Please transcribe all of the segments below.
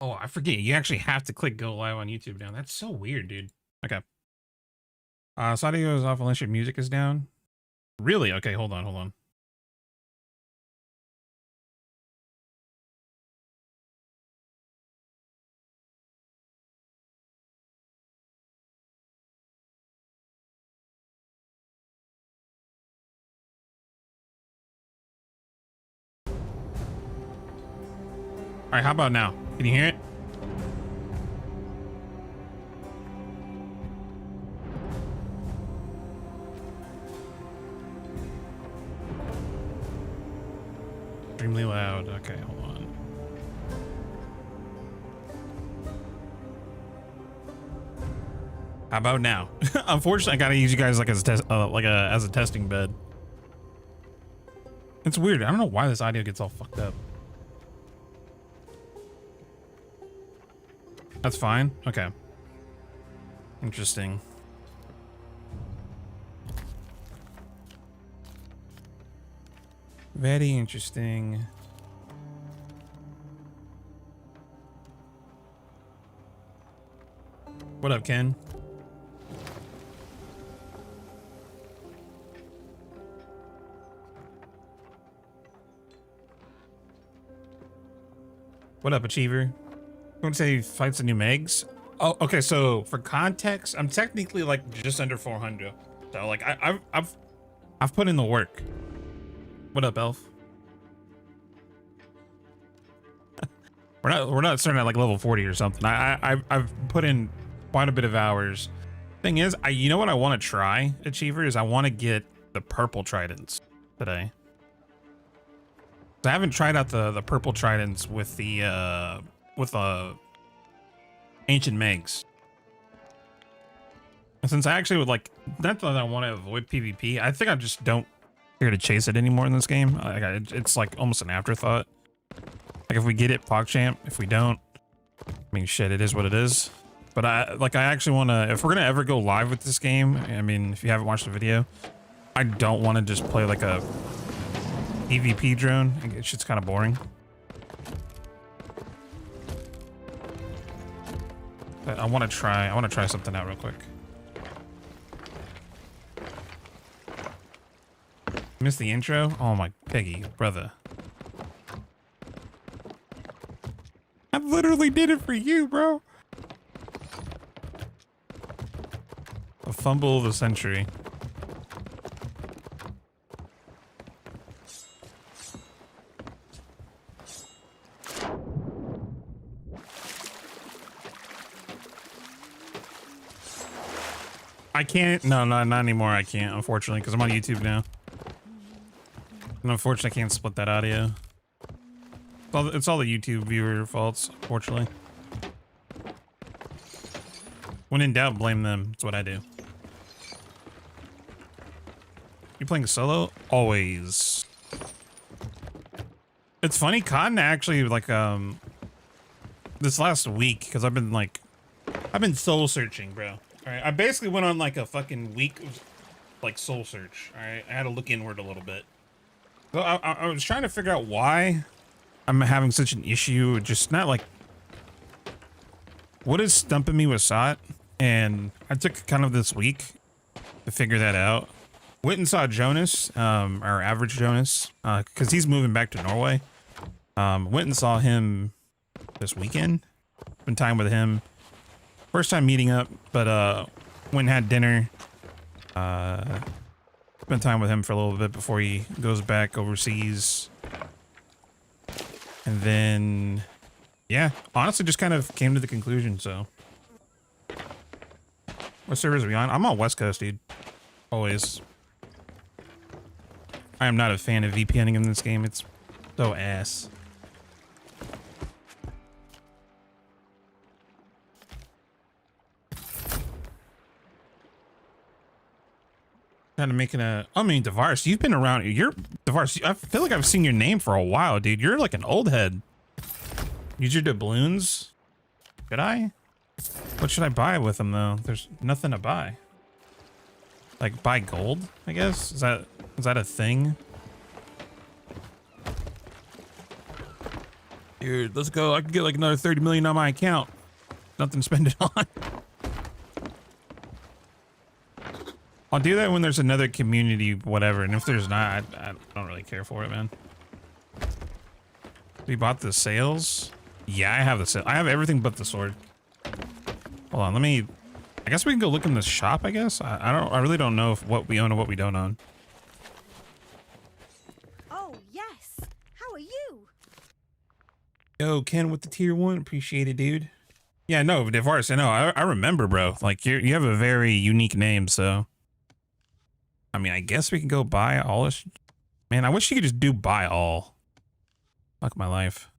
Oh, I forget. You actually have to click go live on YouTube now. That's so weird, dude. Okay. So audio is off unless your music is down. Really? Okay, hold on, hold on. All right, how about now? Can you hear it? Extremely loud. Okay, hold on. How about now? Unfortunately, I gotta use you guys like as a test, as a testing bed. It's weird. I don't know why this audio gets all fucked up. That's fine. Okay. Interesting. Very interesting. What up, Ken? What up, Achiever? You want to say he fights the new Megs? Oh, okay. So for context, I'm technically like just under 400. So like I've put in the work. What up, Elf? we're not starting at like level 40 or something. I've put in quite a bit of hours. Thing is, you know what I want to try, Achiever, is I want to get the purple tridents today. I haven't tried out the purple tridents with the ancient Megs. And since I actually would like, not that I want to avoid PvP, I think I just don't care to chase it anymore in this game. It's like almost an afterthought. Like if we get it, PogChamp. If we don't, I mean, shit, it is what it is. But I actually want to, if we're gonna ever go live with this game, I mean, if you haven't watched the video, I don't want to just play like a PvP drone. It's just kind of boring. But I want to try something out real quick. Missed the intro? Oh my Peggy, brother. I literally did it for you, bro. A fumble of the century. I can't. No, not anymore. I can't, unfortunately, because I'm on YouTube now. And unfortunately, I can't split that audio. It's all the YouTube viewer faults, unfortunately. When in doubt, blame them. That's what I do. You playing solo? Always. It's funny, Cotton actually, like, this last week, because I've been soul searching, bro. Alright, I basically went on like a fucking week of like soul search. Alright, I had to look inward a little bit. So I was trying to figure out why I'm having such an issue. Just not like what is stumping me with SOT, and I took kind of this week to figure that out. Went and saw Jonas, our average Jonas, because he's moving back to Norway. Went and saw him this weekend. Spent time with him. First time meeting up, but went and had dinner. Spent time with him for a little bit before he goes back overseas. And then, yeah, honestly just kind of came to the conclusion, so. What servers are we on? I'm on West Coast, dude. Always. I am not a fan of VPNing in this game. It's so ass. Kind of making I mean, Devarus, you've been around. You're Devarus. I feel like I've seen your name for a while, dude. You're like an old head. Use your doubloons. Should I? What should I buy with them though? There's nothing to buy. Like buy gold, I guess. Is that a thing? Dude, let's go. I can get like another 30 million on my account. Nothing to spend it on. I'll do that when there's another community, whatever. And if there's not, I don't really care for it, man. We bought the sails. Yeah, I have the sail. I have everything but the sword. Hold on, let me. I guess we can go look in the shop. I guess I really don't know if what we own and what we don't own. Oh yes. How are you? Yo, Ken with the tier 1. Appreciate it, dude. Yeah, no, GeForce, I know. I remember, bro. Like, you have a very unique name, so. I mean, I guess we can go buy all this. Man, I wish you could just do buy all. Fuck my life.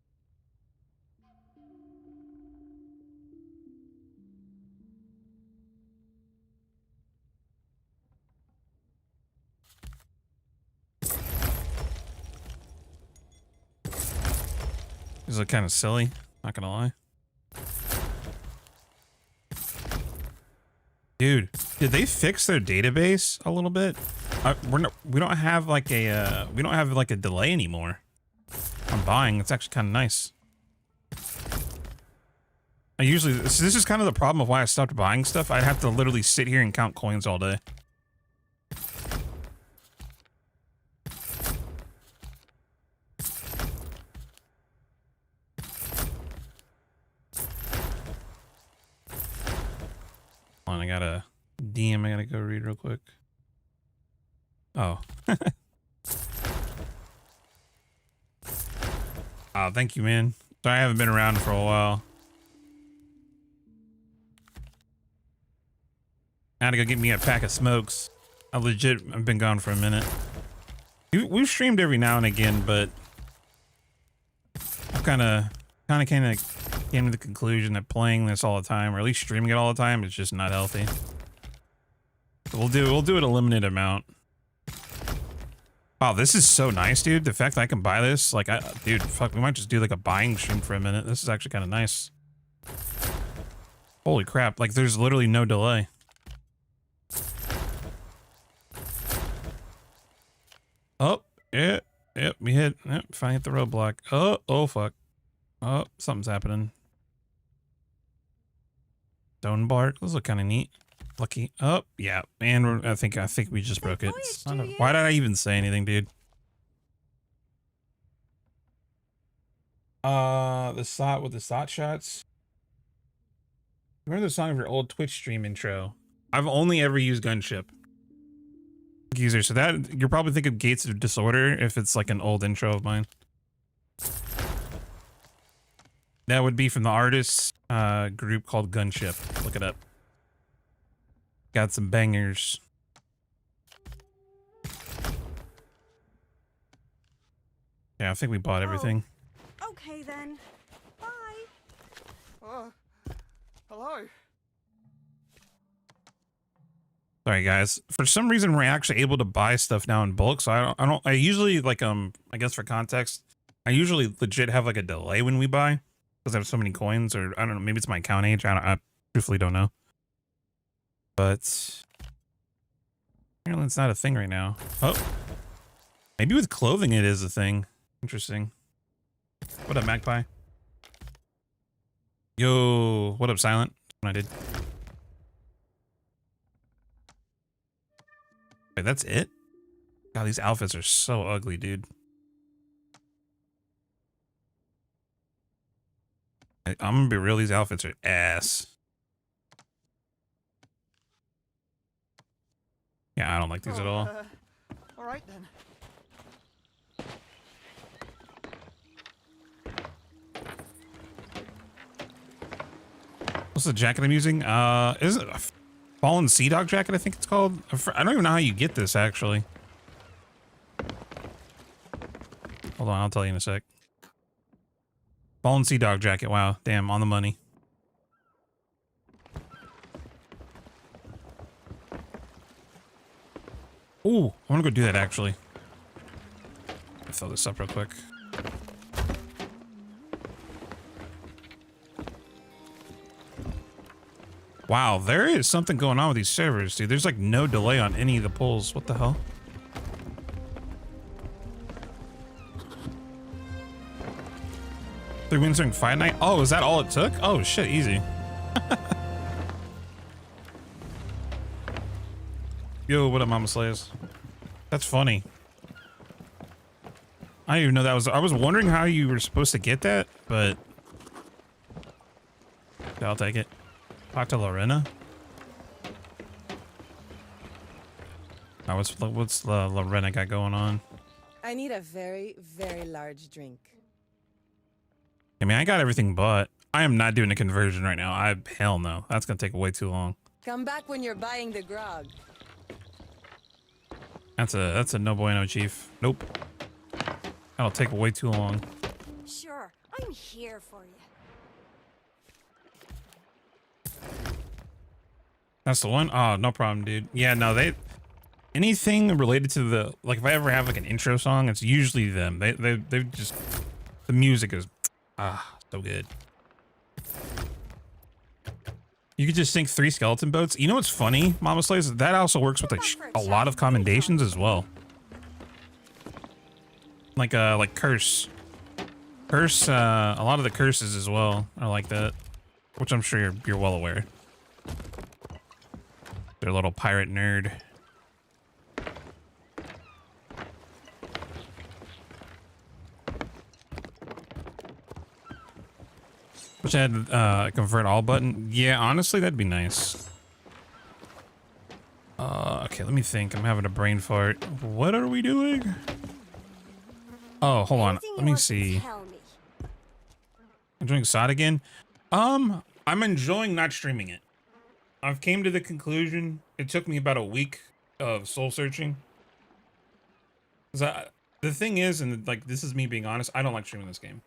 These look kind of silly, not gonna lie. Dude, did they fix their database a little bit? We don't have like a delay anymore. I'm buying. It's actually kind of nice. I usually this is kind of the problem of why I stopped buying stuff. I'd have to literally sit here and count coins all day. I got a DM I gotta go read real quick. Oh. Oh, thank you, man. Sorry I haven't been around for a while. I had to go get me a pack of smokes. I've been gone for a minute. We've streamed every now and again, but I've kind of came to the conclusion that playing this all the time, or at least streaming it all the time, is just not healthy. So we'll do it a limited amount. Wow, this is so nice, dude. The fact that I can buy this, like, dude, fuck, we might just do like a buying stream for a minute. This is actually kind of nice. Holy crap! Like, there's literally no delay. Oh, yeah, yep, we hit. Yep, finally hit the roadblock. Oh, fuck. Oh, something's happening. Stone bark. Those look kind of neat. Lucky. Oh, yeah. And I think we just broke it. Why did I even say anything, dude? The SOT with the SOT shots. Remember the song of your old Twitch stream intro? I've only ever used Gunship. User, so that you're probably thinking of Gates of Disorder if it's like an old intro of mine. That would be from the artist group called Gunship. Look it up. Got some bangers. Yeah, I think we bought everything. Oh, okay then. Bye. Hello. Sorry guys. For some reason we're actually able to buy stuff now in bulk, so I usually like I guess for context, I usually legit have like a delay when we buy because I have so many coins, or I don't know, maybe it's my account age. I truthfully don't know. But apparently it's not a thing right now. Oh. Maybe with clothing it is a thing. Interesting. What up, Magpie? Yo, what up, Silent? That's what I did. Wait, that's it? God, these outfits are so ugly, dude. I'm gonna be real, these outfits are ass. Yeah, I don't like these at all. All right then. What's the jacket I'm using? Is it a Fallen Sea Dog jacket, I think it's called? I don't even know how you get this, actually. Hold on, I'll tell you in a sec. Fallen Sea Dog jacket, wow. Damn, on the money. Ooh, I want to go do that, actually. Let me throw this up real quick. Wow, there is something going on with these servers, dude. There's like no delay on any of the pulls. What the hell? 3 wins during fight night. Oh, is that all it took? Oh shit, easy. Yo, what up, Mama Slays? That's funny. I didn't even know that was. I was wondering how you were supposed to get that, but I'll take it. Talk to Lorena. Oh, what's Lorena got going on? I need a very, very large drink. I mean, I got everything, but I am not doing a conversion right now. Hell no. That's gonna take way too long. Come back when you're buying the grog. That's a no bueno, Chief. Nope. That'll take way too long. Sure, I'm here for you. That's the one? Oh, no problem, dude. Yeah, no, anything related to the, like, if I ever have like an intro song, it's usually them. They just, the music is so good. You could just sink 3 skeleton boats. You know what's funny, Mama Slays? That also works with a lot of commendations as well. Like curse. Curse, a lot of the curses as well are like that. Which I'm sure you're well aware. They're a little pirate nerd. Which I had convert all button. Yeah, honestly, that'd be nice. Okay, let me think. I'm having a brain fart. What are we doing? Oh, hold on. Let me see. I'm doing SOD again. I'm enjoying not streaming it. I've came to the conclusion. It took me about a week of soul searching. The thing is, and like this is me being honest, I don't like streaming this game.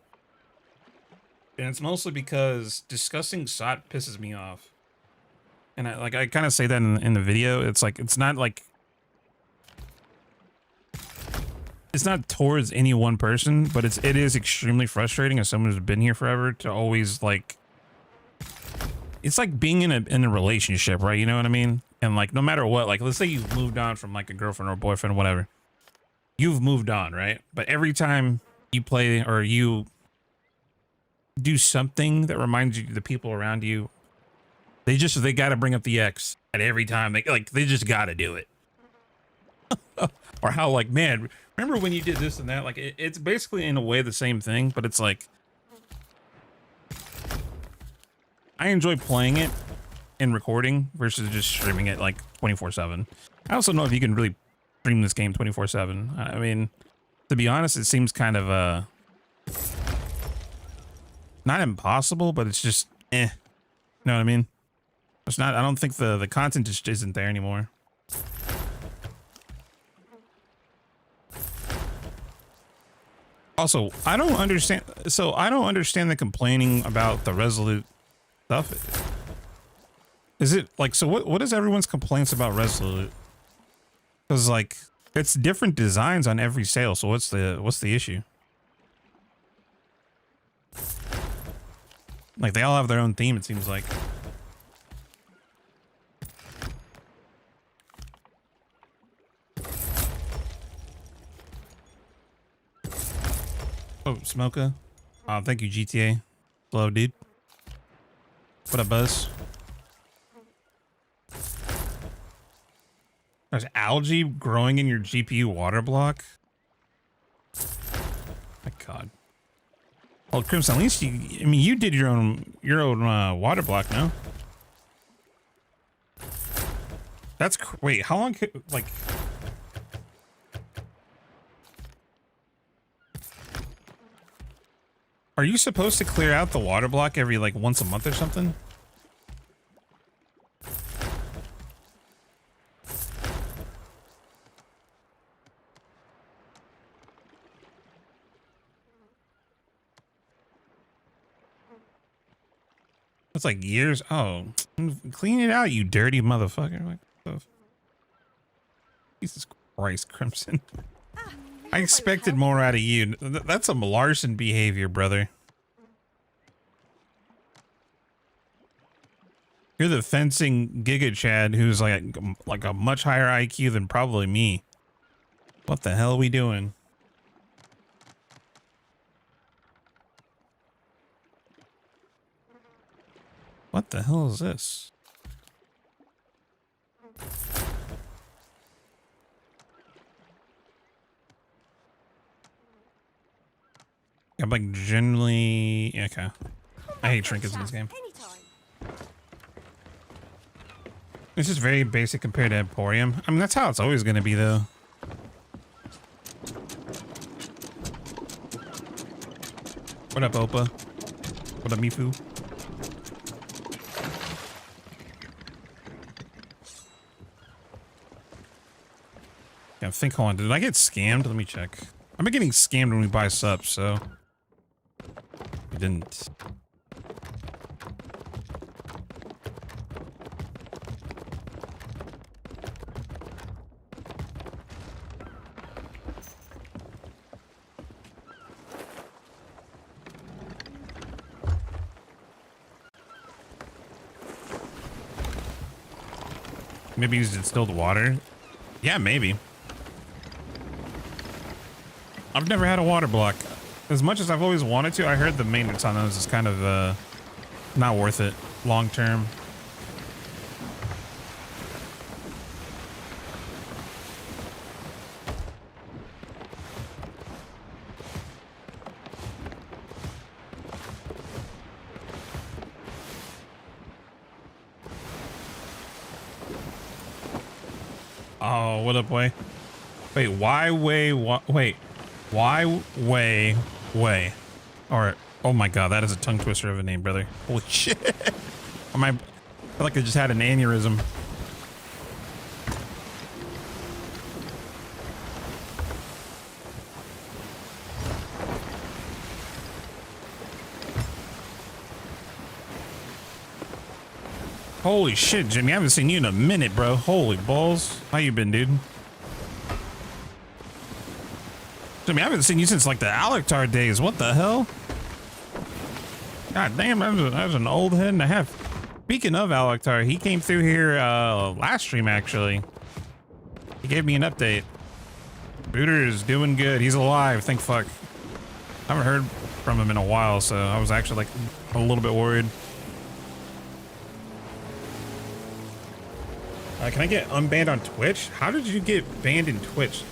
And it's mostly because discussing SOT pisses me off. And I kind of say that in the video. It's like, it's not towards any one person, but it is extremely frustrating as someone who's been here forever to always like, it's like being in a relationship, right? You know what I mean? And like, no matter what, like, let's say you've moved on from like a girlfriend or boyfriend or whatever, you've moved on, right? But every time you play or you do something that reminds you of the people around you, they got to bring up the ex at every time. They just got to do it. Or how like, man, remember when you did this and that? Like it's basically in a way the same thing, but it's like, I enjoy playing it and recording versus just streaming it like 24/7. I also know if you can really stream this game 24/7. I mean, to be honest, it seems kind of not impossible, but it's just you know what I mean? It's not. I don't think the content just isn't there anymore. Also, I don't understand. So I don't understand the complaining about the Resolute stuff. Is it like, so what is everyone's complaints about Resolute? Because like it's different designs on every sale. So what's the issue? Like they all have their own theme, it seems like. Oh, Smoka. Oh, thank you, GTA. Hello, dude. What up, Buzz? There's algae growing in your GPU water block. My God. Well, Crimson, at least you did your own water block, no? That's wait, how long could like? Are you supposed to clear out the water block every like once a month or something? That's like years. Oh, clean it out, you dirty motherfucker. Like, Jesus Christ, Crimson. I expected more out of you. That's some Larson behavior, brother. You're the fencing Giga Chad who's like a much higher IQ than probably me. What the hell are we doing? What the hell is this? I'm like generally okay. I hate trinkets in this game. Anytime. It's just very basic compared to Emporium. I mean, that's how it's always going to be, though. What up, Opa? What up, Mifu? Yeah, I think, hold on. Did I get scammed? Let me check. I've been getting scammed when we buy subs, so. We didn't. Maybe used distilled water. Yeah, maybe. I've never had a water block. As much as I've always wanted to, I heard the maintenance on those is kind of not worth it long term. Oh, what up, way? Wait, why way? Wait, why way? Or oh my god, that is a tongue twister of a name, brother. Holy shit! I feel like I just had an aneurysm. Holy shit, Jimmy, I haven't seen you in a minute, bro. Holy balls. How you been, dude? Jimmy, I haven't seen you since like the Alectar days. What the hell? God damn, that was an old head and a half. Speaking of Alectar, he came through here last stream, actually. He gave me an update. Booter is doing good. He's alive, thank fuck. I haven't heard from him in a while, so I was actually like a little bit worried. Can I get unbanned on Twitch? How did you get banned in Twitch?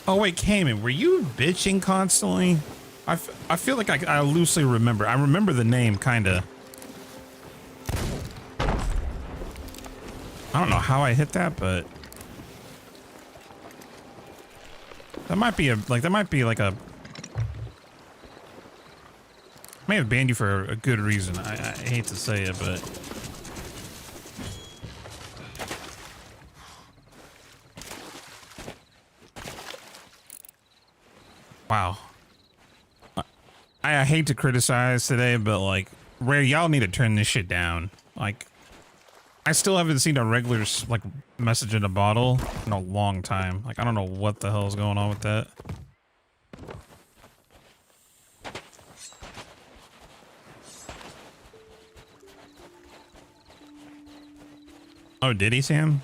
Oh wait, Cayman, were you bitching constantly? I feel like I loosely remember. I remember the name, kinda. I don't know how I hit that, but that might be like a may have banned you for a good reason. I hate to say it, but wow. I hate to criticize today, but like, Rare, y'all need to turn this shit down. Like, I still haven't seen a regular like message in a bottle in a long time. Like, I don't know what the hell is going on with that. Oh, did he, Sam?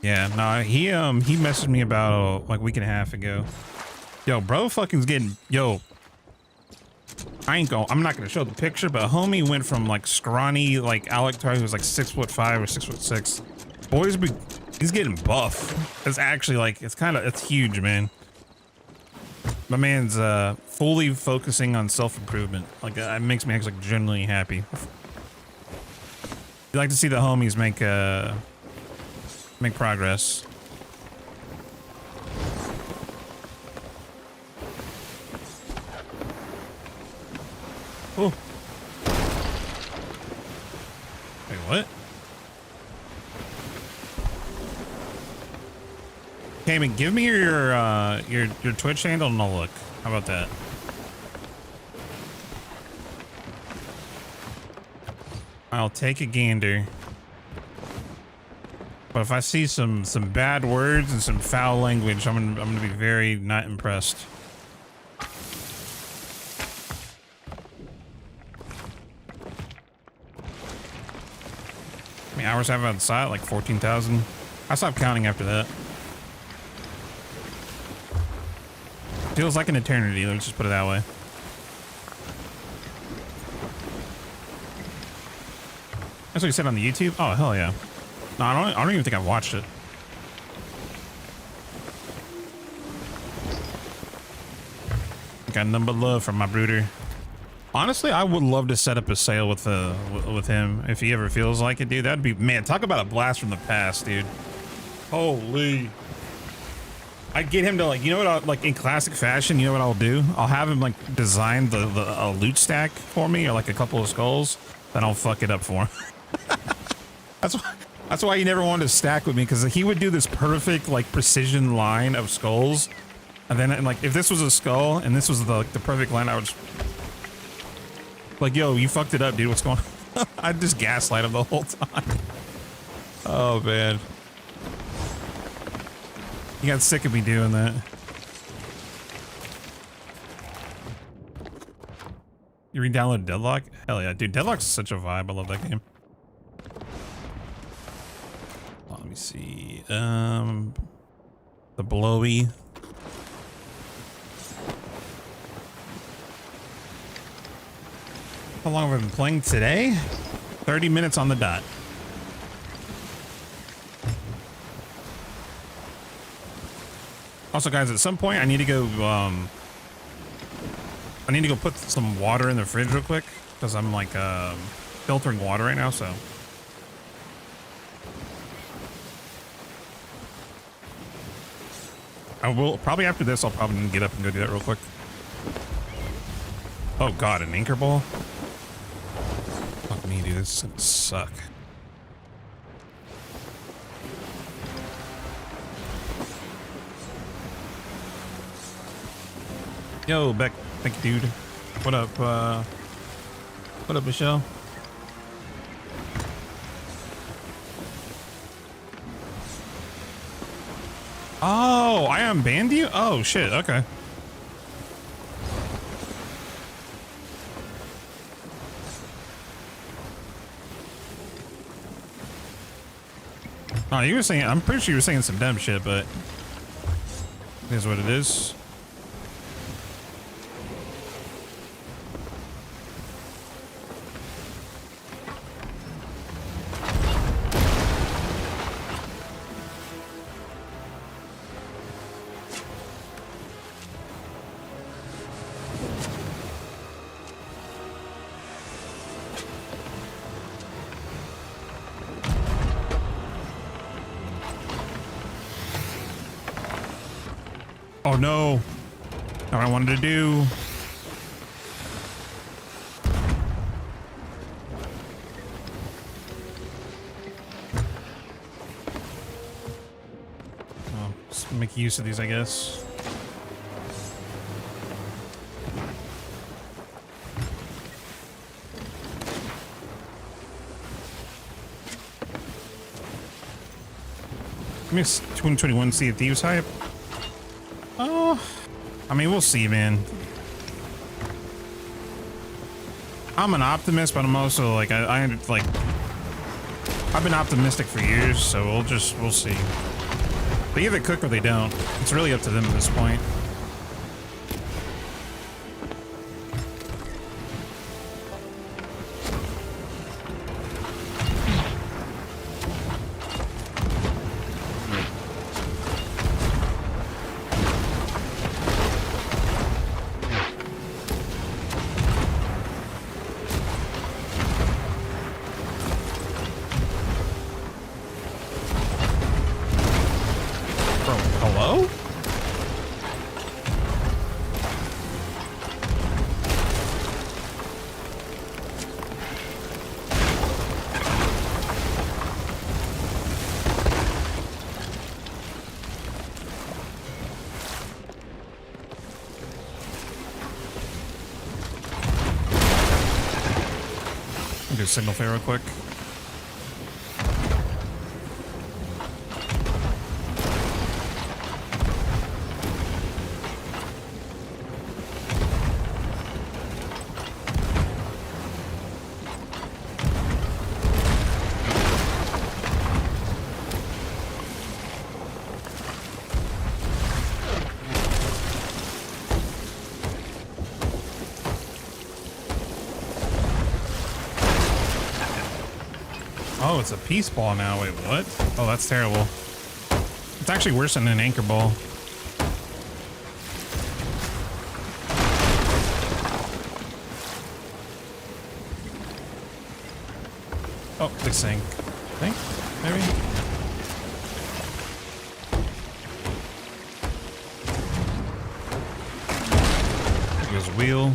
Yeah, no, he messaged me about like a week and a half ago. Yo, bro, fucking's getting I'm not gonna show the picture, but homie went from like scrawny like Alectar, who was like 6'5" or 6'6". Boys, he's getting buff. It's actually like it's huge, man. My man's fully focusing on self-improvement. Like it makes me actually genuinely happy. You like to see the homies make progress. Oh. Wait, what? Cayman, give me your Twitch handle and I'll look. How about that? I'll take a gander. But if I see some bad words and some foul language, I'm gonna be very not impressed. I mean, hours have I on site? Like 14,000. I stopped counting after that. Feels like an eternity. Let's just put it that way. That's what you said on the YouTube? Oh, hell yeah. No, I don't even think I've watched it. Got nothing but love from my brooder. Honestly, I would love to set up a sale with him if he ever feels like it, dude. That'd be, man, talk about a blast from the past, dude. Holy. I'd get him to, like, you know what, like in classic fashion, you know what I'll do? I'll have him like design a loot stack for me, or like a couple of skulls, then I'll fuck it up for him. That's why he never wanted to stack with me, because he would do this perfect like precision line of skulls, and then like if this was a skull and this was the perfect line, I would just like, yo, you fucked it up, dude. What's going on? I'd just gaslight him the whole time. Oh man, he got sick of me doing that. You re-download Deadlock? Hell yeah, dude. Deadlock's such a vibe. I love that game. Let me see. The blowy. How long have I been playing today? 30 minutes on the dot. Also, guys, at some point I need to go. I need to go put some water in the fridge real quick, because I'm like filtering water right now. So. I will probably after this. I'll probably get up and go do that real quick. Oh god, an anchor ball. Fuck me, dude. This is gonna suck. Yo, Beck. Thank you, dude. What up? What up, Michelle? Oh, I unbanned you? Oh, shit. Okay. Oh, you were saying, I'm pretty sure you were saying some dumb shit, but it is what it is. Oh no, not what I wanted to do. Oh, just make use of these, I guess. Miss 2021 Sea of Thieves hype. Oh, I mean, we'll see, man. I'm an optimist, but I'm also like, I've been optimistic for years, so we'll see. They either cook or they don't. It's really up to them at this point. Do signal fair real quick. Oh, it's a peace ball now. Wait, what? Oh, that's terrible. It's actually worse than an anchor ball. Oh, the sink. I think, maybe? There goes a wheel.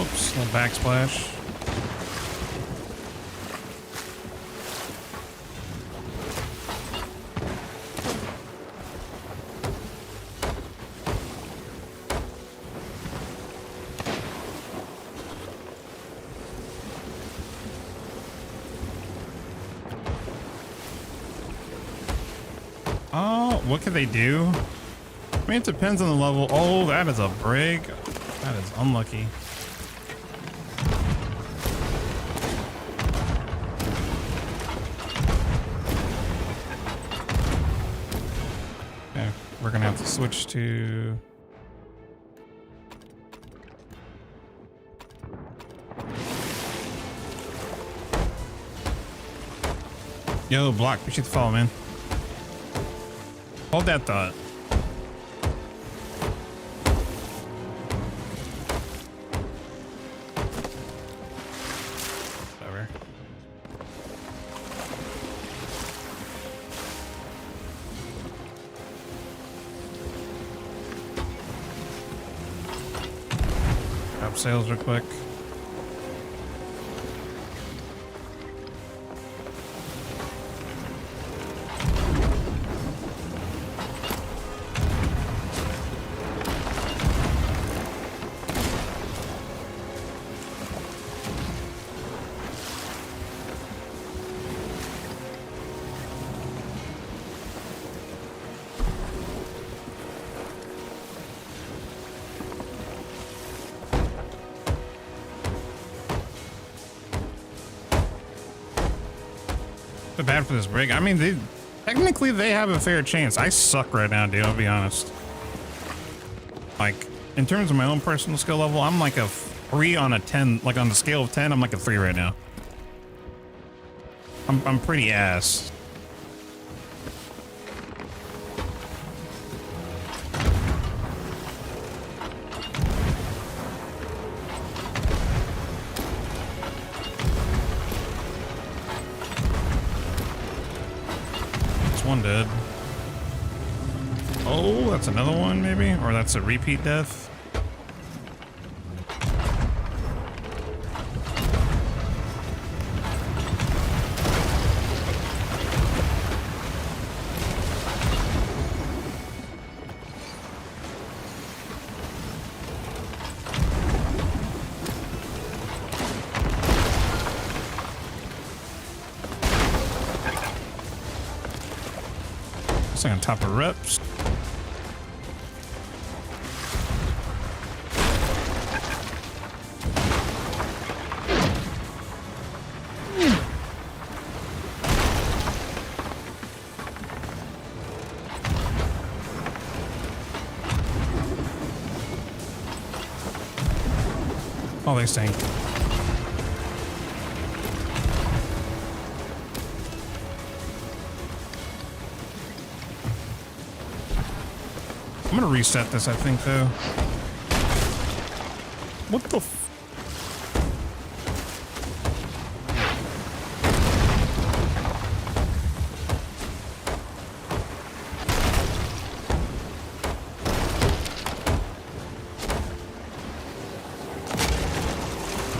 Oops, little backsplash. Oh, what can they do? I mean, it depends on the level. Oh, that is a brig. That is unlucky. Okay, we're gonna have to switch to... Yo, block, appreciate the follow, man. Hold that thought. Over. Grab sales real quick. Bad for this brig. I mean, technically they have a fair chance. I suck right now, dude. I'll be honest. Like, in terms of my own personal skill level, I'm like a 3 on a 10. Like on the scale of 10, I'm like a 3 right now. I'm pretty ass. One dead. Oh, that's another one maybe? Or that's a repeat death? On top of reps. Oh, they sank. I'm gonna reset this, I think, though. What the f...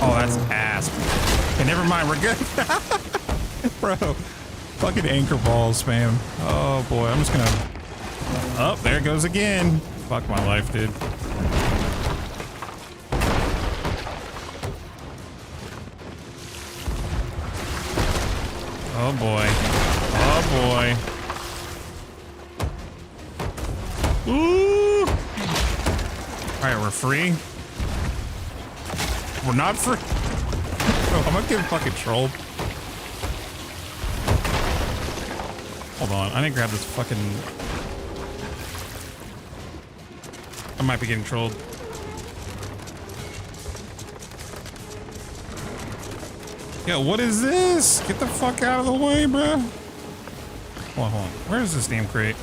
Oh, that's ass. Okay, never mind, we're good. Bro, fucking anchor balls, spam. Oh boy, I'm just gonna... Oh, there it goes again. Fuck my life, dude. Oh boy. Oh boy. Ooh. All right, we're free. We're not free. Oh, I'm gonna get fucking trolled. Hold on, I didn't grab this fucking. I might be getting trolled. Yo, what is this? Get the fuck out of the way, bro. Hold on. Where is this damn crate?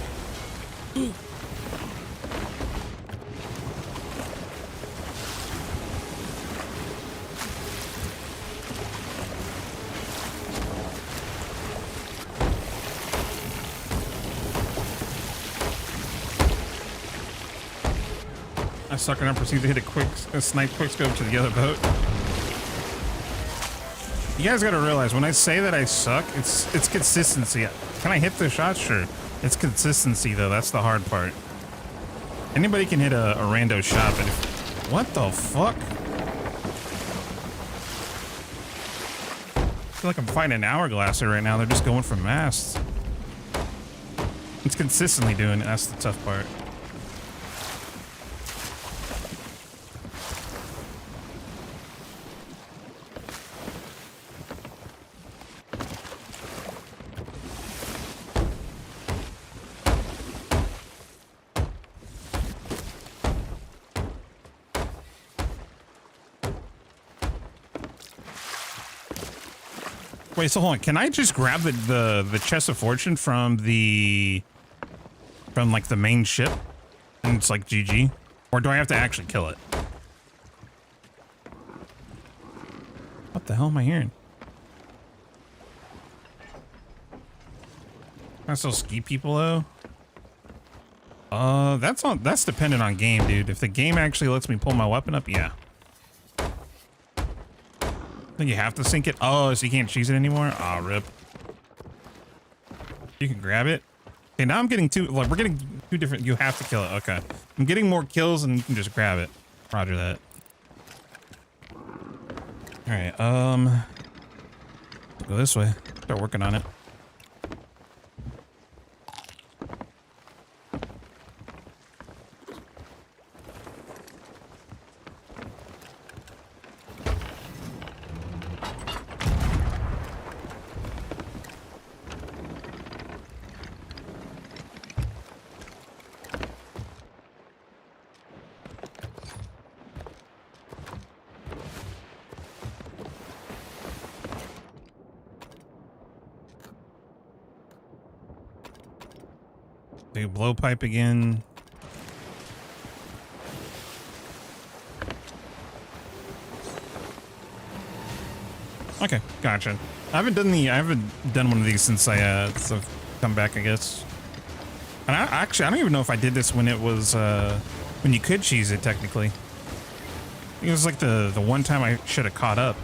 I suck and I proceed to hit a snipe quick scope to the other boat. You guys gotta realize when I say that I suck, it's consistency. Can I hit the shot? Sure. It's consistency though. That's the hard part. Anybody can hit a rando shot, but what the fuck? I feel like I'm fighting an hourglass right now. They're just going for masts. It's consistently doing it. That's the tough part. Wait, so hold on. Can I just grab the chest of fortune from like the main ship, and it's like GG, or do I have to actually kill it? What the hell am I hearing? Can I still ski people though? That's dependent on game, dude. If the game actually lets me pull my weapon up, yeah. Then you have to sink it. Oh, so you can't cheese it anymore? Ah, rip. You can grab it. Okay, now I'm getting two. Like, we're getting two different. You have to kill it. Okay. I'm getting more kills and you can just grab it. Roger that. All right. Go this way. Start working on it. Do blowpipe again. Okay, gotcha. I haven't done one of these since since I've come back, I guess. And I don't even know if I did this when it was when you could cheese it technically. It was like the one time I should have caught up.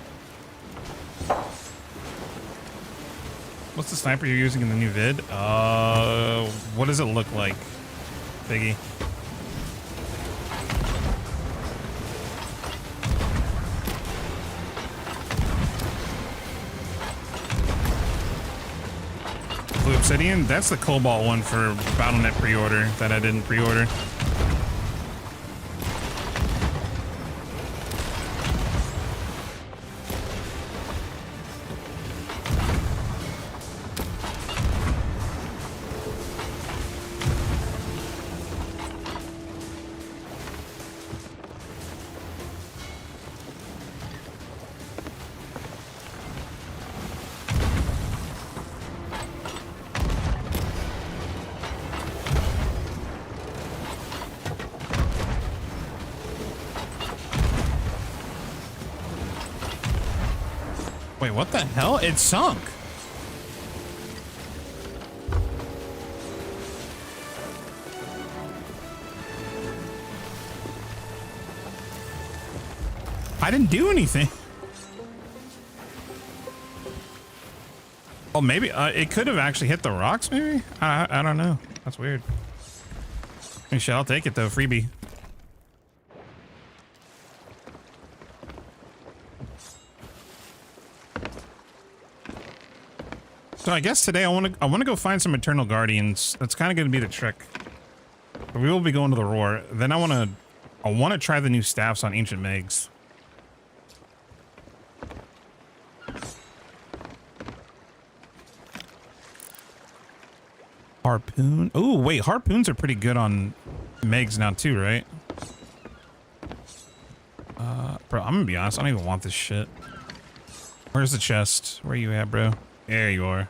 What's the sniper you're using in the new vid? What does it look like, Biggie? Blue Obsidian? That's the Cobalt one for Battle.net pre-order that I didn't pre-order. Wait, what the hell? It sunk. I didn't do anything. Oh, maybe it could have actually hit the rocks, maybe? I don't know. That's weird. Hey, shit, I'll take it though, freebie. So I guess today I want to go find some Eternal Guardians. That's kind of going to be the trick. But we will be going to the Roar. Then I want to try the new staffs on Ancient Megs. Harpoon. Oh wait, harpoons are pretty good on Megs now too, right? Bro, I'm gonna be honest. I don't even want this shit. Where's the chest? Where you at, bro? There you are.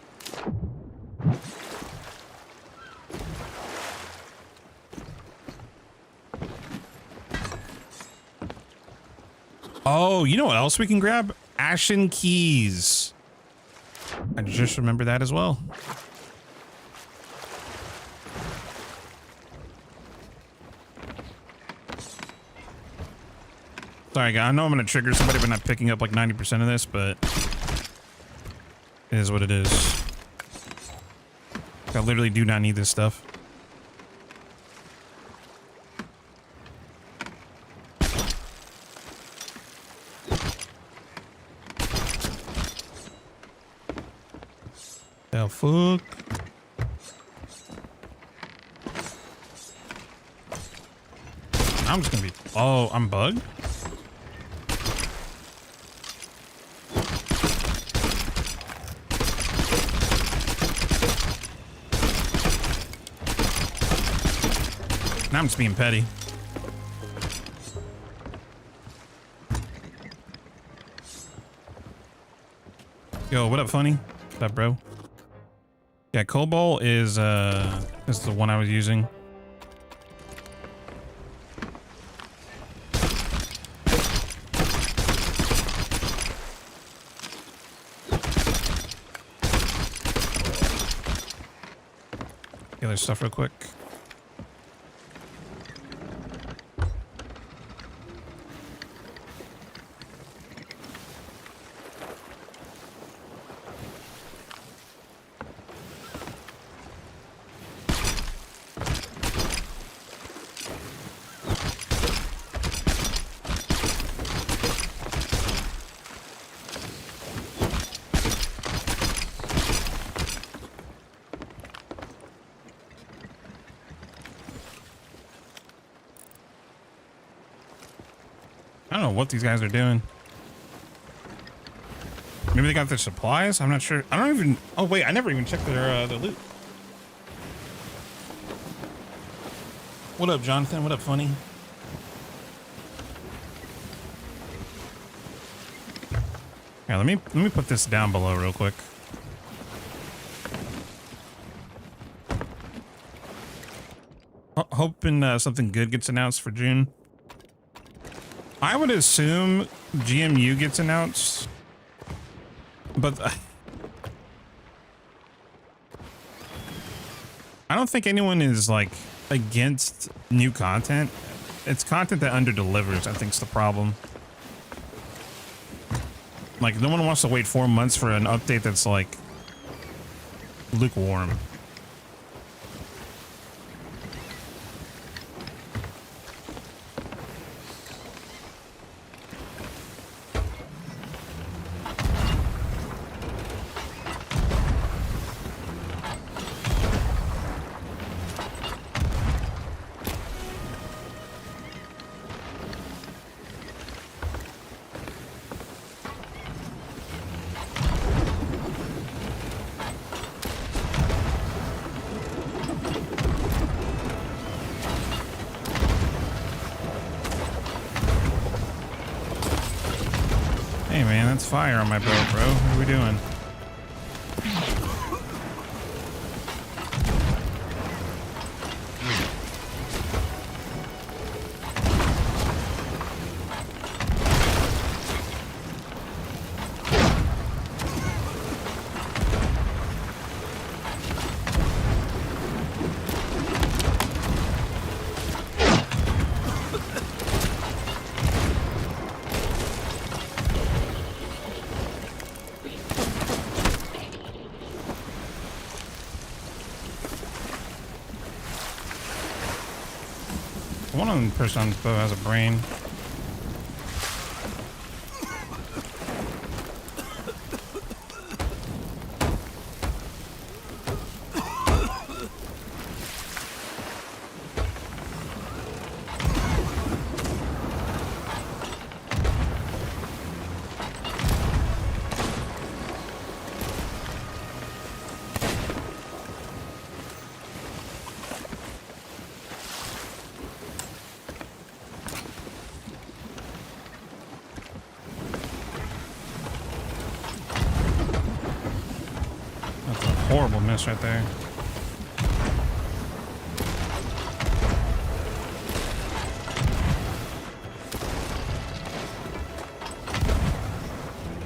Oh, you know what else we can grab? Ashen keys. I just remember that as well. Sorry, guys. I know I'm going to trigger somebody by not picking up like 90% of this, but it is what it is. I literally do not need this stuff. The fuck? I'm just gonna be. Oh, I'm bugged? Now I'm just being petty. Yo, what up, funny? What up, bro? Yeah, Cobalt is the one I was using. Get other stuff real quick. I don't know what these guys are doing. Maybe they got their supplies? I'm not sure. I don't even... Oh, wait. I never even checked their loot. What up, Jonathan? What up, funny? Yeah, let me put this down below real quick. Hoping something good gets announced for June. I would assume G.M.U gets announced, but I don't think anyone is like against new content. It's content that under-delivers, I think, is the problem. Like, no one wants to wait 4 months for an update that's like lukewarm. Hey man, that's fire on my boat, bro. What are we doing? One person on the boat has a brain. horrible miss right there.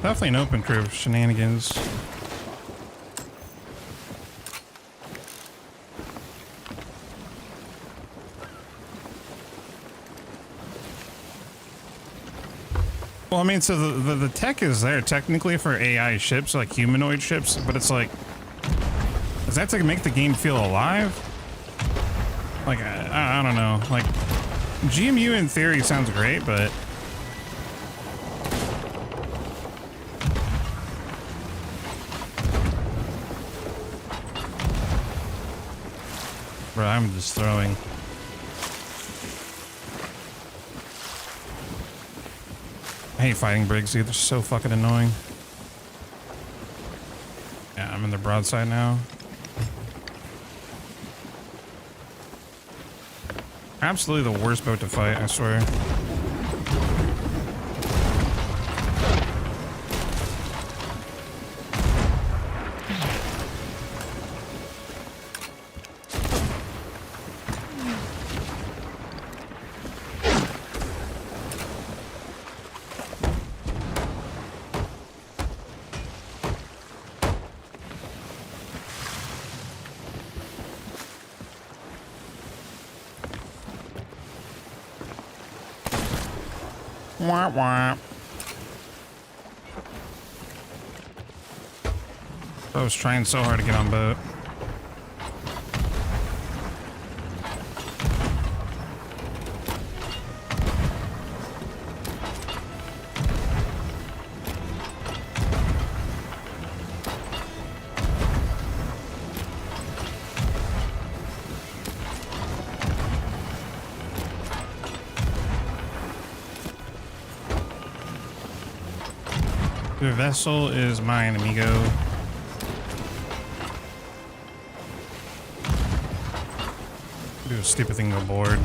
Definitely an open crew of shenanigans. Well, I mean, so the tech is there technically for AI ships, like humanoid ships, but it's like, does that to make the game feel alive? Like, I don't know. Like, G.M.U. in theory sounds great, but bro, I'm just throwing. I hate fighting brigs, dude. They're so fucking annoying. Yeah, I'm in the broadside now. Absolutely the worst boat to fight, I swear. Wah, wah. I was trying so hard to get on boat. The vessel is mine, amigo. Do a stupid thing aboard.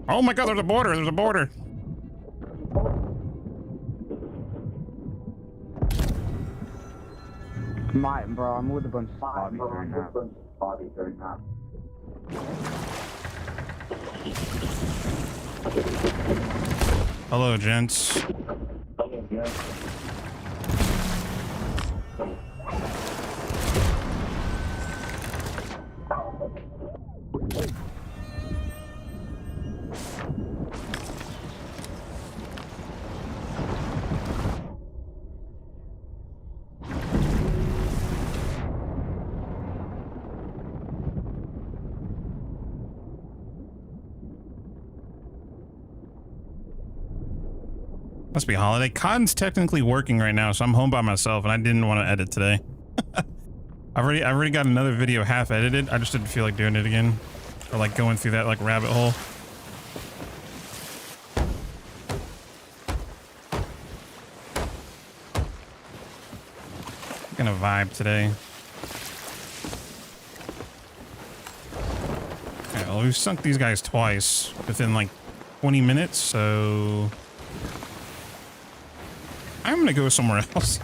Oh my god, there's a border, there's a border. Mate, bro, I'm with a bunch of bodies right now. Hello, gents. Must be holiday. Cotton's technically working right now, so I'm home by myself, and I didn't want to edit today. I've already got another video half edited. I just didn't feel like doing it again, or like going through that like rabbit hole. I'm gonna vibe today. Okay, well, we've sunk these guys twice within like 20 minutes, so I'm gonna go somewhere else.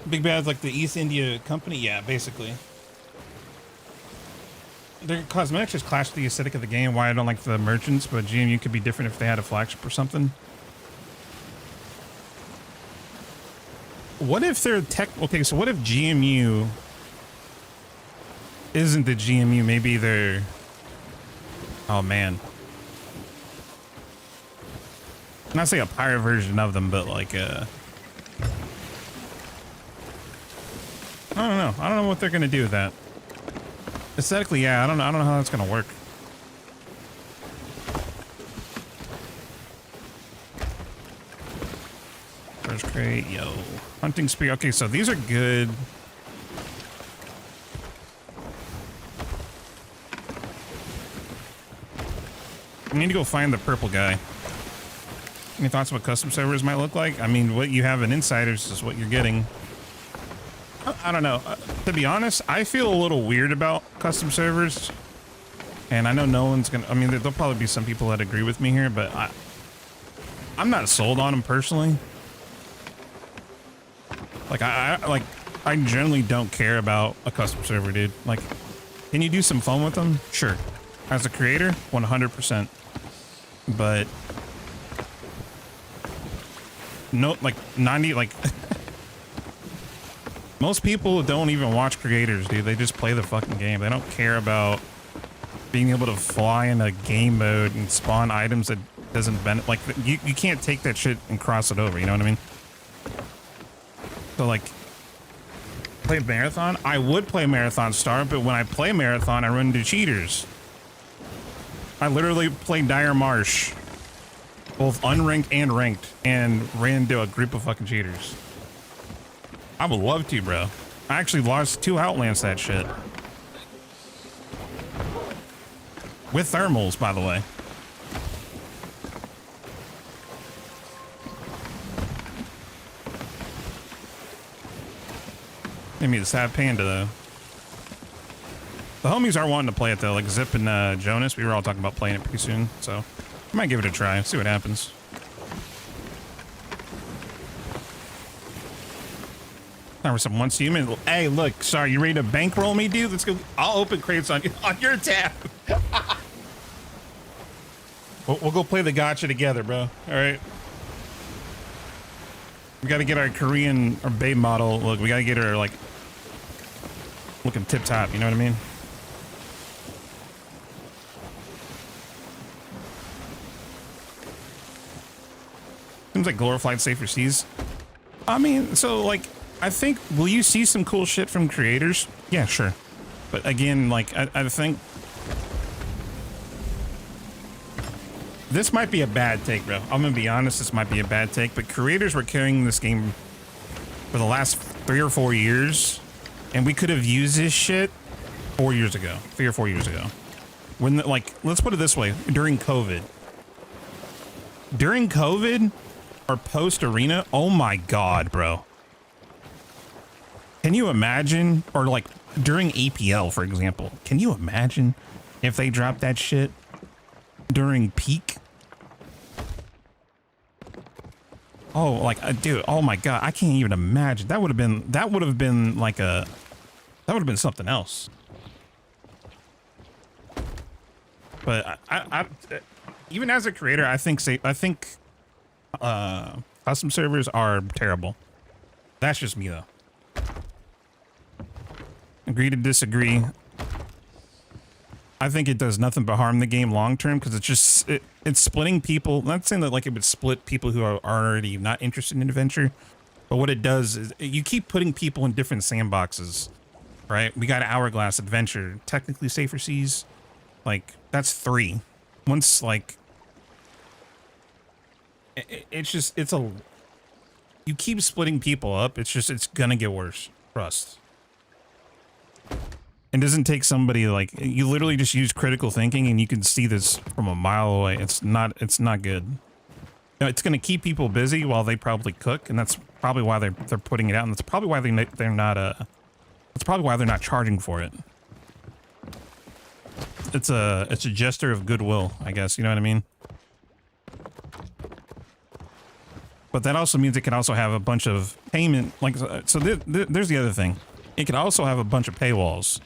Big Bad's like the East India Company? Yeah, basically. Their cosmetics just clash with the aesthetic of the game, why I don't like the merchants, but G.M.U. could be different if they had a flagship or something. What if they're tech... Okay, so what if G.M.U. isn't the G.M.U.? Maybe they're... Oh, man. Not say a pirate version of them, but like I don't know. I don't know what they're gonna do with that. Aesthetically, yeah, I don't know how that's gonna work. First crate, yo. Hunting spear. Okay, so these are good. I need to go find the purple guy. Any thoughts on what custom servers might look like? I mean, what you have in Insiders is what you're getting. I don't know. To be honest, I feel a little weird about custom servers. And I know no one's gonna, I mean, there'll probably be some people that agree with me here, but I'm not sold on them personally. Like, I generally don't care about a custom server, dude. Like, can you do some fun with them? Sure. As a creator, 100%. But no, like 90, like most people don't even watch creators, dude. They just play the fucking game. They don't care about being able to fly in a game mode and spawn items that doesn't benefit. Like, you can't take that shit and cross it over, you know what I mean? So, like, play Marathon? I would play Marathon Star, but when I play Marathon, I run into cheaters. I literally played Dire Marsh, both unranked and ranked, and ran into a group of fucking cheaters. I would love to, bro. I actually lost 2 Outlands that shit. With thermals, by the way. Maybe the Sad Panda, though. The homies are wanting to play it, though. Like Zip and Jonas, we were all talking about playing it pretty soon. So I might give it a try, see what happens. Time for some once human. Hey, look, sorry, you ready to bankroll me, dude? Let's go. I'll open crates on your tab. We'll go play the gacha together, bro. All right. We got to get our Korean or babe model. Look, we got to get her like looking tip top. You know what I mean? Seems like glorified safer seas. I mean, so like, I think, will you see some cool shit from creators? Yeah, sure. But again, like, I think this might be a bad take, bro. I'm gonna be honest, this might be a bad take, but creators were carrying this game for the last 3 or 4 years, and we could have used this shit 4 years ago, 3 or 4 years ago. When, like, let's put it this way, during COVID. During COVID, or post-arena, oh my god, bro. Can you imagine, or like, during APL, for example, can you imagine if they dropped that shit during peak? Oh, like, dude, oh my god, I can't even imagine. That would have been like that would have been something else. But I even as a creator, I think custom servers are terrible. That's just me, though. Agree to disagree. I think it does nothing but harm the game long term, because it's just it's splitting people. I'm not saying that like it would split people who are already not interested in adventure, but what it does is you keep putting people in different sandboxes, right? We got Hourglass, Adventure, technically Safer Seas, like that's 3. Once like it's you keep splitting people up, it's gonna get worse. Trust. It doesn't take somebody like, you literally just use critical thinking and you can see this from a mile away. It's not good. You know, it's going to keep people busy while they probably cook, and that's probably why they're putting it out, and that's probably why they're not charging for it. It's a gesture of goodwill, I guess, you know what I mean? But that also means it can also have a bunch of payment, like, so there's the other thing. It could also have a bunch of paywalls.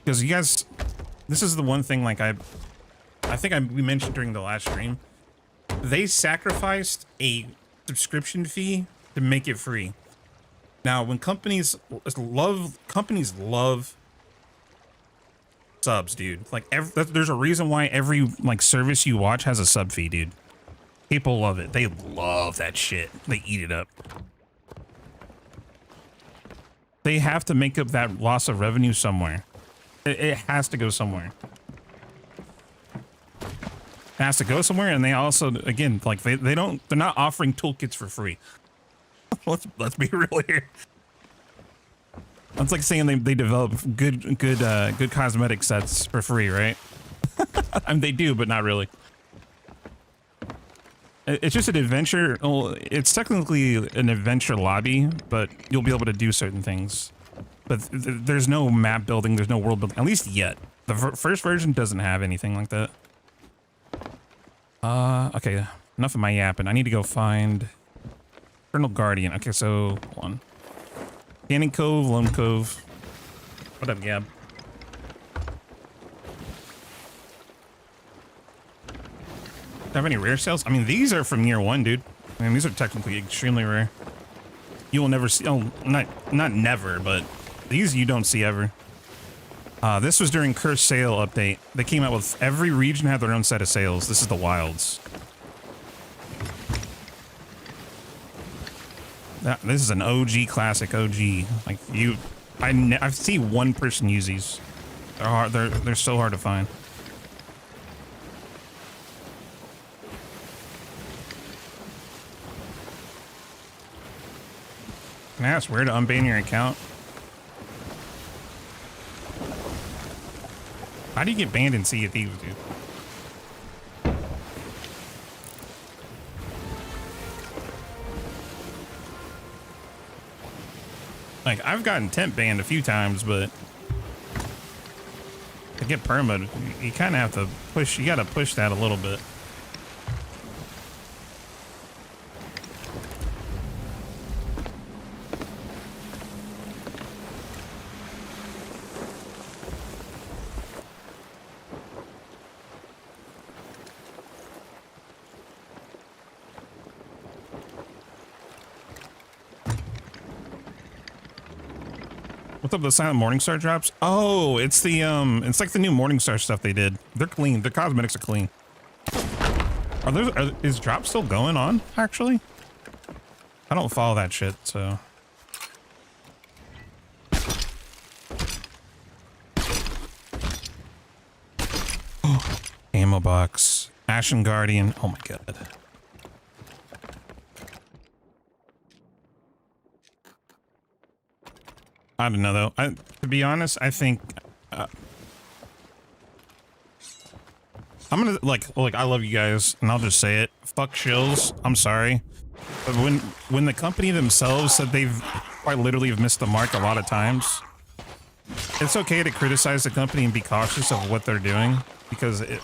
Because you guys, this is the one thing, like I think we mentioned during the last stream, they sacrificed a subscription fee to make it free. Now, when companies love subs, dude. Like there's a reason why every like service you watch has a sub fee, dude. People love it. They love that shit. They eat it up. They have to make up that loss of revenue somewhere. It has to go somewhere. It has to go somewhere, and they also, again, like they're not offering toolkits for free. let's be real here. That's like saying they develop good cosmetic sets for free, right? I mean, they do, but not really. It's just an adventure. Well, it's technically an adventure lobby, but you'll be able to do certain things. But there's no map building, there's no world building, at least yet. The first version doesn't have anything like that. Okay, enough of my yapping. I need to go find Colonel Guardian. Okay, so hold on. Cannon Cove, Lone Cove. What up, Gab? Do I have any rare sales? I mean, these are from year one, dude. I mean, these are technically extremely rare. You will never see. Oh, not never, but these you don't see ever. This was during Cursed Sale update. They came out with every region had their own set of sales. This is the Wilds. This is an OG classic OG. Like I see one person use these. They're hard. They're so hard to find. Can I ask where to unban your account? How do you get banned in Sea of Thieves, dude? Like, I've gotten temp banned a few times, but to get perma, you kind of have to push. You got to push that a little bit. What's up with the Silent Morningstar drops? Oh, it's the it's like the new Morningstar stuff they did. They're clean. Their cosmetics are clean. Is drop still going on, actually? I don't follow that shit, so. Ammo box. Ashen Guardian. Oh my god. I don't know though. To be honest, I think I'm gonna like I love you guys, and I'll just say it. Fuck shills. I'm sorry, but when the company themselves said they've quite literally have missed the mark a lot of times, it's okay to criticize the company and be cautious of what they're doing because they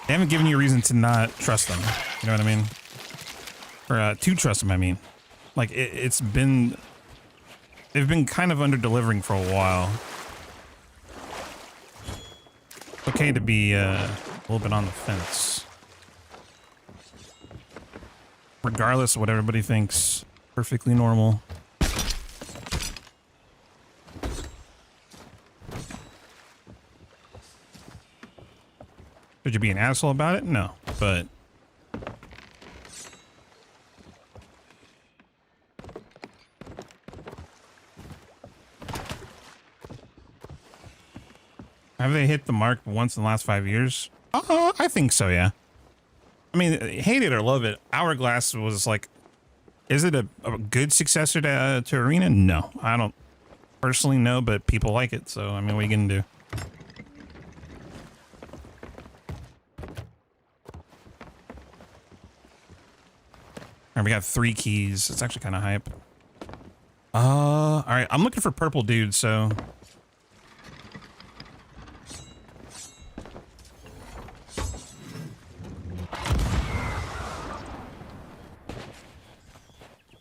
haven't given you a reason to not trust them. You know what I mean? Or to trust them. I mean, like it's been. They've been kind of under-delivering for a while. It's okay to be a little bit on the fence. Regardless of what everybody thinks, perfectly normal. Should you be an asshole about it? No, but... Have they hit the mark once in the last 5 years? I think so, yeah. I mean, hate it or love it, Hourglass was like, is it a good successor to Arena? No, I don't personally know, but people like it, so I mean, what are you gonna do? All right, we got 3 keys. It's actually kind of hype. All right, I'm looking for purple dudes, so...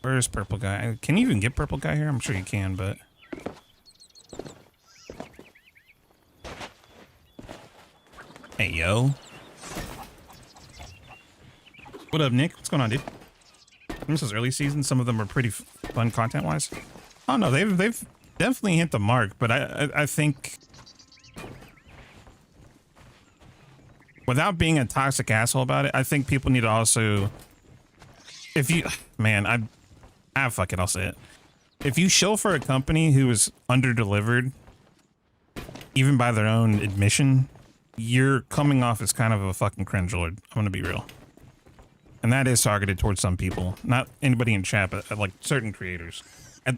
Where's purple guy? Can you even get purple guy here? I'm sure you can, but... Hey, yo. What up, Nick? What's going on, dude? This is early season. Some of them are pretty fun content-wise. Oh, no, they've definitely hit the mark, but I think... Without being a toxic asshole about it, I think people need to also... If you... Man, fuck it, I'll say it. If you show for a company who is under-delivered, even by their own admission, you're coming off as kind of a fucking cringe lord. I'm gonna be real. And that is targeted towards some people. Not anybody in chat, but like certain creators. And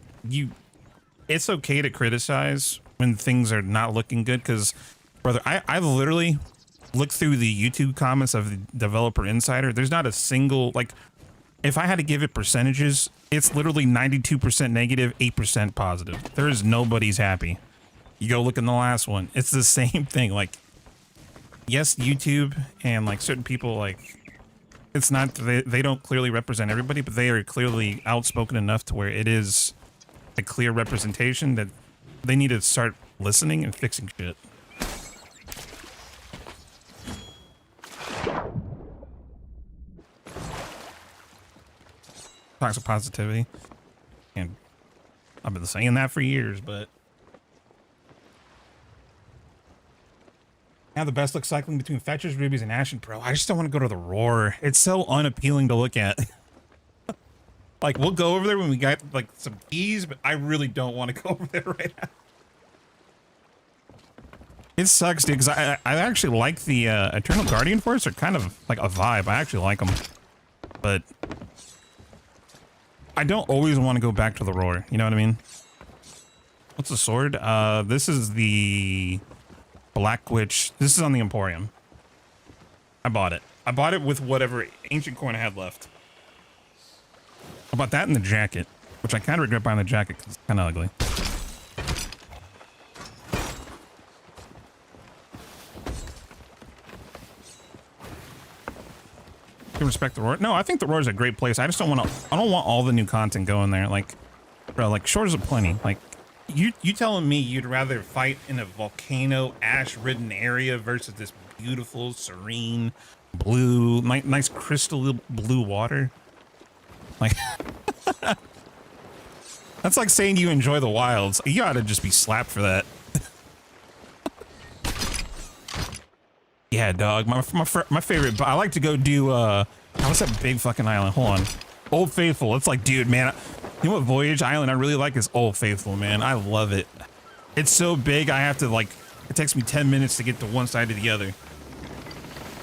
it's okay to criticize when things are not looking good, because, brother, I literally looked through the YouTube comments of the Developer Insider. There's not a single, like... If I had to give it percentages, it's literally 92% negative, 8% positive. There is nobody's happy. You go look in the last one. It's the same thing. Like, yes, YouTube and like certain people, like, it's not, they don't clearly represent everybody, but they are clearly outspoken enough to where it is a clear representation that they need to start listening and fixing shit. Talks of positivity. And I've been saying that for years, but now the best looks cycling between Fetchers, Rubies, and Ashen Pro. I just don't want to go to the Roar. It's so unappealing to look at. Like, we'll go over there when we got like some keys, but I really don't want to go over there right now. It sucks, dude, because I actually like the Eternal Guardian Force. They're kind of like a vibe. I actually like them, but I don't always want to go back to the Roar. You know what I mean? What's the sword? This is the Black Witch. This is on the Emporium. I bought it. I bought it with whatever ancient coin I had left. I bought that and the jacket, which I kind of regret buying the jacket because it's kind of ugly. You respect the Roar? No, I think the Roar is a great place. I just don't want to. I don't want all the new content going there. Like, bro, like Shores of Plenty. Like, you telling me you'd rather fight in a volcano ash-ridden area versus this beautiful, serene, blue, nice crystal blue water? Like, that's like saying you enjoy the wilds. You ought to just be slapped for that. Yeah, dog. My favorite. I like to go do. What's that big fucking island? Hold on. Old Faithful. It's like, dude, man. You know what Voyage Island I really like is Old Faithful, man. I love it. It's so big. I have to like. It takes me 10 minutes to get to one side to the other.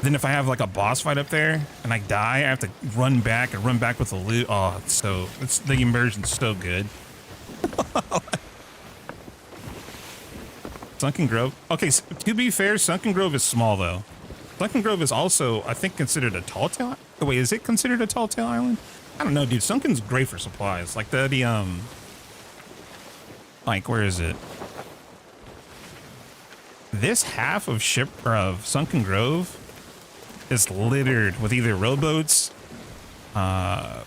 Then if I have like a boss fight up there and I die, I have to run back and run back with the loot. Oh, it's the immersion's so good. Sunken Grove. Okay, so to be fair, Sunken Grove is small though. Sunken Grove is also, I think, considered a tall tale. Oh, wait, is it considered a tall tale island? I don't know, dude. Sunken's great for supplies. Like like where is it? This half of Sunken Grove is littered with either rowboats, ammo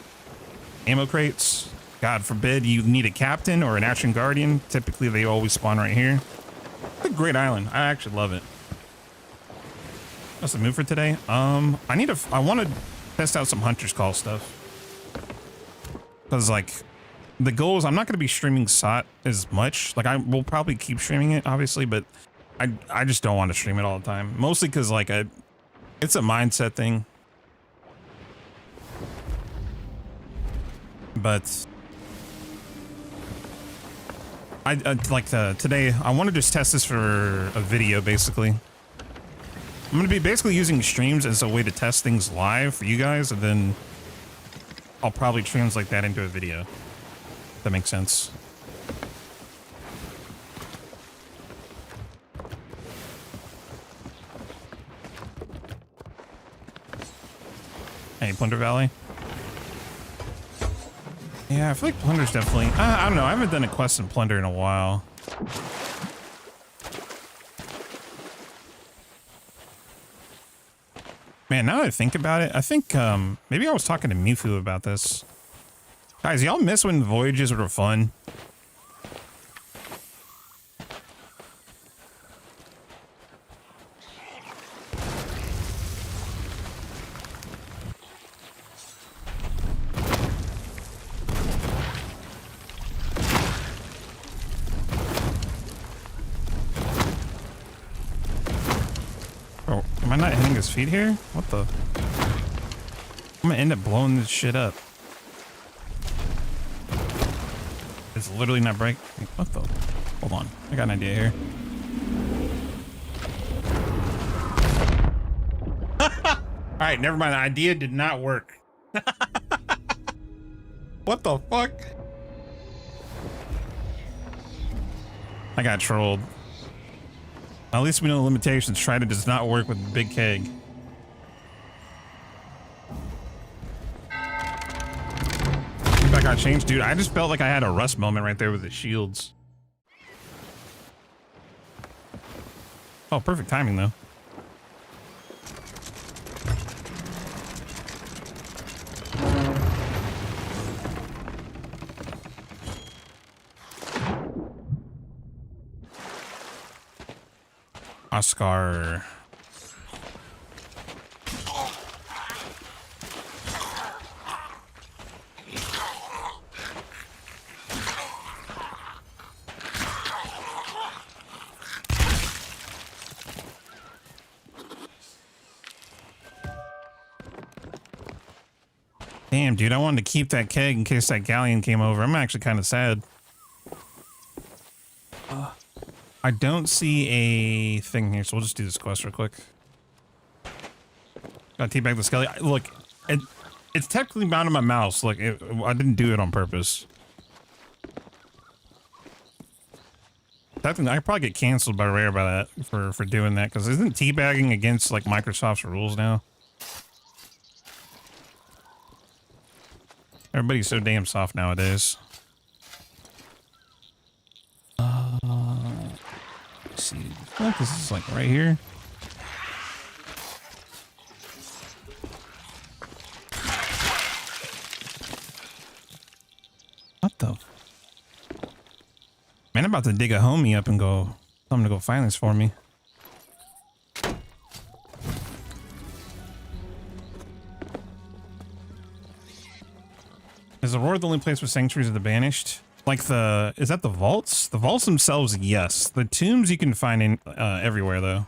crates. God forbid you need a captain or an Ashen Guardian. Typically, they always spawn right here. It's a great island. I actually love it. That's the move for today. I want to test out some Hunter's Call stuff. Because, like, the goal is I'm not going to be streaming SOT as much. Like, I will probably keep streaming it, obviously, but I just don't want to stream it all the time. Mostly because, like, it's a mindset thing. But today I want to just test this for a video. Basically, I'm going to be basically using streams as a way to test things live for you guys, and then I'll probably translate that into a video. If that makes sense. Hey, Plunder Valley. Yeah, I feel like Plunder's definitely... I don't know. I haven't done a quest in Plunder in a while. Man, now that I think about it, I think maybe I was talking to Mifu about this. Guys, y'all miss when voyages were fun? Am I not hitting his feet here? What the? I'm gonna end up blowing this shit up. It's literally not break. What the? Hold on. I got an idea here. Alright, never mind. The idea did not work. What the fuck? I got trolled. At least we know the limitations. Trident does not work with big keg. If I got changed, dude, I just felt like I had a Rust moment right there with the shields. Oh, perfect timing though. Oscar. Damn, dude, I wanted to keep that keg in case that galleon came over. I'm actually kind of sad. I don't see a thing here, so we'll just do this quest real quick. Gotta teabag the skelly. Look, it's technically mounted on my mouse. Like, I didn't do it on purpose. Technically, I could probably get canceled by Rare by that for doing that, because isn't teabagging against like Microsoft's rules now? Everybody's so damn soft nowadays. Let's see. I feel like this is like right here. What the? Man, I'm about to dig a homie up and go. Tell him to go find this for me. Is the Roar the only place with sanctuaries of the banished? Like is that the vaults? The vaults themselves, yes. The tombs you can find in everywhere though.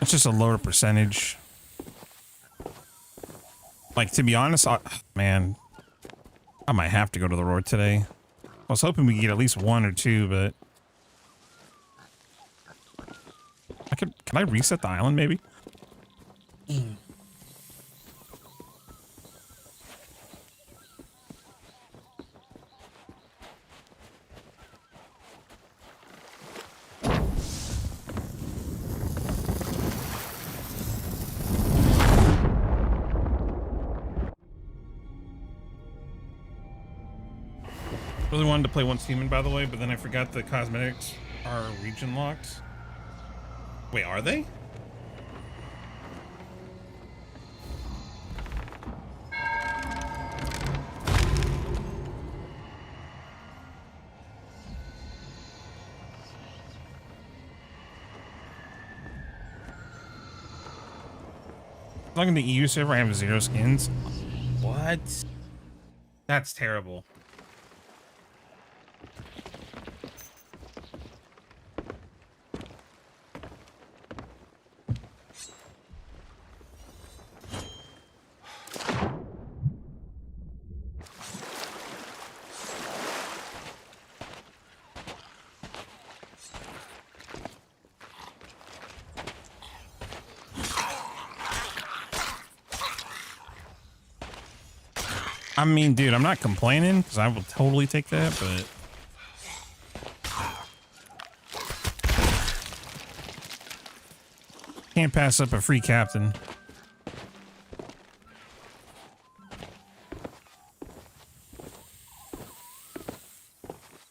It's just a lower percentage. Like, to be honest, man, I might have to go to the Roar today. I was hoping we could get at least 1 or 2, but can I reset the island maybe? Really wanted to play Once Human, by the way, but then I forgot the cosmetics are region locked. Wait, are they? Logging in the EU server, I have 0 skins. What? That's terrible. I mean, dude, I'm not complaining because I will totally take that, but can't pass up a free captain.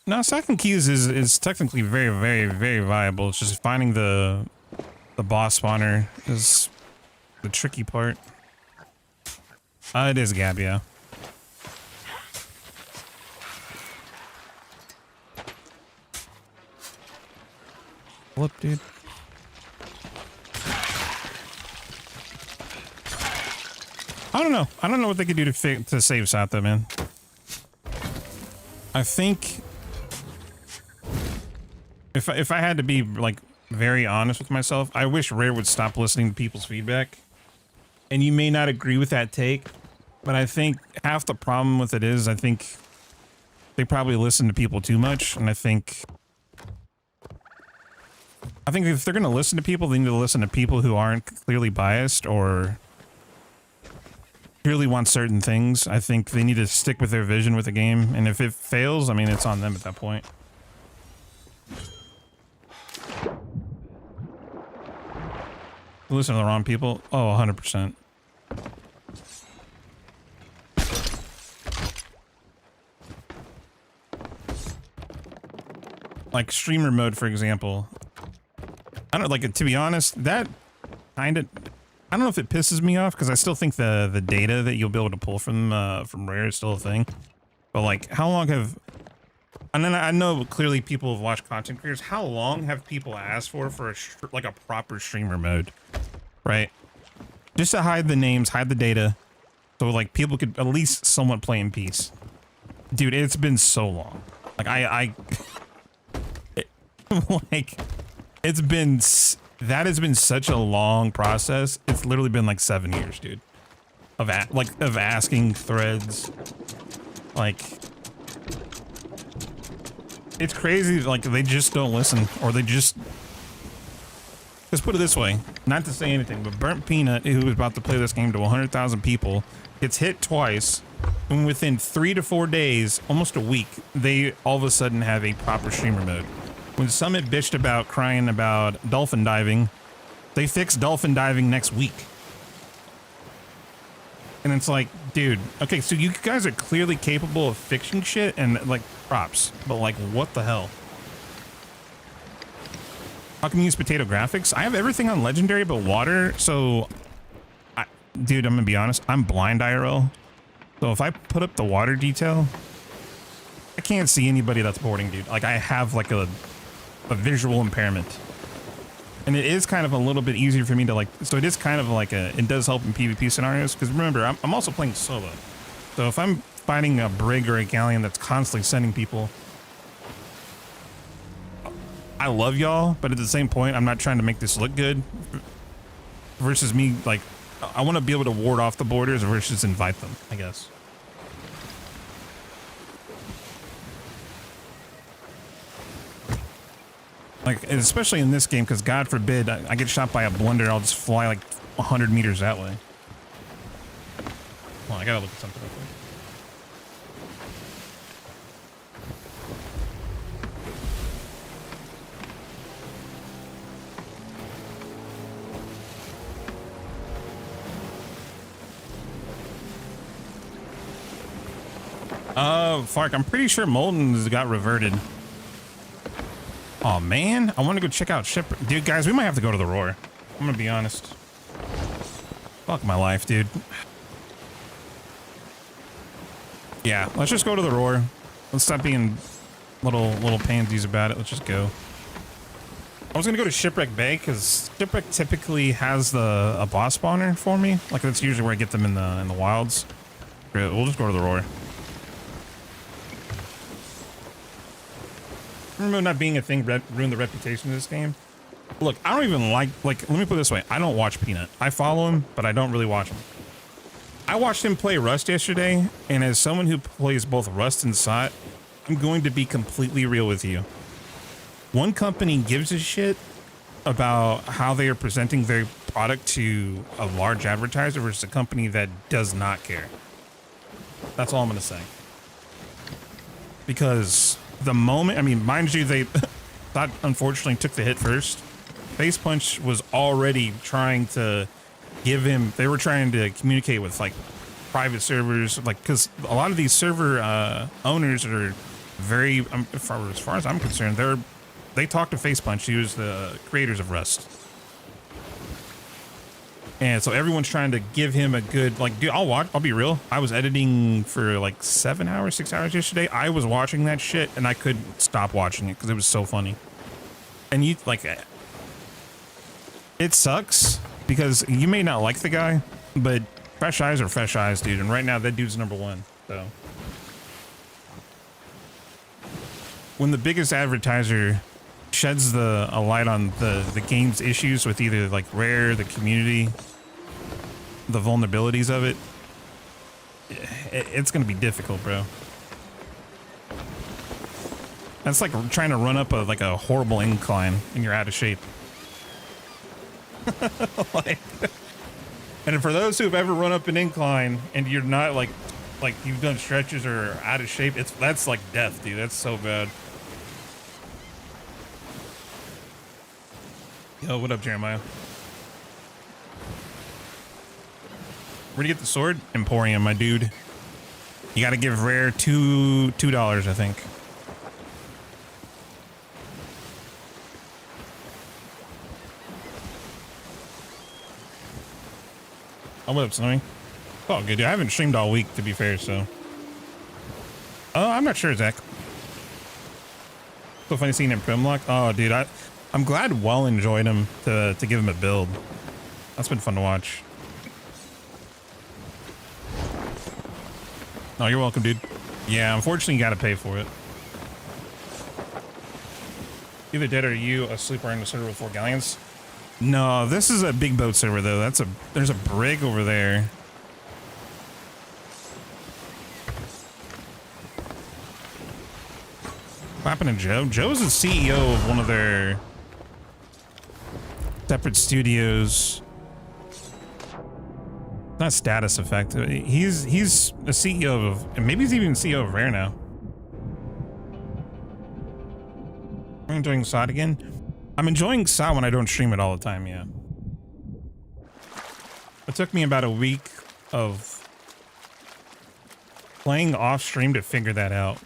No, second keys is technically very, very, very viable. It's just finding the boss spawner is the tricky part. It is Gab, yeah. Flip, dude. I don't know. I don't know what they could do to save Satha, man. I think if I had to be like very honest with myself, I wish Rare would stop listening to people's feedback. And you may not agree with that take, but I think half the problem with it is I think they probably listen to people too much, and I think if they're going to listen to people, they need to listen to people who aren't clearly biased or clearly want certain things. I think they need to stick with their vision with the game. And if it fails, I mean, it's on them at that point. Listen to the wrong people? Oh, 100%. like streamer mode, for example. I don't like it, to be honest, that kind of, I don't know if it pisses me off because I still think the data that you'll be able to pull from Rare is still a thing. But like, how long have, and then I know clearly people have watched content creators. How long have people asked for like a proper streamer mode, right? Just to hide the names, hide the data, so like people could at least somewhat play in peace. Dude, it's been so long. Like like that has been such a long process. It's literally been like 7 years, dude, of asking threads. Like, it's crazy. Like, they just don't listen, or they just put it this way, not to say anything, but Burnt Peanut, who was about to play this game to 100,000 people, gets hit twice, and within 3 to 4 days, almost a week, they all of a sudden have a proper streamer mode. When Summit bitched about crying about dolphin diving, they fixed dolphin diving next week. And it's like, dude, okay, so you guys are clearly capable of fixing shit, and like, props, but like, what the hell? How can you use potato graphics? I have everything on legendary but water, so dude, I'm gonna be honest, I'm blind IRL. So if I put up the water detail, I can't see anybody that's boarding, dude. Like, I have like a visual impairment. And it is kind of a little bit easier for me to like, so it is kind of like it does help in PvP scenarios, because remember, I'm also playing solo. So if I'm fighting a brig or a galleon that's constantly sending people, I love y'all, but at the same point, I'm not trying to make this look good. Versus me, like, I want to be able to ward off the boarders versus invite them, I guess. Like, especially in this game, because God forbid I get shot by a blunder, I'll just fly like 100 meters that way. Well, I gotta look at something real quick. Fark, I'm pretty sure Molten's got reverted. Oh man, I want to go check out Ship. Dude, guys, we might have to go to the Roar. I'm gonna be honest. Fuck my life, dude. Yeah, let's just go to the Roar. Let's stop being little pansies about it. Let's just go. I was gonna go to Shipwreck Bay because Shipwreck typically has a boss spawner for me. Like, that's usually where I get them in the wilds. We'll just go to the Roar. Remember, not being a thing ruined the reputation of this game. Look, I don't even like, let me put it this way. I don't watch Peanut. I follow him, but I don't really watch him. I watched him play Rust yesterday, and as someone who plays both Rust and SOT, I'm going to be completely real with you. One company gives a shit about how they are presenting their product to a large advertiser versus a company that does not care. That's all I'm going to say. Because the moment, I mean, mind you, they thought unfortunately took the hit first. Face Punch was already trying to give him, they were trying to communicate with like private servers, like, because a lot of these server owners are very, as far as I'm concerned, they talk to Face Punch, who's the creators of Rust. And so everyone's trying to give him a good, like, dude, I'll be real. I was editing for like 6 hours yesterday. I was watching that shit and I couldn't stop watching it because it was so funny. And you, like, it sucks because you may not like the guy, but fresh eyes are fresh eyes, dude. And right now that dude's #1. So when the biggest advertiser sheds a light on the game's issues with either like Rare, the community, the vulnerabilities of it, it's gonna be difficult, bro. That's like trying to run up a horrible incline and you're out of shape. Like, and for those who've ever run up an incline and you're not like you've done stretches or out of shape, that's like death, dude. That's so bad. Yo, what up, Jeremiah? Where'd you get the sword? Emporium, my dude. You gotta give Rare $2, I think. Oh, what up, Snowy? Oh, good. Dude. I haven't streamed all week, to be fair, so. Oh, I'm not sure, Zach. So funny seeing him Primlock. Oh, dude, I'm glad Well enjoyed him to give him a build. That's been fun to watch. Oh, you're welcome, dude. Yeah, unfortunately, you got to pay for it. Either dead or you asleep or in the server with 4 galleons. No, this is a big boat server though. There's a brig over there. What happened to Joe? Joe's the CEO of one of their separate studios. Not Status Effect. He's a CEO of, and maybe he's even CEO of Rare now. I'm enjoying SOD again. I'm enjoying SOD when I don't stream it all the time, yeah. It took me about a week of playing off stream to figure that out.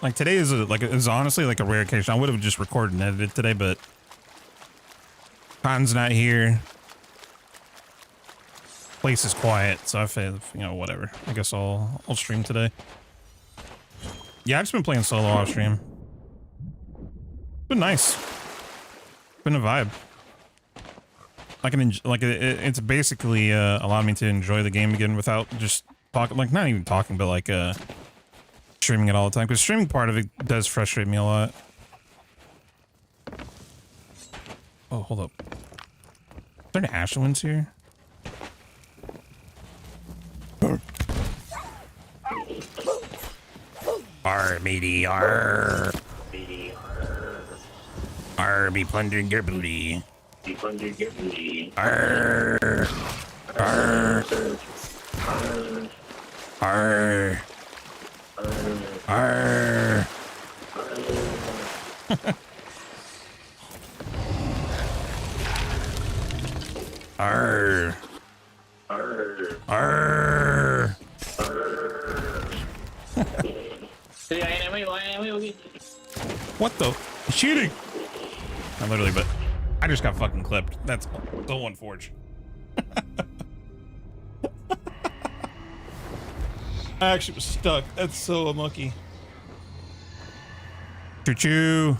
Like today is honestly like a rare occasion. I would have just recorded and edited today, but Khan's not here. Place is quiet, so I feel, you know, whatever. I guess I'll stream today. Yeah, I've just been playing solo off stream. It's been nice. Been a vibe. It's basically allowed me to enjoy the game again without just talking, like not even talking, but like streaming it all the time. Because streaming part of it does frustrate me a lot. Oh, hold up. Are there any Ashwins here? Arr, matey, arr. Arr, be plundered your booty. Arr. Arr. Arr. Arr. Arr. Arr. Arr. What the? Shooting! I literally, but I just got fucking clipped. That's so unfortunate. I actually was stuck. That's so unlucky. Choo-choo.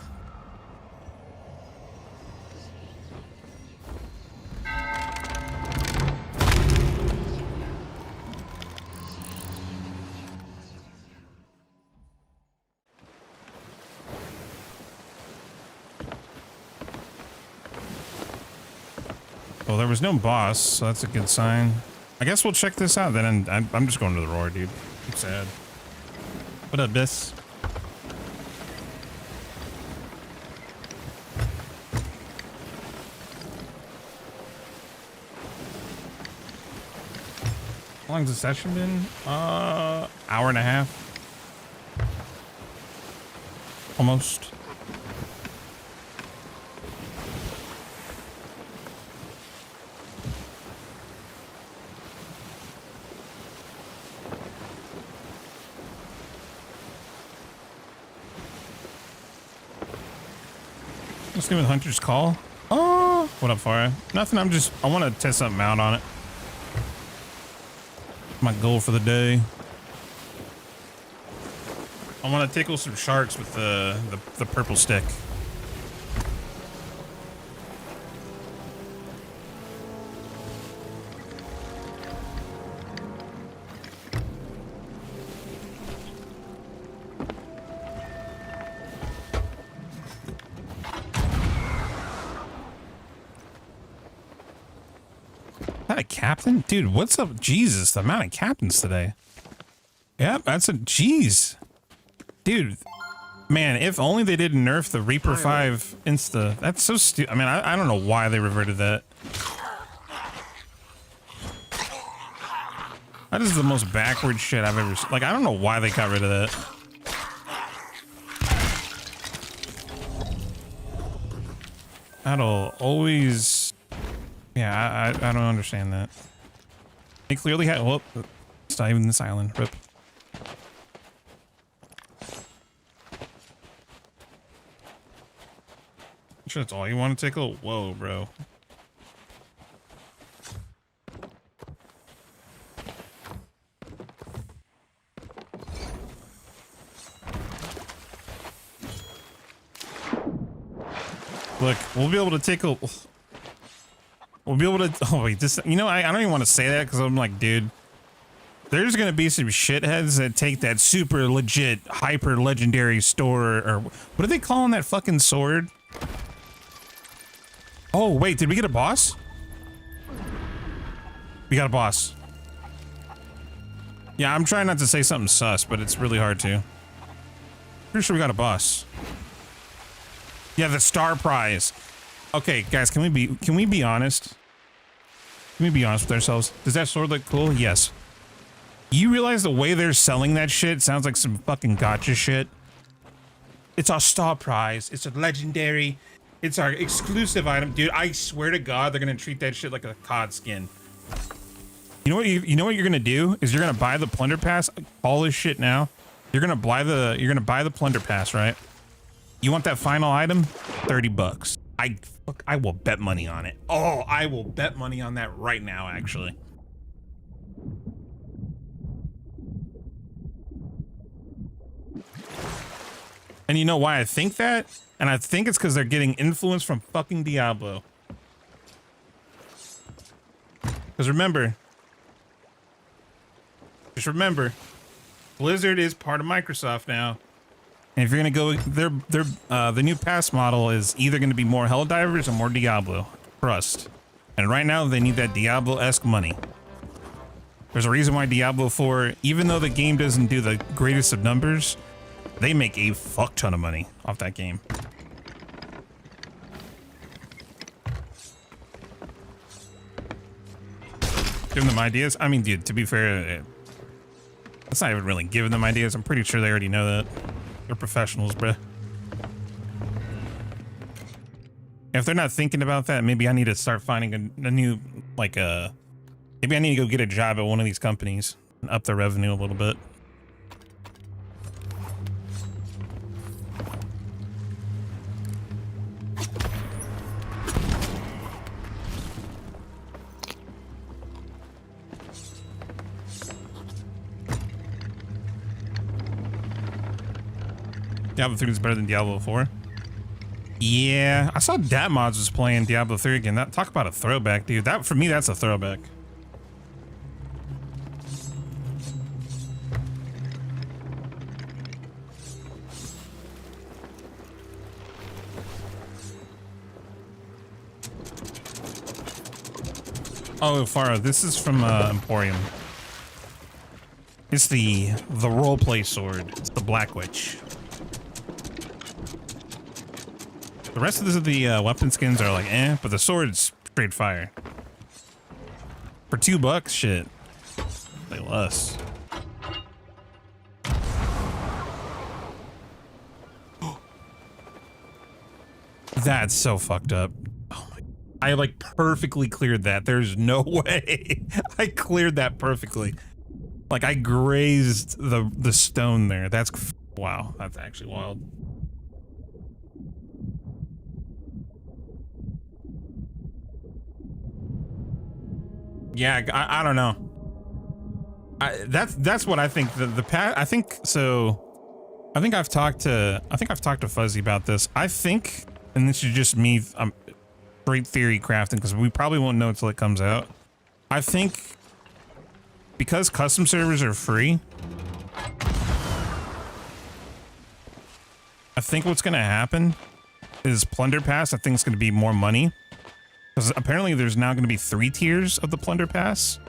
Well, there was no boss, so that's a good sign. I guess we'll check this out then. I'm just going to the roar, dude. I'm sad. What up, Biss? How long's the session been? Hour and a half. Almost. Let's go with Hunter's Call. Oh, what up, Farah? Nothing. I want to test something out on it. My goal for the day. I want to tickle some sharks with the purple stick. That a captain? Dude, what's up? Jesus, the amount of captains today. Yep, that's a jeez. Dude, man, if only they didn't nerf the Reaper 5 Insta. That's so stupid. I mean, I don't know why they reverted that. That is the most backward shit I've ever seen. Like, I don't know why they got rid of that. That'll always... Yeah, I don't understand that. They clearly had... Well, it's not even this island. Rip. Sure, that's all you want to tickle? Whoa, bro. Look, we'll be able to tickle. We'll be able to. Oh wait, this. You know, I don't even want to say that because I'm like, dude. There's gonna be some shitheads that take that super legit, hyper legendary store, or what are they calling that fucking sword? Oh wait, did we get a boss? We got a boss. Yeah, I'm trying not to say something sus, but it's really hard to. Pretty sure we got a boss. Yeah, the star prize. Okay, guys, can we be honest? Can we be honest with ourselves? Does that sword look cool? Yes. You realize the way they're selling that shit sounds like some fucking gotcha shit? It's our star prize. It's a legendary. It's our exclusive item. Dude, I swear to God, they're gonna treat that shit like a COD skin. You know what you're gonna do? Is you're gonna buy the plunder pass, all this shit now. You're gonna buy the plunder pass, right? You want that final item? 30 bucks. I will bet money on it. Oh, I will bet money on that right now, actually. And you know why I think that? And I think it's because they're getting influence from fucking Diablo. Because remember, just remember, Blizzard is part of Microsoft now. And if you're gonna go, the new pass model is either gonna be more Helldivers or more Diablo. Trust. And right now they need that Diablo-esque money. There's a reason why Diablo 4, even though the game doesn't do the greatest of numbers, they make a fuck ton of money off that game. Giving them ideas? I mean, dude, to be fair, that's not even really giving them ideas. I'm pretty sure they already know that. They're professionals, bruh. If they're not thinking about that, maybe I need to start finding a new, like, maybe I need to go get a job at one of these companies and up their revenue a little bit. Diablo 3 is better than Diablo 4. Yeah, I saw DatMods was playing Diablo 3 again. That, talk about a throwback, dude. That, for me, that's a throwback. Oh, Faro, this is from Emporium. It's the roleplay sword. It's the Black Witch. The rest of the weapon skins are like, eh, but the sword's straight fire. For $2, shit. They less. That's so fucked up. Oh my! I like perfectly cleared that. There's no way. I cleared that perfectly. Like I grazed the stone there. That's wow. That's actually wild. Yeah, I don't know. That's what I think. I think so. I think I've talked to Fuzzy about this. I think, and this is just me. I'm straight theory crafting because we probably won't know until it comes out. I think because custom servers are free, I think what's gonna happen is Plunder Pass. I think it's gonna be more money. Because apparently there's now going to be 3 tiers of the Plunder Pass.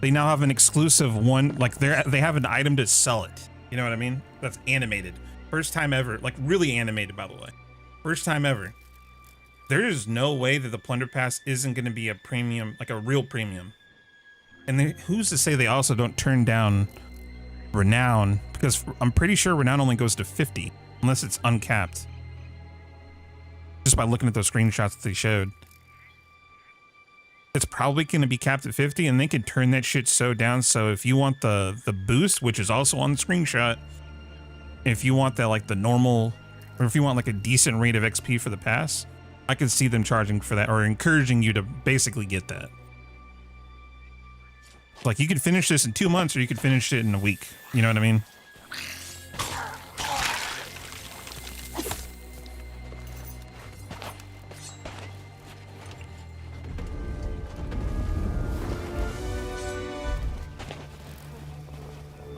They now have an exclusive one, like they have an item to sell it. You know what I mean? That's animated. First time ever, like really animated, by the way. First time ever. There is no way that the Plunder Pass isn't going to be a premium, like a real premium. And who's to say they also don't turn down Renown? Because I'm pretty sure Renown only goes to 50, unless it's uncapped. Just by looking at those screenshots that they showed. It's probably going to be capped at 50, and they can turn that shit so down. So if you want the boost, which is also on the screenshot, if you want that like the normal, or if you want like a decent rate of XP for the pass, I could see them charging for that or encouraging you to basically get that. Like you could finish this in 2 months or you could finish it in a week. You know what I mean?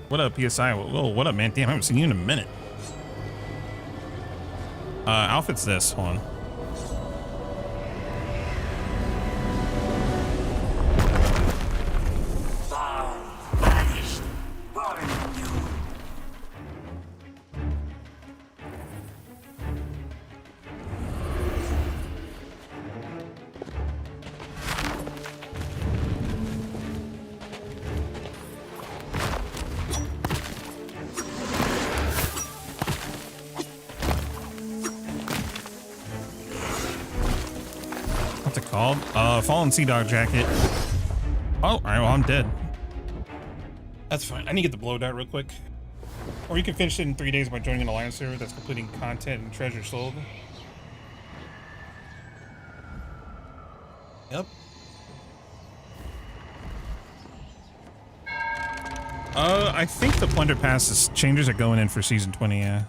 What up, PSI? Whoa, what up, man? Damn, I haven't seen you in a minute. Outfit's this. Hold on. What's it called? Fallen Sea Dog jacket. Oh, all right, well, I'm dead. That's fine. I need to get the blow dart real quick. Or you can finish it in 3 days by joining an alliance server that's completing content and treasure sold. Yep. I think the Plunder Pass changes are going in for season 20, yeah.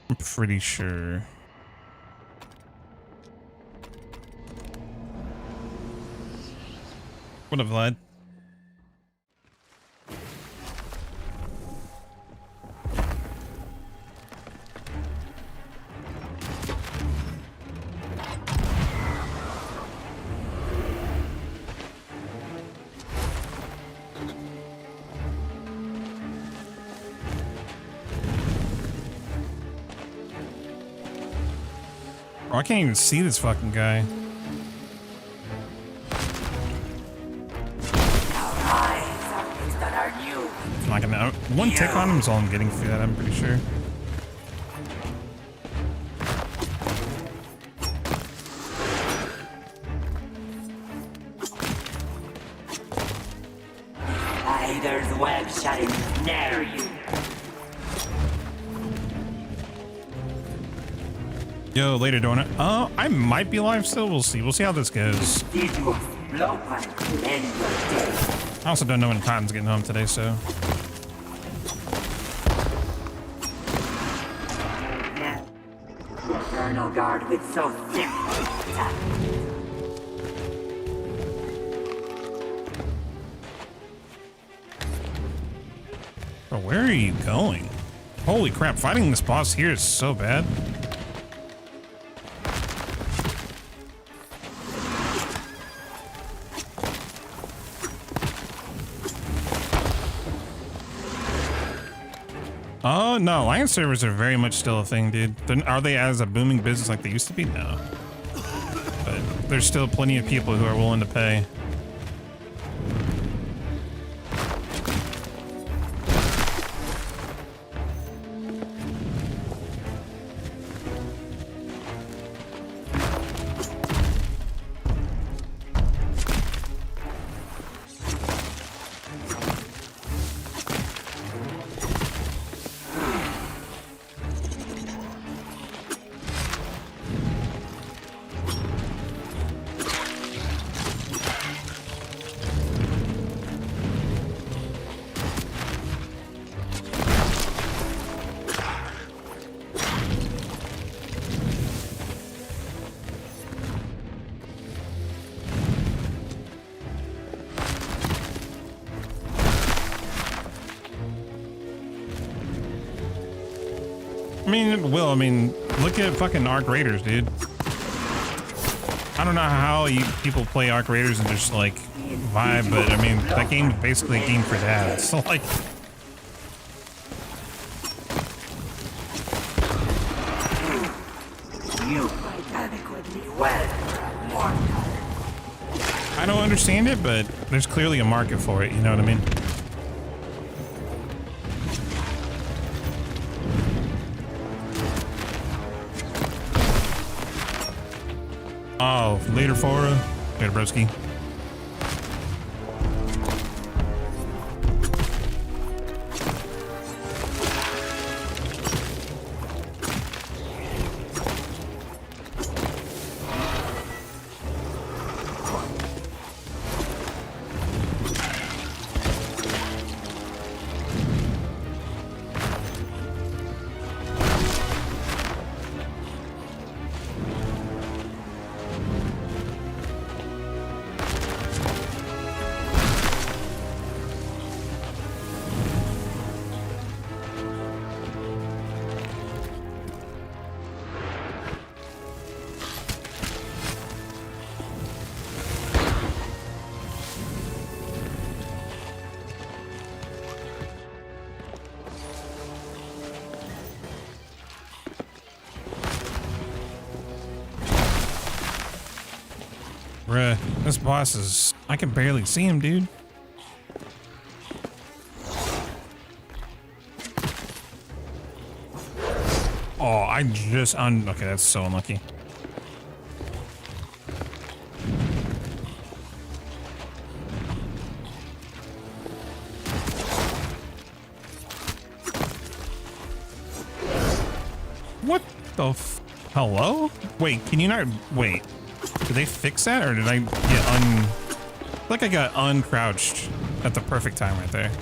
I'm pretty sure. What up, Vlad? Oh, I can't even see this fucking guy. I'm not gonna. One tick on him is all I'm getting for that, I'm pretty sure. Spider's web shall ensnare you. Yo, later, Donut. I might be live still. We'll see. We'll see how this goes. I also don't know when Cotton's getting home today, so. Eternal guard with so simple. Bro, where are you going? Holy crap, fighting this boss here is so bad. Oh, no, Alliance servers are very much still a thing, dude. Are they as a booming business like they used to be? No. But there's still plenty of people who are willing to pay. I mean, it will. I mean, look at fucking Arc Raiders, dude. I don't know how people play Arc Raiders and just like vibe, but I mean, that game is basically a game for dads. So like, I don't understand it, but there's clearly a market for it. You know what I mean? Oh, later, Fora. Later, broski. Bruh, this boss is... I can barely see him, dude. Oh, I just okay, that's so unlucky. What the hello? Wait, can you not wait? Did they fix that or did I get like I got uncrouched at the perfect time right there?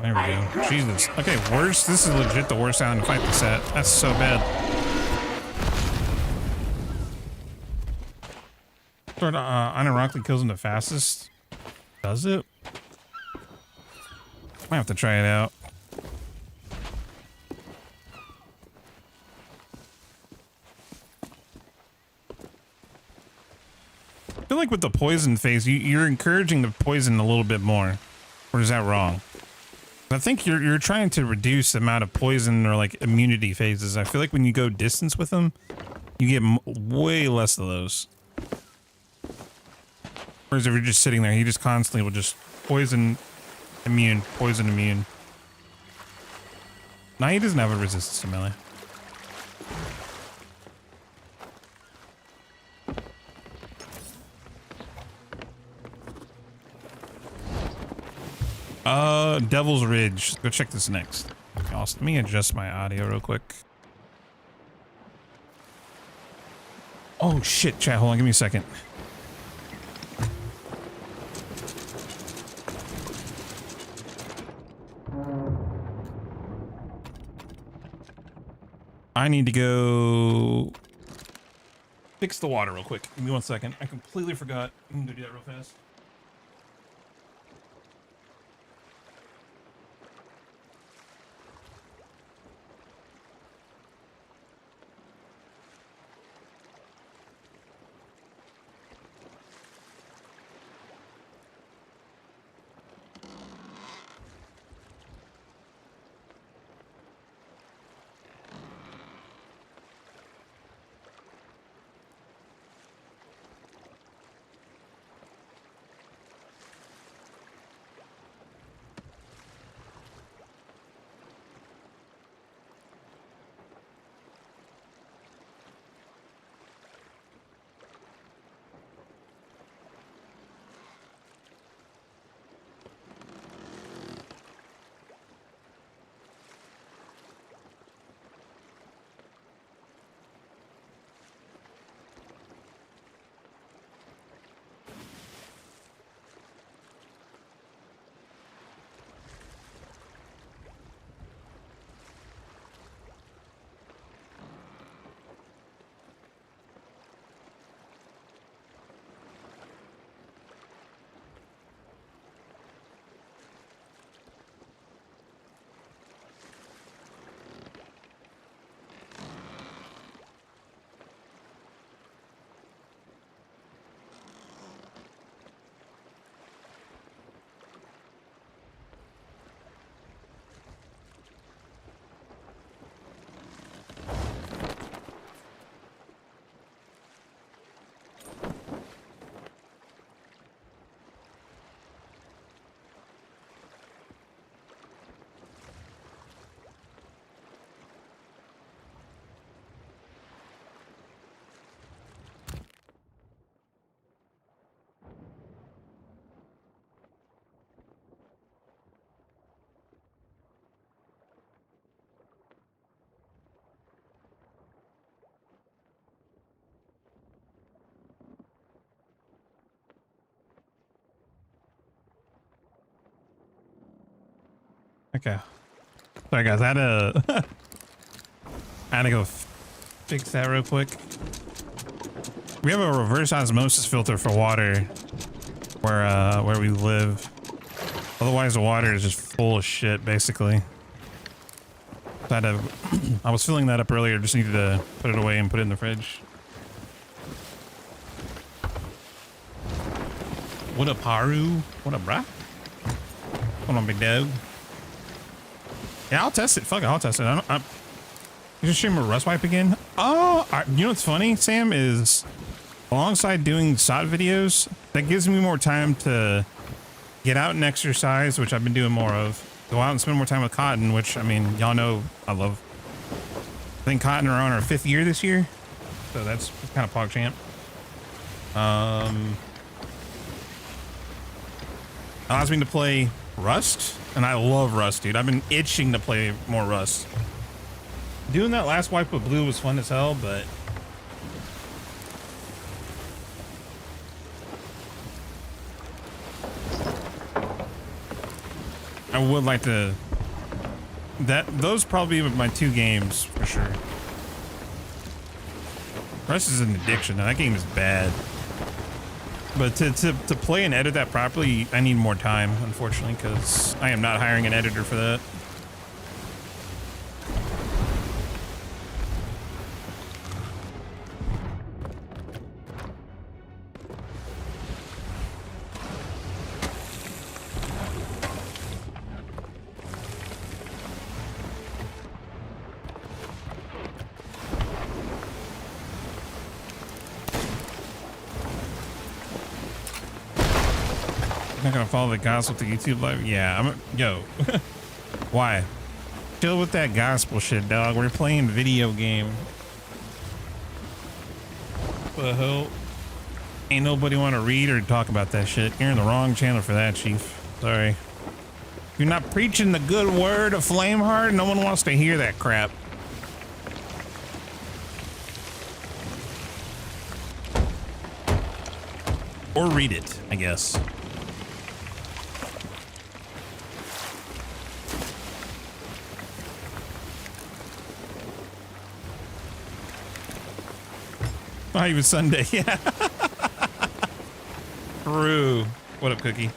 There we go. Jesus. Okay, worse. This is legit the worst sound to fight the set. That's so bad. Sort of unironically kills him the fastest. Does it? Might have to try it out. I feel like with the poison phase, you're encouraging the poison a little bit more. Or is that wrong? I think you're trying to reduce the amount of poison or like immunity phases. I feel like when you go distance with them, you get way less of those. Whereas if you're just sitting there, he just constantly will just poison immune, poison immune. Now he doesn't have a resistance to melee. Devil's Ridge. Go check this next. Let me adjust my audio real quick. Oh shit, chat, hold on, give me a second. I need to go fix the water real quick. Give me 1 second. I completely forgot. I'm gonna go do that real fast. Okay. Sorry guys, I had to I had to go fix that real quick. We have a reverse osmosis filter for water where we live. Otherwise the water is just full of shit basically. So I was filling that up earlier, just needed to put it away and put it in the fridge. What up, Haru? What up, brah? Hold on, big dog. Yeah, I'll test it. Fuck it, I'll test it. You just stream a rust wipe again? Oh, you know what's funny, Sam, is alongside doing SOT videos, that gives me more time to get out and exercise, which I've been doing more of. Go out and spend more time with Cotton, which, I mean, y'all know I love. I think Cotton are on our 5th year this year. So that's kind of PogChamp. Allows me to play Rust, and I love Rust, dude. I've been itching to play more Rust. Doing that last wipe with blue was fun as hell, but I would like to. Those probably my 2 games for sure. Rust is an addiction. That game is bad. But to play and edit that properly, I need more time, unfortunately, because I am not hiring an editor for that. Not gonna follow the gospel to YouTube live. Yeah, yo. Why? Chill with that gospel shit, dog. We're playing video game. What the hell? Ain't nobody want to read or talk about that shit. You're in the wrong channel for that, Chief. Sorry. You're not preaching the good word of Flameheart. No one wants to hear that crap. Or read it, I guess. Not even Sunday, yeah. True. What up, Cookie?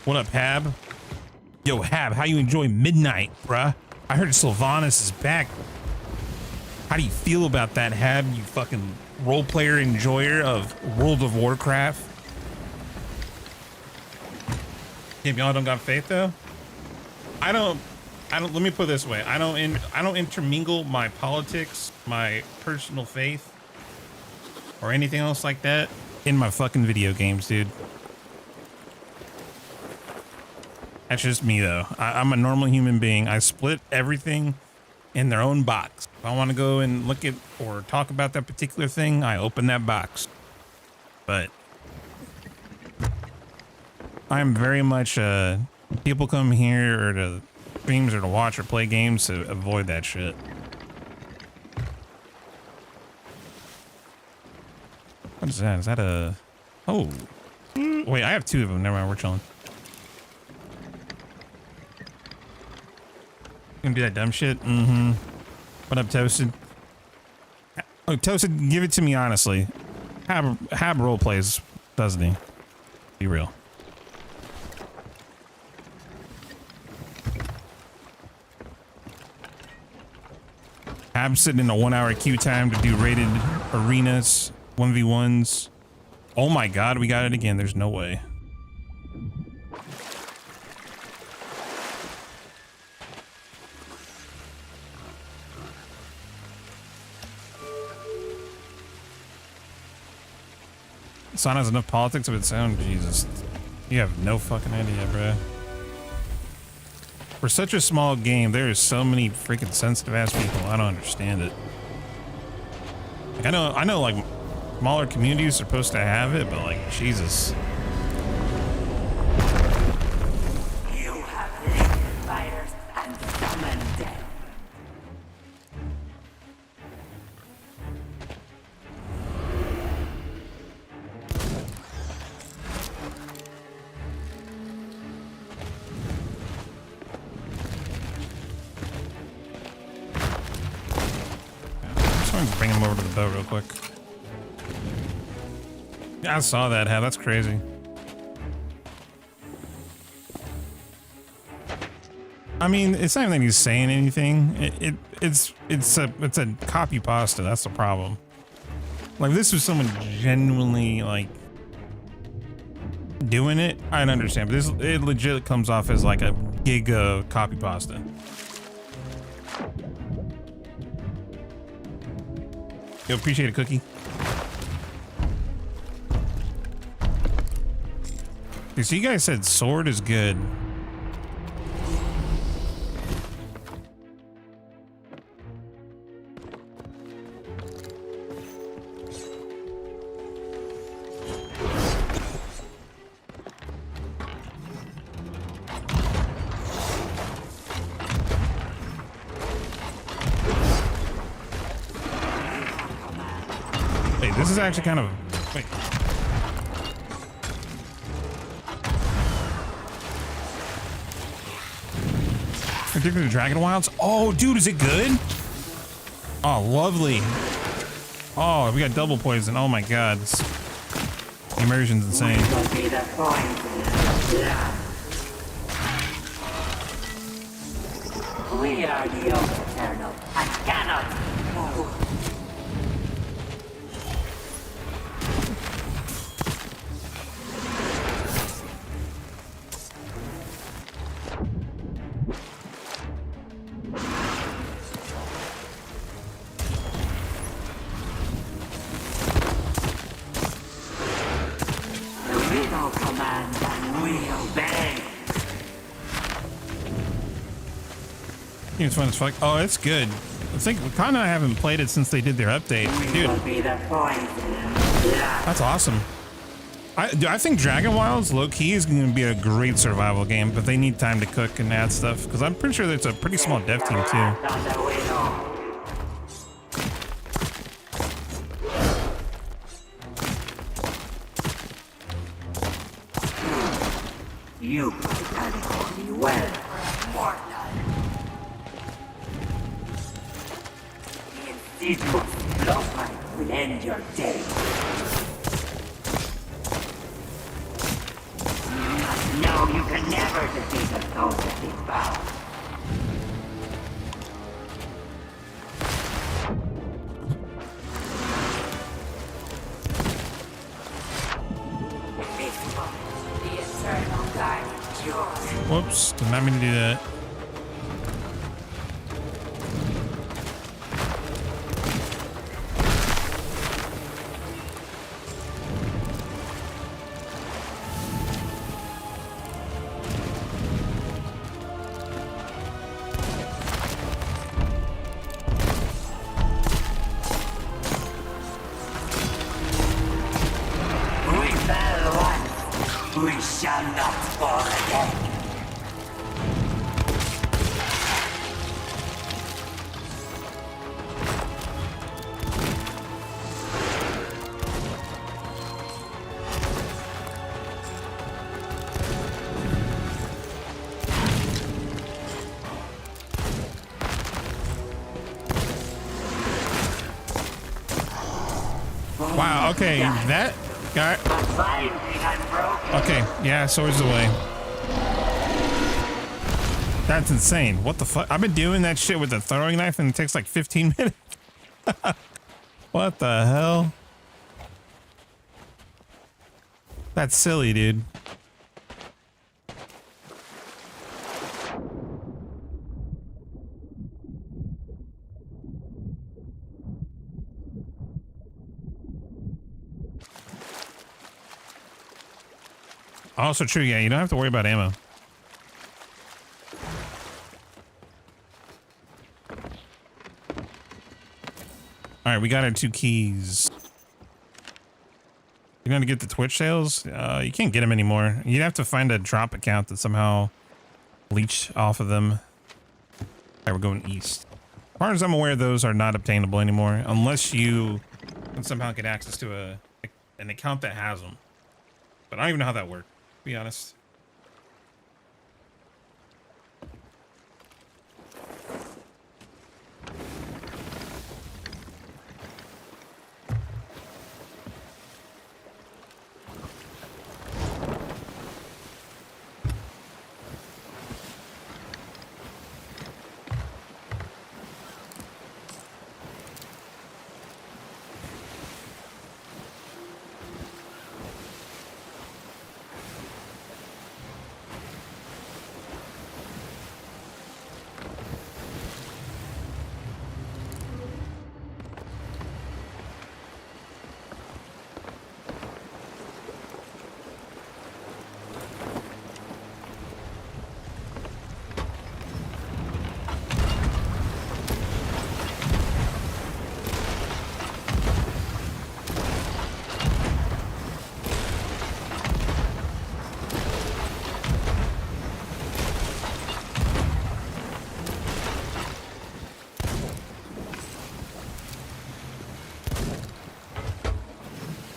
What up, Hab? Yo, Hab, how you enjoy Midnight, bruh? I heard Sylvanas is back. How do you feel about that, Hab? You fucking role player enjoyer of World of Warcraft? Y'all don't got faith though. I don't. Let me put it this way. I don't intermingle my politics, my personal faith, or anything else like that in my fucking video games, dude. That's just me though. I'm a normal human being. I split everything in their own box. If I want to go and look at or talk about that particular thing, I open that box. But I'm very much people come here or to streams or to watch or play games to avoid that shit. What is that? Is that a... Oh. Wait, I have 2 of them. Never mind, we're chilling. You gonna do that dumb shit? Mm-hmm. What up, Toasted? Oh, Toasted, give it to me honestly. Hab role plays, doesn't he? Be real. I'm sitting in a 1-hour queue time to do rated arenas, 1v1s. Oh my god, we got it again. There's no way. Son has enough politics of its own. Jesus. You have no fucking idea, bruh. For such a small game, there is so many freaking sensitive ass people. I don't understand it. Like, I know like smaller communities are supposed to have it, but like, Jesus. You have lit fires and summoned them. bring him over to the boat real quick. Yeah, I saw that. That's crazy. I mean, it's not even that he's saying anything. It's a copy pasta. That's the problem. Like, this was someone genuinely like doing it, I'd understand. But this, it legit comes off as like a giga copy pasta. You appreciate a cookie? Okay, so you guys said sword is good. Wait, this is actually kind of... Wait. Addicted to Dragon Wilds? Oh, dude, is it good? Oh, lovely. Oh, we got double poison. Oh my god. This immersion's insane. We are the eternal. I cannot move. Command and we obey. It's fun as fuck. Oh, it's good. I think kind of haven't played it since they did their update, dude. That's awesome. I think Dragon Wilds low key is going to be a great survival game, but they need time to cook and add stuff because I'm pretty sure it's a pretty small dev team too. You prepare me well, mortal. The insidious blowpipe will end your day. No, you can never defeat the those that we bow. Whoops, did not mean to do that. We fell once, we shall not fall again. Wow, okay, that guy. Okay, yeah, swords away. That's insane. What the fuck? I've been doing that shit with a throwing knife and it takes like 15 minutes. What the hell? That's silly, dude. Also true, yeah, you don't have to worry about ammo. All right, we got our 2 keys. You're gonna get the Twitch sales? You can't get them anymore. You'd have to find a drop account that somehow leech off of them. All right, we're going east. As far as I'm aware, those are not obtainable anymore unless you can somehow get access to an account that has them. But I don't even know how that works, to be honest.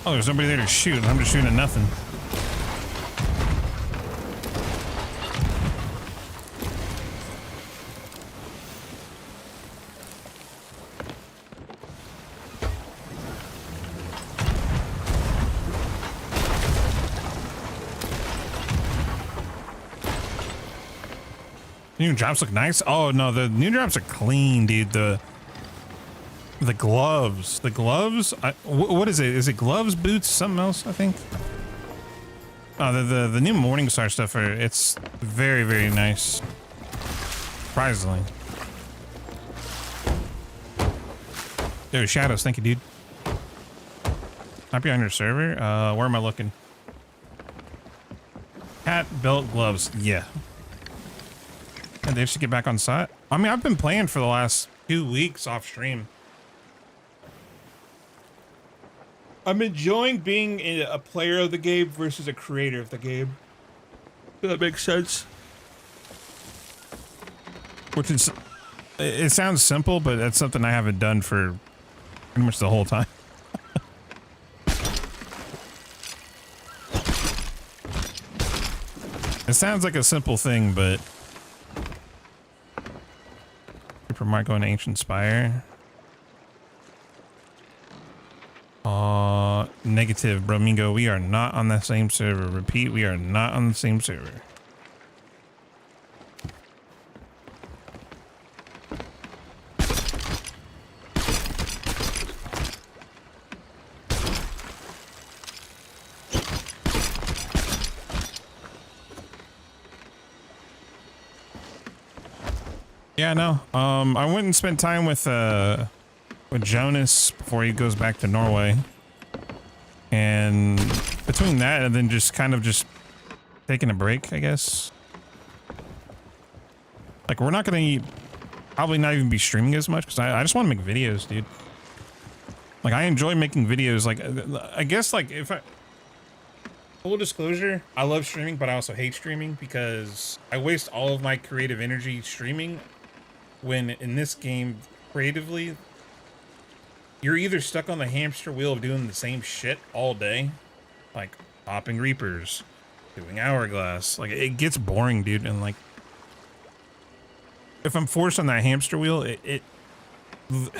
Oh, there's nobody there to shoot. I'm just shooting at nothing. New drops look nice. Oh no, the new drops are clean, dude. The gloves, what is it? Is it gloves, boots, something else? I think. Oh, the new Morningstar stuff it's very, very nice. Surprisingly. Dude, shadows, thank you, dude. Might be on your server. Where am I looking? Hat, belt, gloves. Yeah. And they should get back on site. I mean, I've been playing for the last 2 weeks off stream. I'm enjoying being a player of the game versus a creator of the game. If that makes sense. Which is, it sounds simple, but that's something I haven't done for pretty much the whole time. It sounds like a simple thing, but might go into Ancient Spire. Negative, Bromingo. We are not on the same server. Repeat, we are not on the same server. Yeah, no. I went and spent time with Jonas before he goes back to Norway. And between that and then just kind of just taking a break, I guess. Like, we're not going to probably not even be streaming as much because I just want to make videos, dude. Like, I enjoy making videos. Like, I guess, like, if I... Full disclosure, I love streaming, but I also hate streaming because I waste all of my creative energy streaming. When in this game, creatively, you're either stuck on the hamster wheel of doing the same shit all day, like popping Reapers, doing Hourglass. Like, it gets boring, dude. And like, if I'm forced on that hamster wheel, the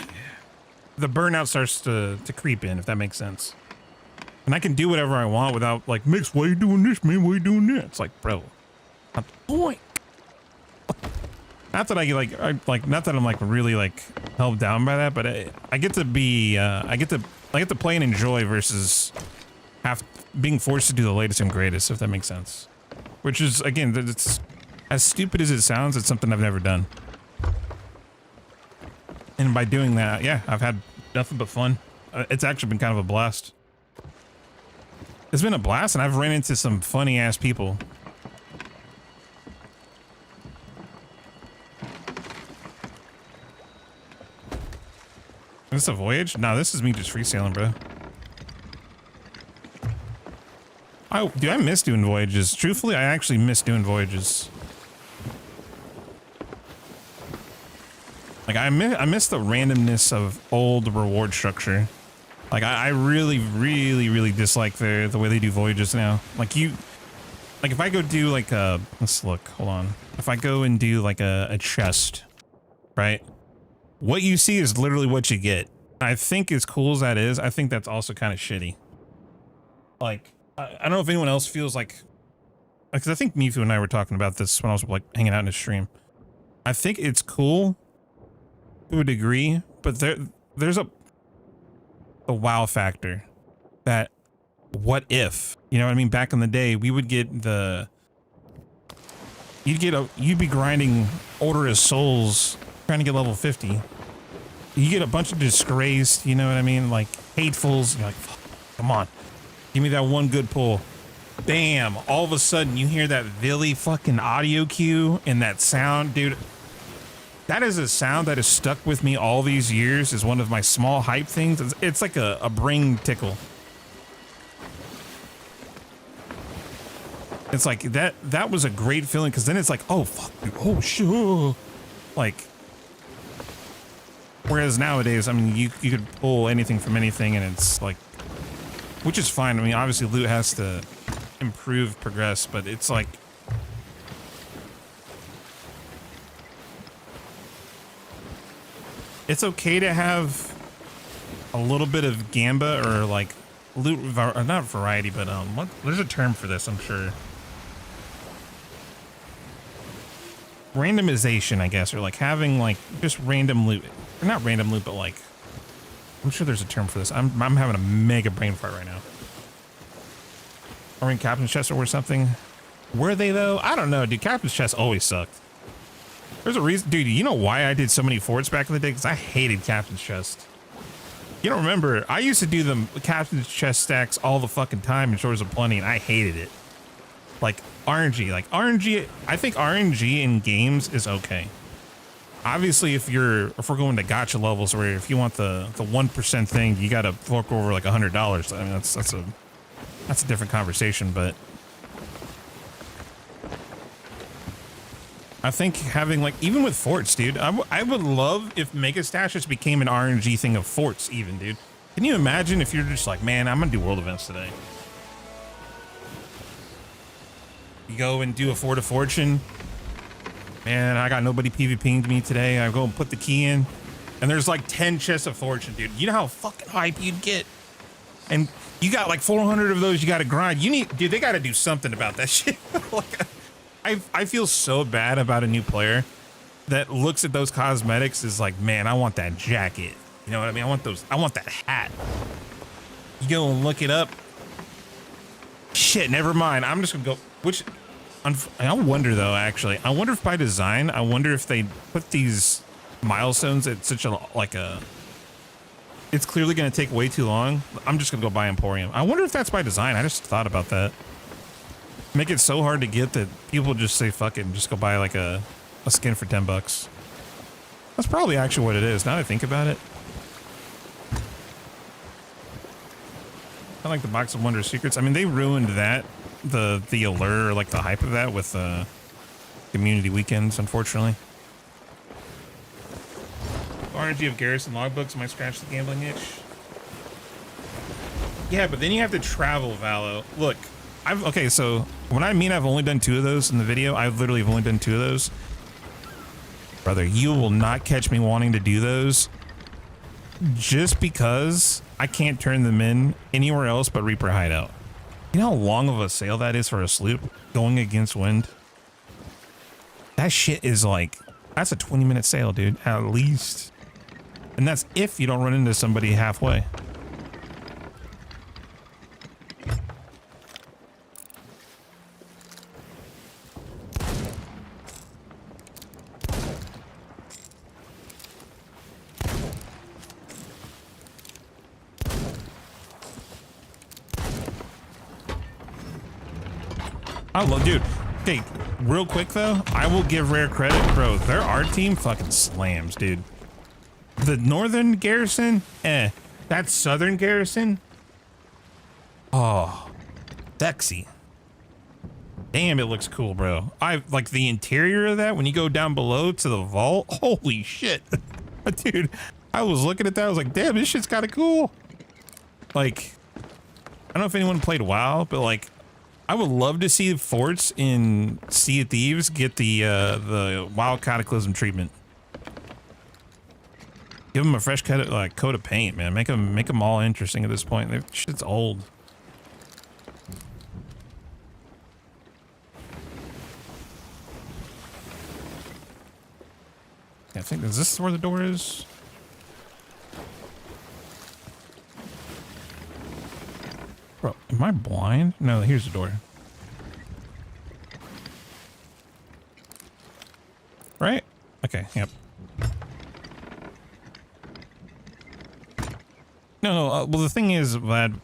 burnout starts to creep in, if that makes sense. And I can do whatever I want without like, Mix, why are you doing this, man? Why are you doing that? It's like, bro, not the point. Not that not that I'm like really like held down by that, but I get to be, I get to play and enjoy versus being forced to do the latest and greatest, if that makes sense. Which is, again, it's as stupid as it sounds, it's something I've never done. And by doing that, yeah, I've had nothing but fun. It's actually been kind of a blast. It's been a blast, and I've ran into some funny ass people. Is this a voyage? No, this is me just freestyling, bro. Dude, I miss doing voyages. Truthfully, I actually miss doing voyages. Like, I miss the randomness of old reward structure. Like, I really, really, really dislike the way they do voyages now. Like, if I go do like a, let's look, hold on. If I go and do like a chest, right? What you see is literally what you get. I think as cool as that is, I think that's also kind of shitty. Like, I don't know if anyone else feels like, because I think Mifu and I were talking about this when I was like hanging out in the stream. I think it's cool to a degree, but there's a wow factor that what if, you know what I mean? Back in the day, we would get you'd be grinding Order of Souls trying to get level 50. You get a bunch of disgraced, you know what I mean? Like hatefuls. You're like, come on, give me that one good pull. Damn, all of a sudden you hear that Villy fucking audio cue and that sound, dude. That is a sound that has stuck with me all these years as one of my small hype things. It's like a brain tickle. It's like that was a great feeling, because then it's like, oh fuck, dude, oh shit. Like, whereas nowadays, I mean, you could pull anything from anything and it's like, which is fine. I mean, obviously loot has to improve, progress, but it's like, it's okay to have a little bit of gamba or like loot, not variety, but what, there's a term for this, I'm sure. Randomization, I guess, or like having like just random loot, or not random loot, but like, I'm sure there's a term for this. I'm having a mega brain fart right now. Or in Captain's Chest or something. Were they though? I don't know, dude. Captain's Chest always sucked. There's a reason, dude. You know why I did so many forts back in the day? Because I hated Captain's Chest. You don't remember? I used to do the Captain's Chest stacks all the fucking time in Shores of Plenty, and I hated it. Like RNG, I think RNG in games is okay. Obviously, if we're going to gacha levels where if you want the 1% thing, you got to fork over like $100. I mean, that's a different conversation, but I think having like, even with forts, dude, I would love if Mega Stashes became an RNG thing of forts even, dude. Can you imagine if you're just like, man, I'm gonna do world events today. You go and do a Fort of Fortune. Man, I got nobody PvPing me today. I go and put the key in and there's like 10 chests of fortune, dude. You know how fucking hype you'd get? And you got like 400 of those you got to grind. Dude, they got to do something about that shit. Like, I feel so bad about a new player that looks at those cosmetics is like, man, I want that jacket. You know what I mean? I want that hat. You go and look it up. Shit, never mind. I'm just gonna go, I wonder though, actually, I wonder if by design, I wonder if they put these milestones at such a, it's clearly going to take way too long. I'm just going to go buy Emporium. I wonder if that's by design. I just thought about that. Make it so hard to get that people just say, fuck it, and just go buy like a skin for 10 bucks. That's probably actually what it is. Now that I think about it. I like the Box of Wonder Secrets. I mean, they ruined that. The allure, like the hype of that with community weekends, unfortunately. RNG of Garrison logbooks might scratch the gambling itch. Yeah, but then you have to travel, Valo. Look, okay, so when I mean I've only done 2 of those in the video, I literally have only done 2 of those. Brother, you will not catch me wanting to do those just because I can't turn them in anywhere else but Reaper Hideout. You know how long of a sail that is for a sloop going against wind? That shit is like, that's a 20-minute sail, dude, at least. And that's if you don't run into somebody halfway. I love, dude. Okay, real quick though, I will give Rare credit, bro. Their art team fucking slams, dude. The northern garrison, that southern garrison, oh, sexy. Damn, it looks cool, bro. I like the interior of that when you go down below to the vault. Holy shit, dude. I was looking at that. I was like, damn, this shit's kind of cool. Like, I don't know if anyone played WoW, but like, I would love to see forts in Sea of Thieves get the WoW Cataclysm treatment. Give them a fresh coat of paint, man. Make them all interesting at this point. Shit's old. I think, is this where the door is? Bro, am I blind? No, here's the door. Right? Okay, yep. No, well, the thing is, Vlad,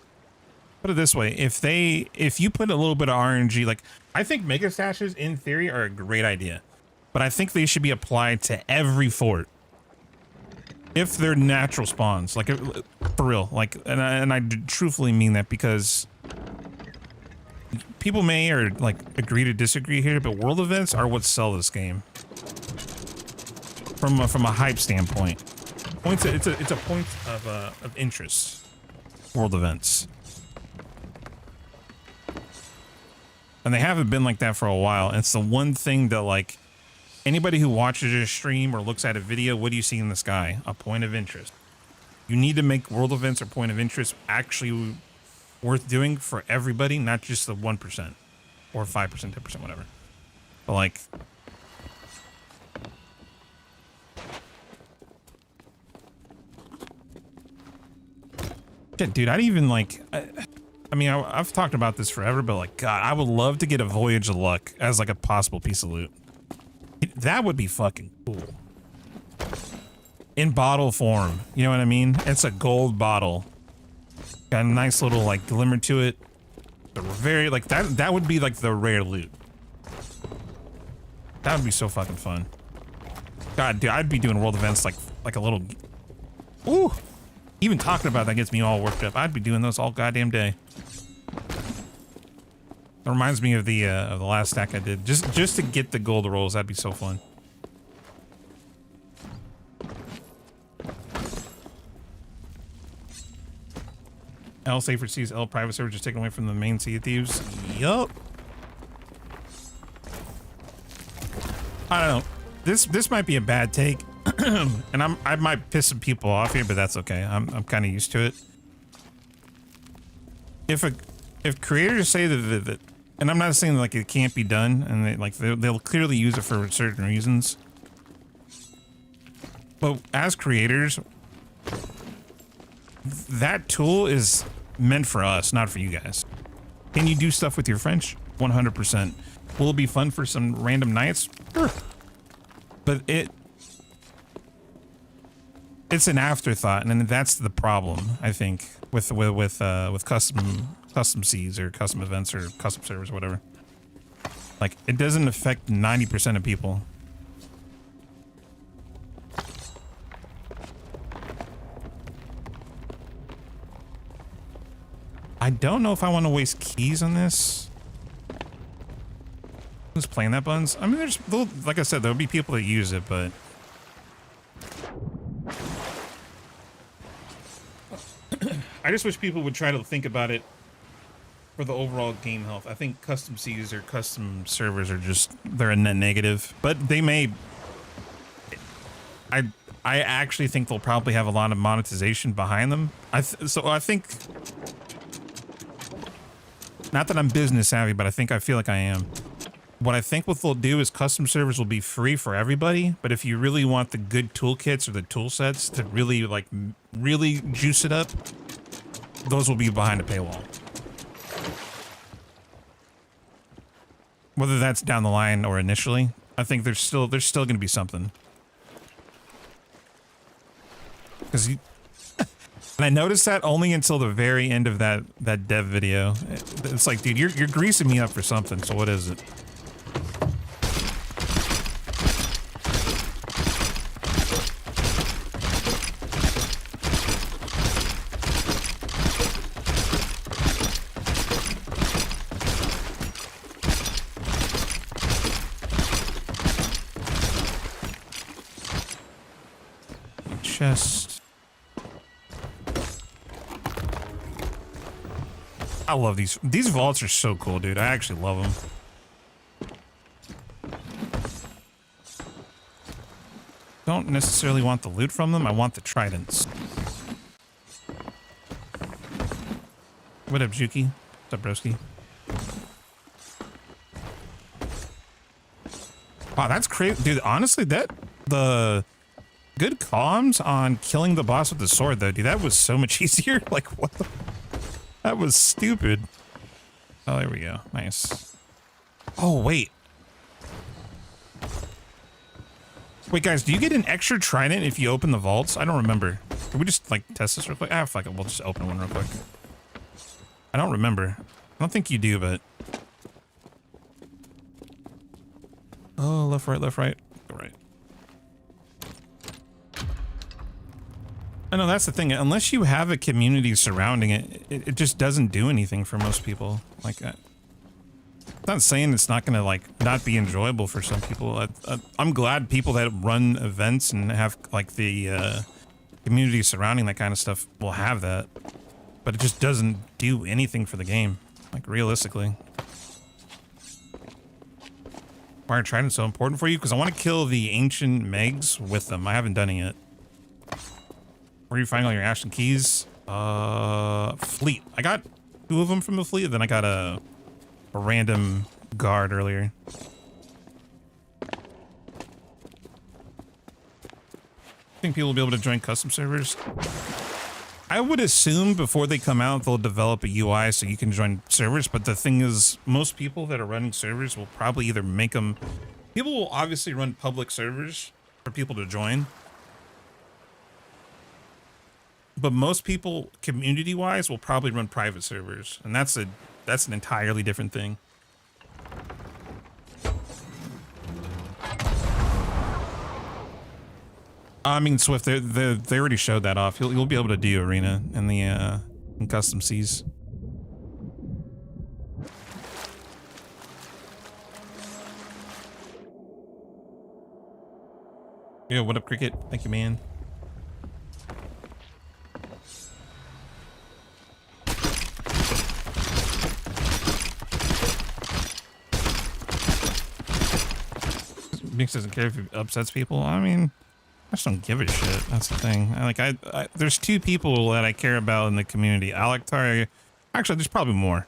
put it this way. If you put a little bit of RNG, like, I think Mega Stashes, in theory, are a great idea. But I think they should be applied to every fort. If they're natural spawns, like, for real, like, and I truthfully mean that because people may or like agree to disagree here, but world events are what sell this game. From a hype standpoint, it's a point of interest. World events. And they haven't been like that for a while. And it's the one thing that, like, anybody who watches a stream or looks at a video, what do you see in the sky? A point of interest. You need to make world events or point of interest actually worth doing for everybody, not just the 1% or 5%, 10%, whatever. But like, shit, dude, I'd even like, I mean, I've talked about this forever, but like, God, I would love to get a Voyage of Luck as like a possible piece of loot. That would be fucking cool. In bottle form, you know what I mean? It's a gold bottle. Got a nice little like glimmer to it. But very like that would be like the rare loot. That would be so fucking fun. God, dude, I'd be doing world events like a little. Ooh, even talking about that gets me all worked up. I'd be doing those all goddamn day. It reminds me of the last stack I did. Just to get the gold rolls, that'd be so fun. L safer sees L private server just taken away from the main Sea of Thieves. Yup. I don't know. This might be a bad take, and I might piss some people off here, but that's okay. I'm kind of used to it. If creators say that, and I'm not saying like it can't be done, and they'll clearly use it for certain reasons, but as creators, that tool is meant for us, not for you guys. Can you do stuff with your French? 100%. Will it be fun for some random nights? Sure. But it's an afterthought, and that's the problem, I think, with custom seeds or custom events or custom servers or whatever. Like, it doesn't affect 90% of people. I don't know if I want to waste keys on this. Who's playing that, Buns? I mean, like I said, there'll be people that use it, but I just wish people would try to think about it for the overall game health. I think custom seeds or custom servers are they're a net negative, but they may. I actually think they'll probably have a lot of monetization behind them. So I think. Not that I'm business savvy, but I feel like I am. What I think what they'll do is custom servers will be free for everybody, but if you really want the good toolkits or the tool sets to really really juice it up, those will be behind a paywall. Whether that's down the line or initially, I think there's still going to be something. Because and I noticed that only until the very end of that dev video. It's like, dude, you're greasing me up for something. So what is it? Chest. I love these. These vaults are so cool, dude. I actually love them. Don't necessarily want the loot from them. I want the tridents. What up, Juki? What's up, broski? Wow, that's crazy, dude. Honestly, the good comms on killing the boss with the sword, though, dude. That was so much easier. Like, what the? That was stupid. Oh, there we go. Nice. Oh, wait. Wait, guys, do you get an extra trident if you open the vaults? I don't remember. Can we just, like, test this real quick? Ah, fuck it. We'll just open one real quick. I don't remember. I don't think you do, but... Oh, left, right, left, right. Go right. I know that's the thing. Unless you have a community surrounding it, it just doesn't do anything for most people. Like, I'm not saying it's not gonna like not be enjoyable for some people. I'm glad people that run events and have like the community surrounding that kind of stuff will have that, but it just doesn't do anything for the game. Like realistically. Why are tridents so important for you? Because I want to kill the ancient Megs with them. I haven't done it yet. Where are you finding all your Ashen Keys? Fleet. I got 2 of them from the fleet, then I got a random guard earlier. I think people will be able to join custom servers. I would assume before they come out, they'll develop a UI so you can join servers. But the thing is, most people that are running servers will probably either make them... People will obviously run public servers for people to join. But most people, community-wise, will probably run private servers. And that's an entirely different thing. I mean, Swift, they already showed that off. You'll be able to do arena in the in custom Cs. Yo, what up, Cricket? Thank you, man. Mix doesn't care if it upsets people. I mean, I just don't give a shit. That's the thing. There's 2 people that I care about in the community. Alectar, actually, there's probably more.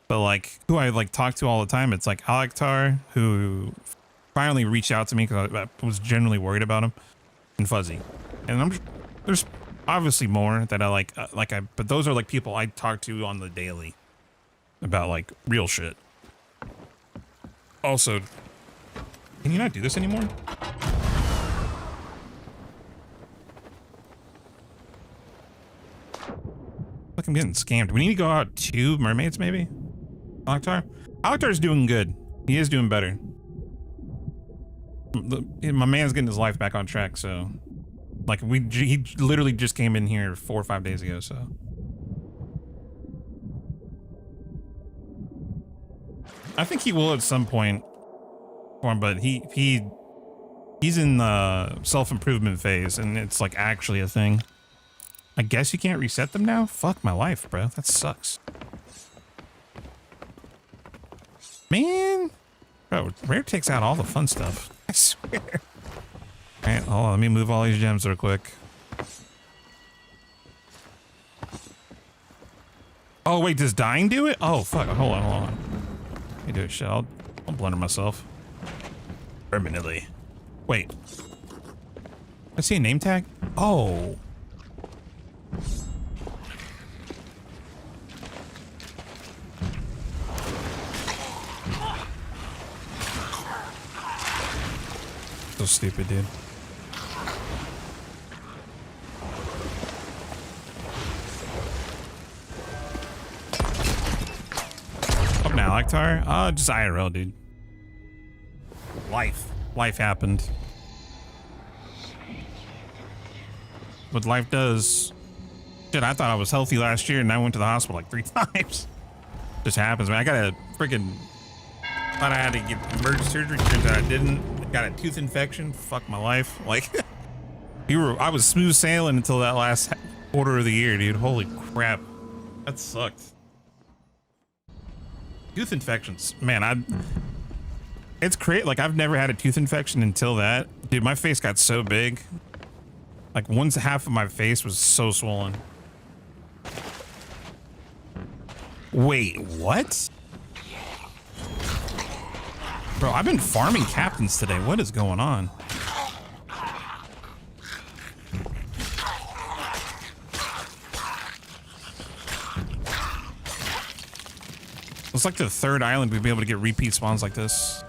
But like, who I like talk to all the time, it's like Alectar, who finally reached out to me because I was generally worried about him, and Fuzzy. And there's obviously more that I like, but those are like people I talk to on the daily about like real shit. Also, can you not do this anymore? Look, I'm getting scammed. We need to go out 2 mermaids, maybe? Alectar? Alectar's doing good. He is doing better. My man's getting his life back on track, so... Like, he literally just came in here 4 or 5 days ago, so... I think he will at some point. But he's in the self-improvement phase, and it's like actually a thing. I guess you can't reset them now? Fuck my life, bro. That sucks. Man. Bro, Rare takes out all the fun stuff. I swear. Alright, hold on. Let me move all these gems real quick. Oh, wait. Does dying do it? Oh, fuck. Hold on. Let me do it, shit. I'll blunder myself. Permanently. Wait. I see a name tag? Oh. So stupid, dude. Up now, Alectar? Just IRL, dude. Life happened. What life does. Shit, I thought I was healthy last year and I went to the hospital like 3 times. Just happens, man. I got a freaking... Thought I had to get emergency surgery. Turns out I didn't. Got a tooth infection. Fuck my life. Like, I was smooth sailing until that last quarter of the year, dude. Holy crap. That sucked. Tooth infections. Man, it's crazy. Like, I've never had a tooth infection until that. Dude, my face got so big. Like, half of my face was so swollen. Wait, what? Bro, I've been farming captains today. What is going on? It's like the 3rd island we'd be able to get repeat spawns like this.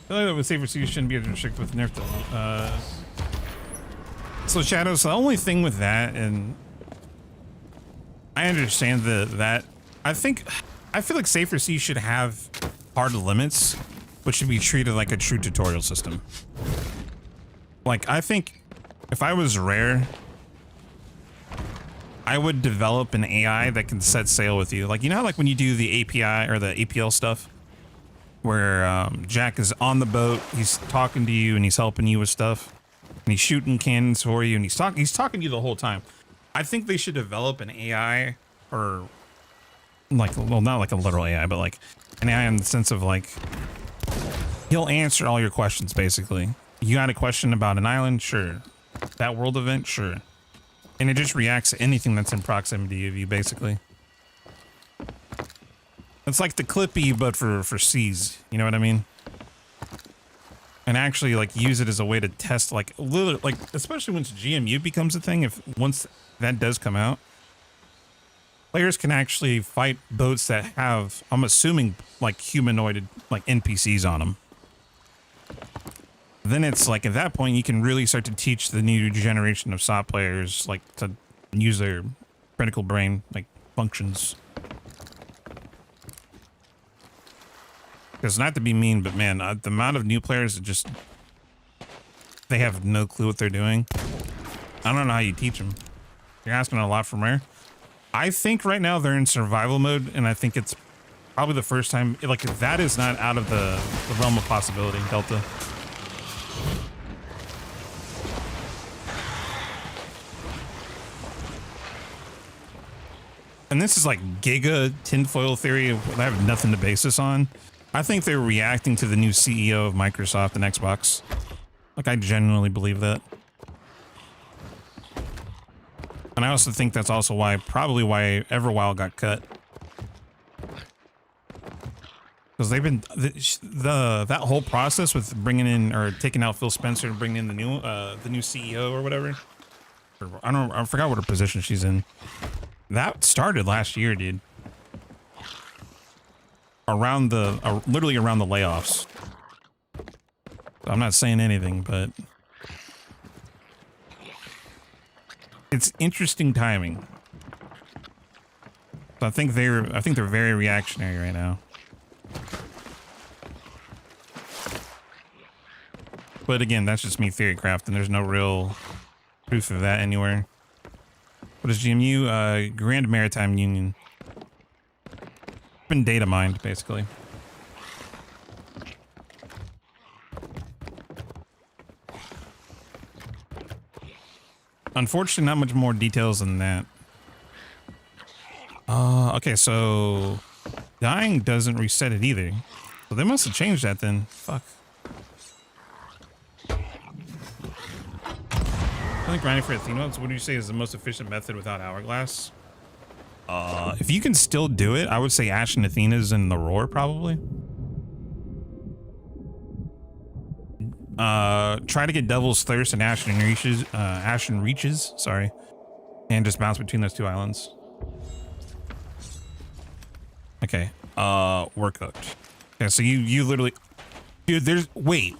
I feel like with safer seas shouldn't be restricted with nerf though. So Shadows, the only thing with that, and I understand that I feel like safer seas should have hard limits, but should be treated like a true tutorial system. Like, I think if I was Rare, I would develop an AI that can set sail with you. Like, you know, like when you do the API or the APL stuff, where Jack is on the boat. He's talking to you and he's helping you with stuff. And he's shooting cannons for you and he's talking to you the whole time. I think they should develop an AI, or like, well, not like a literal AI, but like an AI in the sense of like, he'll answer all your questions basically. You got a question about an island? Sure. That world event? Sure. And it just reacts to anything that's in proximity of you basically. It's like the Clippy, but for C's, you know what I mean? And actually like use it as a way to test like literally, like especially once G.M.U becomes a thing, if once that does come out, players can actually fight boats that have, I'm assuming, like humanoided like NPCs on them. Then it's like at that point you can really start to teach the new generation of SOT players like to use their critical brain like functions. Because not to be mean, but man, the amount of new players that just, they have no clue what they're doing. I don't know how you teach them. You're asking a lot from Rare. I think right now they're in survival mode, and I think it's probably the first time, like that is not out of the realm of possibility, Delta. And this is like giga tinfoil theory. I have nothing to base this on. I think they're reacting to the new CEO of Microsoft and Xbox. Like, I genuinely believe that. And I also think that's also why, probably why Everwild got cut. Because they've been, that whole process with bringing in, or taking out Phil Spencer and bringing in the new CEO or whatever. I forgot what her position she's in. That started last year, dude. Around the, literally around the layoffs. I'm not saying anything, but it's interesting timing. So I think they're very reactionary right now. But again, that's just me theory crafting. There's no real proof of that anywhere. What is G.M.U? Grand Maritime Union. Been data mined, basically. Unfortunately, not much more details than that. Okay, so dying doesn't reset it either. So they must have changed that then. Fuck. I think grinding for Athena, what do you say is the most efficient method without hourglass? If you can still do it, I would say Ash and Athena's in the Roar, probably. Try to get Devil's Thirst and Ashen Reaches, sorry. And just bounce between those two islands. Okay, we're cooked. Okay, so you literally... Dude, there's... Wait.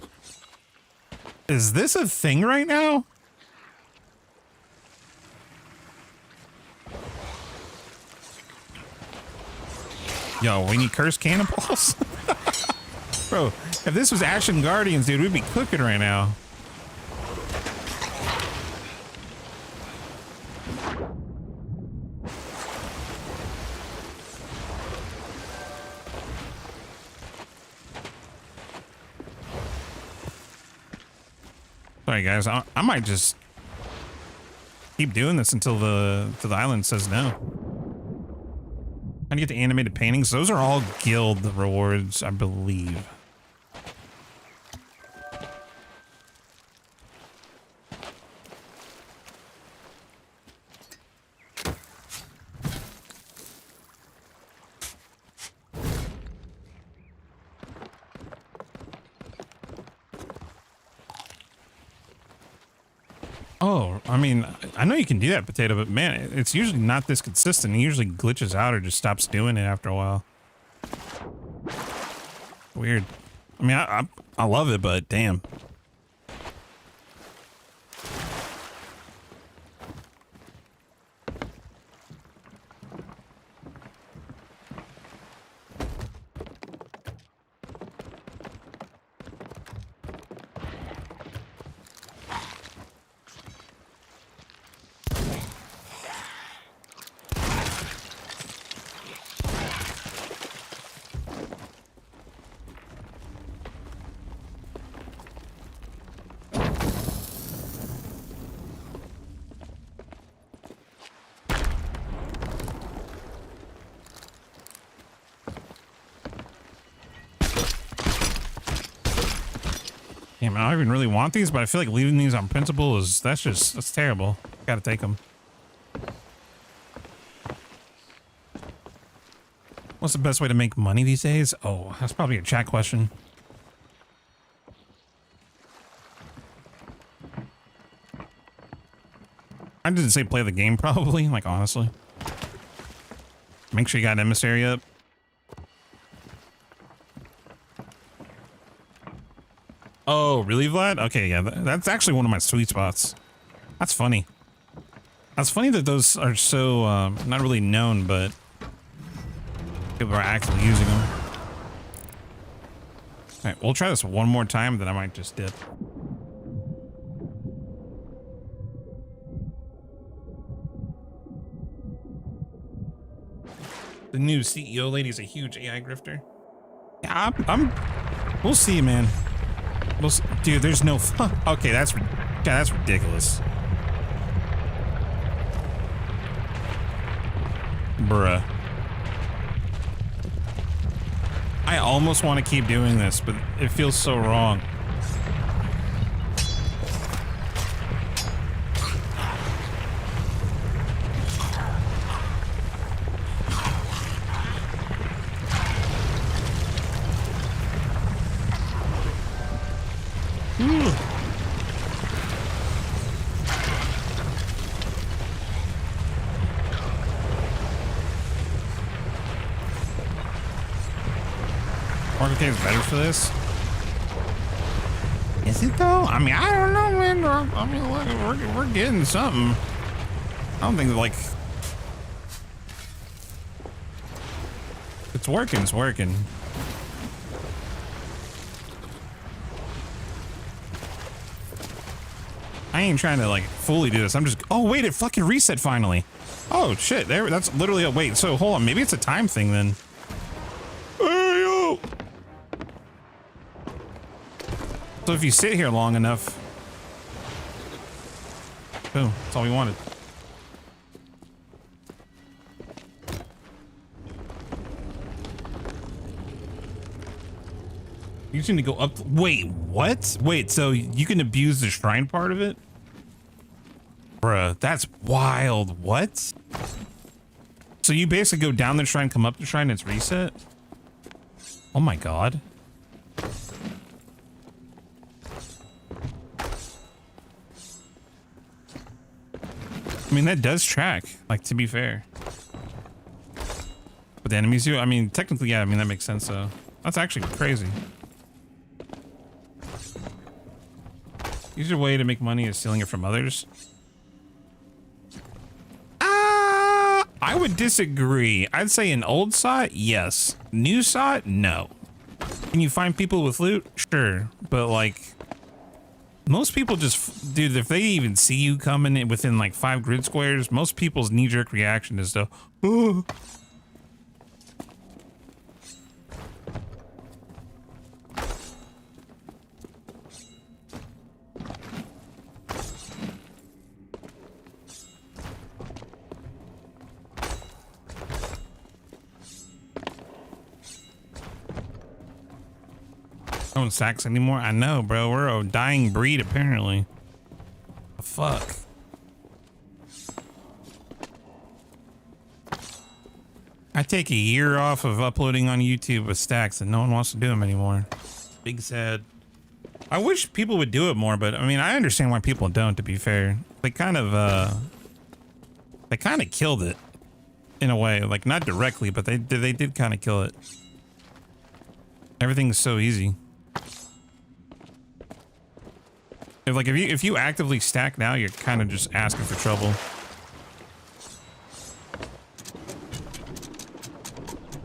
Is this a thing right now? Yo, we need cursed cannonballs? Bro, if this was Action Guardians, dude, we'd be cooking right now. Sorry, guys, I might just keep doing this until the island says no. How do you get the animated paintings? Those are all guild rewards, I believe. Oh, I mean, I know you can do that, Potato, but man, it's usually not this consistent. It usually glitches out or just stops doing it after a while. Weird. I mean, I love it, but damn. Damn, I don't even really want these, but I feel like leaving these on principle that's terrible. Gotta take them. What's the best way to make money these days? Oh, that's probably a chat question. I didn't say play the game, probably, like, honestly. Make sure you got an emissary up. Oh, really, Vlad? Okay, yeah, that's actually one of my sweet spots. That's funny. That's funny that those are so, not really known, but people are actively using them. All right, we'll try this one more time, then I might just dip. The new CEO lady is a huge AI grifter. Yeah, we'll see, man. We'll see. Dude, there's no okay, that's ridiculous. Bruh. I almost want to keep doing this, but it feels so wrong. Is better for this? Is it though? I mean, I don't know, man. I mean, look, we're getting something. I don't think like it's working. It's working. I ain't trying to like fully do this. I'm just. Oh wait, it fucking reset finally. Oh shit, there. That's literally a wait. So hold on, maybe it's a time thing then. So if you sit here long enough, boom, that's all we wanted. You just need to go up. Wait, what? Wait, so you can abuse the shrine part of it? Bruh, that's wild. What? So you basically go down the shrine, come up the shrine, and it's reset? Oh my god. I mean, that does track, like, to be fair. But the enemies do, I mean, technically, yeah, I mean, that makes sense, though. That's actually crazy. Easier way to make money is stealing it from others. I would disagree. I'd say an old SOT, yes. New SOT, no. Can you find people with loot? Sure. But, like... most people just, dude, if they even see you coming in within like 5 grid squares, most people's knee-jerk reaction is to, oh. No one sacks anymore. I know, bro. We're a dying breed, apparently. The fuck. I take a year off of uploading on YouTube with stacks, and no one wants to do them anymore. Big sad. I wish people would do it more, but I mean, I understand why people don't. To be fair, they kind of killed it in a way. Like not directly, but they did kind of kill it. Everything's so easy. If you actively stack now, you're kind of just asking for trouble.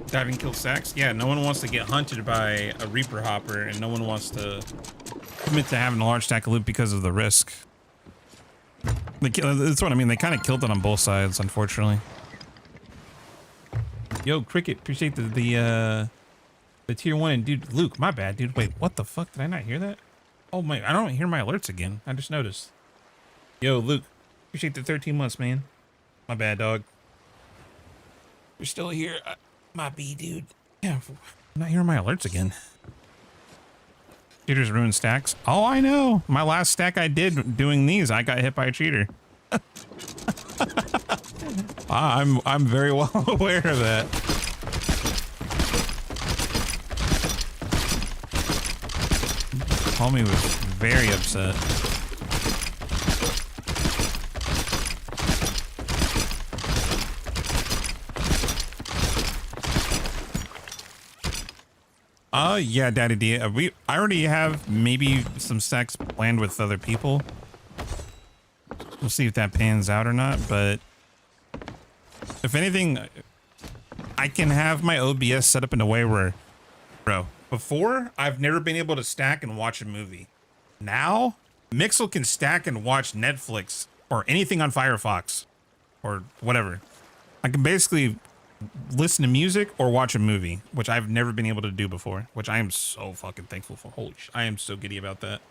Diving kill stacks? Yeah, no one wants to get hunted by a Reaper Hopper, and no one wants to commit to having a large stack of loot because of the risk. That's what I mean. They kind of killed it on both sides, unfortunately. Yo, Cricket, appreciate the tier 1 and dude, Luke, my bad, dude. Wait, what the fuck? Did I not hear that? Oh my, I don't hear my alerts again. I just noticed. Yo, Luke, appreciate the 13 months, man. My bad, dog. You're still here. My B, dude. Yeah, I'm not hearing my alerts again. Cheaters ruin stacks. Oh, I know. My last stack I did doing these, I got hit by a cheater. I'm very well aware of that. Homie was very upset. Yeah, Daddy D. I already have maybe some stacks planned with other people. We'll see if that pans out or not, but if anything, I can have my OBS set up in a way where, bro, before I've never been able to stack and watch a movie. Now, Mixel can stack and watch Netflix or anything on Firefox or whatever. I can basically listen to music or watch a movie, which I've never been able to do before, which I am so fucking thankful for. Holy sh! I am so giddy about that.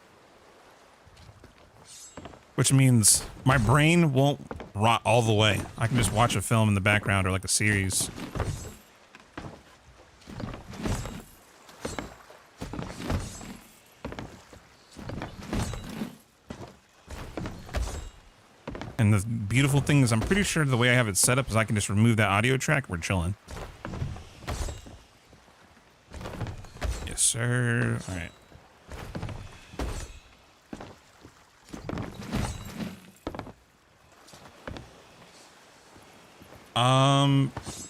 Which means my brain won't rot all the way. I can just watch a film in the background or like a series. And the beautiful thing is I'm pretty sure the way I have it set up is I can just remove that audio track. We're chilling. Yes, sir. All right.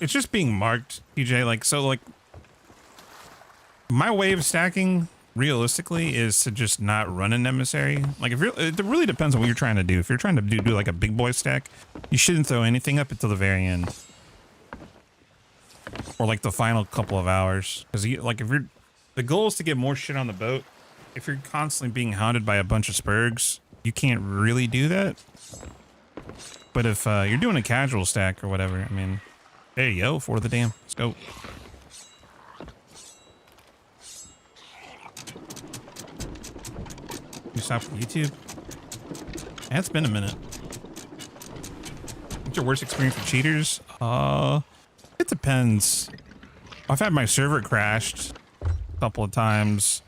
It's just being marked, PJ. Like, so like my way of stacking realistically is to just not run an emissary. Like if you're, it really depends on what you're trying to do. If you're trying to do like a big boy stack, you shouldn't throw anything up until the very end. Or like the final couple of hours. Cause like if you're, the goal is to get more shit on the boat. If you're constantly being hounded by a bunch of spurgs, you can't really do that. But if you're doing a casual stack or whatever, I mean, there you go, for the damn. Let's go. You stopped YouTube? Yeah, it's been a minute. What's your worst experience with cheaters? It depends. I've had my server crashed a couple of times.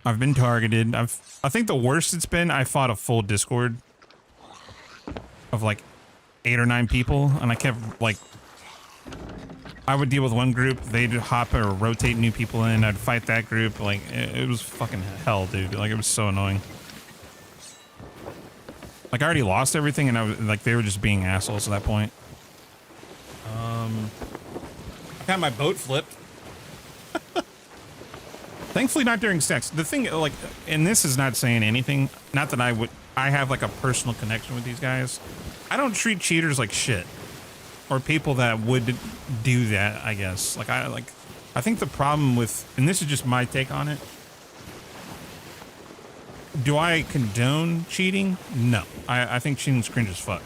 I've been targeted. I think the worst it's been, I fought a full Discord of like 8 or 9 people, and I kept like, I would deal with one group, they'd hop or rotate new people in, I'd fight that group. Like it was fucking hell, dude. Like it was so annoying. Like I already lost everything, and I was like, they were just being assholes at that point. I had my boat flipped. Thankfully not during stacks. The thing, like, and this is not saying anything, not that I have like a personal connection with these guys. I don't treat cheaters like shit, or people that would do that, I guess. I think the problem with, and this is just my take on it, do I condone cheating? No. I think cheating's cringe as fuck.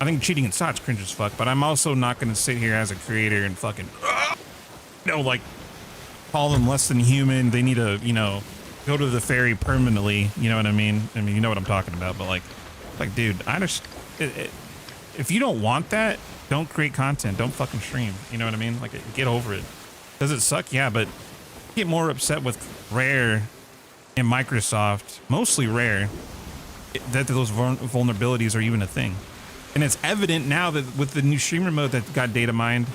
I think cheating in SOT's cringe as fuck, but I'm also not going to sit here as a creator and fucking, like, call them less than human. They need to, you know, go to the ferry permanently. You know what I mean? I mean, you know what I'm talking about, but like, dude, I just, if you don't want that, don't create content. Don't fucking stream. You know what I mean? Like, get over it. Does it suck? Yeah, but get more upset with Rare and Microsoft, mostly Rare, that those vulnerabilities are even a thing. And it's evident now that with the new streamer mode that got data mined,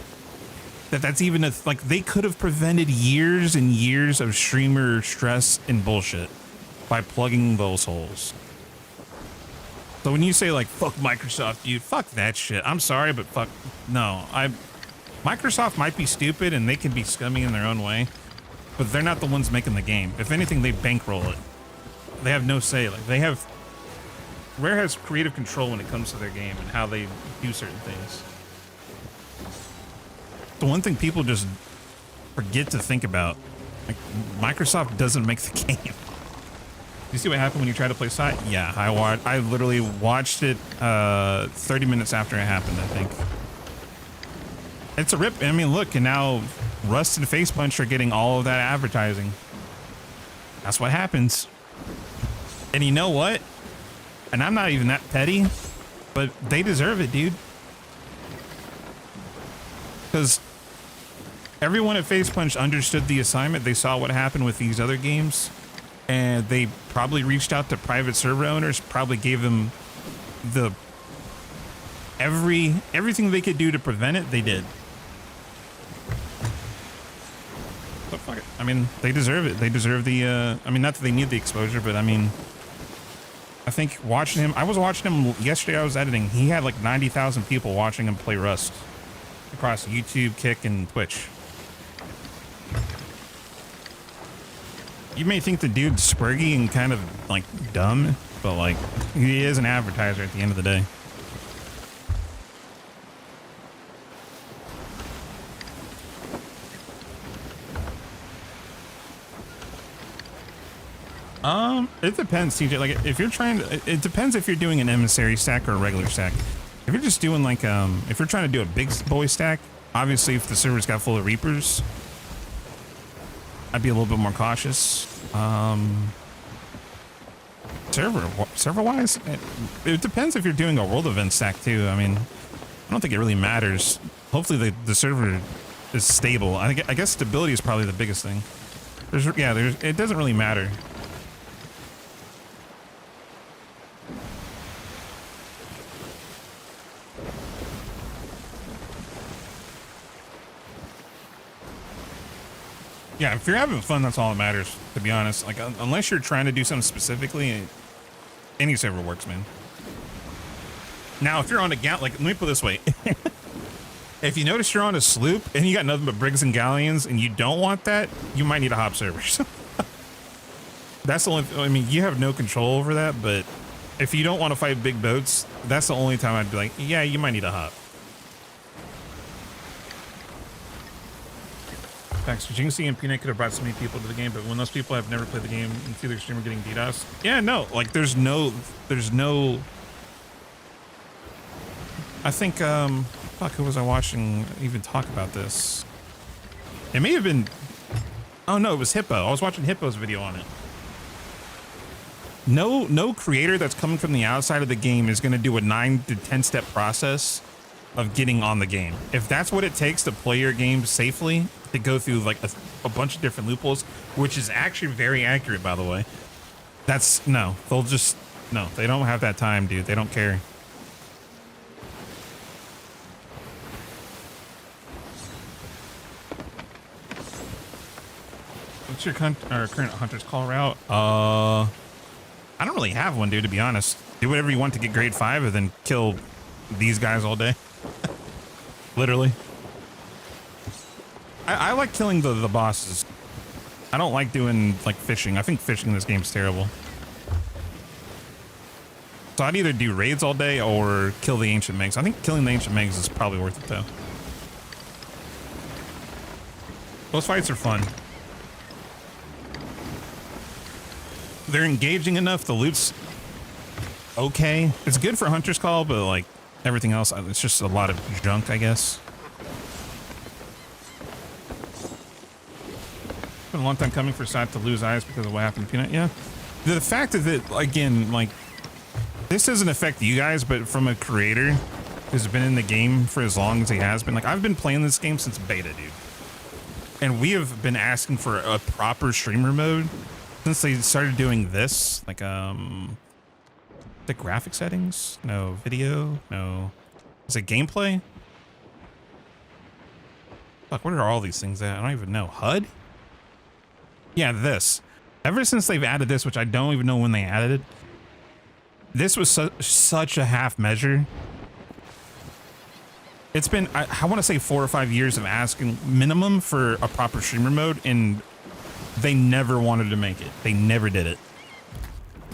that's even like, they could have prevented years and years of streamer stress and bullshit by plugging those holes. So when you say like, fuck Microsoft, dude, fuck that shit. I'm sorry, but fuck, no. Microsoft might be stupid and they can be scummy in their own way, but they're not the ones making the game. If anything, they bankroll it. They have no say. Like Rare has creative control when it comes to their game and how they do certain things. The one thing people just forget to think about, like, Microsoft doesn't make the game. You see what happened when you try to play SOT? Yeah, I literally watched it 30 minutes after it happened, I think. It's a rip. I mean, look, and now Rust and Face Punch are getting all of that advertising. That's what happens. And you know what? And I'm not even that petty, but they deserve it, dude. Because everyone at Face Punch understood the assignment. They saw what happened with these other games. and they probably reached out to private server owners, probably gave them the everything they could do to prevent it. They did. But fuck it. I mean, they deserve it. They deserve the I mean, not that they need the exposure, but I mean, I think watching him, I was watching him yesterday. I was editing. He had like 90,000 people watching him play Rust across YouTube, Kick, and Twitch. You may think the dude's spurgy and kind of like dumb, but like he is an advertiser at the end of the day. It depends, TJ. Like if you're trying to, it depends if you're doing an emissary stack or a regular stack. If you're just doing like, if you're trying to do a big boy stack, obviously if the server's got full of Reapers, I'd be a little bit more cautious. Server wise, it depends if you're doing a world event stack too. I mean, I don't think it really matters. Hopefully the server is stable. I guess stability is probably the biggest thing. It doesn't really matter. Yeah, if you're having fun, that's all that matters, to be honest. Like, unless you're trying to do something specifically, any server works, man. Now, if you're on a like, let me put it this way. If you notice you're on a sloop and you got nothing but brigs and galleons and you don't want that, you might need to hop servers. That's the only, I mean, you have no control over that, but if you don't want to fight big boats, that's the only time I'd be like, yeah, you might need to hop. Thanks. Jinxie and Peanut could have brought so many people to the game, but when those people have never played the game and see their streamer getting DDoS, yeah, no, like there's no, I think, fuck, who was I watching even talk about this? It may have been, oh no, it was Hippo. I was watching Hippo's video on it. No creator that's coming from the outside of the game is going to do a 9 to 10 step process of getting on the game. If that's what it takes to play your game safely, to go through like a bunch of different loopholes, which is actually very accurate, by the way. That's no, they'll just, no, they don't have that time, dude. They don't care. What's your current Hunter's Call route? I don't really have one, dude, to be honest. Do whatever you want to get grade 5 and then kill these guys all day. Literally. I like killing the bosses. I don't like doing like fishing. I think fishing in this game is terrible. So I'd either do raids all day or kill the ancient megs. I think killing the ancient megs is probably worth it though. Those fights are fun. They're engaging enough. The loot's okay. It's good for Hunter's Call, but like everything else, it's just a lot of junk, I guess. Been a long time coming for Sat to lose eyes because of what happened to Peanut. Yeah, the fact that, again, like, this doesn't affect you guys, but from a creator who's been in the game for as long as he has been, like, I've been playing this game since beta, dude, and we have been asking for a proper streamer mode since they started doing this. Like, the graphic settings, no video, no, is it gameplay? Fuck, where are all these things at? I don't even know. HUD. Yeah, this. Ever since they've added this, which I don't even know when they added it, this was such a half measure. It's been, I want to say 4 or 5 years of asking minimum for a proper streamer mode, and they never wanted to make it. They never did it.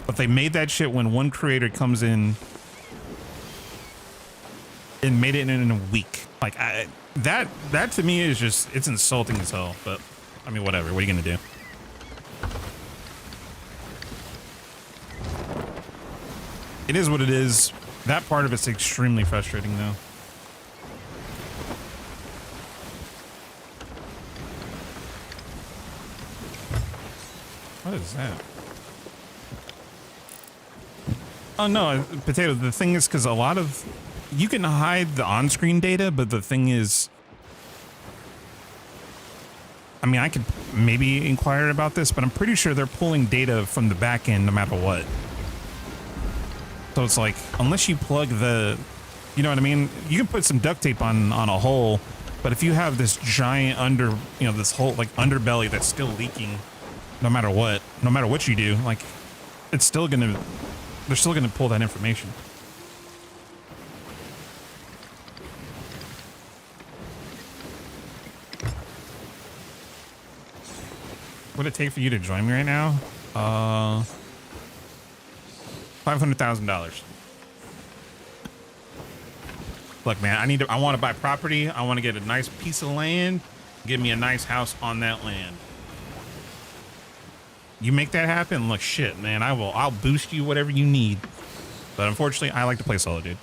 But they made that shit when one creator comes in and made it in a week. Like, that to me is just, it's insulting as hell. But, I mean, whatever. What are you going to do? It is what it is. That part of it's extremely frustrating, though. What is that? Oh, no, Potato, the thing is, because a lot of... You can hide the on-screen data, but the thing is... I mean, I could maybe inquire about this, but I'm pretty sure they're pulling data from the back end no matter what. So it's like, unless you plug the, you know what I mean? You can put some duct tape on a hole, but if you have this giant this whole like underbelly that's still leaking, no matter what you do, like it's still gonna, they're still gonna pull that information. What would it take for you to join me right now? $500,000. Look, man, I want to buy property. I want to get a nice piece of land. Give me a nice house on that land. You make that happen, look, shit, man, I'll boost you whatever you need. But unfortunately, I like to play solo, dude.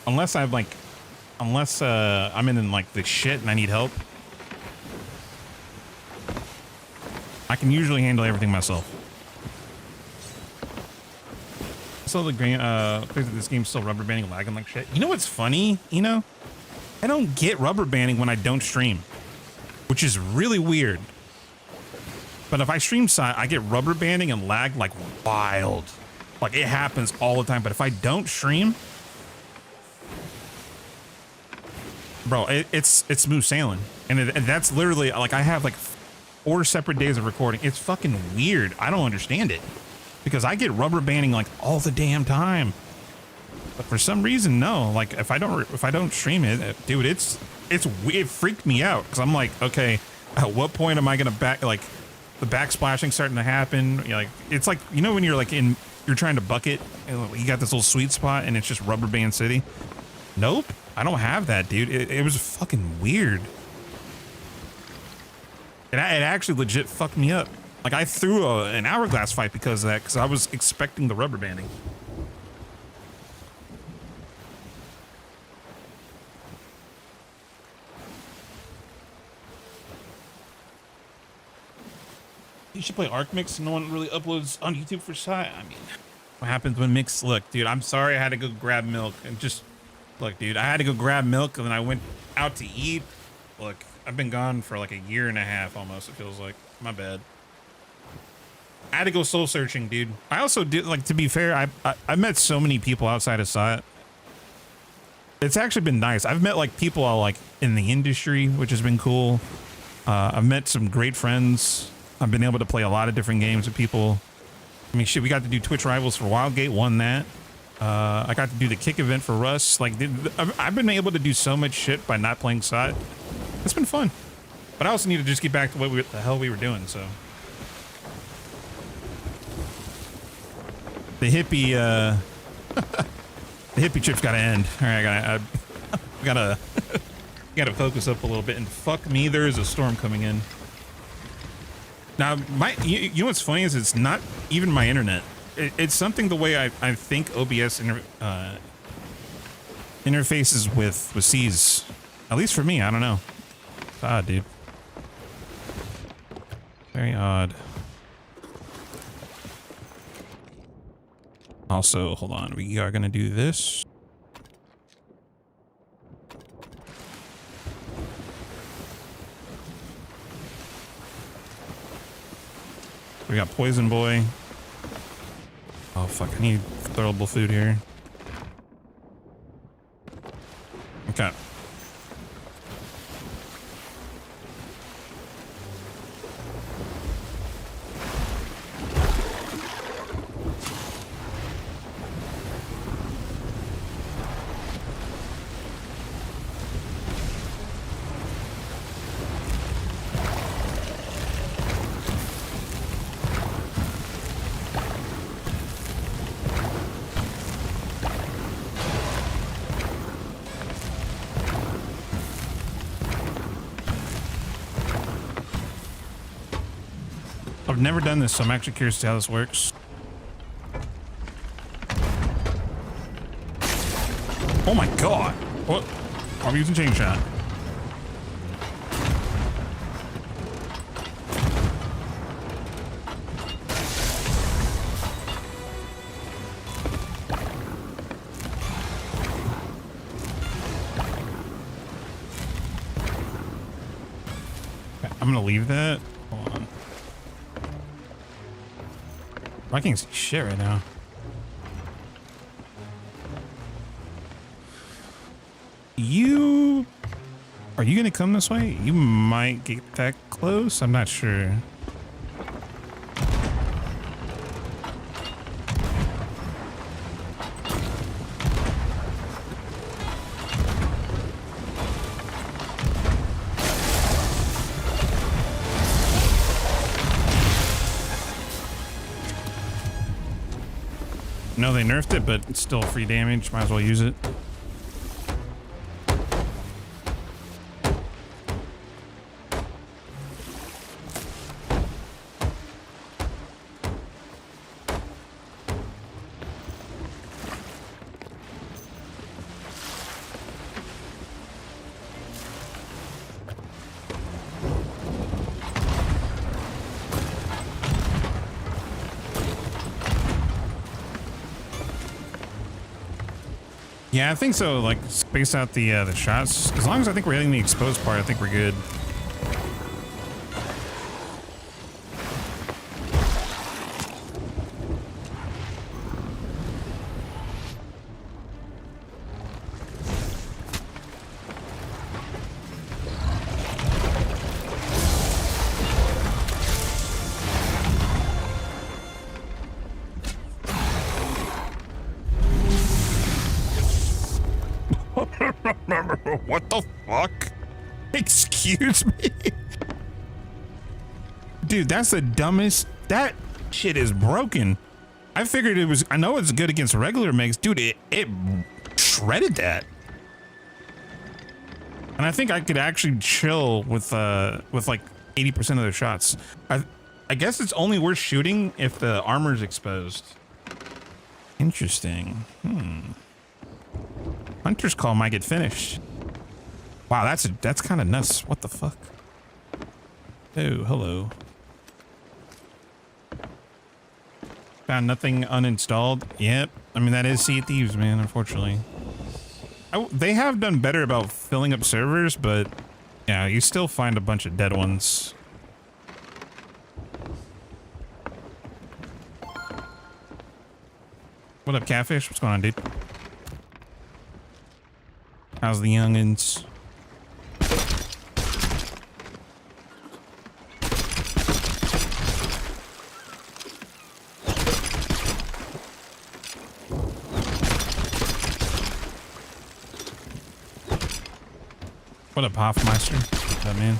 Unless I'm in like the shit and I need help. I can usually handle everything myself. So the game, this game's still rubber banding, lagging like shit. You know what's funny? You know, I don't get rubber banding when I don't stream, which is really weird. But if I stream side, I get rubber banding and lag like wild. Like it happens all the time. But if I don't stream, bro, it's smooth sailing. And that's literally like, I have like 4 separate days of recording. It's fucking weird. I don't understand it because I get rubber banding like all the damn time. But for some reason, no, like if I don't stream it, dude, it freaked me out. Cause I'm like, okay, at what point am I going to like the backsplashing starting to happen? You're like, it's like, you know, when you're like you're trying to bucket, you got this little sweet spot and it's just rubber band city. Nope. I don't have that, dude. It was fucking weird. It actually legit fucked me up. Like I threw an hourglass fight because of that, because I was expecting the rubber banding. You should play Arc Mix. No one really uploads on YouTube for side. I mean, what happens when Mix? Look, dude, I'm sorry I had to go grab milk and just look, dude, I had to go grab milk and then I went out to eat. Look, I've been gone for like a year and a half almost. It feels like. My bad. I had to go soul searching, dude. I also did, like, to be fair, I met so many people outside of SOT. It's actually been nice. I've met like people like in the industry, which has been cool. I've met some great friends. I've been able to play a lot of different games with people. I mean, shit, we got to do Twitch Rivals for Wildgate, won that. I got to do the Kick event for Russ. Like, I've been able to do so much shit by not playing SOT. It's been fun. But I also need to just get back to what the hell we were doing, so. The hippie, the hippie trip's gotta end. All right, I gotta focus up a little bit. And fuck me, there is a storm coming in. Now, you know what's funny is it's not even my internet. It's something the way I think OBS interfaces with C's. At least for me, I don't know. It's odd, dude. Very odd. Also, hold on. We are gonna do this. We got Poison Boy. Oh fuck, I need throwable food here. Okay. I've never done this, so I'm actually curious to see how this works. Oh my god! What? Are we using chain shot? I'm gonna leave that. Hold on. I can't see shit right now. Are you gonna come this way? You might get that close. I'm not sure. No, they nerfed it, but it's still free damage. Might as well use it. Yeah, I think so. Like, space out the shots. As long as I think we're hitting the exposed part, I think we're good. What the fuck? Excuse me? Dude, that's the dumbest. That shit is broken. I figured it was, I know it's good against regular MiGs. Dude, it shredded that. And I think I could actually chill with like 80% of their shots. I guess it's only worth shooting if the armor is exposed. Interesting. Hunter's Call might get finished. Wow, that's kind of nuts. What the fuck? Oh, hello. Found nothing uninstalled. Yep. I mean, that is Sea of Thieves, man, unfortunately. They have done better about filling up servers, but yeah, you still find a bunch of dead ones. What up, Catfish? What's going on, dude? How's the youngins? What up, Hoffmeister? What's up, man?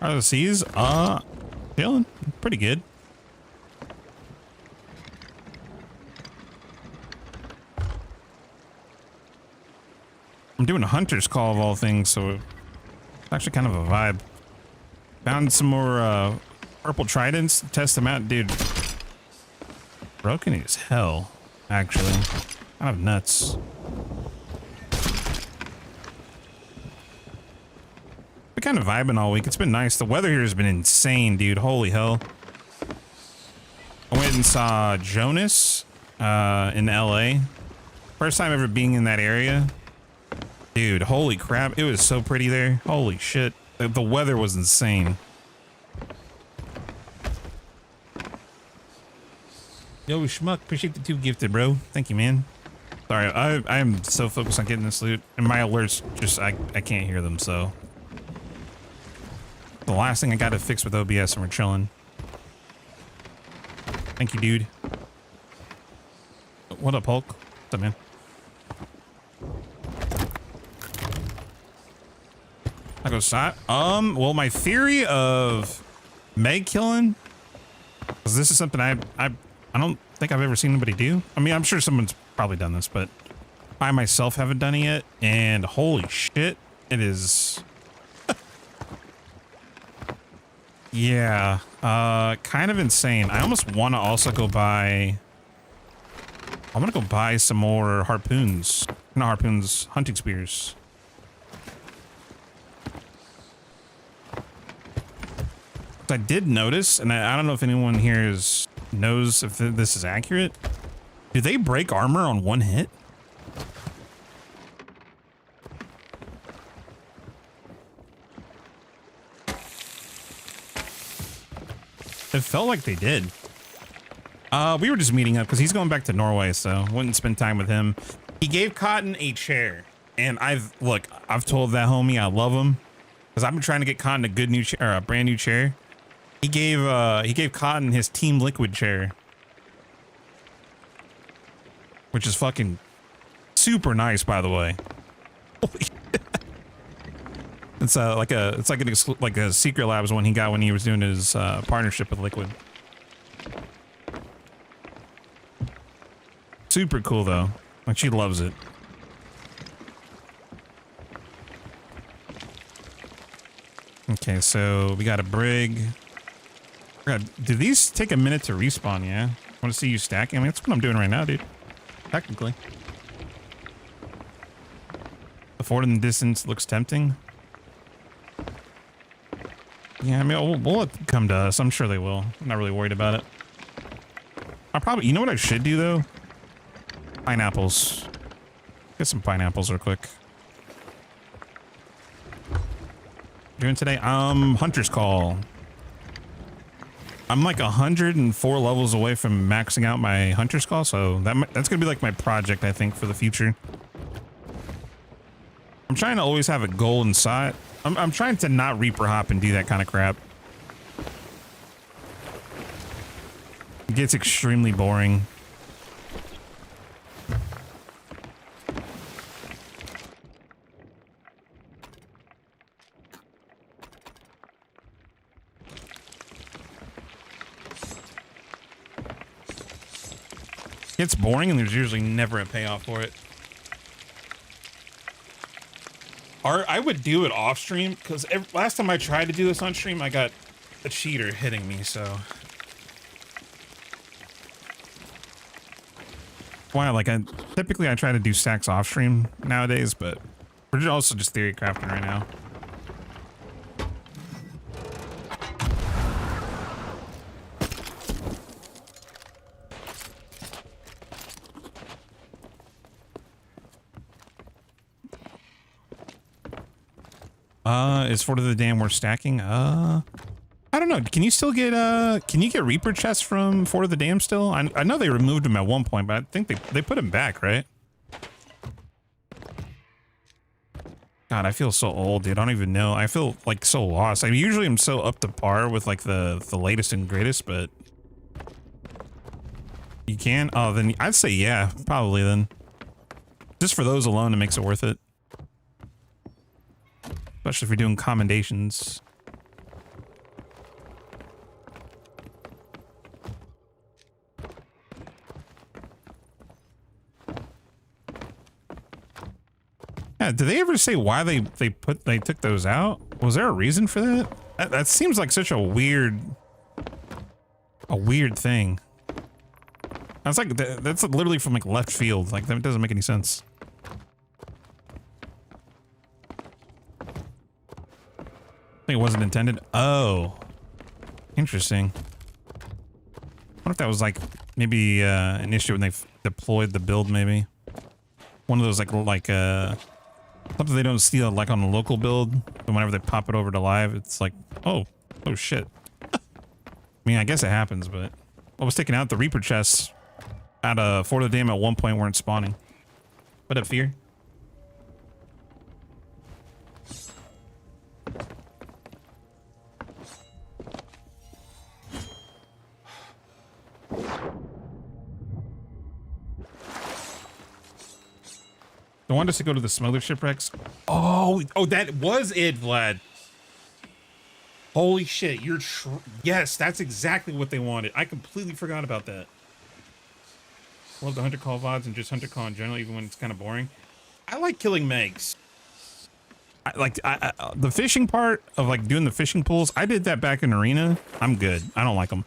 How are the seas? Feeling pretty good. I'm doing a Hunter's Call of all things, so it's actually kind of a vibe. Found some more purple tridents to test them out, dude. Broken as hell, actually. Kind of nuts. Been kind of vibing all week. It's been nice. The weather here has been insane, dude. Holy hell. I went and saw Jonas in LA. First time ever being in that area. Dude, holy crap. It was so pretty there. Holy shit. The weather was insane. Yo, Schmuck, appreciate the 2 gifted, bro. Thank you, man. Sorry, I am so focused on getting this loot, and my alerts just, I can't hear them, so. The last thing I got to fix with OBS, and we're chilling. Thank you, dude. What up, Hulk? What's up, man? I go side. Well, my theory of Meg killing, because this is something I don't think I've ever seen anybody do. I mean, I'm sure someone's probably done this, but I myself haven't done it yet. And holy shit, it is. Yeah, kind of insane. I almost want to also go buy. I'm gonna go buy some more harpoons. Not harpoons, hunting spears. I did notice, and I don't know if anyone here is knows if this is accurate. Do they break armor on one hit? It felt like they did. We were just meeting up because he's going back to Norway, so wouldn't spend time with him. He gave Cotton a chair, and I've told that homie I love him because I've been trying to get Cotton a good new chair, or a brand new chair. He gave Cotton his Team Liquid chair, which is fucking super nice, by the way. Holy shit. It's like a Secret Labs one he got when he was doing his partnership with Liquid. Super cool though. Like, she loves it. Okay, so we got a brig. Do these take a minute to respawn? Yeah. Want to see you stacking? I mean, that's what I'm doing right now, dude. Technically. The fort in the distance looks tempting. Yeah, I mean, we'll let them come to us. I'm sure they will. I'm not really worried about it. You know what I should do though? Pineapples. Get some pineapples real quick. Doing today? Hunter's Call. I'm like 104 levels away from maxing out my Hunter's Call, so that's gonna be like my project, I think, for the future. I'm trying to always have a goal in sight. I'm trying to not Reaper hop and do that kind of crap. It gets extremely boring. It's boring and there's usually never a payoff for it. I would do it off stream because last time I tried to do this on stream, I got a cheater hitting me, so. Why, like, typically I try to do stacks off stream nowadays, but we're also just theory crafting right now. Is Fort of the Dam worth stacking? I don't know. Can you still get can you get Reaper chests from Fort of the Dam still? I know they removed them at one point, but I think they put them back, right? God, I feel so old, dude. I don't even know. I feel like so lost. I mean, usually I'm so up to par with like the latest and greatest, but you can? Oh, then I'd say yeah, probably then. Just for those alone, it makes it worth it. Especially if you're doing commendations. Yeah, did they ever say why they took those out? Was there a reason for that? That seems like such a weird thing. That's like that's literally from like left field. Like, that doesn't make any sense. I think it wasn't intended. Oh, interesting. I wonder if that was like maybe an issue when they deployed the build. Maybe one of those like something they don't steal like on the local build. And whenever they pop it over to live, it's like, oh shit. I mean, I guess it happens, but what was taken out? The Reaper chests at Fort of the Dam at one point weren't spawning. What up, Fear? They wanted us to go to the smuggler shipwrecks. Oh, that was it, Vlad. Holy shit, yes, that's exactly what they wanted. I completely forgot about that. Love the Hunter Call VODs and just Hunter Call in general, even when it's kind of boring. I like killing Megs. The fishing part of like doing the fishing pools, I did that back in Arena. I'm good. I don't like them.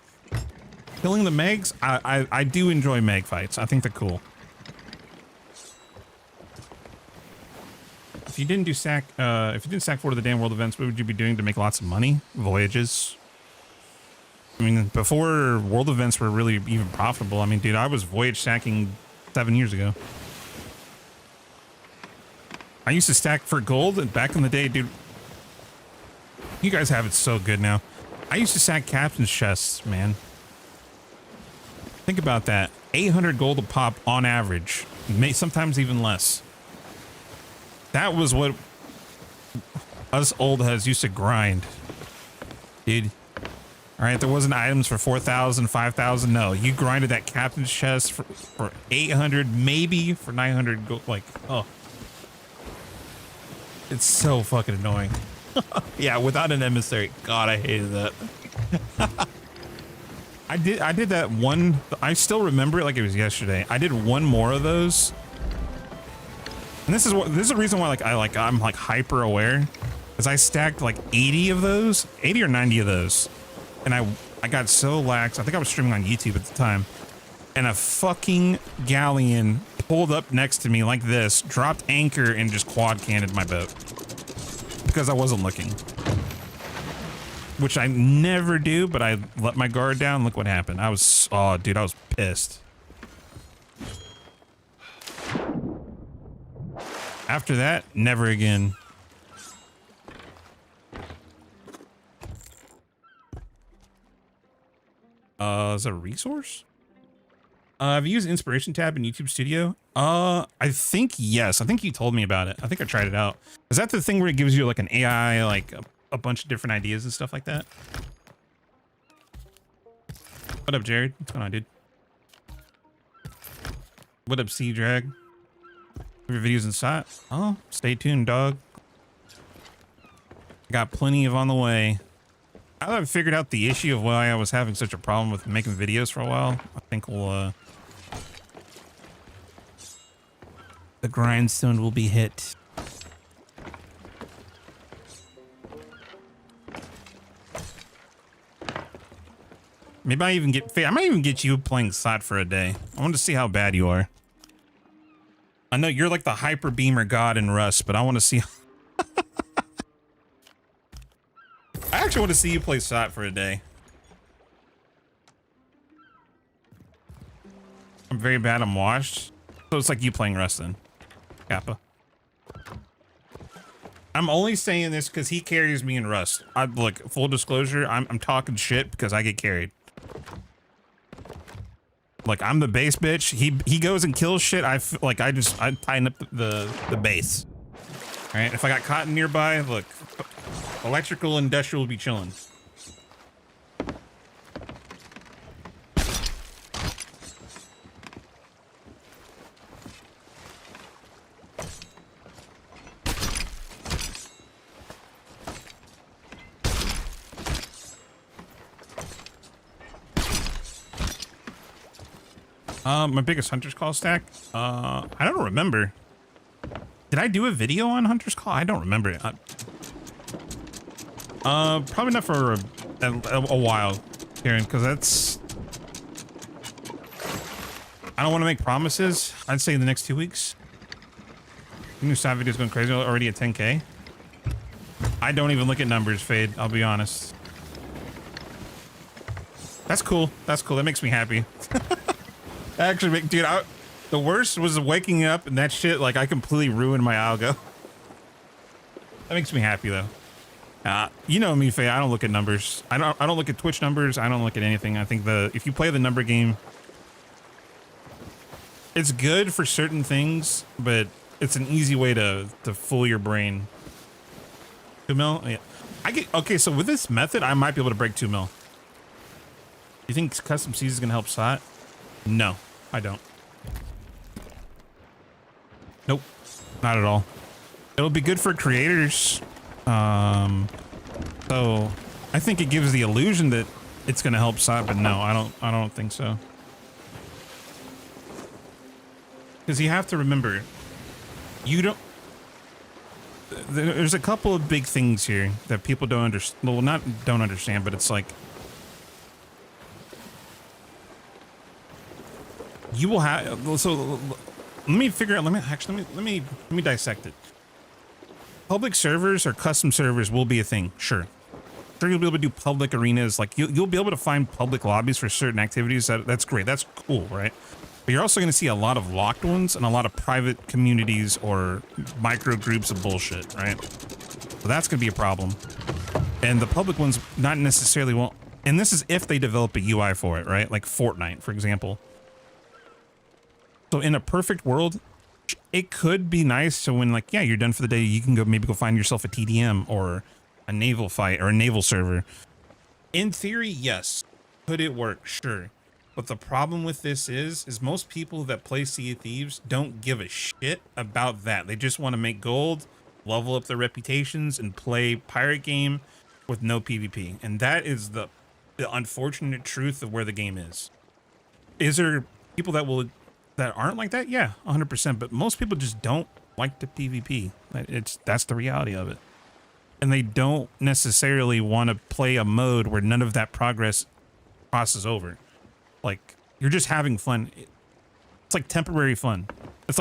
Killing the Megs, I do enjoy Meg fights. I think they're cool. If you didn't sack Fort of the Dam World events, what would you be doing to make lots of money? Voyages. I mean, before world events were really even profitable. I mean, dude, I was voyage stacking 7 years ago. I used to stack for gold, and back in the day, dude. You guys have it so good now. I used to stack captain's chests, man. Think about that. 800 gold a pop on average. Sometimes even less. That was what us old heads used to grind. Dude. Alright, there wasn't items for 4,000, 5,000. No, you grinded that captain's chest for 800, maybe for 900 gold. Like, oh. It's so fucking annoying. Yeah, without an emissary. God, I hated that. I did that one. I still remember it like it was yesterday. I did one more of those. And this is the reason why I'm hyper aware. Because I stacked like 80 of those, 80 or 90 of those. And I got so lax. I think I was streaming on YouTube at the time. And a fucking galleon pulled up next to me like this, dropped anchor, and just quad cannoned my boat. Because I wasn't looking. Which I never do, but I let my guard down. Look what happened. Oh, dude, I was pissed. After that, never again. Is that a resource? Have you used Inspiration tab in YouTube Studio? I think yes. I think you told me about it. I think I tried it out. Is that the thing where it gives you like an AI, like a bunch of different ideas and stuff like that? What up, Jared? What's going on, dude? What up, C-Drag? Your videos in sight? Oh, stay tuned, dog. Got plenty of on the way. Now that I've figured out the issue of why I was having such a problem with making videos for a while, I think we'll, the grindstone will be hit. Maybe I might even get you playing SOT for a day. I want to see how bad you are. I know you're like the hyper beamer god in Rust, but I want to see. I actually want to see you play SOT for a day. I'm very bad. I'm washed. So it's like you playing Rust then. Kappa. I'm only saying this because he carries me in Rust. Look, full disclosure, I'm talking shit because I get carried. Like, I'm the base bitch. He goes and kills shit. I tighten up the base. All right. If I got cotton nearby, look, electrical industrial will be chilling. My biggest Hunter's Call stack? I don't remember. Did I do a video on Hunter's Call? I don't remember it. Probably not for a while, Karen, because that's... I don't want to make promises. I'd say in the next 2 weeks. New side video's going crazy, already at 10K. I don't even look at numbers, Fade, I'll be honest. That's cool. That's cool. That makes me happy. Actually, dude, the worst was waking up and that shit, like, I completely ruined my algo. That makes me happy, though. You know me, Faye, I don't look at numbers. I don't look at Twitch numbers. I don't look at anything. I think if you play the number game, it's good for certain things, but it's an easy way to fool your brain. 2 mil? Yeah. Okay, so with this method, I might be able to break 2 mil. You think custom C's is gonna help SOT? No, I don't. Nope, not at all. It'll be good for creators. So I think it gives the illusion that it's gonna help SOT, but no, I don't think so. Because you have to remember, there's a couple of big things here that people don't understand. Well, not don't understand, but it's like, you will have, so let me figure out, let me dissect it. Public servers or custom servers will be a thing, sure. sure you'll be able to do public arenas. Like you'll be able to find public lobbies for certain activities. That's great. That's cool, right? But you're also going to see a lot of locked ones and a lot of private communities or micro groups of bullshit, right? So that's going to be a problem. And the public ones not necessarily won't. And this is if they develop a UI for it, right? Like Fortnite, for example. So in a perfect world, it could be nice. So when like, yeah, you're done for the day, you can maybe go find yourself a TDM or a naval fight or a naval server. In theory, yes. Could it work? Sure. But the problem with this is most people that play Sea of Thieves don't give a shit about that. They just want to make gold, level up their reputations, and play pirate game with no PvP. And that is the unfortunate truth of where the game is. Is there people that aren't like that? Yeah, 100%. But most people just don't like the PvP. That's the reality of it. And they don't necessarily want to play a mode where none of that progress crosses over. Like you're just having fun. It's like temporary fun. It's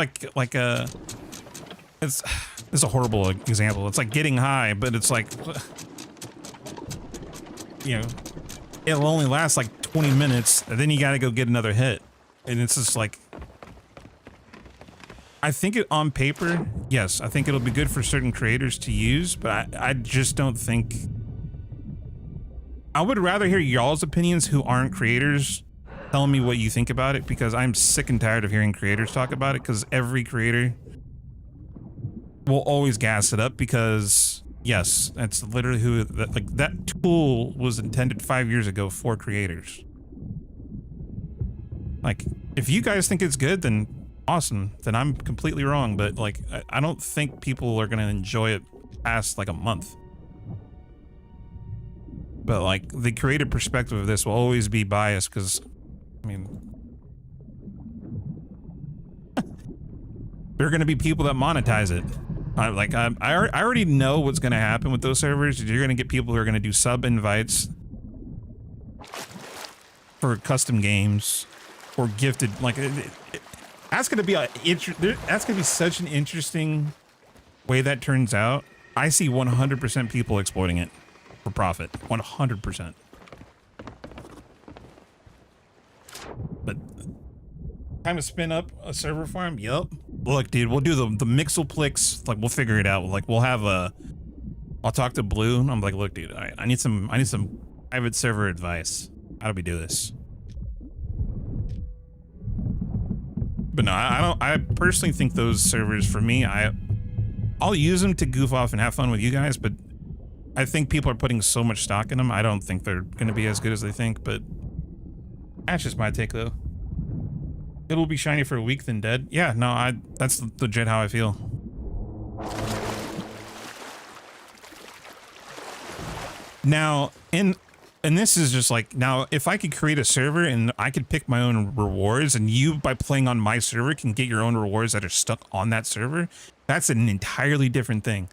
it's a horrible example. It's like getting high, but it's like, you know, it'll only last like 20 minutes and then you got to go get another hit. And it's just like, I think it on paper, yes, I think it'll be good for certain creators to use, but I just don't think, I would rather hear y'all's opinions who aren't creators telling me what you think about it, because I'm sick and tired of hearing creators talk about it, because every creator will always gas it up because yes, that's literally who that tool was intended 5 years ago for creators. Like if you guys think it's good, then awesome, then I'm completely wrong, but like I don't think people are gonna enjoy it past like a month. But like the creative perspective of this will always be biased because I mean there are going to be people that monetize it. I already know what's going to happen with those servers. You're going to get people who are going to do sub invites for custom games or gifted. Like that's going to be that's going to be such an interesting way that turns out. I see 100% people exploiting it for profit. 100%. But time to spin up a server farm. Yup. Look, dude, we'll do the MixelPlx. Like, we'll figure it out. Like, we'll have I'll talk to Blue. And I'm like, look, dude, I need some private server advice. How do we do this? But no, I personally think those servers for me, I'll use them to goof off and have fun with you guys. But I think people are putting so much stock in them. I don't think they're going to be as good as they think. But that's just my take, though. It'll be shiny for a week, then dead. Yeah, no, that's legit how I feel. Now, and this is just like, now, if I could create a server and I could pick my own rewards, and you, by playing on my server, can get your own rewards that are stuck on that server, that's an entirely different thing.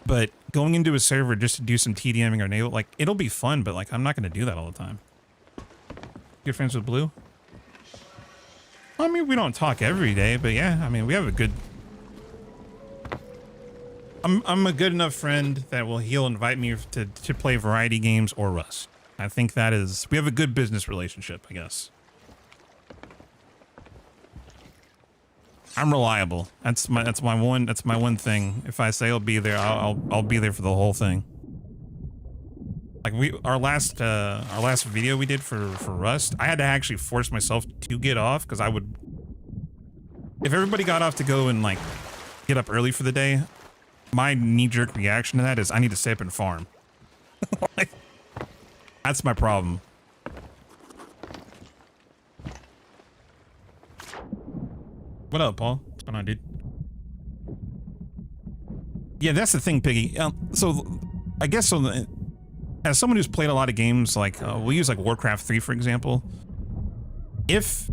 But going into a server just to do some TDMing or naval, like, it'll be fun, but like, I'm not going to do that all the time. Good friends with Blue? I mean, we don't talk every day, but yeah, I mean, we have a good... I'm a good enough friend that he'll invite me to play variety games or Rust. I think that is... We have a good business relationship, I guess. I'm reliable. That's my one thing. If I say I'll be there, I'll be there for the whole thing. Like our last video we did for Rust, I had to actually force myself to get off because if everybody got off to go and like get up early for the day, my knee-jerk reaction to that is I need to stay up and farm. Like, that's my problem. What up, Paul? What's going on, dude? Yeah, that's the thing, Piggy. So I guess so. As someone who's played a lot of games, like we'll use like Warcraft 3 for example, if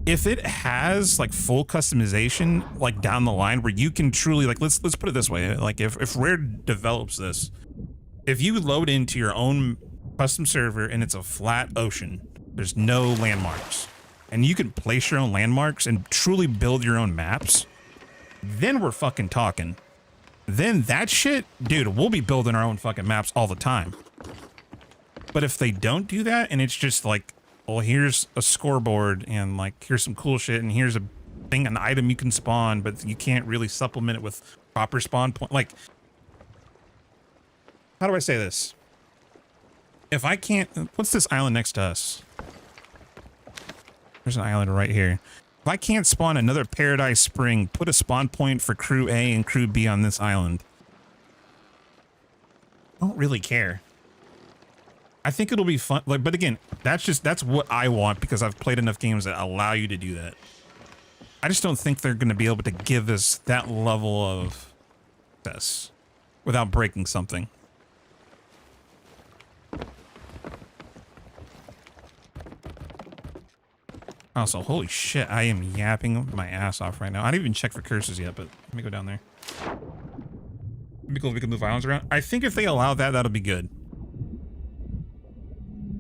it has like full customization like down the line where you can truly like let's put it this way, like if Rare develops this, if you load into your own custom server and it's a flat ocean, there's no landmarks, and you can place your own landmarks and truly build your own maps, then we're fucking talking. then that shit, dude, we'll be building our own fucking maps all the time. But if they don't do that and it's just like, well, here's a scoreboard and like, here's some cool shit and here's a thing, an item you can spawn, but you can't really supplement it with proper spawn point. Like, how do I say this? If I can't, what's this island next to us? There's an island right here. If I can't spawn another Paradise Spring, put a spawn point for crew A and crew B on this island. I don't really care. I think it'll be fun. Like, but again, that's what I want because I've played enough games that allow you to do that. I just don't think they're going to be able to give us that level of success without breaking something. Also, holy shit, I am yapping my ass off right now. I didn't even check for curses yet, but let me go down there. It'd be cool if we could move islands around. I think if they allow that, that'll be good.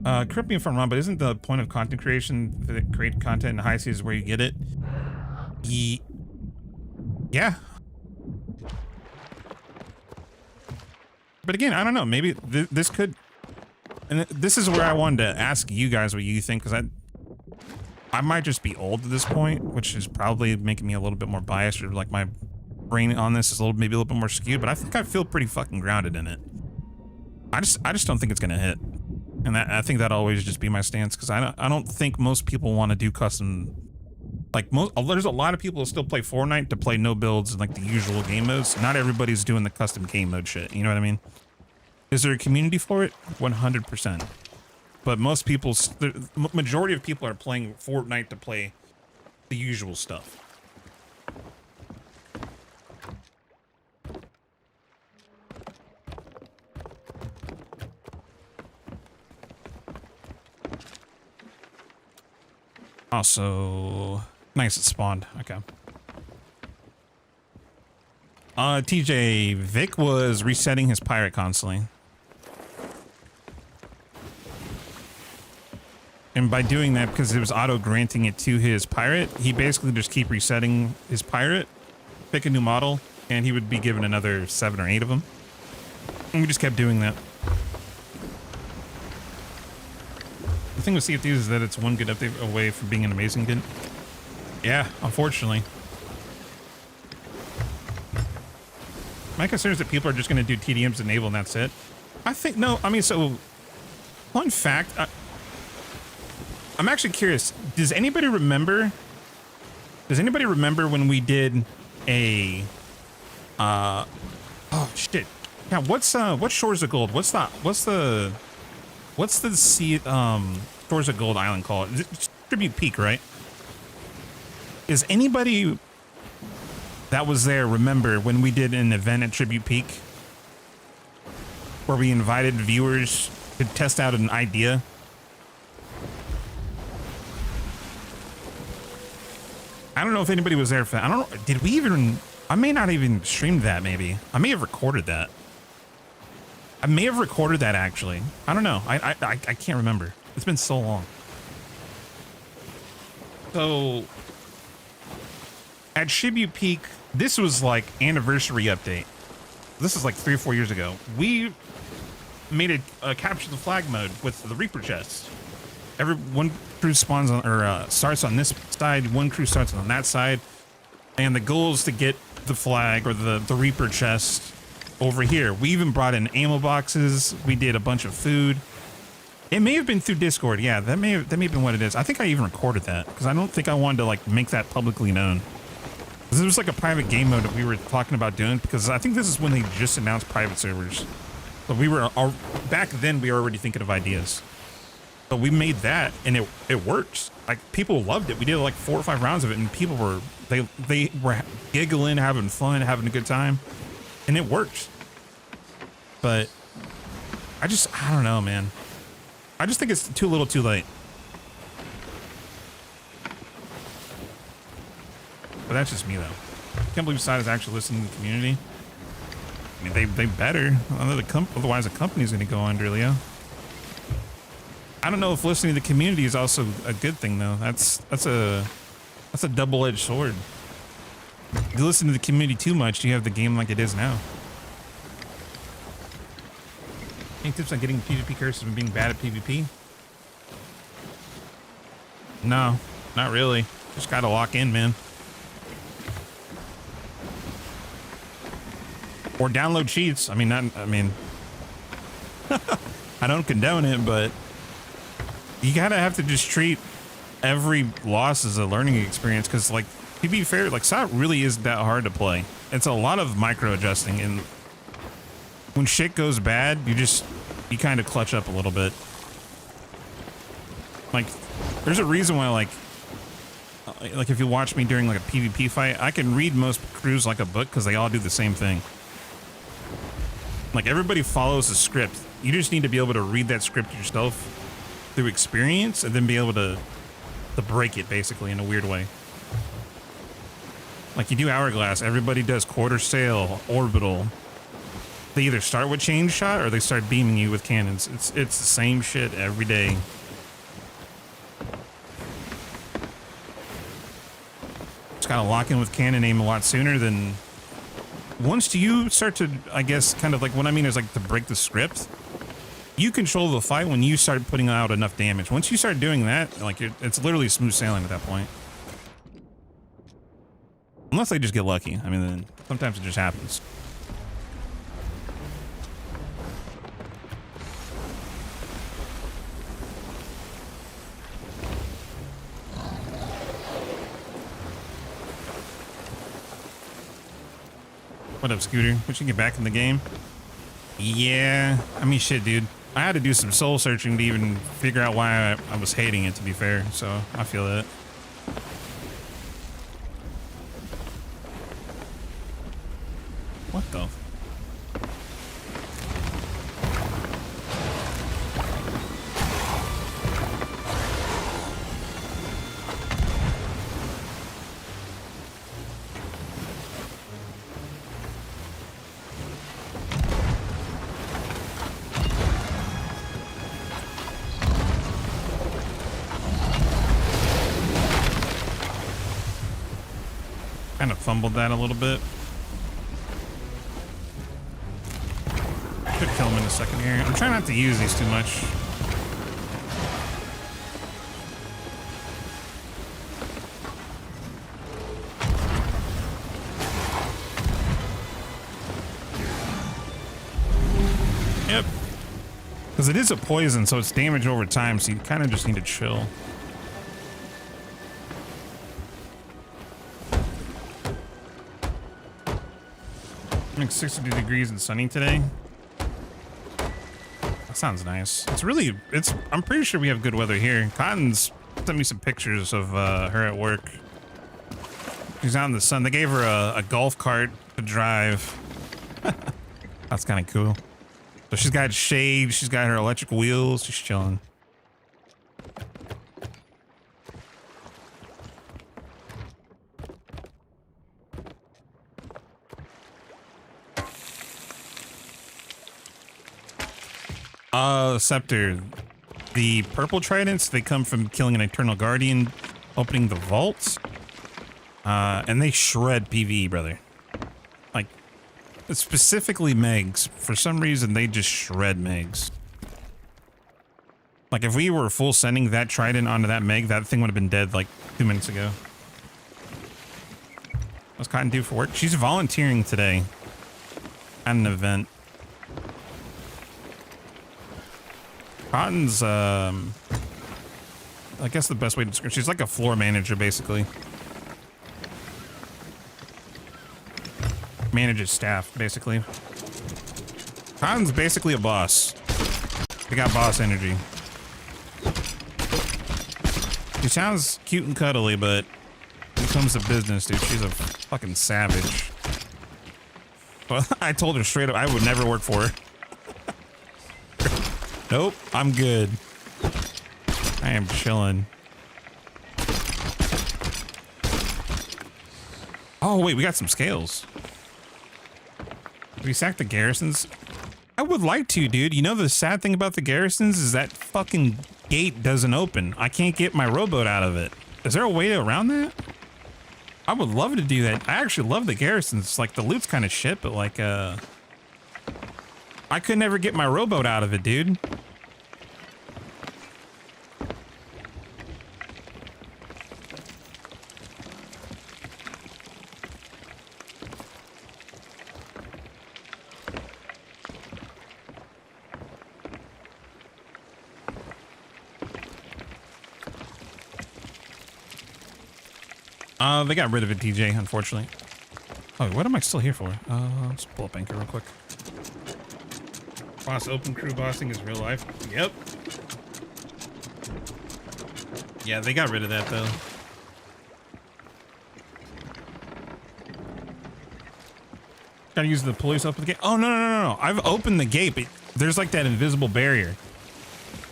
Correct me if I'm wrong, but isn't the point of content creation that create content in high seas where you get it? Yeah. But again, I don't know. Maybe this could... And this is where I wanted to ask you guys what you think, because I might just be old at this point, which is probably making me a little bit more biased, or like my brain on this is maybe a little bit more skewed, but I think I feel pretty fucking grounded in it. I just don't think it's gonna hit. And I think that'll always just be my stance, because I don't think most people want to do custom. Like there's a lot of people who still play Fortnite to play no builds and like the usual game modes. Not everybody's doing the custom game mode shit. You know what I mean? Is there a community for it? 100%. But most people, the majority of people are playing Fortnite to play the usual stuff. Also, nice, it spawned. Okay. TJ, Vic was resetting his pirate constantly. And by doing that, because it was auto-granting it to his pirate, he basically just keep resetting his pirate, pick a new model, and he would be given another 7 or 8 of them. And we just kept doing that. The thing with Sea of Thieves is that it's one good update away from being an amazing game. Yeah, unfortunately. My concern is that people are just going to do TDMs enable and that's it. I think, no, I mean, so, fun fact, I'm actually curious. Does anybody remember when we did a oh shit. Yeah, what's Shores of Gold? What's the sea Shores of Gold island called? It's Tribute Peak, right? Is anybody that was there remember when we did an event at Tribute Peak where we invited viewers to test out an idea? I don't know if anybody was there for that. I don't know. Did we even... I may not even streamed that, maybe. I may have recorded that. I may have recorded that, actually. I don't know. I can't remember. It's been so long. So... At Tribute Peak, this was like anniversary update. This is like 3 or 4 years ago. We made a capture the flag mode with the Reaper chests. One crew spawns on, or starts on this side, one crew starts on that side, and the goal is to get the flag or the Reaper chest over here. We even brought in ammo boxes. We did a bunch of food. It may have been through Discord. Yeah, that may have been what it is. I think I even recorded that because I don't think I wanted to like make that publicly known. This was like a private game mode that we were talking about doing because I think this is when they just announced private servers. But we were back then. We were already thinking of ideas. But we made that and it worked. Like people loved it. We did like 4 or 5 rounds of it and people were they were giggling, having fun, having a good time, and it worked. But I don't know, man. I just think it's too little, too late. But that's just me though. I can't believe Side is actually listening to the community. I mean, they better. Otherwise, the company's going to go under, Leo. I don't know if listening to the community is also a good thing though. That's a double-edged sword. If you listen to the community too much, you have the game like it is now. Any tips on getting PvP curses from being bad at PvP? No, not really. Just gotta lock in, man. Or download cheats. I mean, I don't condone it, but you gotta have to just treat every loss as a learning experience, because, like, to be fair, like, SOT really isn't that hard to play. It's a lot of micro adjusting, and when shit goes bad, you kind of clutch up a little bit. Like, there's a reason why, like if you watch me during like a PvP fight, I can read most crews like a book because they all do the same thing. Like, everybody follows a script. You just need to be able to read that script yourself through experience, and then be able to break it, basically, in a weird way. Like, you do Hourglass, everybody does quarter sail, orbital. They either start with chain shot or they start beaming you with cannons. It's the same shit every day. Just gotta lock in with cannon aim a lot sooner than... Once you start to, I guess, kind of like, what I mean is like to break the script, you control the fight when you start putting out enough damage. Once you start doing that, like, it's literally smooth sailing at that point. Unless they just get lucky. I mean, then sometimes it just happens. What up, Scooter? We should get back in the game. Yeah, I mean, shit, dude. I had to do some soul searching to even figure out why I was hating it, to be fair. So I feel that. What the? Kind of fumbled that a little bit. Could kill him in a second here. I'm trying not to use these too much. Yep. Because it is a poison, so it's damage over time, so you kind of just need to chill. Like 62 degrees and sunny today. That sounds nice. I'm pretty sure we have good weather here. Cotton's sent me some pictures of her at work. She's out in the sun. They gave her a golf cart to drive. That's kind of cool. So she's got shade. She's got her electric wheels. She's chilling. Scepter. The purple tridents, they come from killing an Eternal Guardian, opening the vaults. And they shred PvE, brother. Like, specifically Megs. For some reason, they just shred Megs. Like, if we were full sending that trident onto that Meg, that thing would have been dead like 2 minutes ago. What's Cotton do for work? She's volunteering today at an event. Cotton's, I guess the best way to describe, she's like a floor manager, basically. Manages staff, basically. Cotton's basically a boss. They got boss energy. She sounds cute and cuddly, but when it comes to business, dude, she's a fucking savage. Well, I told her straight up I would never work for her. Nope, I'm good. I am chilling. Oh, wait, we got some scales. Did we sack the garrisons? I would like to, dude. You know, the sad thing about the garrisons is that fucking gate doesn't open. I can't get my rowboat out of it. Is there a way around that? I would love to do that. I actually love the garrisons. Like the loot's kind of shit, but like I could never get my rowboat out of it, dude. They got rid of it, DJ, unfortunately. Oh, what am I still here for? Let's pull up anchor real quick. Boss open crew bossing is real life. Yep. Yeah, they got rid of that though. Gotta use the police open the gate. Oh no. I've opened the gate, but there's like that invisible barrier.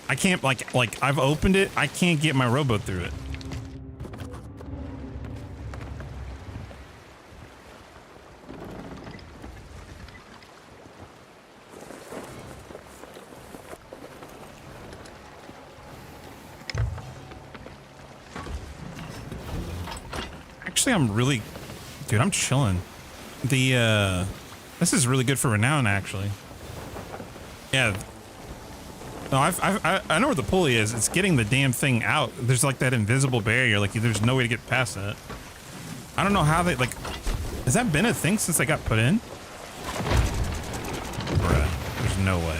I can't like I've opened it. I can't get my rowboat through it. Actually, I'm really, dude, I'm chilling. This is really good for renown, actually. Yeah. No, I know where the pulley is. It's getting the damn thing out. There's like that invisible barrier. Like there's no way to get past that. I don't know how they like. Has that been a thing since they got put in? Bruh, there's no way.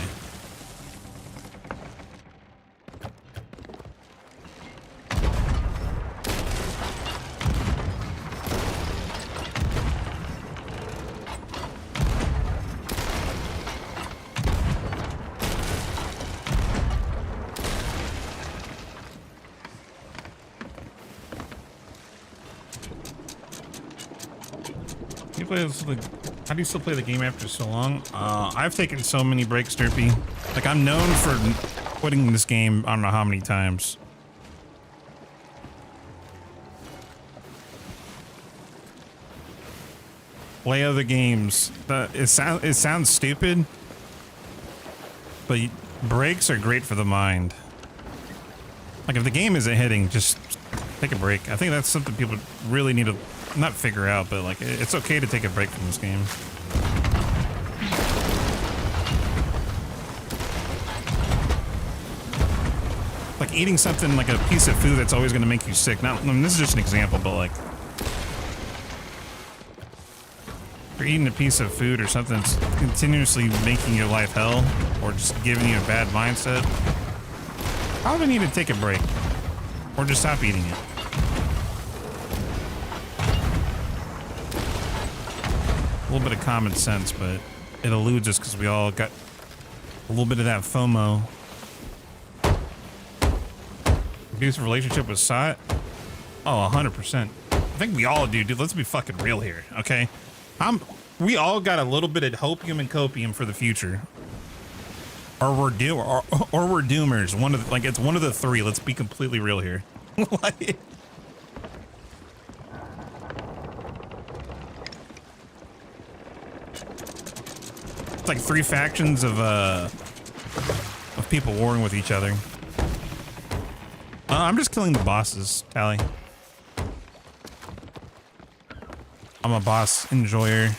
How do you still play the game after so long? I've taken so many breaks, Derpy. Like, I'm known for quitting this game I don't know how many times. Play other games. It sounds stupid, but breaks are great for the mind. Like, if the game isn't hitting, just take a break. I think that's something people really need to not figure out, but like it's okay to take a break from this game. Like eating something like a piece of food that's always going to make you sick. Now, I mean, this is just an example, but like if you're eating a piece of food or something that's continuously making your life hell or just giving you a bad mindset, probably need to take a break or just stop eating it. A little bit of common sense, but it eludes us because we all got a little bit of that FOMO. Abusive relationship with Sot? Oh, 100%. I think we all do, dude. Let's be fucking real here, okay? We all got a little bit of hopium and copium for the future, or we're doomers. One of the, like it's one of the three. Let's be completely real here. Like, it's like three factions of people warring with each other. I'm just killing the bosses, Tally. I'm a boss enjoyer.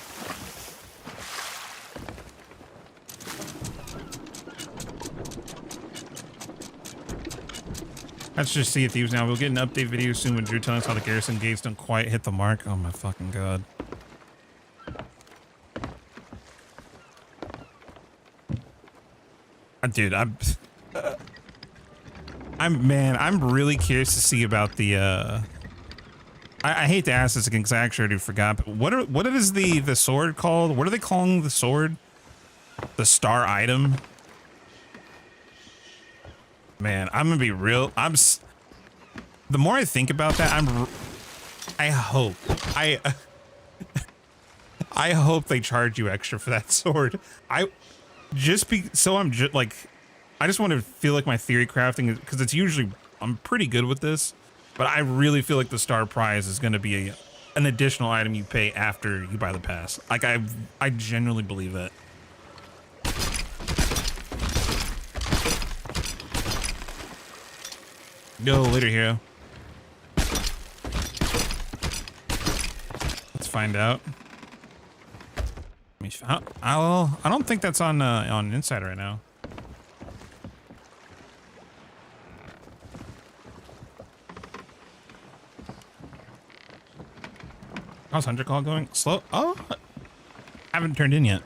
Let's just see Thieves now. We'll get an update video soon when Drew telling us how the garrison gates don't quite hit the mark. Oh my fucking god. Dude, I'm really curious to see about the I hate to ask this again because I actually already forgot, but what is the sword called? What are they calling the sword? The star item? Man, I'm gonna be real. The more I think about that, I hope they charge you extra for that sword. I just want to feel like my theory crafting, because it's usually, I'm pretty good with this, but I really feel like the star prize is going to be an additional item you pay after you buy the pass. Like I genuinely believe that. Yo, later, hero. find out. I don't think that's on Inside right now. How's Hunter Call going? Slow? Oh, haven't turned in yet.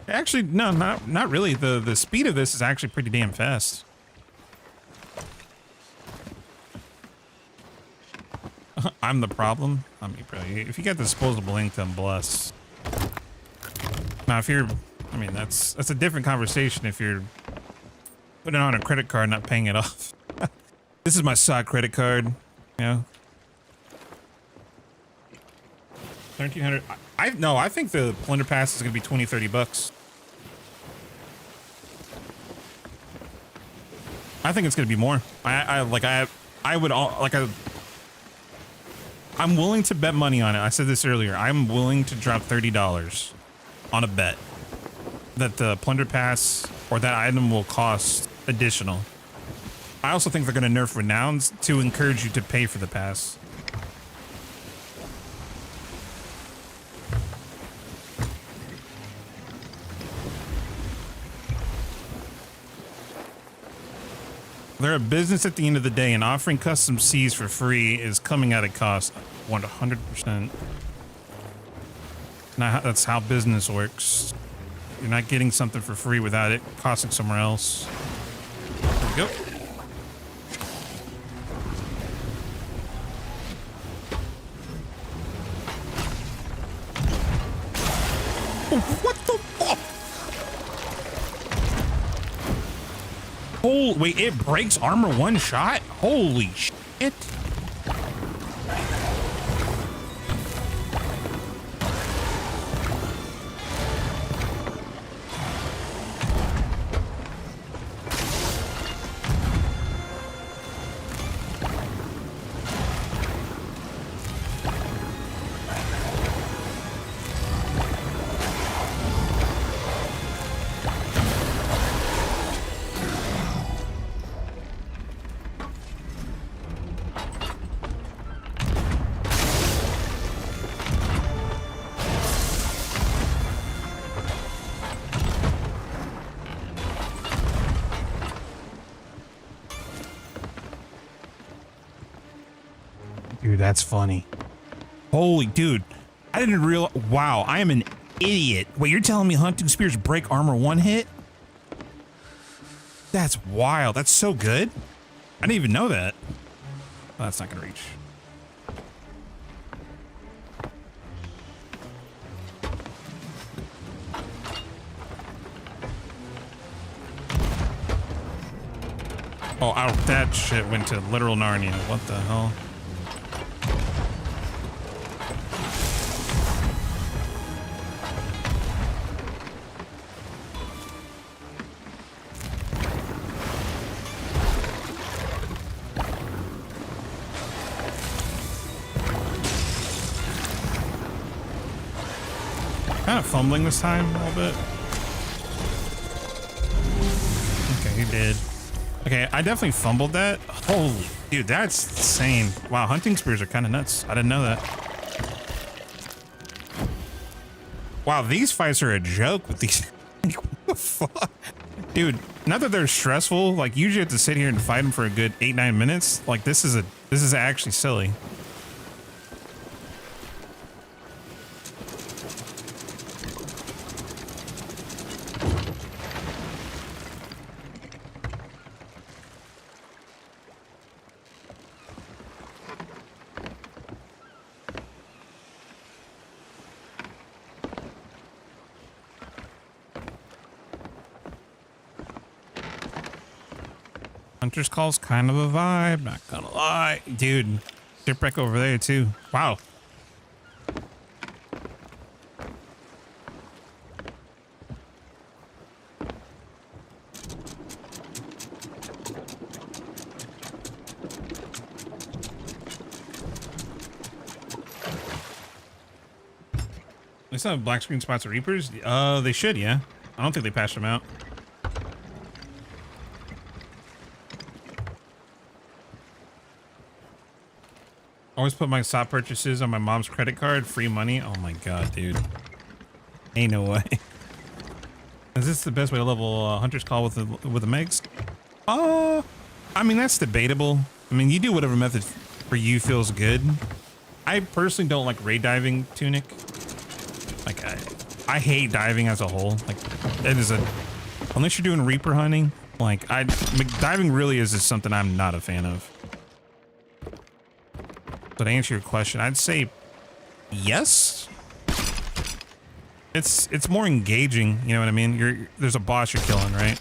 Actually, no, not really. The speed of this is actually pretty damn fast. I'm the problem. I mean, bro, if you got disposable ink, then bless. Now, if you're, I mean, that's a different conversation. If you're putting on a credit card, not paying it off. This is my stock credit card. You know, 1,300. I think the Plunder Pass is gonna be 20-30 bucks. I think it's gonna be more. I'm willing to bet money on it. I said this earlier. I'm willing to drop $30 on a bet that the Plunder Pass or that item will cost additional. I also think they're going to nerf Renowns to encourage you to pay for the pass. They're a business at the end of the day, and offering custom Cs for free is coming at a cost. 100%. That's how business works. You're not getting something for free without it costing somewhere else. There we go. Oh, what the fuck? Oh, wait, it breaks armor one shot? Holy shit. Dude, that's funny. Holy dude. I didn't realize. Wow, I am an idiot. Wait, you're telling me hunting spears break armor one hit? That's wild. That's so good. I didn't even know that. Oh, that's not gonna reach. Oh, that shit went to literal Narnia. What the hell? Kind of fumbling this time a little bit. Okay, he did. Okay, I definitely fumbled that. Holy dude, that's insane. Wow, hunting spears are kind of nuts. I didn't know that. Wow, these fights are a joke with these. What the fuck? Dude, not that they're stressful. Like, usually you have to sit here and fight them for a good 8-9 minutes. Like, this is actually silly. Hunter's Call's kind of a vibe, not gonna lie. Dude, shipwreck over there too. Wow. They still have black screen spots of Reapers? They should, yeah. I don't think they patched them out. Always put my SOP purchases on my mom's credit card. Free money. Oh my god, dude. Ain't no way. Is this the best way to level Hunter's Call with the Megs? I mean, that's debatable. I mean, you do whatever method for you feels good. I personally don't like raid diving Tunic. Like, I hate diving as a whole. Like, it is unless you're doing Reaper hunting, like, diving really is just something I'm not a fan of. So to answer your question, I'd say yes. It's more engaging, you know what I mean? There's a boss you're killing, right?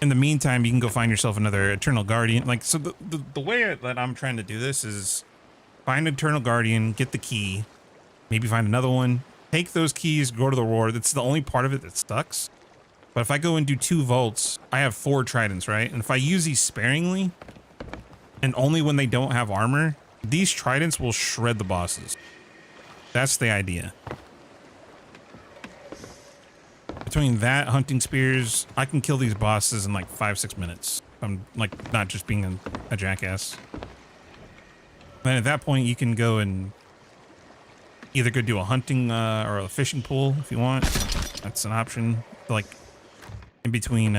In the meantime, you can go find yourself another Eternal Guardian. Like, so the way that I'm trying to do this is find Eternal Guardian, get the key, maybe find another one, take those keys, go to the war. That's the only part of it that sucks. But if I go and do 2 vaults, I have 4 tridents, right? And if I use these sparingly, and only when they don't have armor, these tridents will shred the bosses. That's the idea. Between that, hunting spears, I can kill these bosses in like 5-6 minutes. I'm like not just being a jackass. Then at that point, you can go and either go do a hunting or a fishing pool if you want. That's an option. Like in between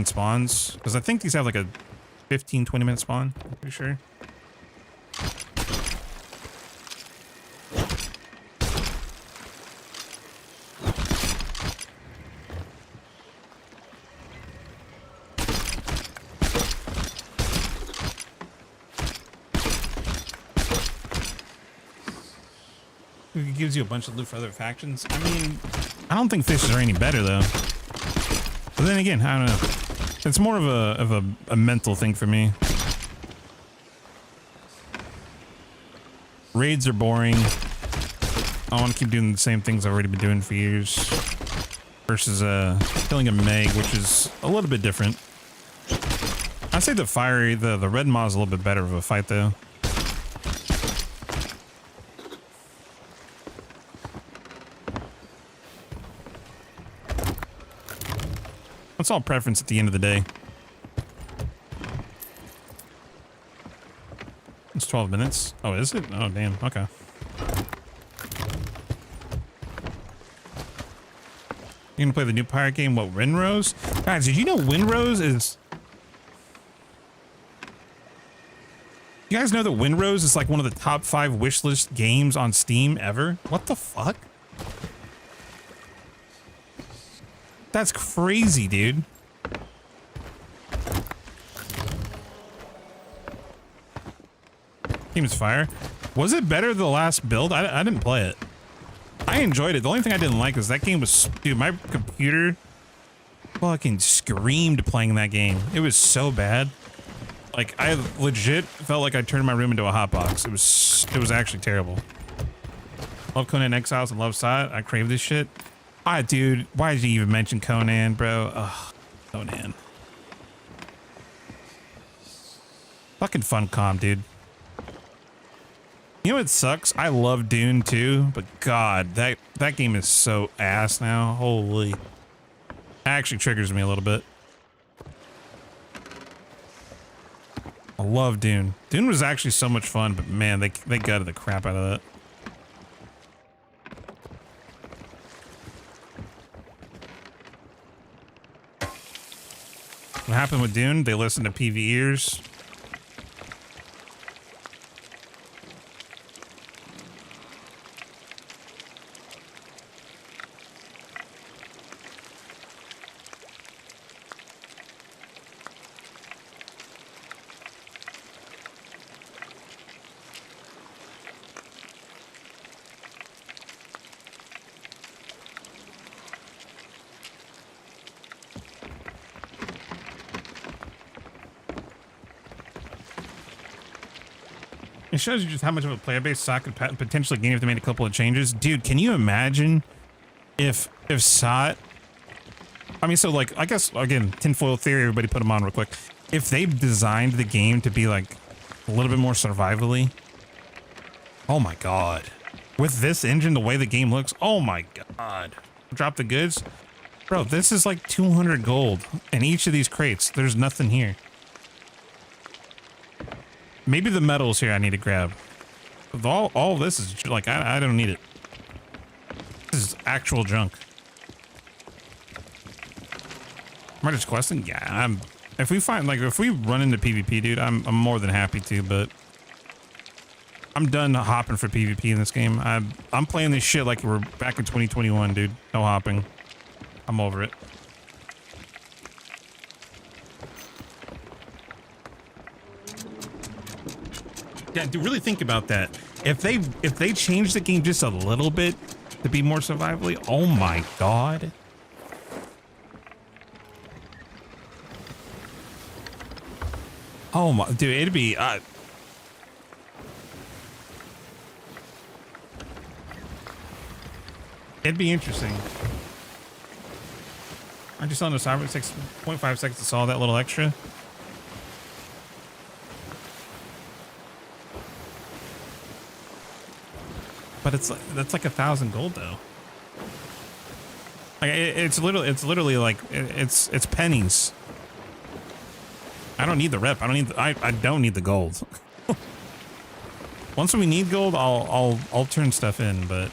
spawns, because I think these have like a 15-20 minute spawn. I'm pretty sure. It gives you a bunch of loot for other factions. I mean, I don't think fishes are any better though. But then again, I don't know. It's more of a mental thing for me. Raids are boring. I want to keep doing the same things I've already been doing for years. Versus killing a Meg, which is a little bit different. I'd say the red maw is a little bit better of a fight though. It's all preference at the end of the day. It's 12 minutes. Oh, is it? Oh, damn. Okay. You gonna play the new pirate game? What, Windrose? Guys, did you know Windrose is... You guys know that Windrose is like one of the top 5 wishlist games on Steam ever? What the fuck? That's crazy, dude. Game is fire. Was it better than the last build? I didn't play it. I enjoyed it. The only thing I didn't like is that game was... Dude, my computer fucking screamed playing that game. It was so bad. Like, I legit felt like I turned my room into a hotbox. It was actually terrible. Love Conan Exiles and love SOT. I crave this shit. Dude, why did you even mention Conan, bro? Ugh, Conan. Fucking Funcom, dude. You know what sucks? I love Dune too, but God, that game is so ass now. Holy. It actually triggers me a little bit. I love Dune. Dune was actually so much fun, but man, they gutted the crap out of that. What happened with Dune? They listened to PV ears. It shows you just how much of a player base SOT could potentially gain if they made a couple of changes. Dude, can you imagine if SOT... I mean, so like, I guess, again, tinfoil theory, everybody put them on real quick. If they designed the game to be like a little bit more survivally... Oh my God. With this engine, the way the game looks, oh my God. Drop the goods. Bro, this is like 200 gold in each of these crates. There's nothing here. Maybe the metals here I need to grab. All this is like, I don't need it. This is actual junk. Am I just questing? Yeah, if we run into PvP, dude, I'm more than happy to, but I'm done hopping for PvP in this game. I'm playing this shit like we're back in 2021, dude. No hopping. I'm over it. Yeah, dude, really think about that. If they change the game just a little bit to be more survivally, oh my god. Oh my, dude, it'd be interesting. I just on the cyber 6.5 seconds to solve that little extra. But it's like, that's like 1,000 gold though. Like it's literally like it's pennies. I don't need the rep. I don't need the gold. Once we need gold, I'll turn stuff in, but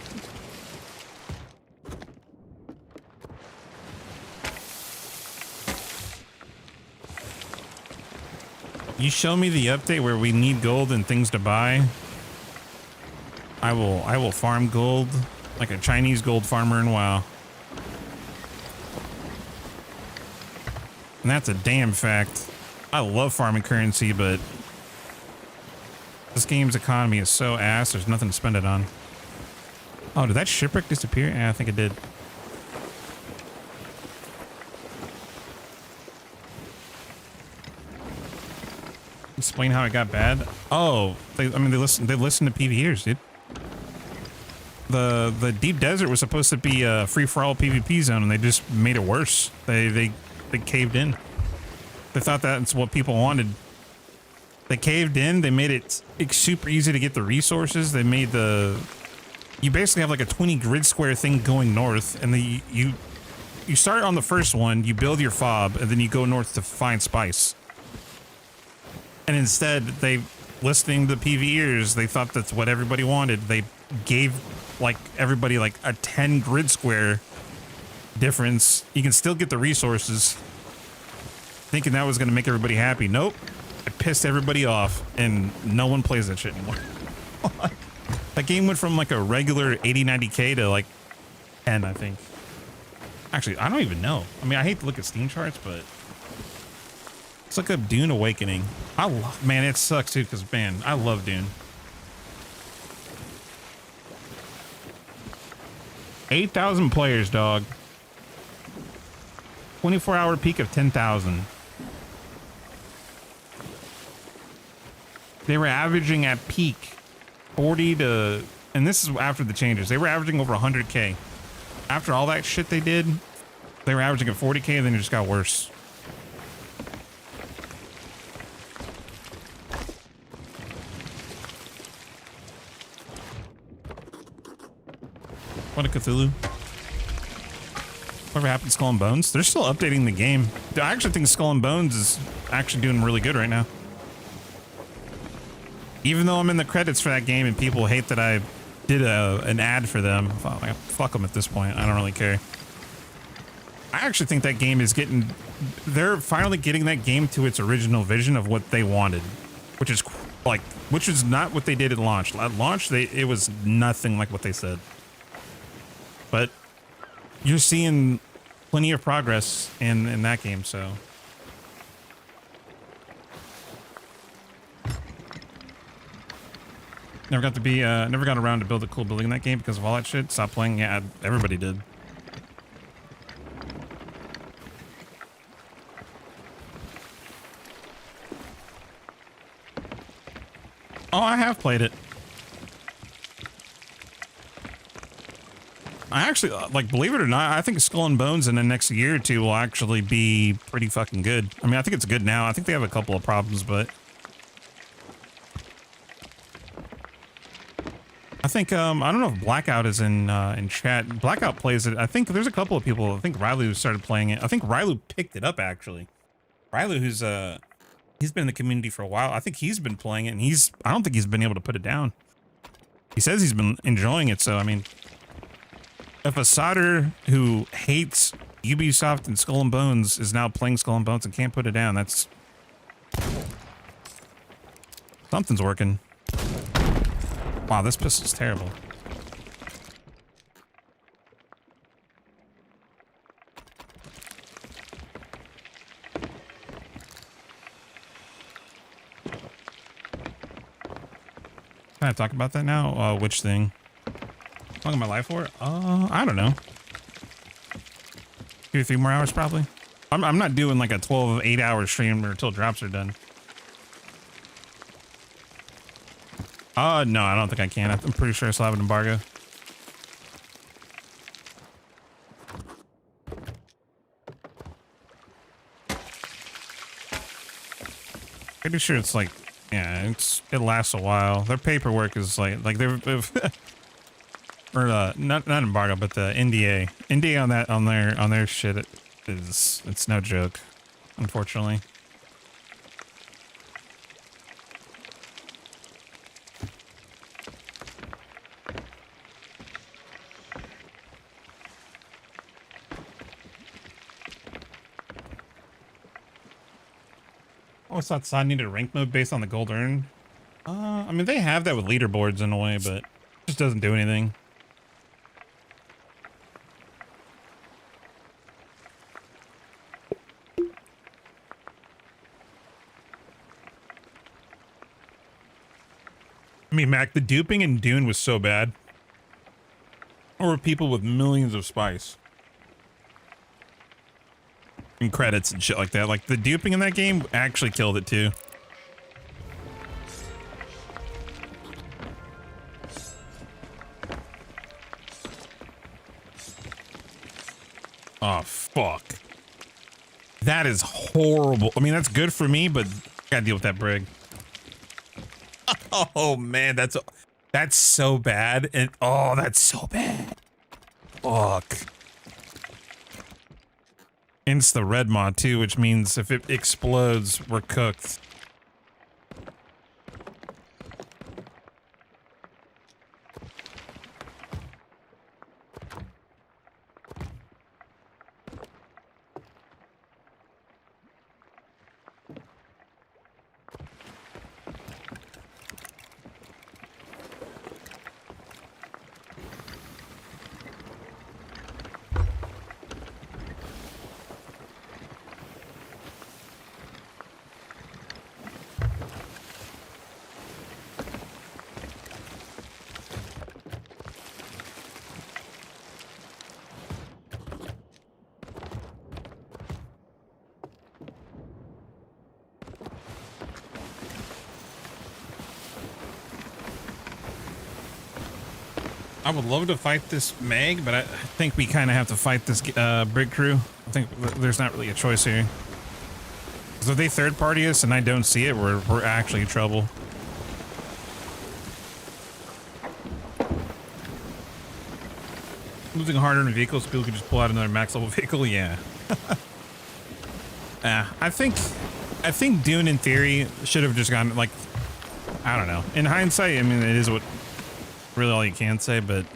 you show me the update where we need gold and things to buy. I will farm gold like a Chinese gold farmer in WoW. And that's a damn fact. I love farming currency, but this game's economy is so ass, there's nothing to spend it on. Oh, did that shipwreck disappear? Yeah, I think it did. Explain how it got bad. Oh, they listened to PvEers, dude. The deep desert was supposed to be a free-for-all PvP zone, and they just made it worse. They caved in. They thought that's what people wanted. They caved in. They made it super easy to get the resources. They made you basically have like a 20 grid square thing going north, and you start on the first one, you build your fob, and then you go north to find spice. And instead, listening to the PvEers, they thought that's what everybody wanted. They gave like everybody like a 10 grid square difference. You can still get the resources, thinking that was going to make everybody happy. Nope. It pissed everybody off, and no one plays that shit anymore. That game went from like a regular 80, 90K to like 10, I think. Actually, I don't even know. I mean, I hate to look at Steam charts, but let's look up Dune Awakening. Man, it sucks too, because man, I love Dune. 8,000 players, dog. 24-hour peak of 10,000. They were averaging at peak 40 to, and this is after the changes, they were averaging over 100K. After all that shit they did, they were averaging at 40K, and then it just got worse. What a Cthulhu. Whatever happened to Skull and Bones? They're still updating the game. I actually think Skull and Bones is actually doing really good right now. Even though I'm in the credits for that game and people hate that I did an ad for them, fuck them at this point. I don't really care. I actually think that game is they're finally getting that game to its original vision of what they wanted, which is not what they did at launch. At launch, it was nothing like what they said. But you're seeing plenty of progress in that game, so. Never got around to build a cool building in that game because of all that shit. Stopped playing. Yeah, everybody did. Oh, I have played it. I actually, like, believe it or not, I think Skull and Bones in the next year or two will actually be pretty fucking good. I mean, I think it's good now. I think they have a couple of problems, but I think, I don't know if Blackout is in chat. Blackout plays it. I think there's a couple of people. I think Rylu started playing it. I think Rylu picked it up, actually. Rylu, who's He's been in the community for a while. I think he's been playing it, and I don't think he's been able to put it down. He says he's been enjoying it, so I mean, if a solder who hates Ubisoft and Skull and Bones is now playing Skull and Bones and can't put it down, that's something's working. Wow, this pistol's terrible. Can I talk about that now? Which thing? How long am I live for? I don't know. 2 or 3 more hours probably. I'm not doing like a 12 8-hour stream until drops are done. No, I don't think I can. I'm pretty sure I still have an embargo. Pretty sure it's like, yeah, it lasts a while. Their paperwork is like they've or not embargo, but the NDA on their shit it's no joke, unfortunately. I always thought COD needed a rank mode based on the gold earned. I mean, they have that with leaderboards in a way, but it just doesn't do anything. I mean, Mac, the duping in Dune was so bad. Or people with millions of spice. And credits and shit like that. Like, the duping in that game actually killed it, too. Oh, fuck. That is horrible. I mean, that's good for me, but gotta deal with that brig. Oh, man, that's so bad. And, oh, that's so bad. Fuck. And it's the red mod too, which means if it explodes, we're cooked. I would love to fight this Meg, but I think we kind of have to fight this brig crew. I think there's not really a choice here. So if they third party us and I don't see it, we're actually in trouble. Losing harder in vehicles, people could just pull out another max level vehicle. Yeah. I think Dune in theory should have just gone like, I don't know. In hindsight, I mean, it is what really all you can say, but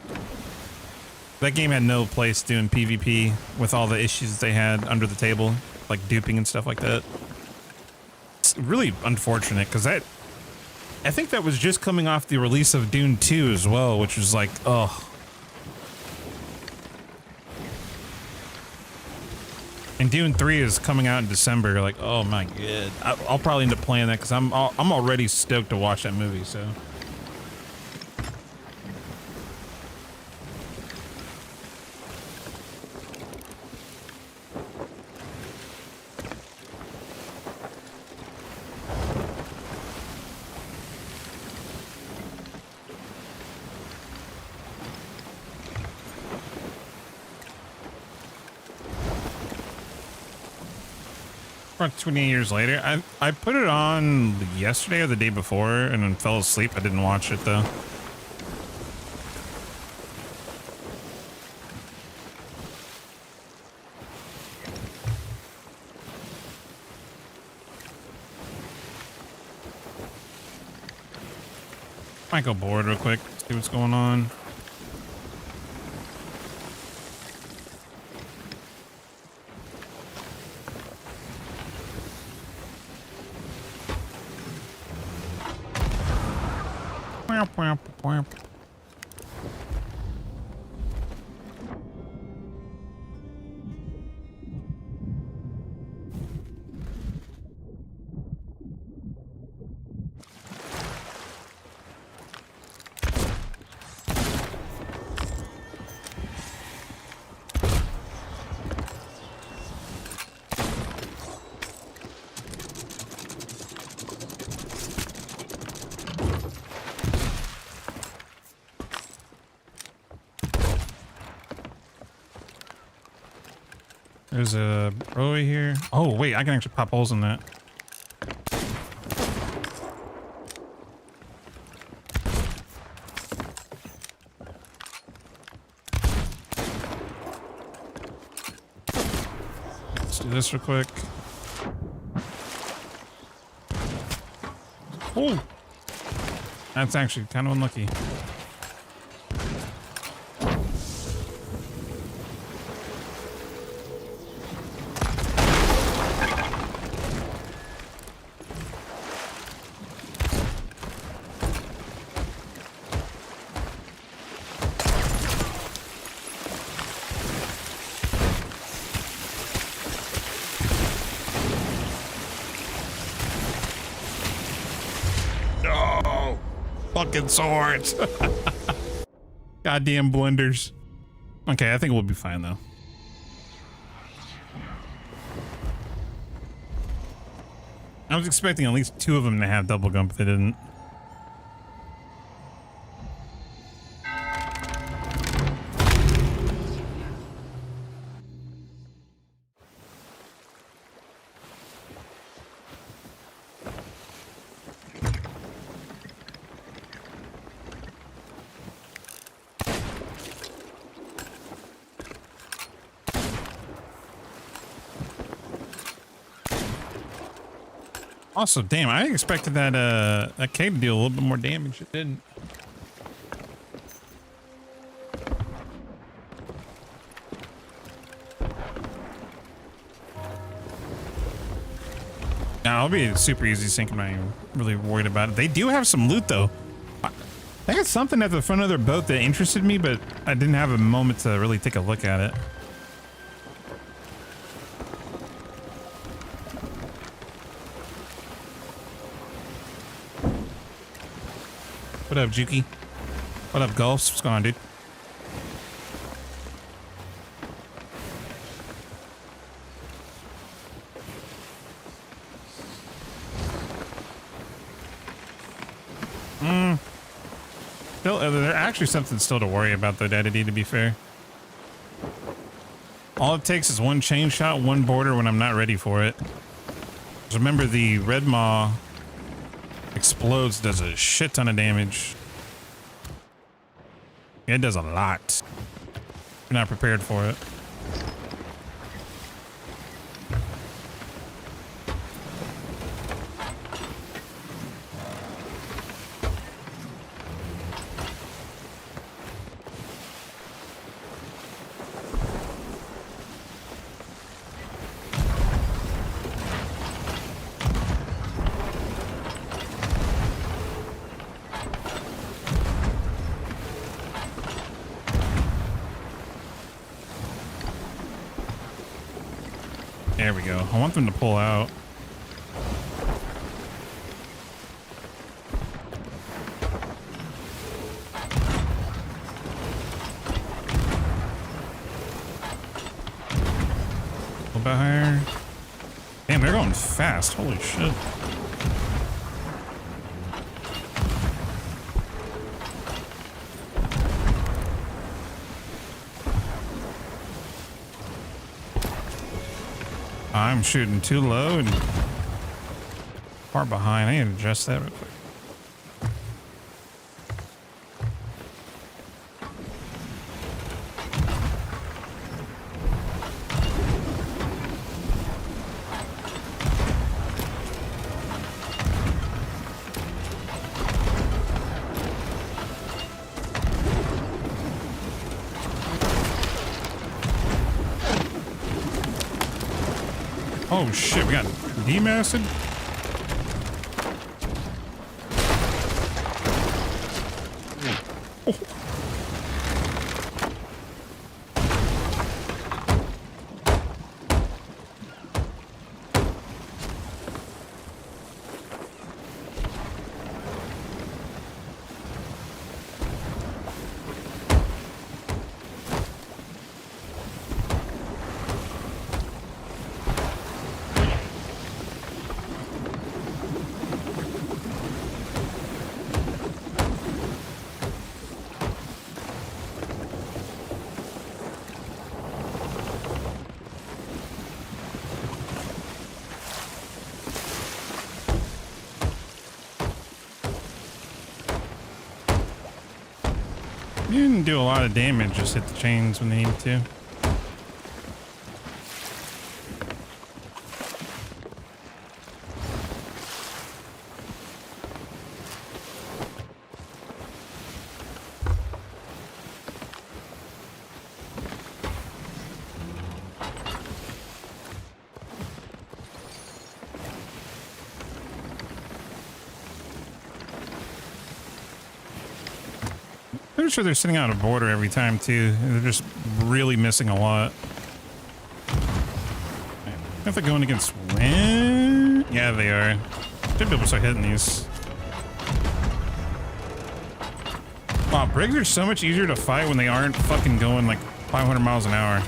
that game had no place doing PvP with all the issues they had under the table, like duping and stuff like that. It's really unfortunate because I think that was just coming off the release of Dune 2 as well, which was like, oh. And Dune 3 is coming out in December. Like, oh my god, I'll probably end up playing that because I'm already stoked to watch that movie. So. About 28 years later, I put it on yesterday or the day before and then fell asleep. I didn't watch it though. Might go board real quick, see what's going on. There's a row here. Oh, wait, I can actually pop holes in that. Let's do this real quick. Oh! That's actually kind of unlucky. No! Fucking swords! Goddamn blenders. Okay, I think we'll be fine though. I was expecting at least 2 of them to have double gun, but they didn't. Also, damn, I expected that that cave to deal a little bit more damage. It didn't. Now, it'll be super easy sinking. I'm not really worried about it. They do have some loot though. They got something at the front of their boat that interested me, but I didn't have a moment to really take a look at it. What up, Juki? What up, Gulfs? What's going on, dude? Still, there's actually something still to worry about, though, Daddy, to be fair. All it takes is one chain shot, one border when I'm not ready for it. Just remember, the red maw explodes, does a shit ton of damage. It does a lot. You're not prepared for it. There we go. I want them to pull out. A little bit higher. Damn, they're going fast. Holy shit. I'm shooting too low and far behind. I need to adjust that real quick. Oh shit, we got demastered? Oh. You didn't do a lot of damage, just hit the chains when they needed to. I'm sure they're sitting out a border every time too. They're just really missing a lot. If they're going against wind, yeah, they are. Should be able to start hitting these. Wow, brigs are so much easier to fight when they aren't fucking going like 500 miles an hour.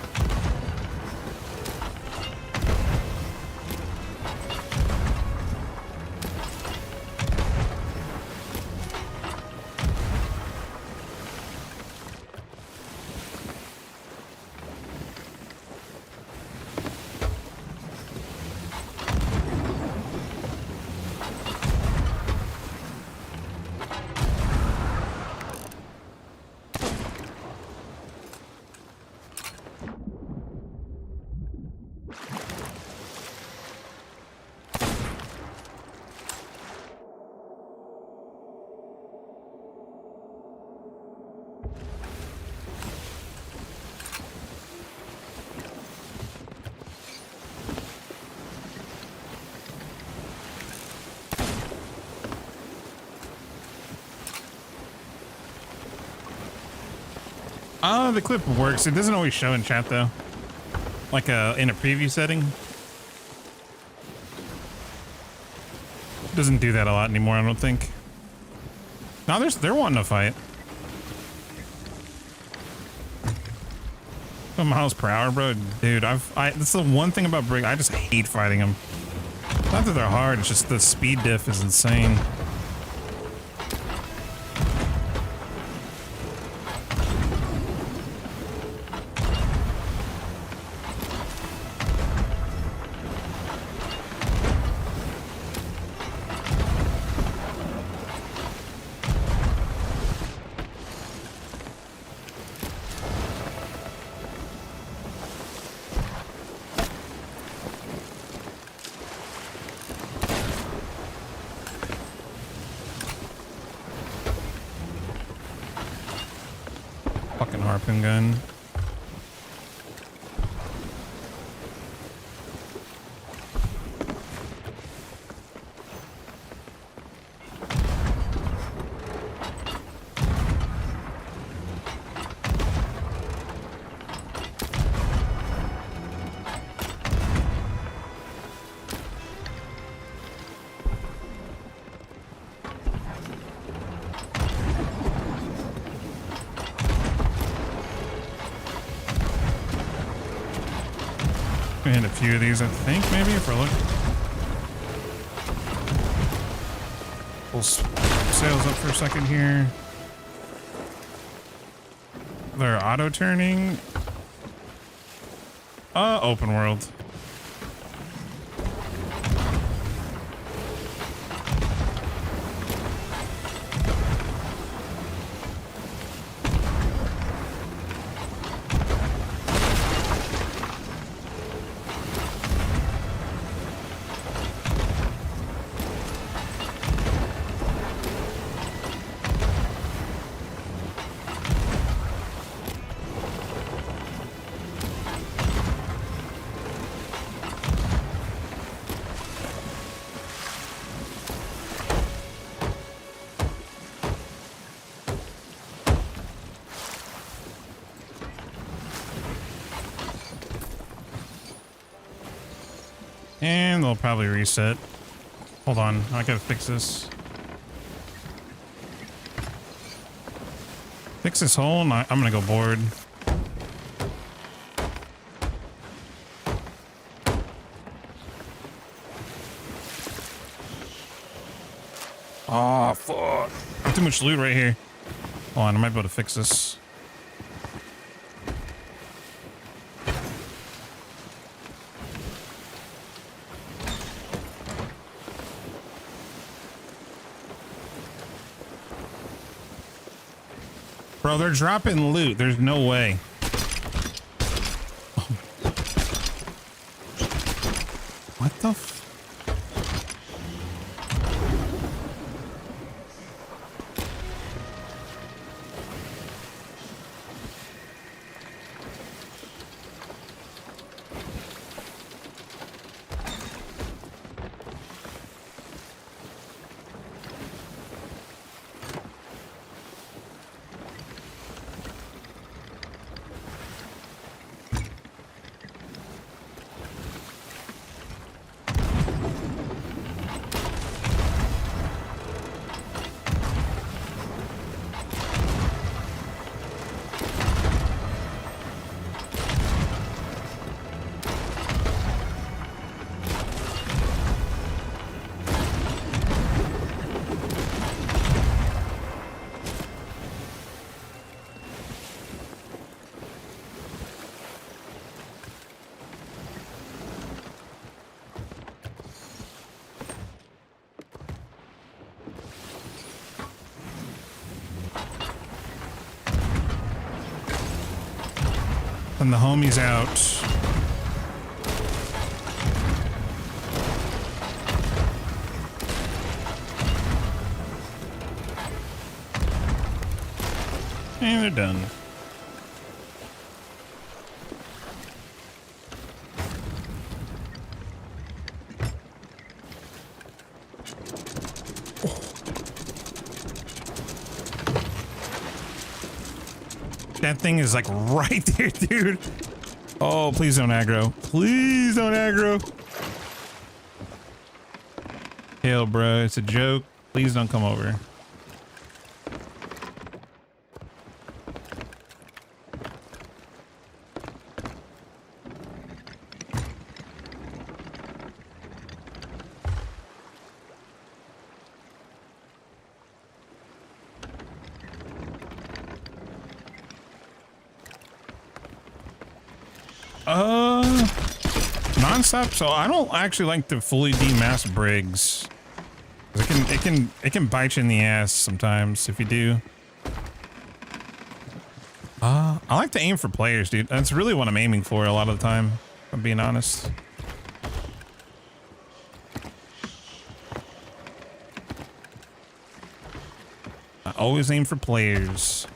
The clip works. It doesn't always show in chat though. Like in a preview setting. Doesn't do that a lot anymore, I don't think. Now they're wanting to fight. 2 miles per hour, bro. Dude, that's the one thing about Brig. I just hate fighting them. Not that they're hard, it's just the speed diff is insane. Harpoon gun. We hit a few of these, I think, maybe, if we're looking. Pull sails up for a second here. They're auto-turning. Open world. And they'll probably reset. Hold on, I gotta fix this. Fix this hole, and I'm gonna go board. Oh, fuck. Too much loot right here. Hold on, I might be able to fix this. Bro, they're dropping loot. There's no way. Oh. What the f— And the homie's out. And they're done. That thing is like right there, dude. Oh, please don't aggro. Please don't aggro. Hell, bro, it's a joke. Please don't come over. Non-stop. So I don't actually like to fully demask Briggs. It can bite you in the ass sometimes if you do. I like to aim for players, dude. That's really what I'm aiming for a lot of the time, if I'm being honest. I always aim for players.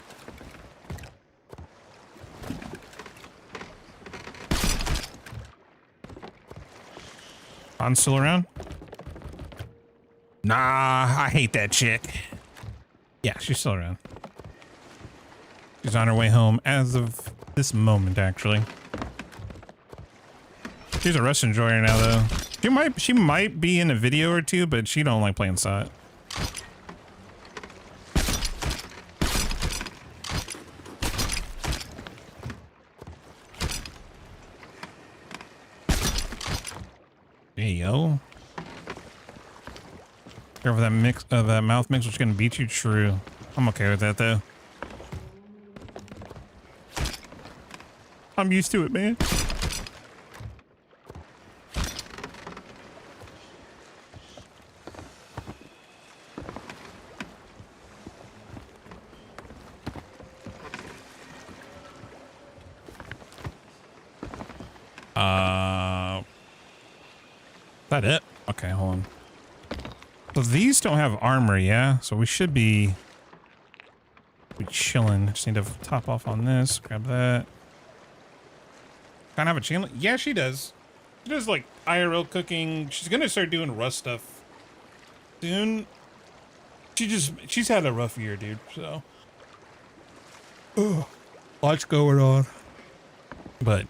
I'm still around? Nah, I hate that chick. Yeah, she's still around. She's on her way home as of this moment, actually. She's a Rust enjoyer now, though. She might be in a video or two, but she don't like playing SOT. There you go. Careful that mouth mix was gonna beat you. True. I'm okay with that though. I'm used to it, man. Is that it? Okay, hold on. So these don't have armor, yeah? So we should be chilling. Just need to top off on this. Grab that. Kind of have a channel? Yeah, she does. She does like IRL cooking. She's gonna start doing Rust stuff soon. She's had a rough year, dude. So, lots going on. But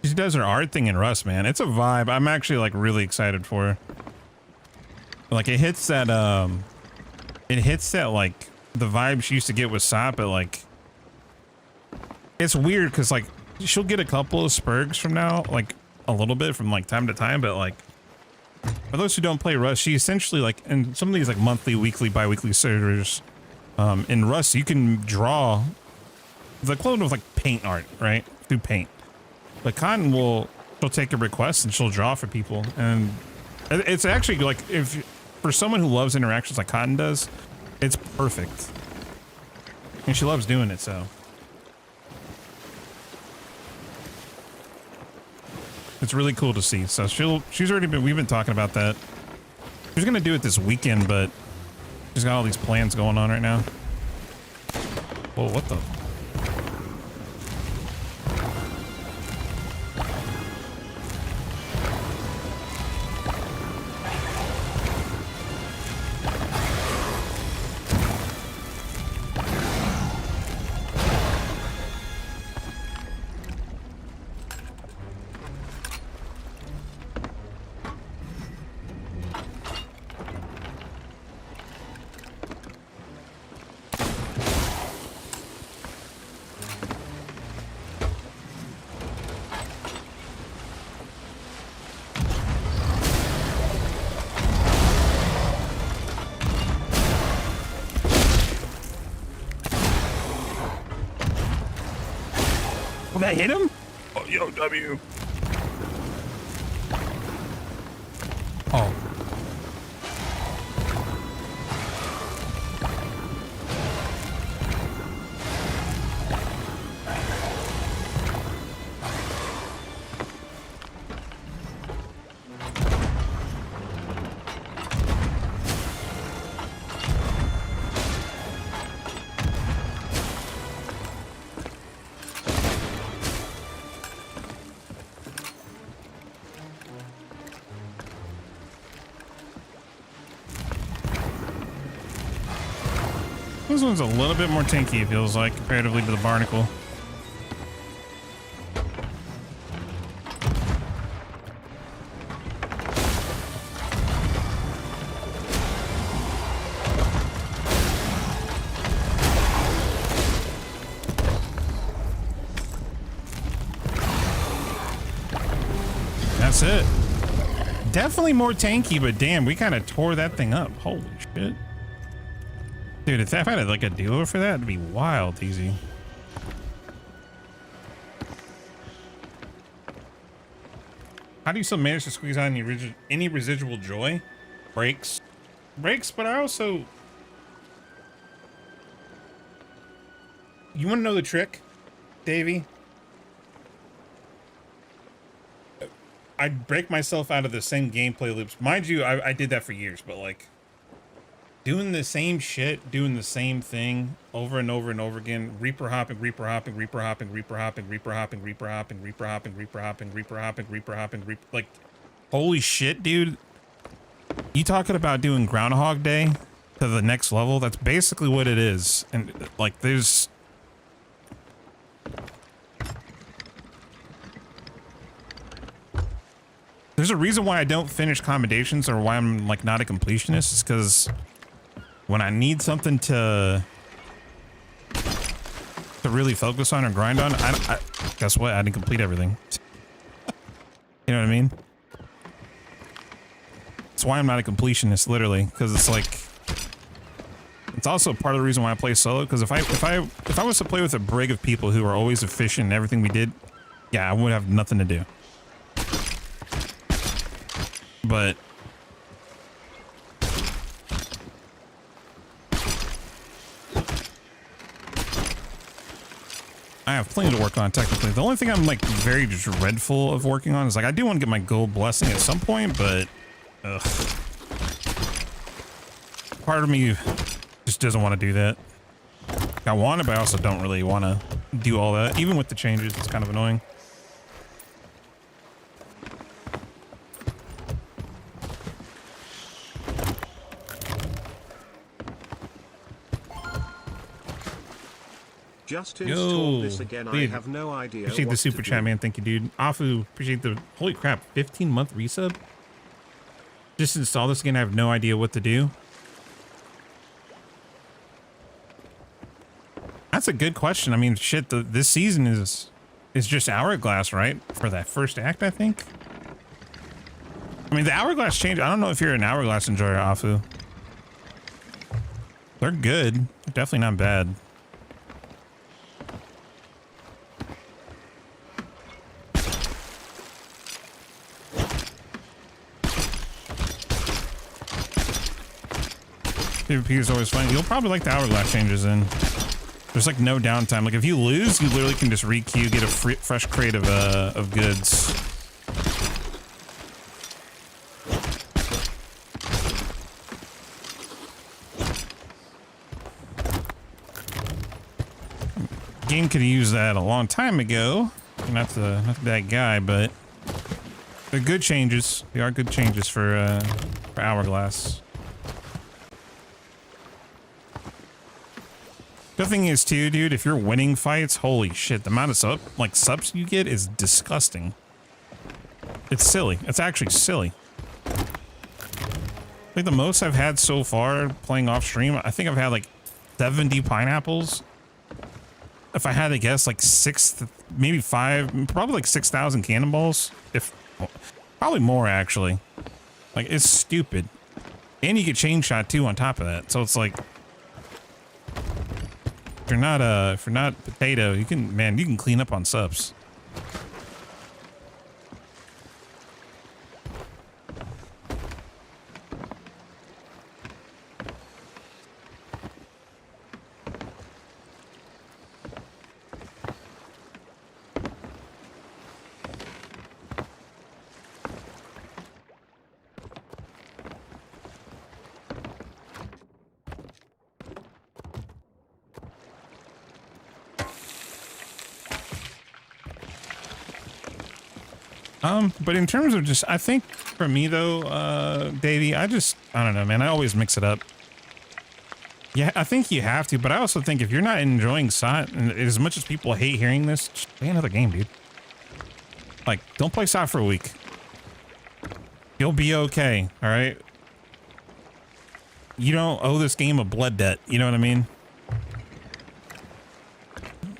She does her art thing in Rust, man. It's a vibe. I'm actually like really excited for her. Like it hits that like the vibe she used to get with SOP, but like it's weird because like she'll get a couple of spurgs from now, like a little bit from like time to time, but like for those who don't play Rust, she essentially like in some of these like monthly, weekly, bi-weekly servers, in Rust you can draw the equivalent of like paint art, right? Through paint. But Cotton she'll take a request and she'll draw for people, and it's actually like for someone who loves interactions like Cotton does, it's perfect. And she loves doing it, so it's really cool to see. So we've been talking about that. She's gonna do it this weekend, but she's got all these plans going on right now. Whoa, what the? Will that hit him? Oh, yo, W. Oh. This one's a little bit more tanky, it feels like, comparatively to the Barnacle. That's it. Definitely more tanky, but damn, we kind of tore that thing up. Holy shit. Dude, if I had like a dealer for that, it'd be wild easy. How do you still manage to squeeze out any residual joy? Breaks, but I also... You want to know the trick, Davey? I break myself out of the same gameplay loops. Mind you, I did that for years, but like... doing the same shit, doing the same thing over and over and over again, reaper hopping, like, holy shit, dude. You talking about doing Groundhog Day to the next level? That's basically what it is. And like, there's a reason why I don't finish commendations or why I'm like not a completionist, is because when I need something to really focus on or grind on, I guess what? I didn't complete everything. You know what I mean? That's why I'm not a completionist, literally, because it's like, it's also part of the reason why I play solo. Because if I was to play with a brig of people who are always efficient in everything we did, yeah, I would have nothing to do. But I have plenty to work on technically. The only thing I'm like very dreadful of working on is like, I do want to get my gold blessing at some point, but ugh. Part of me just doesn't want to do that. I want it, but I also don't really want to do all that. Even with the changes, it's kind of annoying. Just Yo, install this again. I dude, have no idea. appreciate the what super to chat, do. man. Thank you, dude. Afu, appreciate the holy crap, 15-month resub. Just install this again. I have no idea what to do. That's a good question. I mean, shit, this season is just Hourglass, right? For that first act, I think. I mean, the Hourglass change. I don't know if you're an Hourglass enjoyer, Afu. They're good. They're definitely not bad. PvP is always fun. You'll probably like the Hourglass changes in. There's like no downtime. Like if you lose, you literally can just re-queue, get a fresh crate of goods. Game could have used that a long time ago. Not that guy, but they're good changes. They are good changes for Hourglass. The thing is too, dude, if you're winning fights, holy shit, the amount of subs you get is disgusting. It's silly. It's actually silly. I think the most I've had so far playing off stream, I think I've had like 70 pineapples. If I had to guess, like maybe 5, probably like 6,000 cannonballs. Probably more actually. Like it's stupid. And you get chain shot too on top of that. So it's like, if you're not potato, you can clean up on subs. But in terms of just, I think for me though, Davey, I don't know, man. I always mix it up. Yeah, I think you have to, but I also think if you're not enjoying SOT, and as much as people hate hearing this, just play another game, dude. Like, don't play SOT for a week. You'll be okay, all right? You don't owe this game a blood debt, you know what I mean?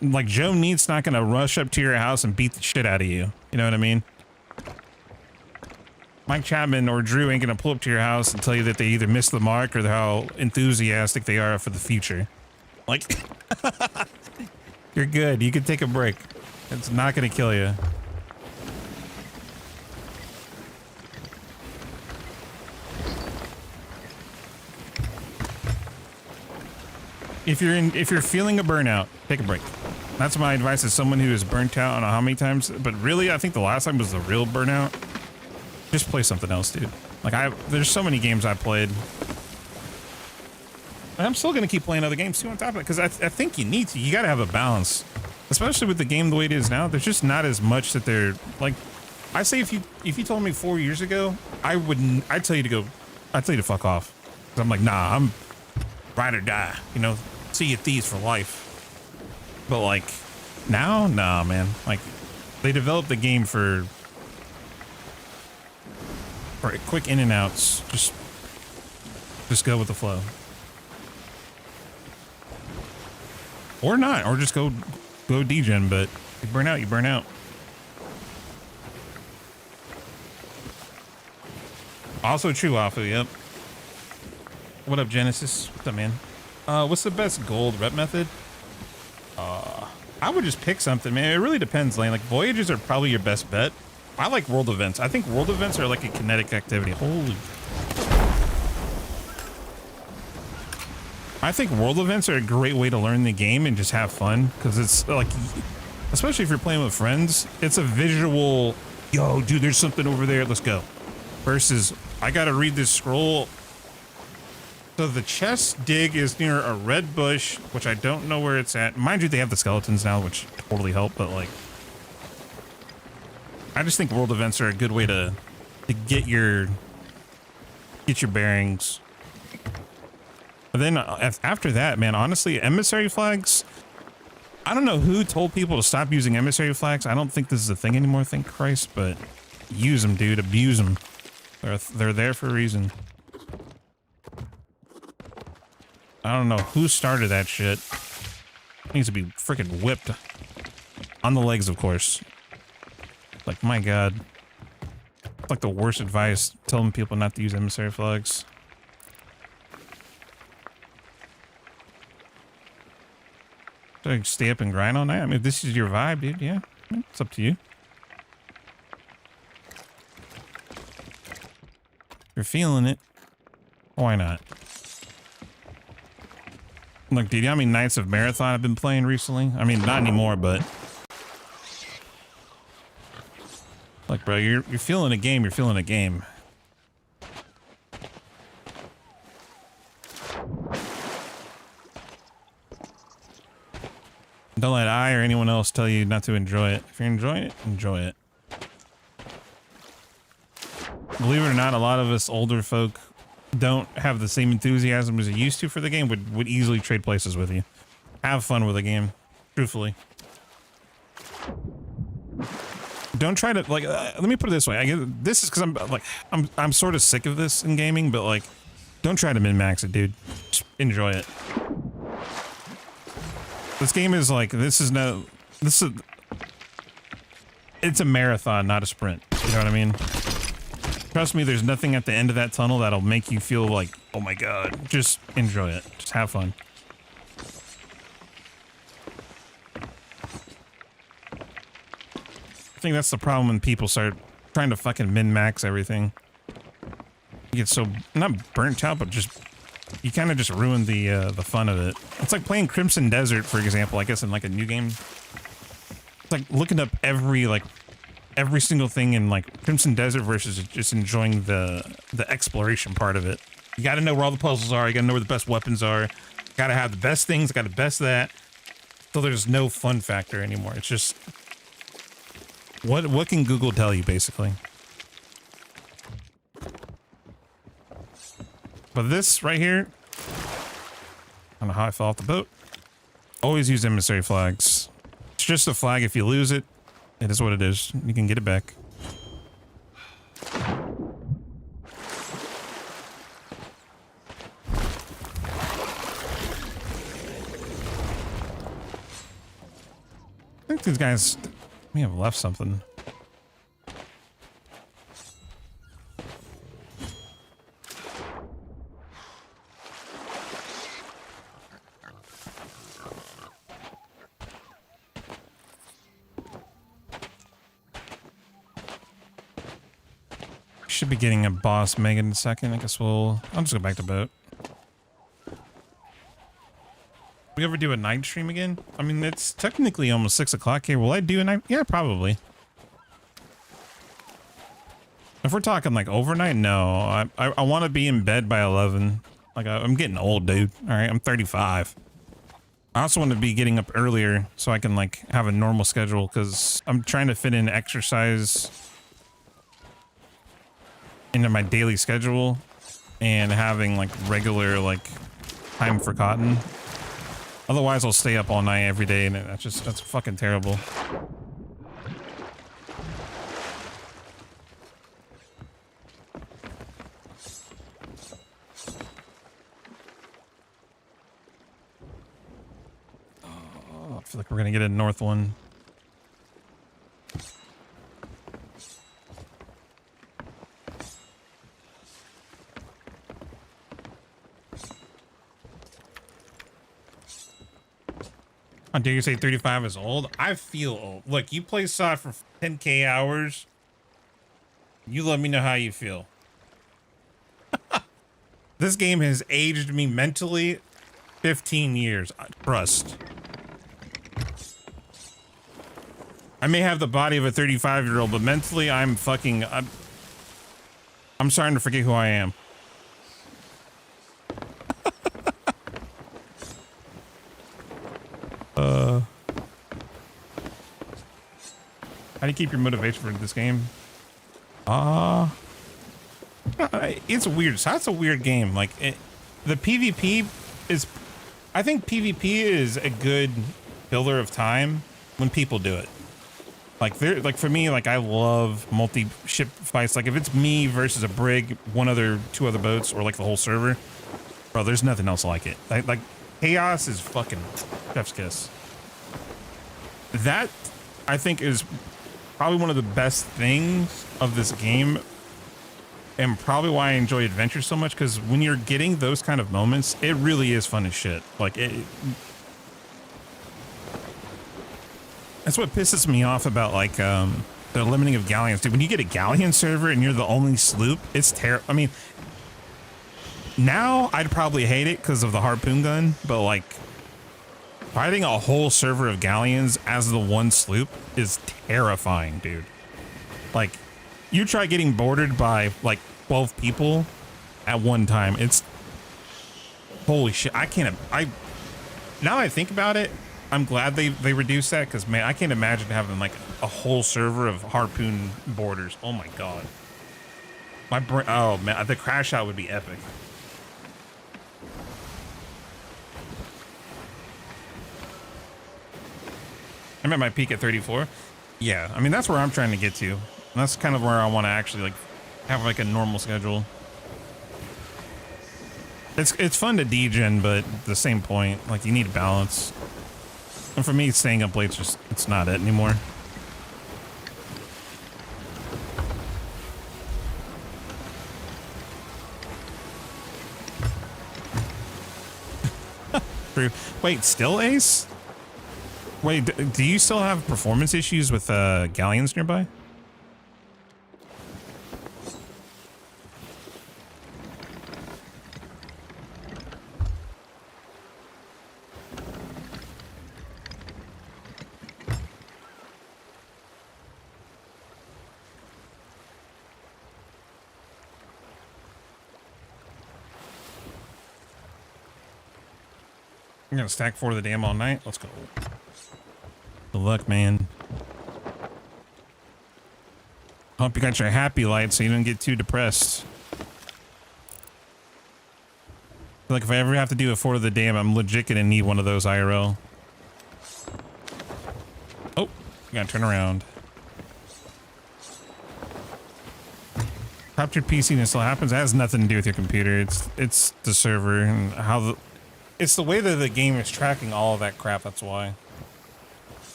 Like, Joe Neat's not gonna rush up to your house and beat the shit out of you, you know what I mean? Mike Chapman or Drew ain't gonna pull up to your house and tell you that they either missed the mark or how enthusiastic they are for the future. Like, you're good. You can take a break. It's not gonna kill you. If you're feeling a burnout, take a break. That's my advice as someone who is burnt out. I don't know how many times, but really, I think the last time was the real burnout. Just play something else, dude. Like there's so many games I played. And I'm still gonna keep playing other games too on top of it because I think you need to. You gotta have a balance, especially with the game the way it is now. There's just not as much that they're like. I say if you told me 4 years ago, I'd tell you to fuck off. 'Cause I'm like, nah, I'm ride or die. You know, see you Thieves for life. But like now, nah, man. Like they developed the game for quick in and outs. Just go with the flow. Or not, or just go degen, but you burn out, you burn out. Also true, Afu, yep. What up, Genesis? What's up, man? What's the best gold rep method? I would just pick something, man. It really depends, Lane. Like, Voyages are probably your best bet. I like world events. I think world events are like a kinetic activity. Holy. I think world events are a great way to learn the game and just have fun. Because it's like, especially if you're playing with friends, it's a visual, yo, dude, there's something over there. Let's go. Versus, I got to read this scroll. So the chest dig is near a red bush, which I don't know where it's at. Mind you, they have the skeletons now, which totally help, but like, I just think world events are a good way to get your bearings. But then after that, man, honestly, emissary flags, I don't know who told people to stop using emissary flags. I don't think this is a thing anymore, thank Christ, but use them, dude. Abuse them. They're there for a reason. I don't know who started that shit. It needs to be freaking whipped. On the legs, of course. Like, my God. It's like the worst advice, telling people not to use emissary flags. So stay up and grind all night? I mean, if this is your vibe, dude, yeah. It's up to you. If you're feeling it, why not? Look, dude, you know how many nights of Marathon I've been playing recently? I mean, not anymore, but... Look, bro, you're feeling a game, you're feeling a game. Don't let I or anyone else tell you not to enjoy it. If you're enjoying it, enjoy it. Believe it or not, a lot of us older folk don't have the same enthusiasm as they used to for the game, would easily trade places with you. Have fun with the game, truthfully. Don't try to, like, let me put it this way. I get this is because I'm sort of sick of this in gaming, but like, don't try to min-max it, dude. Just enjoy it. This game is like, it's a marathon, not a sprint. You know what I mean? Trust me, there's nothing at the end of that tunnel that'll make you feel like, oh my God. Just enjoy it. Just have fun. I think that's the problem when people start trying to fucking min-max everything. You get so, not burnt out, but just, you kind of just ruin the fun of it. It's like playing Crimson Desert, for example, I guess in like a new game. It's like looking up every single thing in like Crimson Desert versus just enjoying the exploration part of it. You gotta know where all the puzzles are, you gotta know where the best weapons are, gotta have the best things, gotta best that. So there's no fun factor anymore. It's just, what can Google tell you, basically? But this right here, I don't know how I fell off the boat. Always use emissary flags. It's just a flag. If you lose it, it is what it is. You can get it back. I think these guys may have left something. Should be getting a boss Megan in a second. I guess I'll just go back to boat. We ever do a night stream again? I mean, it's technically almost 6 o'clock here. Will I do a night? Yeah, probably. If we're talking like overnight, no. I want to be in bed by 11. Like, I'm getting old, dude. All right, I'm 35. I also want to be getting up earlier so I can like have a normal schedule because I'm trying to fit in exercise into my daily schedule and having like regular like time for cotton. Otherwise I'll stay up all night every day and that's fucking terrible. Oh, I feel like we're gonna get a north one. How dare you say 35 is old? I feel old. Look, you play SOD for 10K hours. You let me know how you feel. This game has aged me mentally 15 years. Trust. I may have the body of a 35-year-old, but mentally I'm starting to forget who I am. How do you keep your motivation for this game? It's weird. So that's a weird game. Like the PvP is, I think PvP is a good filler of time when people do it. Like like for me, like I love multi-ship fights. Like if it's me versus a brig, two other boats, or like the whole server, bro, there's nothing else like it. Like chaos is fucking chef's kiss. That I think is probably one of the best things of this game, and probably why I enjoy adventure so much, because when you're getting those kind of moments, it really is fun as shit. Like that's what pisses me off about like the limiting of galleons, dude. When you get a galleon server and you're the only sloop, it's terrible. I mean, now I'd probably hate it because of the harpoon gun, but like fighting a whole server of galleons as the one sloop is terrifying, dude. Like you try getting boarded by like 12 people at one time. It's holy shit. Now that I think about it, I'm glad they reduced that, because man, I can't imagine having like a whole server of harpoon boarders. Oh my god, my brain. Oh man, the crash out would be epic. I'm at my peak at 34. Yeah, I mean that's where I'm trying to get to. And that's kind of where I want to actually like have like a normal schedule. It's fun to degen, but at the same point, like you need balance. And for me, staying up late, it's not it anymore. True. Wait, still Ace? Wait, do you still have performance issues with galleons nearby? I'm gonna stack 4 of the dam all night. Let's go. Good luck, man. Hope you got your happy light so you don't get too depressed. Like if I ever have to do a 4 of the dam, I'm legit gonna need one of those IRL. Oh, you gotta turn around. Captured PC and it still happens. That has nothing to do with your computer. It's the server and how it's the way that the game is tracking all of that crap. That's why.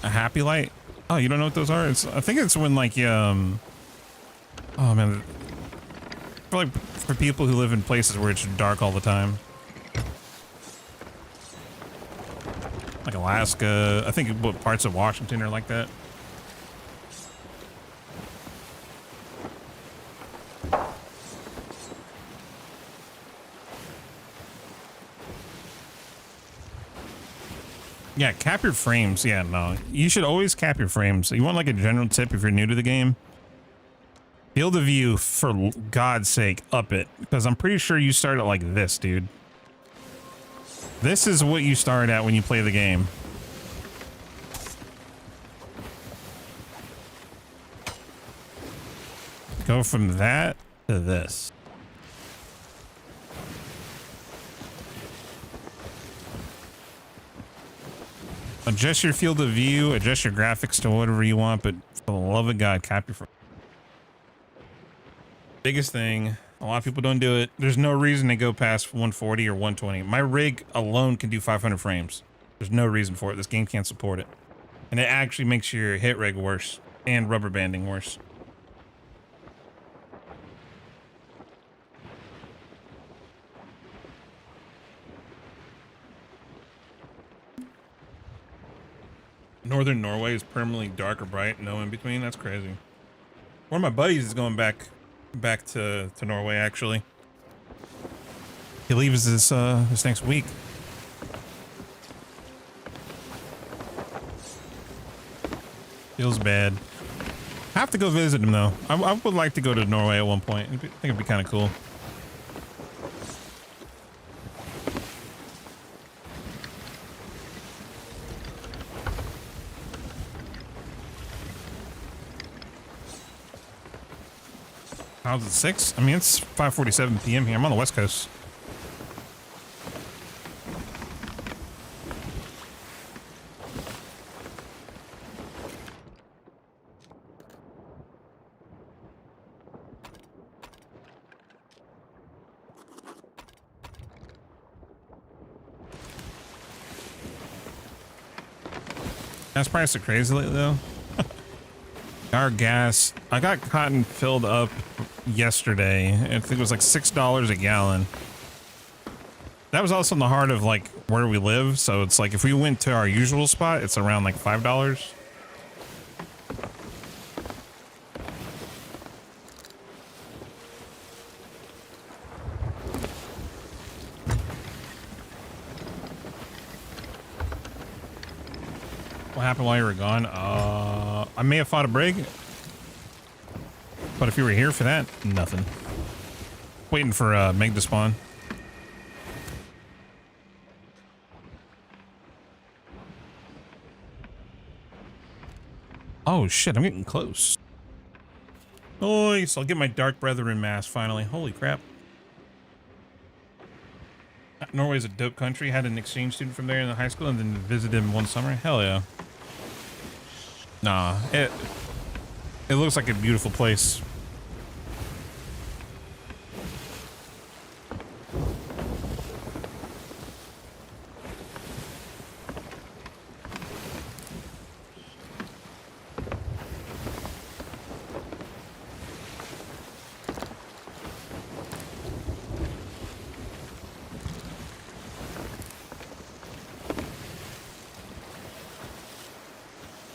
A happy light? Oh, you don't know what those are? I think it's when like oh man, for people who live in places where it's dark all the time, like Alaska. I think what parts of Washington are like that. Yeah, cap your frames. Yeah, no. You should always cap your frames. You want like a general tip if you're new to the game? Field of view, for God's sake, up it. Because I'm pretty sure you start at like this, dude. This is what you start at when you play the game. Go from that to this. Adjust your field of view, adjust your graphics to whatever you want, but for the love of God, cap your frame. Biggest thing, a lot of people don't do it. There's no reason to go past 140 or 120. My rig alone can do 500 frames. There's no reason for it. This game can't support it. And it actually makes your hit rate worse and rubber banding worse. Northern Norway is permanently dark or bright, no in between. That's crazy. One of my buddies is going back to Norway actually. He leaves this next week. Feels bad. I have to go visit him though. I would like to go to Norway at one point. I think it'd be kind of cool. How's it 6? I mean, it's 5:47 p.m. here. I'm on the West Coast. Gas prices are crazy lately though. Our gas, I got cotton filled up yesterday. I think it was like $6 a gallon. That was also in the heart of like where we live. So it's like if we went to our usual spot, it's around like $5. What happened while you were gone? I may have fought a brig, but if you were here for that, nothing. Waiting for Meg to spawn. Oh shit, I'm getting close. Nice, I'll get my Dark Brethren mask finally. Holy crap. Norway's a dope country. Had an exchange student from there in the high school and then visited him one summer. Hell yeah. Nah, it looks like a beautiful place.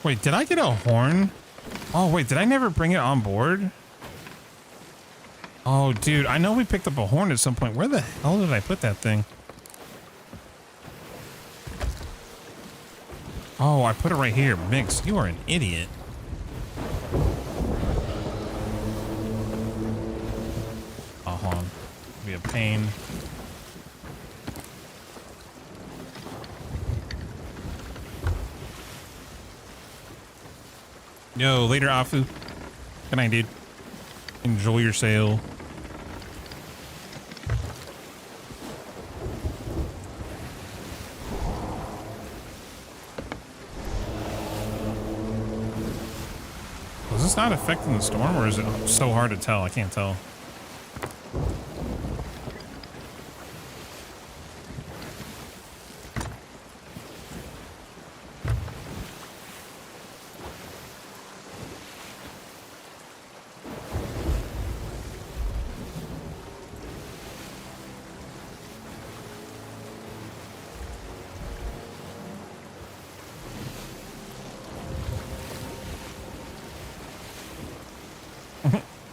Wait, did I get a horn? Oh, wait, did I never bring it on board? Oh, dude, I know we picked up a horn at some point. Where the hell did I put that thing? Oh, I put it right here. Mix, you are an idiot. Oh, hold on. Be a pain. Yo, later, Afu. Good night, dude. Enjoy your sail. Was this not affecting the storm, or is it so hard to tell? I can't tell.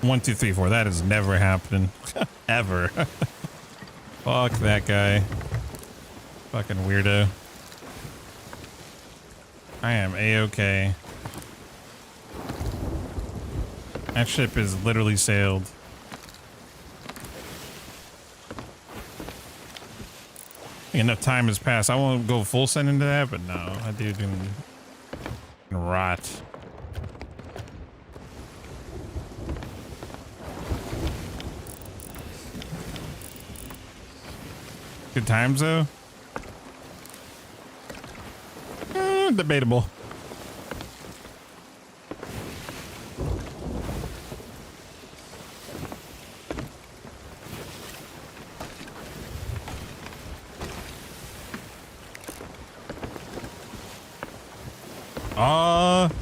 One, two, three, four. That is never happening. Ever. Fuck that guy. Fucking weirdo. I am A-okay. That ship is literally sailed. Enough time has passed. I won't go full send into that, but no. That dude can rot. Good times though. Debatable.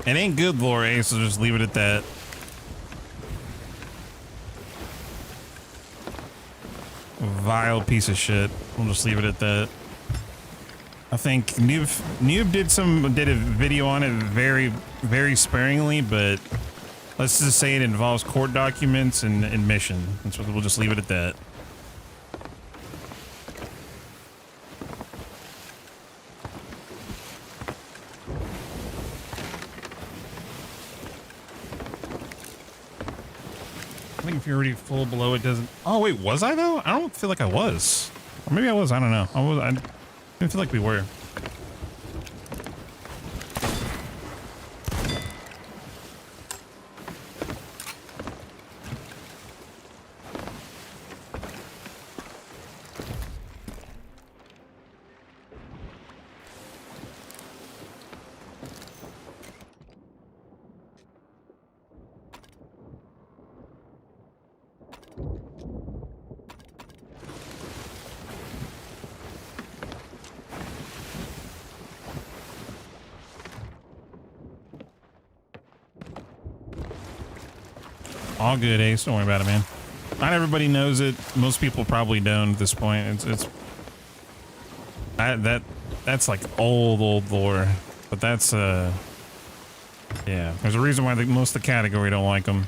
It ain't good lore, eh? So just leave it at that. Vile piece of shit. We'll just leave it at that. I think Noob did a video on it very sparingly, but let's just say it involves court documents and mission. And so we'll just leave it at that. I think if you're already full below, it doesn't. Oh wait, was I though? I don't feel like I was, or maybe I was. I don't know. I didn't feel like we were. All good, Ace. Don't worry about it, man. Not everybody knows it. Most people probably don't at this point. That's like old lore. But that's yeah. There's a reason why most of the category don't like them.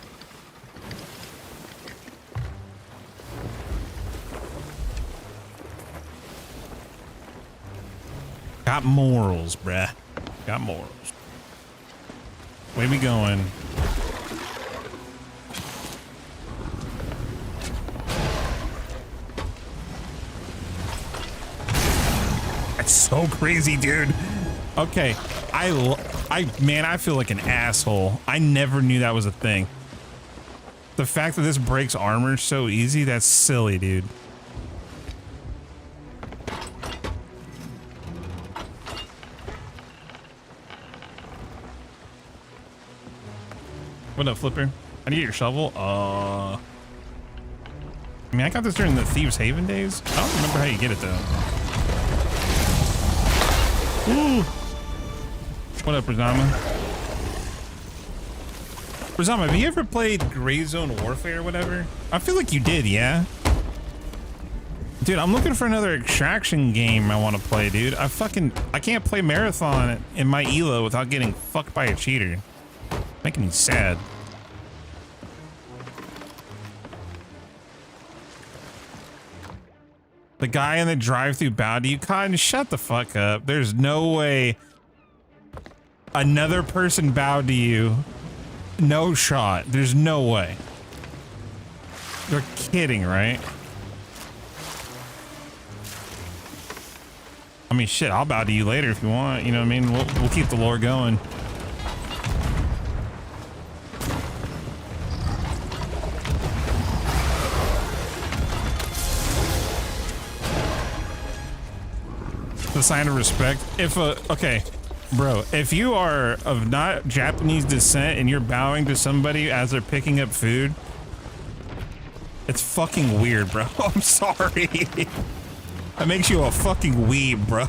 Got morals, bruh. Got morals. Where we going? That's so crazy, dude. Okay, man, I feel like an asshole. I never knew that was a thing. The fact that this breaks armor so easy, that's silly, dude. What up, Flipper? I need your shovel. I mean, I got this during the Thieves Haven days. I don't remember how you get it though. Ooh. What up, Razama? Razama, have you ever played Gray Zone Warfare or whatever? I feel like you did, yeah? Dude, I'm looking for another extraction game I want to play, dude. I can't play Marathon in my ELO without getting fucked by a cheater. Making me sad. The guy in the drive-thru bowed to you. Cotton, shut the fuck up. There's no way another person bowed to you. No shot. There's no way. You're kidding, right? I mean, shit, I'll bow to you later if you want. You know what I mean? We'll keep the lore going. The sign of respect. If okay, bro, if you are of not Japanese descent and you're bowing to somebody as they're picking up food, it's fucking weird, bro. I'm sorry. That makes you a fucking weeb, bro.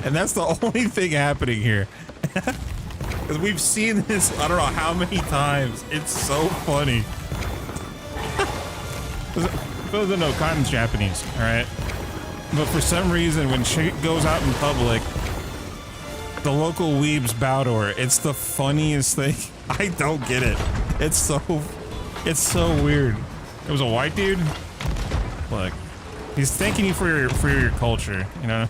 And that's the only thing happening here. Because we've seen this, I don't know how many times. It's so funny. For those that know, Cotton's Japanese, all right? But for some reason, when shit goes out in public, the local weebs bow to her. It's the funniest thing. I don't get it. It's so weird. It was a white dude. Look, he's thanking you for your culture, you know?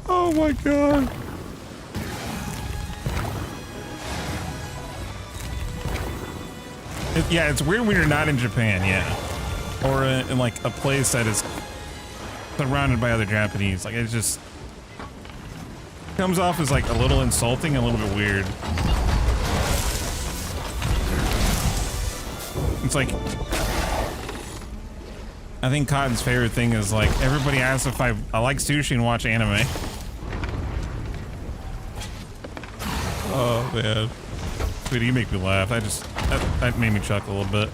Oh my God. Yeah, it's weird when you're not in Japan, yeah. Or in like a place that is surrounded by other Japanese. Like, it just comes off as like a little insulting, a little bit weird. It's like, I think Cotton's favorite thing is like, everybody asks if I like sushi and watch anime. Oh man. Sweetie, you make me laugh. That made me chuckle a little bit.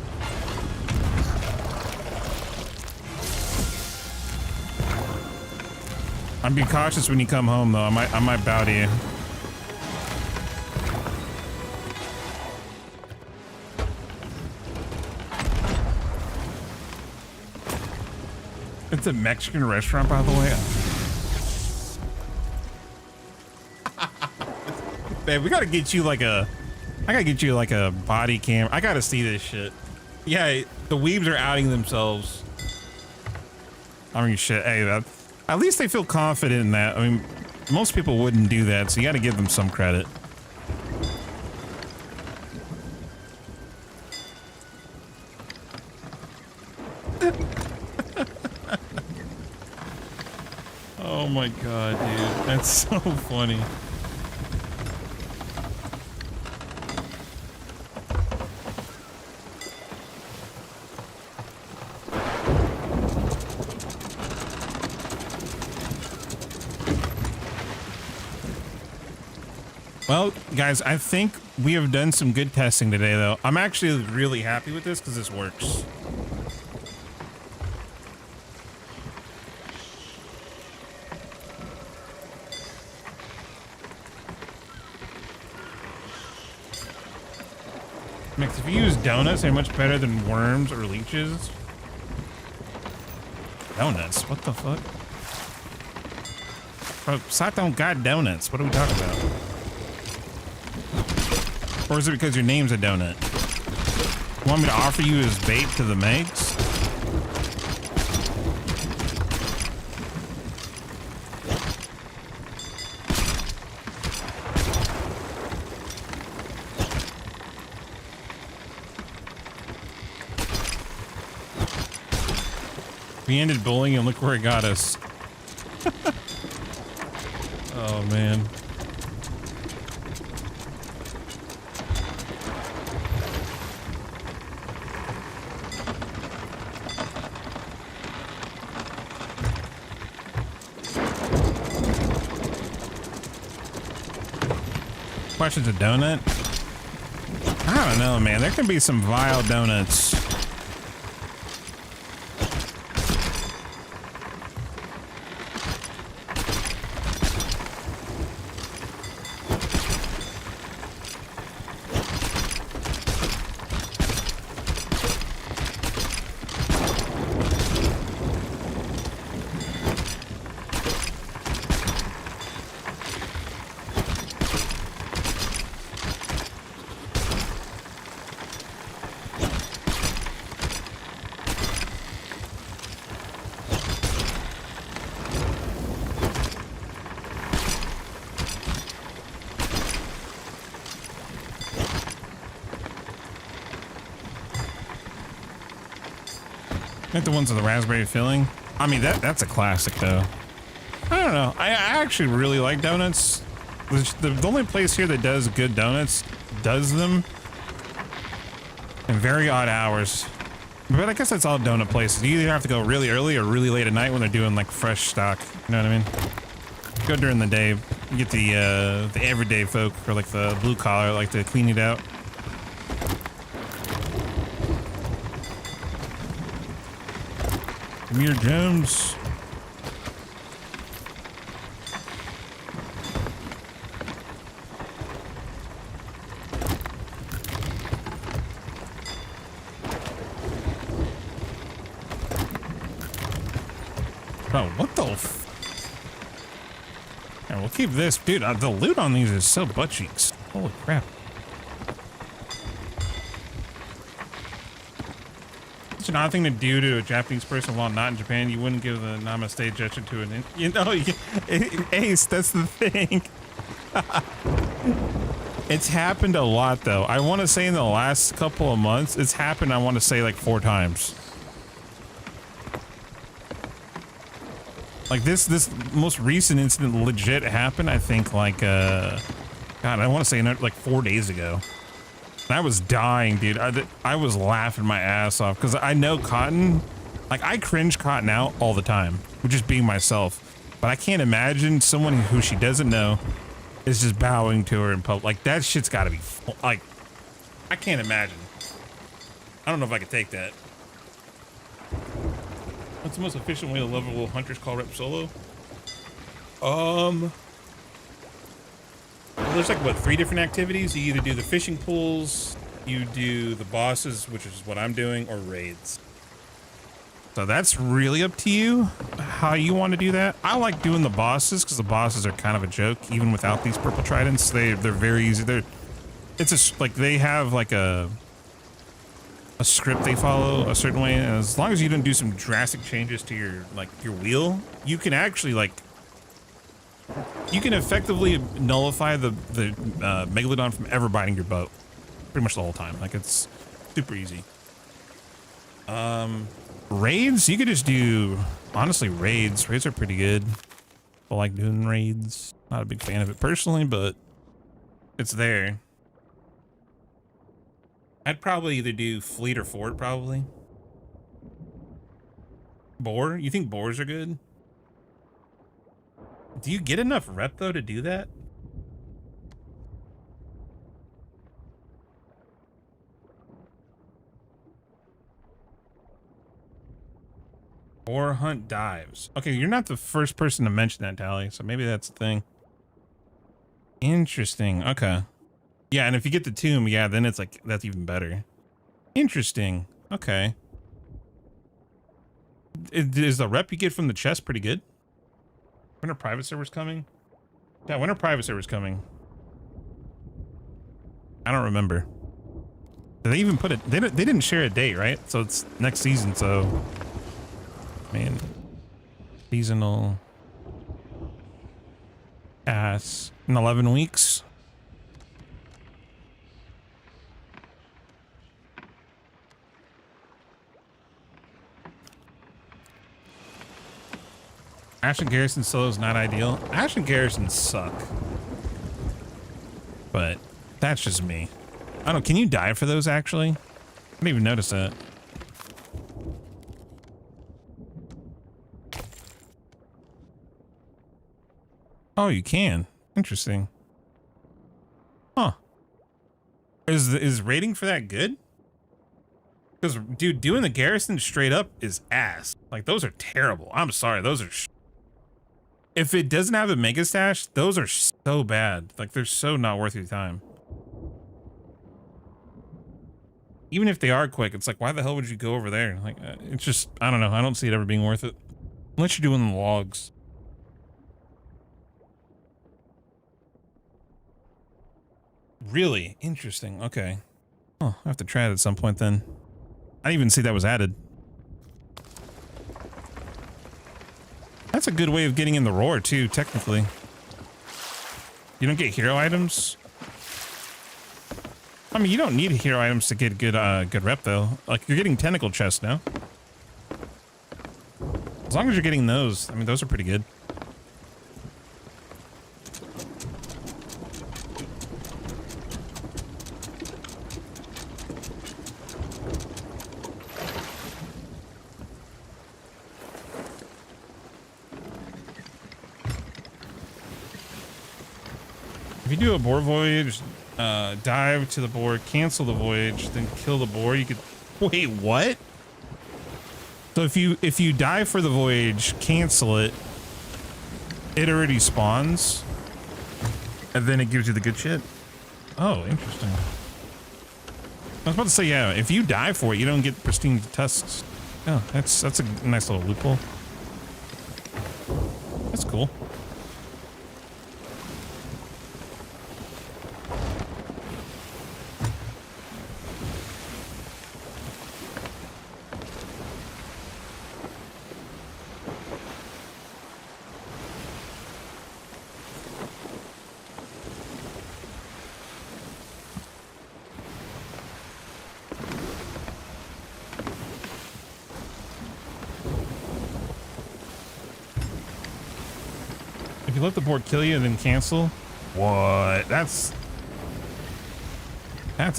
I'm being cautious when you come home though. I might bow to you. It's a Mexican restaurant, by the way. Man, we gotta get you like I gotta get you like a body cam. I gotta see this shit. Yeah, the weebs are outing themselves. I mean, shit. Hey, at least they feel confident in that. I mean, most people wouldn't do that, so you gotta give them some credit. Oh my God, dude. That's so funny. Well, guys, I think we have done some good testing today, though. I'm actually really happy with this because this works. Mix, if you use donuts, they're much better than worms or leeches. Donuts? What the fuck? Bro, Sot don't got donuts. What are we talking about? Or is it because your name's a donut? You want me to offer you as bait to the Megs? We ended bullying and look where it got us. Oh man. Question's a donut? I don't know, man. There can be some vile donuts. I think the ones with the raspberry filling. I mean, that's a classic though. I don't know. I actually really like donuts. The only place here that does good donuts does them in very odd hours. But I guess that's all donut places. You either have to go really early or really late at night when they're doing like fresh stock. You know what I mean? Go during the day. You get the everyday folk or like the blue collar, like to clean it out. Give me your gems. Bro, what the f— yeah, we'll keep this. Dude, the loot on these is so butt cheeks. Holy crap. It's an odd thing to do to a Japanese person while not in Japan. You wouldn't give the namaste gesture to an you know, Ace, that's the thing. It's happened a lot though. I want to say in the last couple of months, it's happened, I want to say like 4 times. Like this most recent incident legit happened, I think like, God, I want to say like 4 days ago. I was dying, dude. I was laughing my ass off because I know Cotton, like I cringe Cotton out all the time, with just being myself. But I can't imagine someone who she doesn't know is just bowing to her in public. Like that shit's gotta be, like, I can't imagine. I don't know if I could take that. What's the most efficient way to level Hunter's Call Rep solo? Well, there's like, what, 3 different activities? You either do the fishing pools, you do the bosses, which is what I'm doing, or raids. So that's really up to you, how you want to do that. I like doing the bosses, because the bosses are kind of a joke, even without these purple tridents. They're very easy. Like, they have like a script they follow a certain way, and as long as you don't do some drastic changes to your wheel, you can actually you can effectively nullify the Megalodon from ever biting your boat pretty much the whole time. Like, it's super easy. Raids, you could just do, honestly, raids are pretty good. I like doing raids. Not a big fan of it personally, but it's there. I'd probably either do fleet or fort, probably. Boar? You think boars are good? Do you get enough rep, though, to do that? Boar hunt dives. Okay, you're not the first person to mention that, Tally, so maybe that's the thing. Interesting. Okay. Yeah, and if you get the tomb, yeah, then it's like that's even better. Interesting. Okay. Is the rep you get from the chest pretty good? When are private servers coming? Yeah, when are private servers coming? I don't remember. Did they even put it? They didn't share a date, right? So it's next season. So, man, seasonal pass in 11 weeks. Ash and Garrison solo is not ideal. Ash and Garrison suck, but that's just me. I don't. Can you die for those? Actually, I didn't even notice that. Oh, you can. Interesting. Huh? Is rating for that good? Because dude, doing the Garrison straight up is ass. Like those are terrible. I'm sorry, those are. If it doesn't have a mega stash, those are so bad. Like they're so not worth your time. Even if they are quick, it's like, why the hell would you go over there? Like, it's just, I don't know. I don't see it ever being worth it. Unless you're doing the logs. Really? Interesting. Okay. Oh, I have to try it at some point then. I didn't even see that was added. That's a good way of getting in the roar too, technically. You don't get hero items? I mean, you don't need hero items to get good good rep though. Like you're getting tentacle chests now. As long as you're getting those, I mean, those are pretty good. If you do a boar voyage, dive to the boar, cancel the voyage, then kill the boar, you could. Wait, what? So if you die for the voyage, cancel it, it already spawns, and then it gives you the good shit. Oh, interesting. I was about to say, yeah, if you die for it, you don't get pristine tusks. Oh, that's a nice little loophole. That's cool. If you let the board kill you and then cancel, what? That's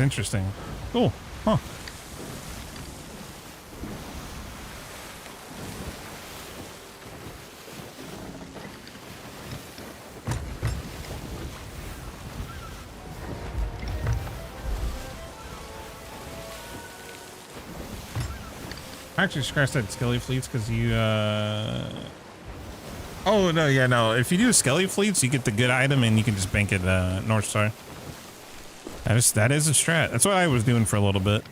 interesting. Cool. Huh. I actually scratched that Skelly Fleets because you oh no, yeah, no. If you do Skelly Fleets, you get the good item and you can just bank it North Star. That is a strat. That's what I was doing for a little bit.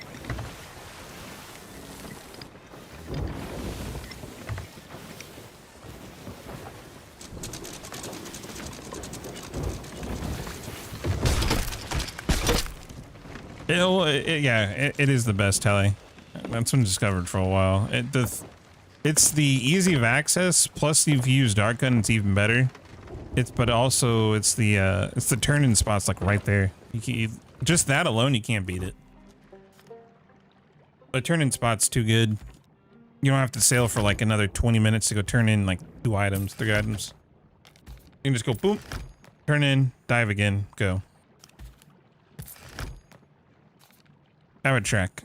It is the best tele. That's been discovered for a while. It's the easy of access, plus you've used Dark Gun, it's even better. But also it's the turn-in spots like right there. Just that alone, you can't beat it. The turn-in spot's too good. You don't have to sail for like another 20 minutes to go turn in like 2 items, 3 items. You can just go boom, turn in, dive again, go. I would track.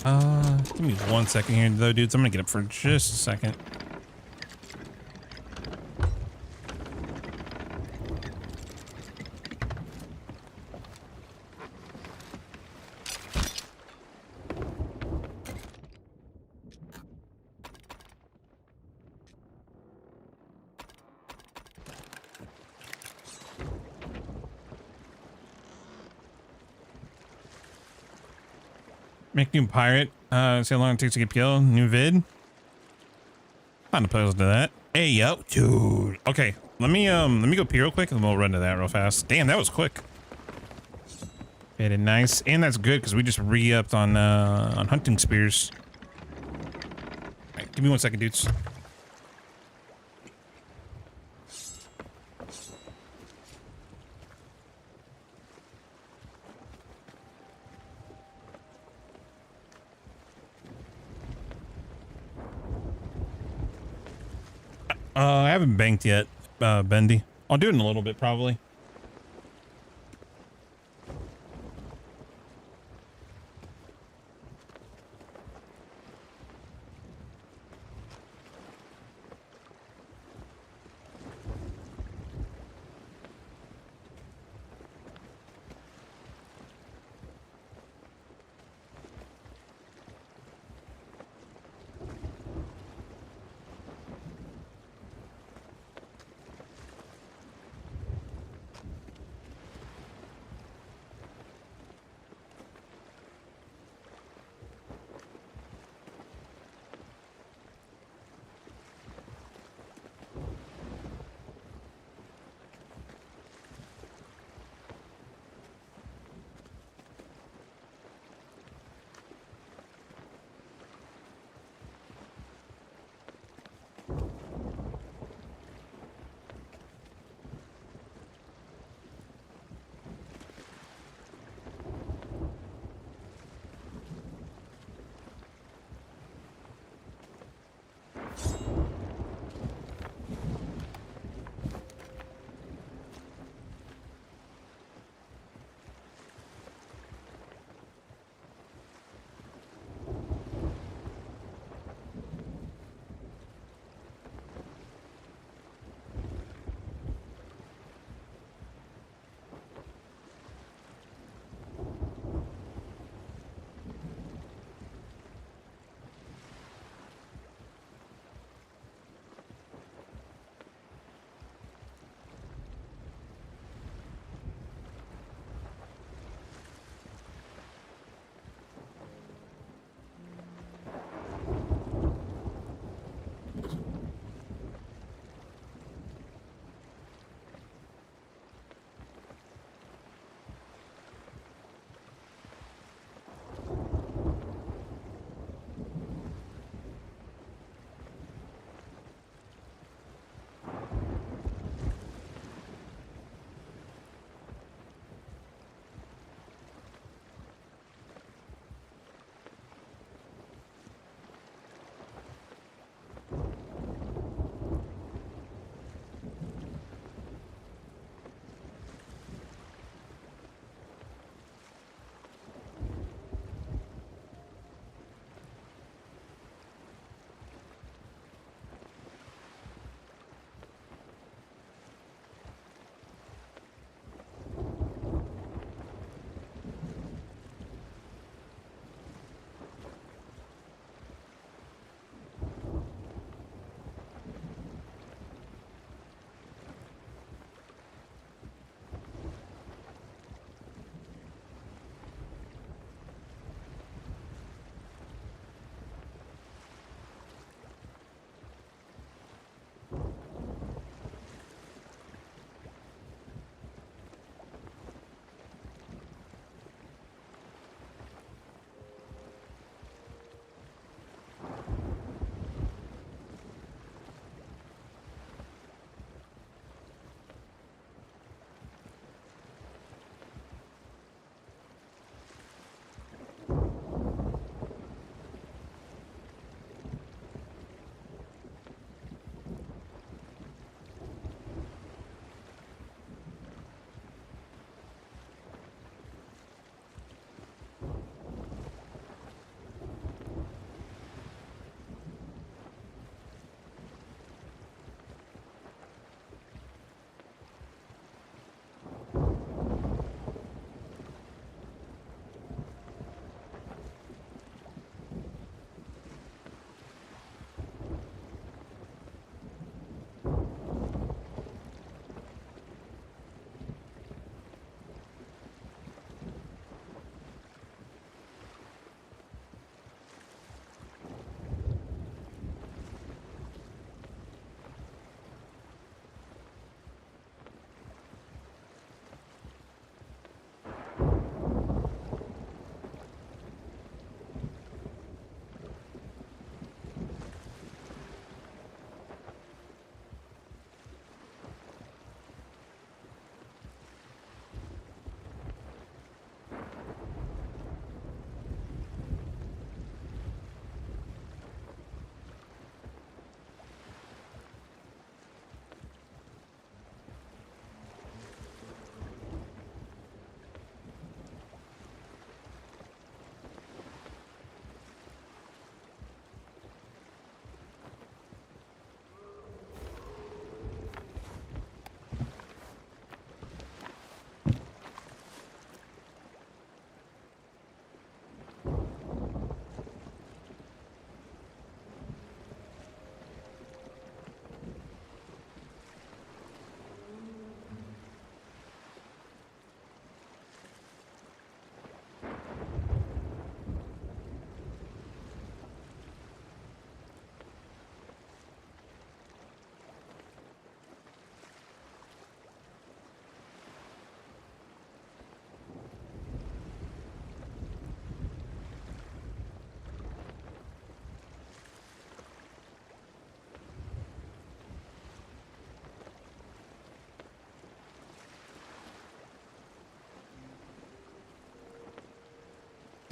Give me 1 second here, though, dudes. I'm gonna get up for just a second. Make new pirate. See how long it takes to get killed. New vid. Not opposed to that. Hey yo, dude. Okay, let me go pee real quick and we'll run to that real fast. Damn, that was quick. Very nice, and that's good because we just re-upped on hunting spears. All right, give me 1 second, dudes. I haven't banked yet, Bendy. I'll do it in a little bit, probably.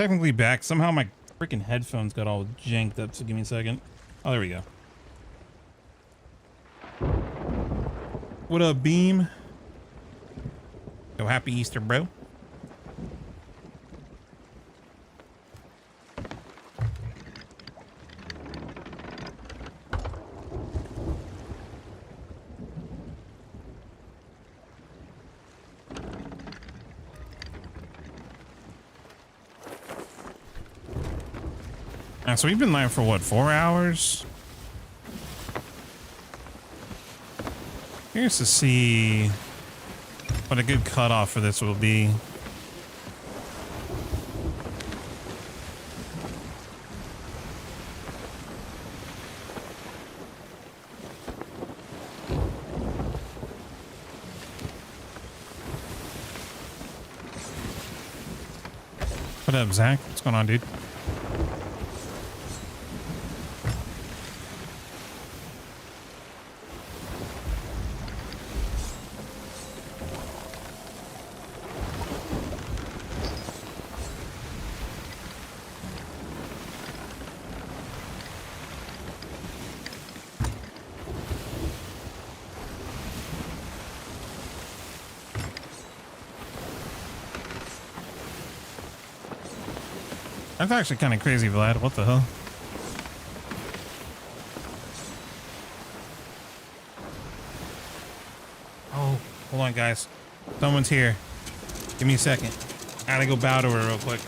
technically back. Somehow my freaking headphones got all janked up, so give me a second. Oh, there we go. What up, Beam? So happy Easter, bro. So we've been live for what, 4 hours? Curious to see what a good cutoff for this will be. What up, Zach? What's going on, dude? That's actually kind of crazy, Vlad. What the hell? Oh, hold on, guys. Someone's here. Give me a second. I gotta go bow to her real quick.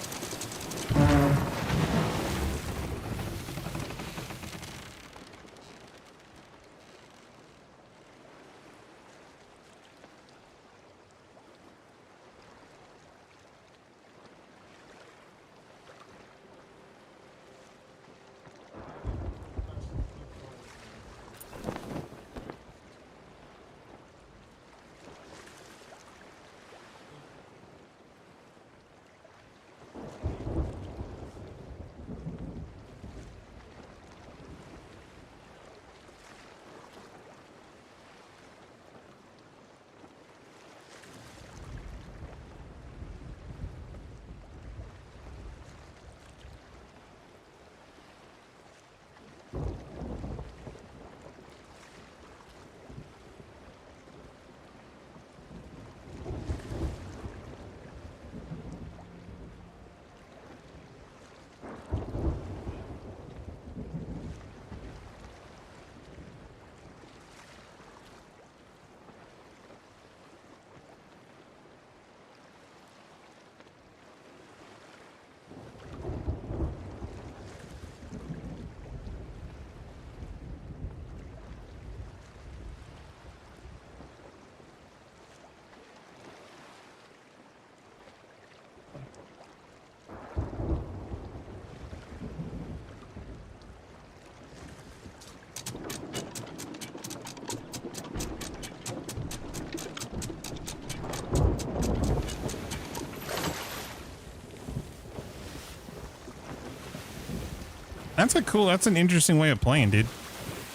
That's an interesting way of playing, dude.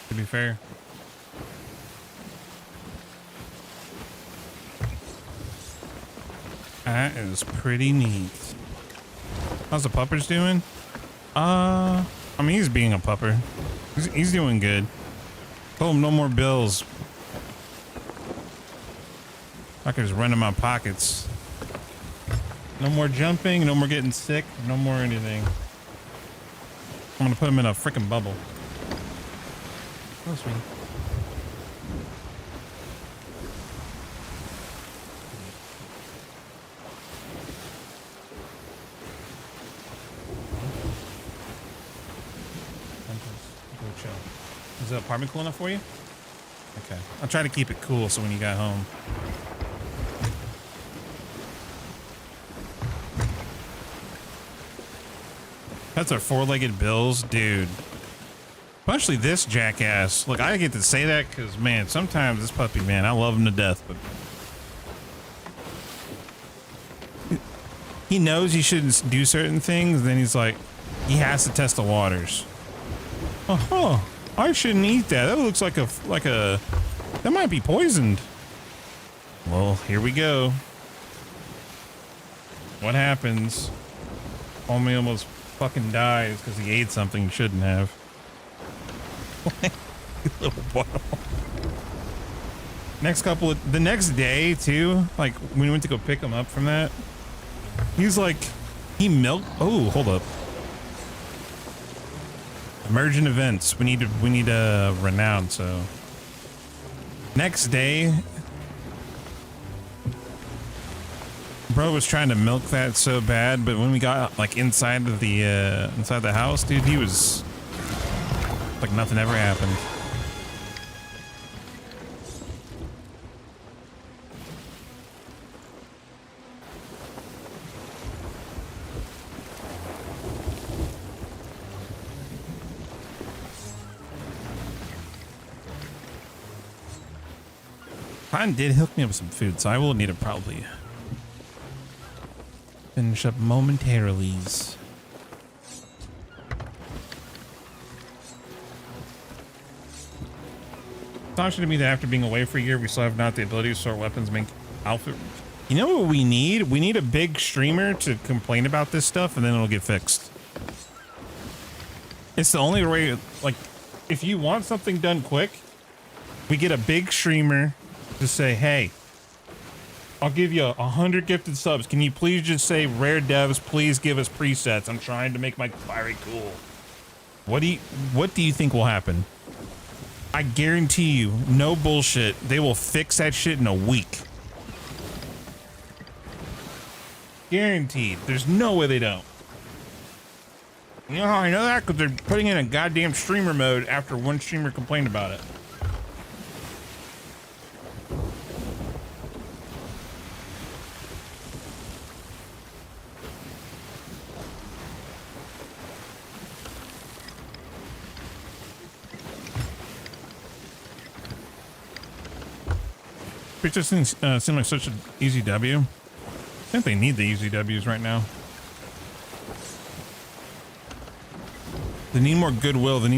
To be fair. That is pretty neat. How's the puppers doing? I mean, he's being a pupper. He's doing good. Told him no more bills. I could just run in my pockets. No more jumping, no more getting sick, no more anything. I'm gonna put him in a freaking bubble. Oh, sweet. Go chill. Is the apartment cool enough for you? Okay. I'll try to keep it cool so when you got home. That's our four-legged bills, dude. Especially this jackass. Look, I get to say that because, man, sometimes this puppy, man, I love him to death, but he knows he shouldn't do certain things. Then he's like, he has to test the waters. Oh, I shouldn't eat that. That looks like a, that might be poisoned. Well, here we go. What happens? Homie almost fucking dies because he ate something he shouldn't have. Little bottle. The next day too, like when we went to go pick him up from that, he's like, he milked. Oh, hold up. Emergent events. We need a renown. So next day, bro was trying to milk that so bad, but when we got like inside the house, dude, he was like nothing ever happened. Pine did hook me up with some food, so I will need to probably finish up momentarily. It's option to me that after being away for a year, we still have not the ability to sort weapons, make outfit. You know what we need? We need a big streamer to complain about this stuff, and then it'll get fixed. It's the only way. Like, if you want something done quick, we get a big streamer to say, "Hey, I'll give you 100 gifted subs. Can you please just say, rare devs, please give us presets? I'm trying to make my pirate cool." What do you think will happen? I guarantee you, no bullshit, they will fix that shit in a week. Guaranteed. There's no way they don't. You know how I know that? Because they're putting in a goddamn streamer mode after one streamer complained about it. It just seems like such an easy W. I think they need the easy W's right now. They need more goodwill. They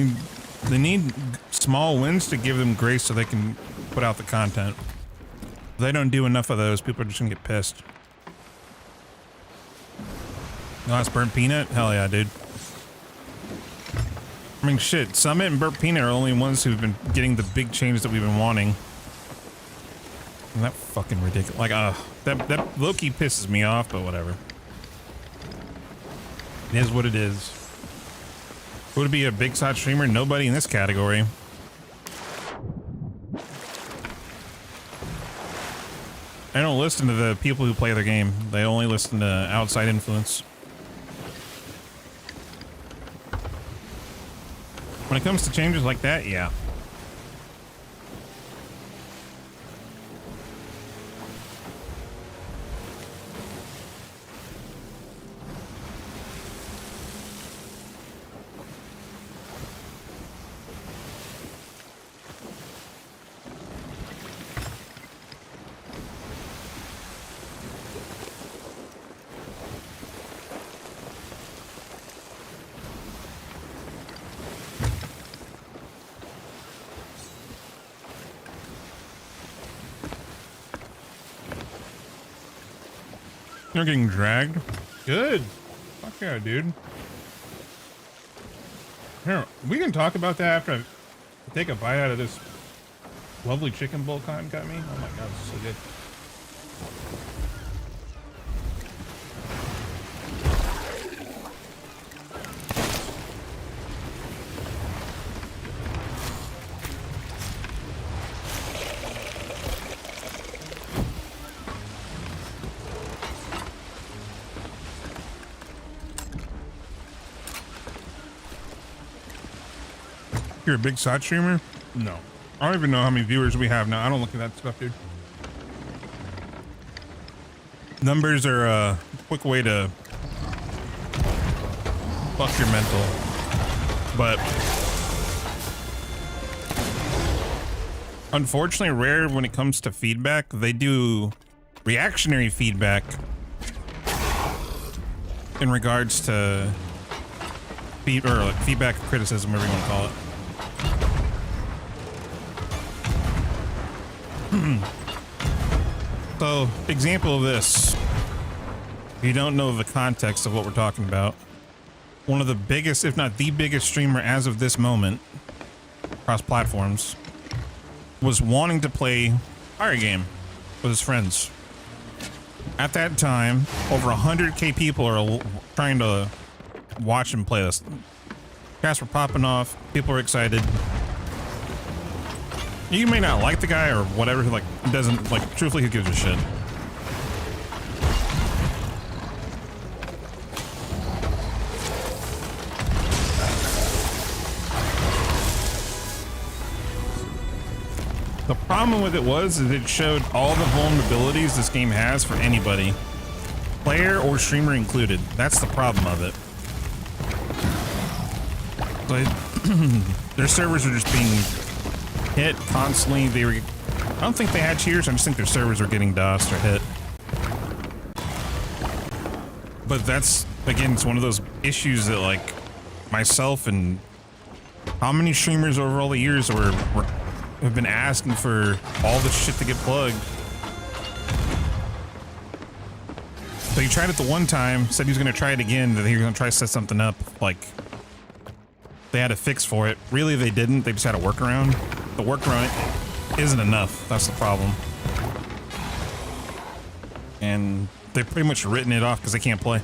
need small wins to give them grace so they can put out the content. If they don't do enough of those, people are just gonna get pissed. Last burnt peanut? Hell yeah, dude. I mean, shit, Summit and burnt peanut are the only ones who've been getting the big changes that we've been wanting. And that fucking ridiculous. Like, that low-key pisses me off, but whatever. It is what it is. Who would be a big shot streamer? Nobody in this category. I don't listen to the people who play the game. They only listen to outside influence. When it comes to changes like that, yeah. They're getting dragged. Good. Fuck yeah, dude. Here, we can talk about that after I take a bite out of this lovely chicken bowl Con got me. Oh my god, this is so good. You're a big side streamer? No. I don't even know how many viewers we have now. I don't look at that stuff, dude. Numbers are a quick way to fuck your mental. But unfortunately, rare when it comes to feedback. They do reactionary feedback in regards to feedback or criticism, whatever you want to call it. So, example of this. if you don't know the context of what we're talking about, one of the biggest, if not the biggest streamer as of this moment, across platforms, was wanting to play Fire Game with his friends. At that time, over 100K people are trying to watch him play this. Cats were popping off. People were excited. You may not like the guy or whatever. Like, doesn't like. Truthfully, who gives a shit? The problem with it is it showed all the vulnerabilities this game has for anybody, player or streamer included. That's the problem of it. So their servers are just being hit constantly. I don't think they had cheers. I just think their servers were getting DOSed or hit. But that's, again, it's one of those issues that, like, myself and how many streamers over all the years have been asking for all this shit to get plugged. So he tried it the one time, said he was going to try it again, that he was going to try to set something up. Like, they had a fix for it. Really, they didn't. They just had a workaround. The workaround isn't enough. That's the problem. And they've pretty much written it off because they can't play.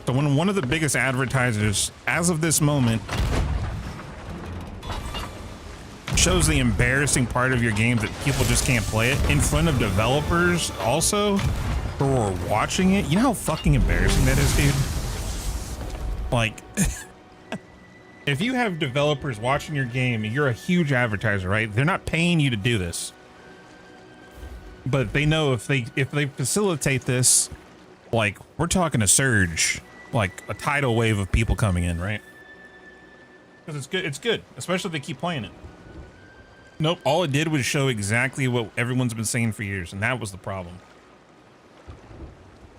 So when one of the biggest advertisers, as of this moment, shows the embarrassing part of your game that people just can't play it in front of developers also who are watching it, you know how fucking embarrassing that is, dude? Like, if you have developers watching your game, you're a huge advertiser, right? They're not paying you to do this, but they know if they facilitate this, like, we're talking a surge, like a tidal wave of people coming in, right? Because it's good, especially if they keep playing it. Nope, all it did was show exactly what everyone's been saying for years, and that was the problem.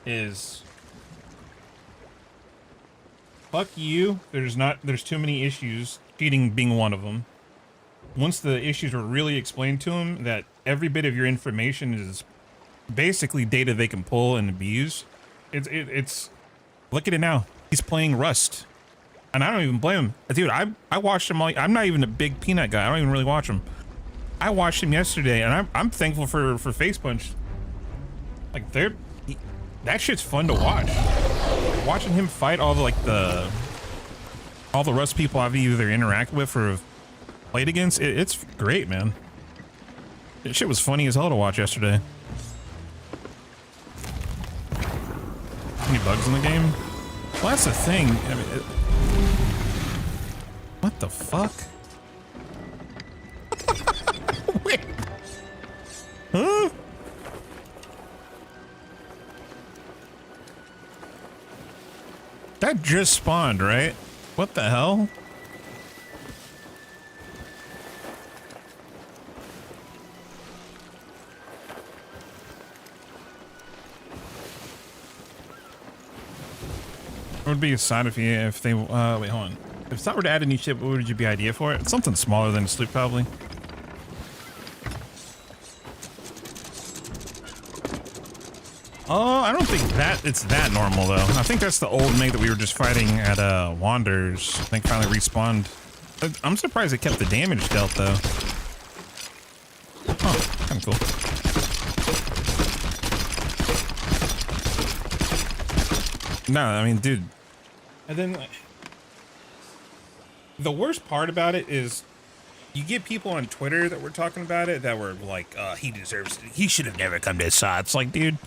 Is fuck you, there's too many issues, cheating being one of them. Once the issues were really explained to him, that every bit of your information is basically data they can pull and abuse. It's look at it now. He's playing Rust. And I don't even blame him. Dude, I watched him all, I'm not even a big Peanut guy. I don't even really watch him. I watched him yesterday, and I'm thankful for Face Punch. Like, that shit's fun to watch. Watching him fight all the Rust people I've either interacted with or played against, it's great, man. That shit was funny as hell to watch yesterday. Any bugs in the game? Well, that's the thing. I mean, what the fuck? Wait. Huh? That just spawned, right? What the hell? What would be a sign if they wait, hold on. If Stott were to add a new chip, what would you be idea for it? Something smaller than a Sloop, probably. Oh, I don't think it's that normal though. I think that's the old mate that we were just fighting at Wanderers. I think finally respawned. I'm surprised it kept the damage dealt though. Oh, kind of cool. No, I mean, dude. And then the worst part about it is you get people on Twitter that were talking about it that were like, he deserves it. He should have never come to SOT. It's like, dude,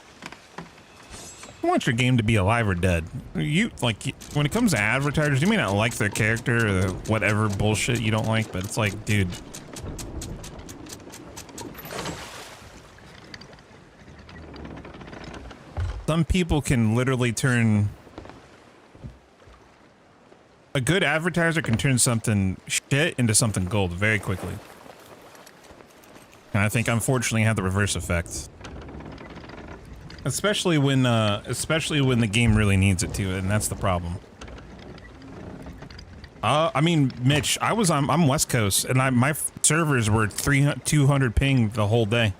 I want your game to be alive or dead. You like, when it comes to advertisers, you may not like their character or whatever bullshit you don't like, but it's like, dude. Some people can literally turn... A good advertiser can turn something shit into something gold very quickly. And I think, unfortunately, I have the reverse effect. Especially when the game really needs it to, and that's the problem. I mean, Mitch, I'm West Coast, and my servers were 200 ping the whole day.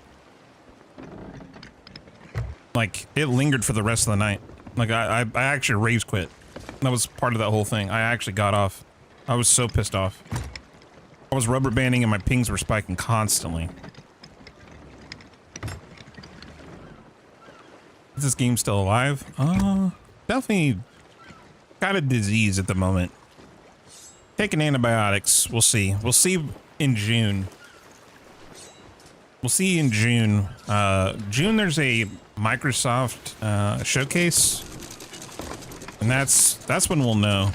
Like, it lingered for the rest of the night. Like, I actually rage quit. That was part of that whole thing. I actually got off. I was so pissed off. I was rubber banding and my pings were spiking constantly. Is this game still alive? Definitely got a disease at the moment. Taking antibiotics. We'll see. We'll see in June. We'll see in June. June there's a Microsoft showcase. And that's when we'll know.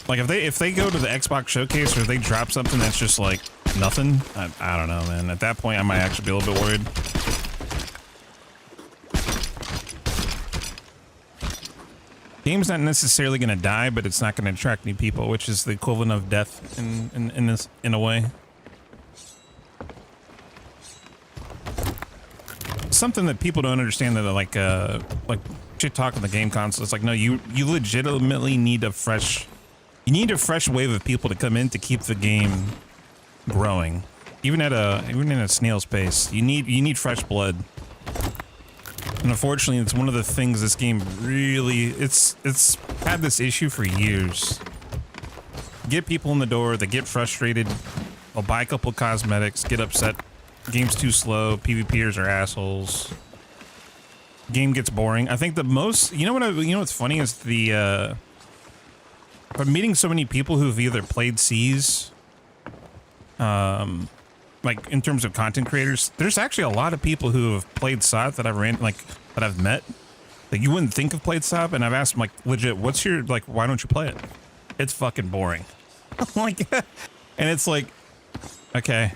Like if they go to the Xbox showcase or if they drop something that's just like nothing, I don't know, man. At that point I might actually be a little bit worried. Game's not necessarily gonna die, but it's not gonna attract new people, which is the equivalent of death in a way. Something that people don't understand, that like shit talk on the game console. It's like, no, you legitimately need a fresh wave of people to come in to keep the game growing. Even in a snail's pace, you need fresh blood. And unfortunately, it's one of the things this game really, it's had this issue for years. Get people in the door, they get frustrated, they'll buy a couple of cosmetics, get upset. Game's too slow, PvPers are assholes. Game gets boring. I think the most, you know what's funny is the, I'm meeting so many people who've either played C's, like in terms of content creators, there's actually a lot of people who have played SOT that I've met that you wouldn't think of played SOT, and I've asked them, like, legit, what's your, like, why don't you play it? It's fucking boring. Like, and it's like, okay,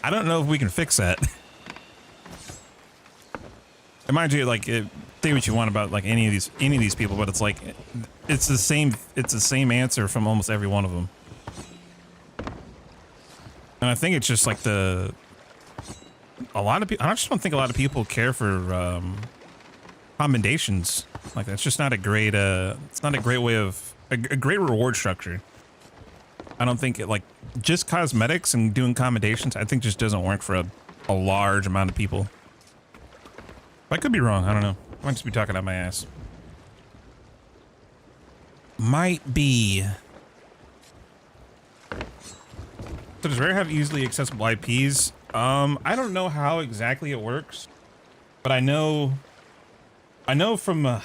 I don't know if we can fix that. And mind you, like, say what you want about like any of these people, but it's like, it's the same answer from almost every one of them. And I think it's just like a lot of people, I just don't think a lot of people care for commendations. Like, that's just not a great, it's not a great way of, a great reward structure. I don't think it, like, just cosmetics and doing commendations, I think just doesn't work for a large amount of people. I could be wrong, I don't know. I might just be talking out my ass. Might be. So does Rare have easily accessible IPs? I don't know how exactly it works, but I know from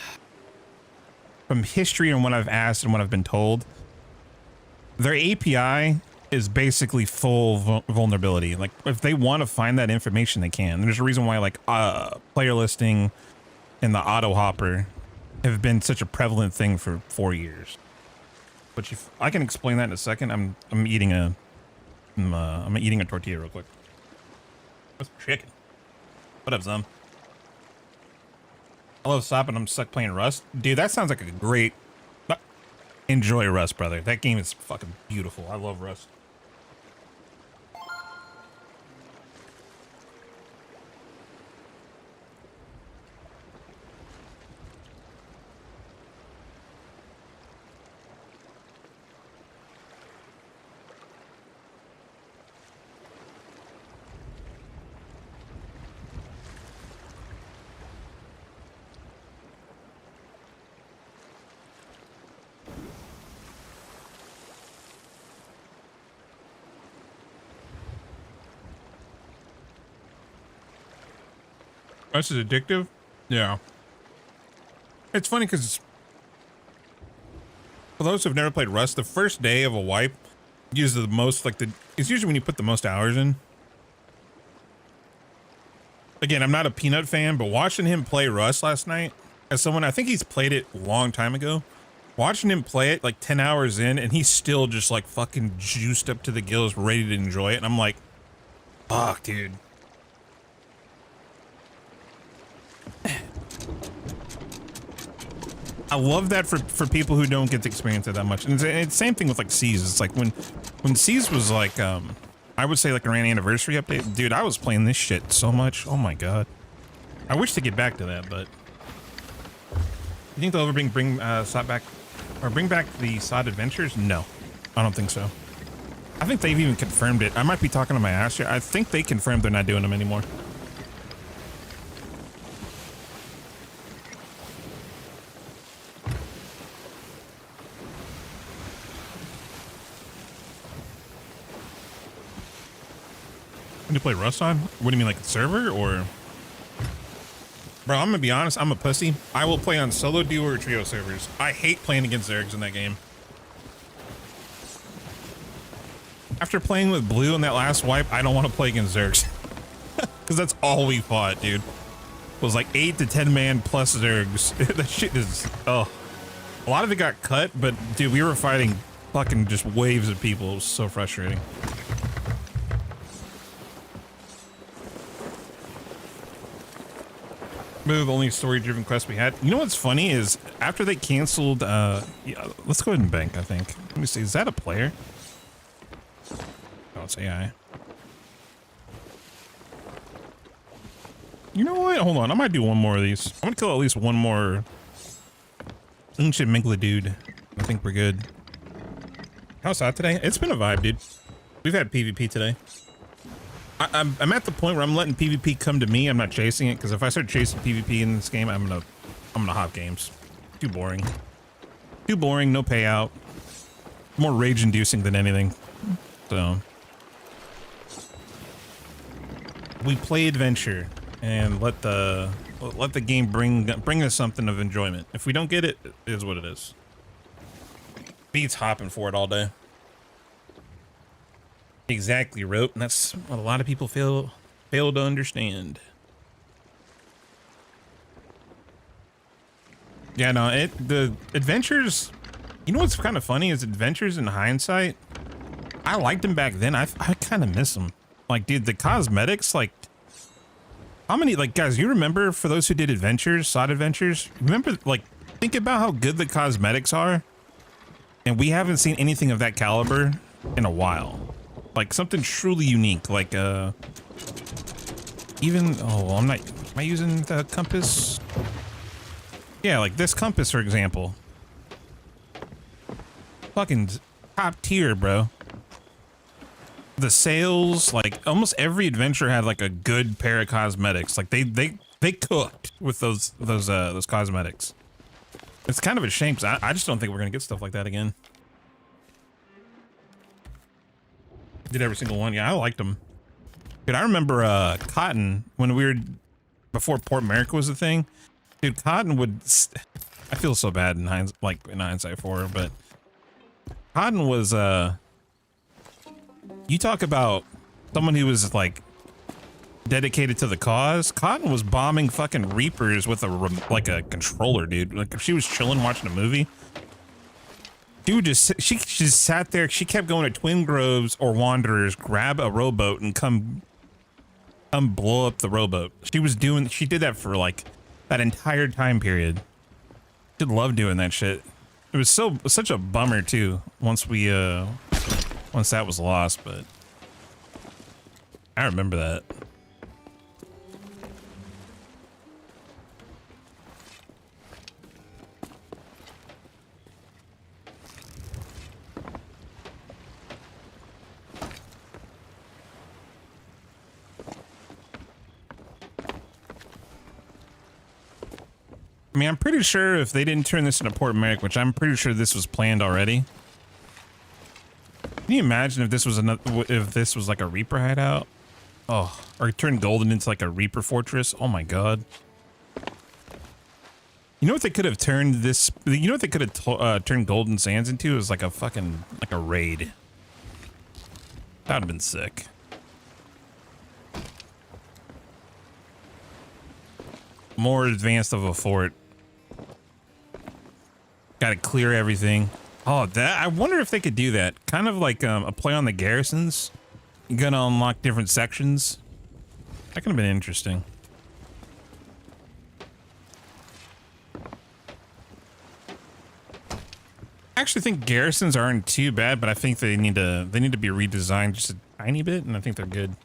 history and what I've asked and what I've been told, their API is basically full vulnerability. Like, if they want to find that information, they can. There's a reason why, like, player listing and the auto hopper have been such a prevalent thing for 4 years. But I can explain that in a second. I'm eating a tortilla real quick. What's chicken? What up, Zum? I love SOP and I'm stuck playing Rust. Dude, that sounds like a great... Enjoy Rust, brother. That game is fucking beautiful. I love Rust. Rust is addictive? Yeah. It's funny because for those who've never played Rust, the first day of a wipe uses the most, like, it's usually when you put the most hours in. Again, I'm not a Peanut fan, but watching him play Rust last night, as someone, I think he's played it a long time ago, watching him play it like 10 hours in, and he's still just like fucking juiced up to the gills, ready to enjoy it. And I'm like, fuck, dude. I love that for people who don't get to experience it that much. And it's the same thing with like C's. It's like when C's was like, I would say like around anniversary update, dude, I was playing this shit so much. Oh my God. I wish to get back to that, but you think they'll ever bring SOT back or bring back the SOT Adventures? No, I don't think so. I think they've even confirmed it. I might be talking to my ass here. I think they confirmed they're not doing them anymore. When you play Rust on? What do you mean, like a server or? Bro, I'm gonna be honest, I'm a pussy. I will play on solo, duo, or trio servers. I hate playing against Zergs in that game. After playing with Blue in that last wipe, I don't want to play against Zergs. Because that's all we fought, dude. It was like 8 to 10 man plus Zergs. That shit is, oh. A lot of it got cut, but dude, we were fighting fucking just waves of people. It was so frustrating. The only story-driven quest we had. You know what's funny is after they canceled, yeah, let's go ahead and bank, I think. Let me see, is that a player? Oh, it's AI. You know what? Hold on, I might do one more of these. I'm gonna kill at least one more ancient Migla dude. I think we're good. How's that today? It's been a vibe, dude. We've had PvP today. I'm at the point where I'm letting PvP come to me. I'm not chasing it, because if I start chasing PvP in this game, I'm gonna hop games. Too boring. Too boring, no payout. More rage-inducing than anything. So we play adventure and let the game bring us something of enjoyment. If we don't get it, it is what it is. Beats hopping for it all day. Exactly, Rope, and that's what a lot of people fail to understand. Yeah, no, the adventures, you know what's kind of funny is adventures in hindsight, I liked them back then. I kind of miss them. Like, dude, the cosmetics, like, how many, like, guys, you remember, for those who did adventures, SOD adventures, remember, like, think about how good the cosmetics are, and we haven't seen anything of that caliber in a while. Like something truly unique, like even, oh, am I using the compass? Yeah, like this compass, for example. Fucking top tier, bro. The sails, like almost every adventure had like a good pair of cosmetics. Like they cooked with those cosmetics. It's kind of a shame, because I just don't think we're gonna get stuff like that again. Did every single one. Yeah, I liked them. Dude, I remember Cotton when we were, before Port America was a thing. Dude, Cotton would, I feel so bad in hindsight for her, but Cotton was, you talk about someone who was like dedicated to the cause. Cotton was bombing fucking Reapers with a controller, dude. Like if she was chilling watching a movie, dude, she just sat there. She kept going to Twin Groves or Wanderers, grab a rowboat and come blow up the rowboat. She did that for like that entire time period. She'd love doing that shit. It was such a bummer too once that was lost, but I remember that. I mean, I'm pretty sure if they didn't turn this into Port Merrick, which I'm pretty sure this was planned already. Can you imagine if this was like a Reaper hideout? Oh, or turn Golden into like a Reaper fortress? Oh my god. You know what they could have turned this? You know what they could have turned Golden Sands into? Is like a fucking, like a raid. That would have been sick. More advanced of a fort. Gotta clear everything. Oh, I wonder if they could do that. Kind of like a play on the garrisons. You're gonna unlock different sections. That could have been interesting. I actually think garrisons aren't too bad, but I think they need to be redesigned just a tiny bit, and I think they're good.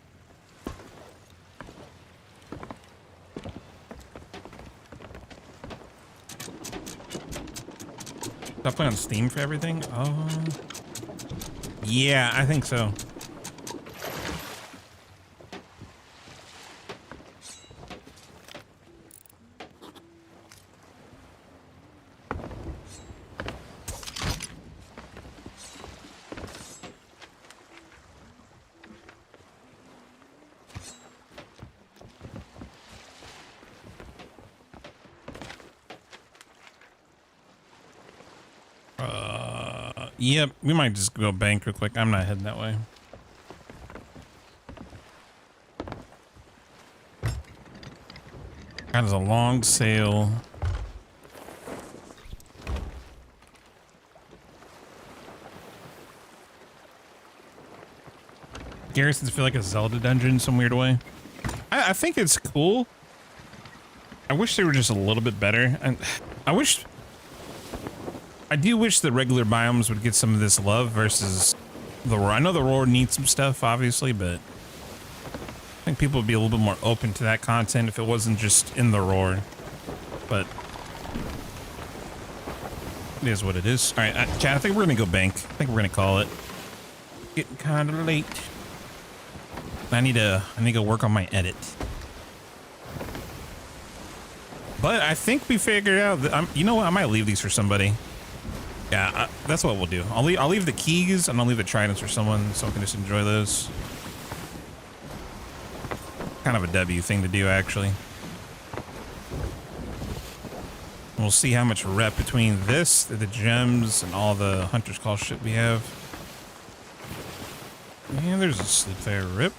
I'll play on Steam for everything? Oh. Yeah, I think so. Yep, we might just go bank real quick. I'm not heading that way. That is a long sail. Garrisons feel like a Zelda dungeon in some weird way. I think it's cool. I wish they were just a little bit better. And I do wish the regular biomes would get some of this love versus the roar. I know the roar needs some stuff, obviously, but I think people would be a little bit more open to that content if it wasn't just in the roar. But it is what it is. All right, Chad, I think we're gonna go bank. I think we're gonna call it. Getting kind of late. I need to go work on my edit. But I think we figured out that you know what? I might leave these for somebody. Yeah, that's what we'll do. I'll leave the keys and I'll leave the tridents for someone so I can just enjoy those. Kind of a W thing to do, actually. We'll see how much rep between this, the gems, and all the hunter's call shit we have. And there's a sleep there, rip.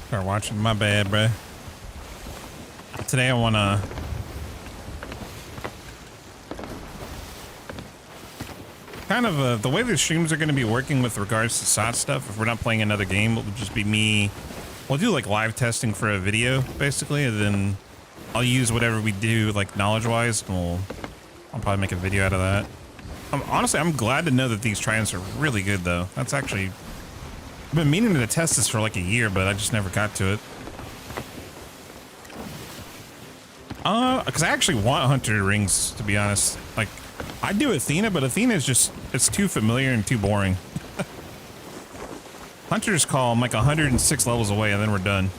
Start watching, my bad, bruh. Today I wanna kind of the way the streams are going to be working with regards to SOT stuff. If we're not playing another game, it'll just be me. We'll do like live testing for a video basically, and then I'll use whatever we do like knowledge wise, and I'll probably make a video out of that. Honestly, I'm glad to know that these tridents are really good though. That's actually, I've been meaning to test this for like a year, but I just never got to it. Because I actually want hunter rings, to be honest. Like, I do Athena, but Athena is just, it's too familiar and too boring. Hunter's call, I'm like 106 levels away and then we're done.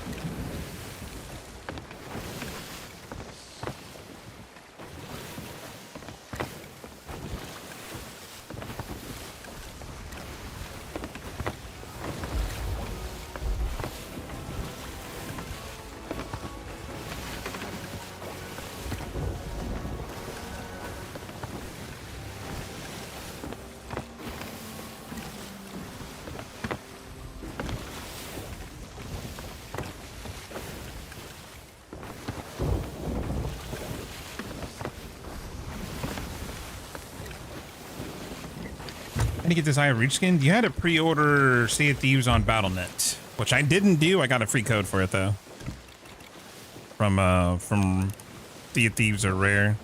To get this high reach skin, you had to pre-order Sea of Thieves on BattleNet, which I didn't do. I got a free code for it though. From Sea of Thieves are rare.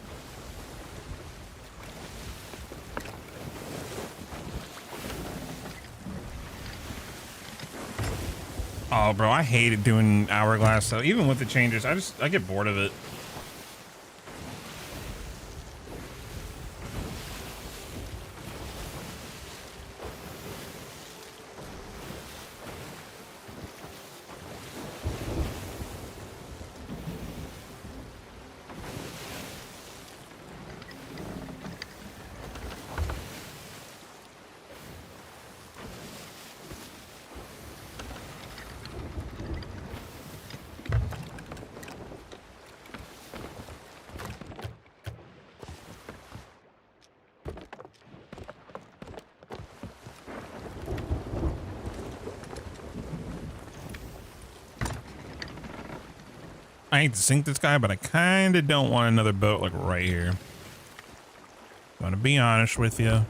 Oh, bro, I hated doing Hourglass though. Even with the changes, I get bored of it. I hate to sink this guy, but I kind of don't want another boat like right here. I'm gonna be honest with you.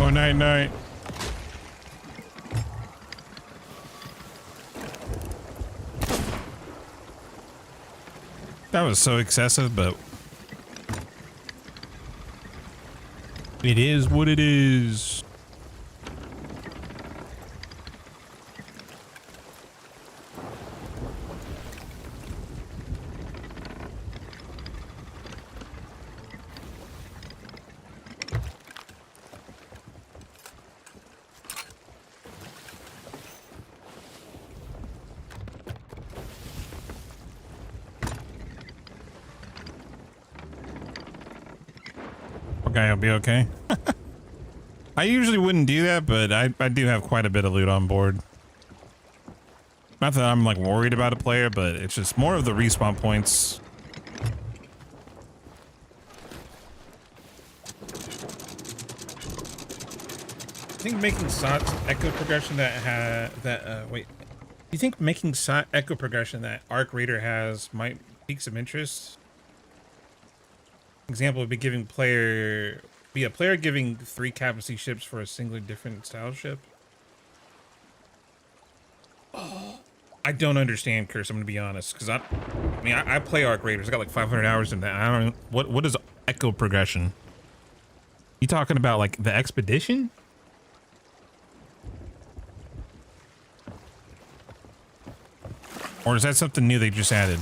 Oh, night, night. That was so excessive, but it is what it is. Okay, I'll be okay. I usually wouldn't do that, but I do have quite a bit of loot on board. Not that I'm like worried about a player, but it's just more of the respawn points. I think making SOT's echo progression wait. Do you think making SOT echo progression that Arc Raider has might pique some interest? Example would be a player giving 3 capacity ships for a single different style ship. I don't understand, Curse. I'm gonna be honest, because I mean I play Arc Raiders. I got like 500 hours in that. I don't know what is echo progression. You talking about like the expedition? Or is that something new they just added?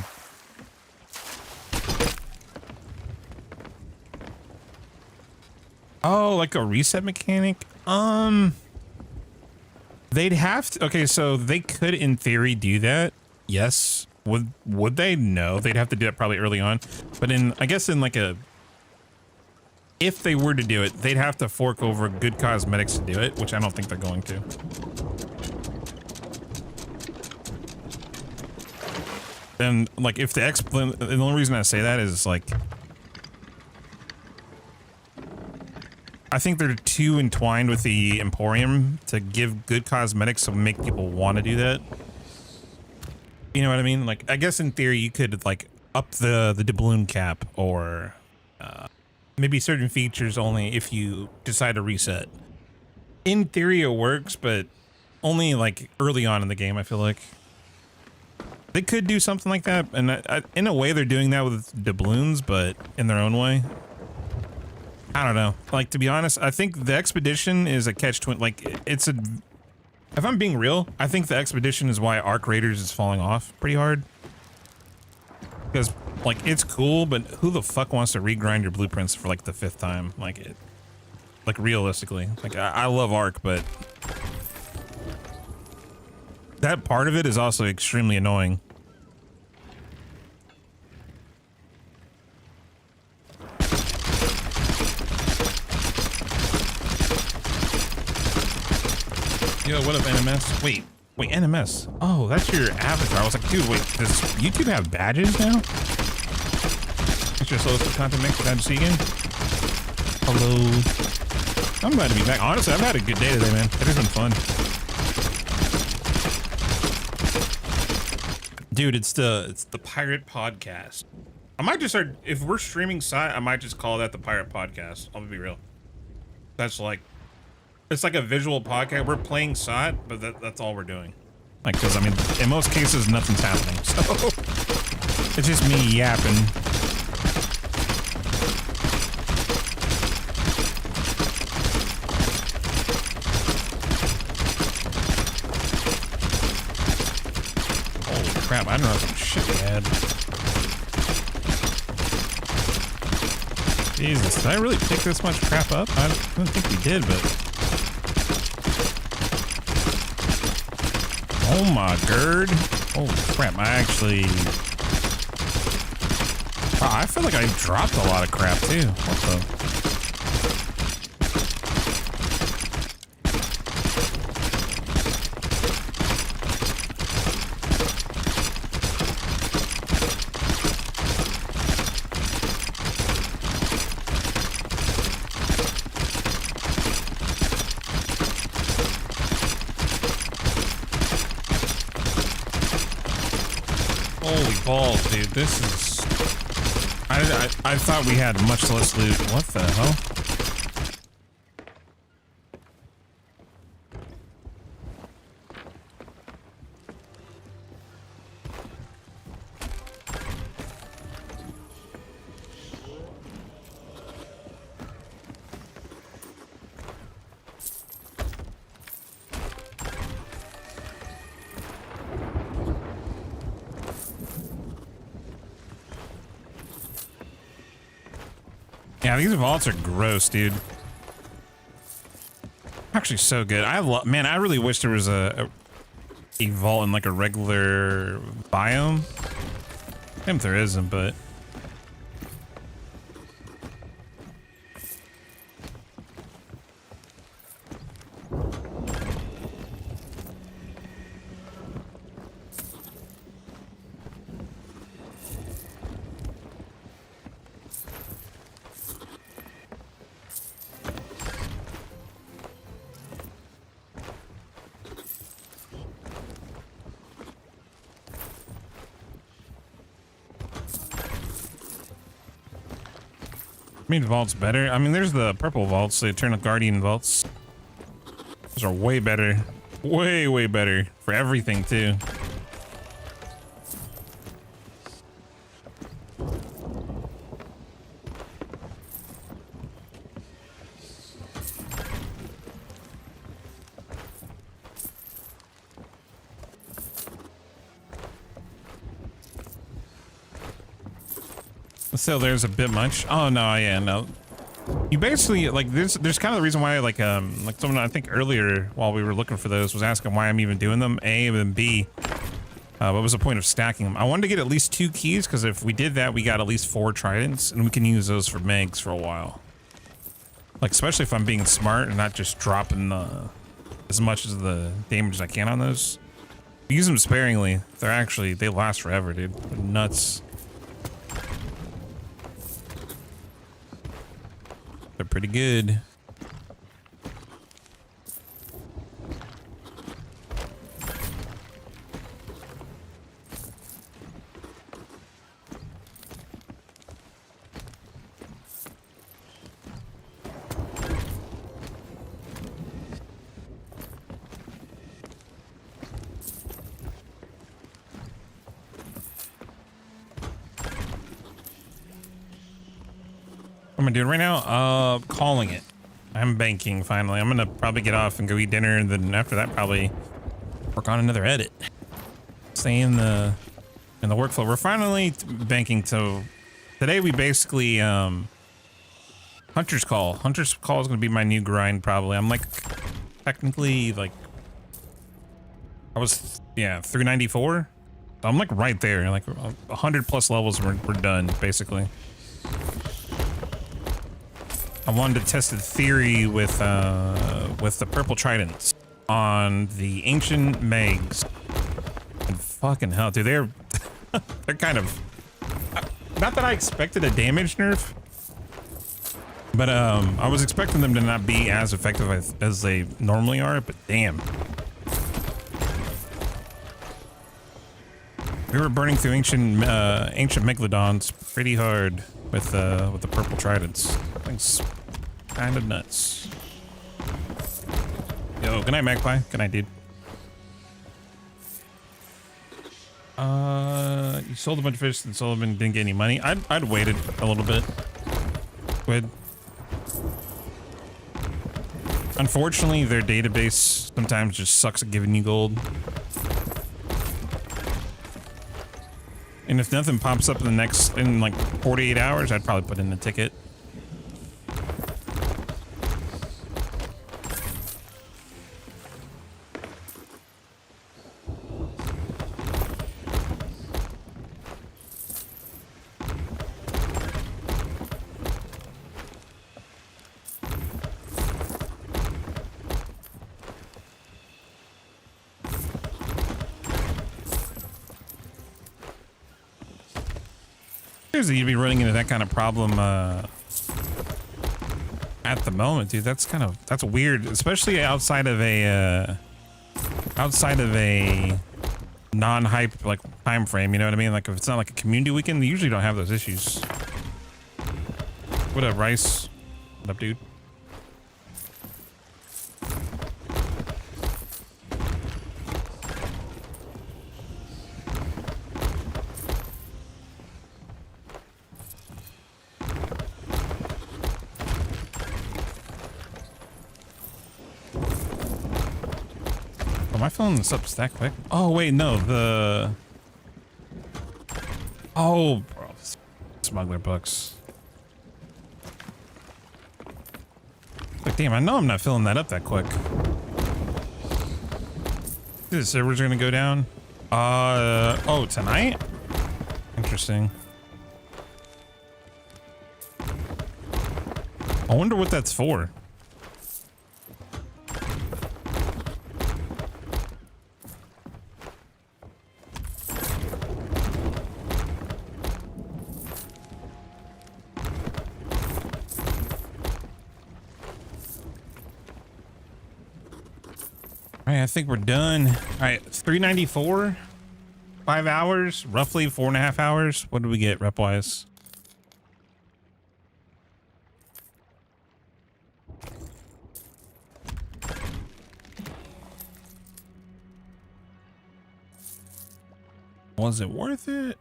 Oh, like a reset mechanic? They'd have to, okay, so they could in theory do that. Yes. Would they? No, they'd have to do that probably early on. But I guess in like if they were to do it, they'd have to fork over good cosmetics to do it, which I don't think they're going to. And like if the only reason I say that is like, I think they're too entwined with the Emporium to give good cosmetics to make people want to do that. You know what I mean? Like, I guess in theory you could like up the doubloon cap or maybe certain features only if you decide to reset. In theory it works, but only like early on in the game, I feel like. They could do something like that, and in a way they're doing that with doubloons, but in their own way. I don't know. Like, to be honest, I think the Expedition is a catch-20. Like, if I'm being real, I think the Expedition is why Arc Raiders is falling off pretty hard. Because, like, it's cool, but who the fuck wants to regrind your blueprints for, like, the 5th time? Like, realistically. Like, I love Arc, but that part of it is also extremely annoying. Yo, what up, NMS? Wait, NMS. Oh, that's your avatar. I was like, dude, wait, does YouTube have badges now? It's your social content mix. Glad to see you again. Hello. I'm glad to be back. Honestly, I've had a good day today, man. It has been fun. Dude, it's the Pirate Podcast. I might just start, if we're streaming SOT, I might just call that the Pirate Podcast. I'll be real. That's like, it's like a visual podcast. We're playing SOT, but that's all we're doing. Like, because, I mean, in most cases, nothing's happening. So, it's just me yapping. Holy crap, I don't know some shit we had. Jesus, did I really pick this much crap up? I don't think we did, but... Oh my god. Holy crap, I actually... Wow, I feel like I dropped a lot of crap too. What the... balls, dude. This is... I thought we had much less loot. What the hell? Yeah, these vaults are gross, dude. Actually, so good. Man, I really wish there was a vault in like a regular biome. I think there isn't, but. I mean, vaults better. I mean, there's the purple vaults, the Eternal Guardian vaults. Those are way better. Way, way better for everything, too. So there's a bit much. Oh no, yeah, no. You basically like there's kind of the reason why like someone I think earlier while we were looking for those was asking why I'm even doing them. A and then B. What was the point of stacking them? I wanted to get at least 2 keys because if we did that, we got at least 4 tridents and we can use those for megs for a while. Like especially if I'm being smart and not just dropping as much as the damage as I can on those. Use them sparingly. They last forever, dude. They're nuts. They're pretty good. What am I doing right now? Calling it. I'm banking finally. I'm gonna probably get off and go eat dinner, and then after that probably work on another edit. Stay in the workflow. We're finally banking to today. We basically Hunter's Call. Hunter's Call is gonna be my new grind probably. I'm like technically like I was 394. So I'm like right there, like 100 plus levels. We're done basically. I wanted to test the theory with the purple tridents on the ancient megs. And fucking hell, dude, they're kind of not that I expected a damage nerf, but I was expecting them to not be as effective as they normally are. But damn, we were burning through ancient megalodons pretty hard with the purple tridents. Things kind of nuts. Yo, good night, Magpie. Good night, dude. You sold a bunch of fish and Sullivan didn't get any money. I'd waited a little bit. Good. Unfortunately, their database sometimes just sucks at giving you gold. And if nothing pops up in like 48 hours, I'd probably put in a ticket. You'd be running into that kind of problem at the moment, dude. That's weird, especially outside of a non-hype like time frame. You know what I mean? Like if it's not like a community weekend, they usually don't have those issues. What up, Rice? What up, dude? Am I filling this up stack quick? Oh wait, no, oh bro, smuggler books. Damn, I know I'm not filling that up that quick. The servers are gonna go down. Oh, tonight? Interesting. I wonder what that's for. All right, I think we're done. All right, 394, 5 hours, roughly 4.5 hours. What did we get rep wise? Was it worth it?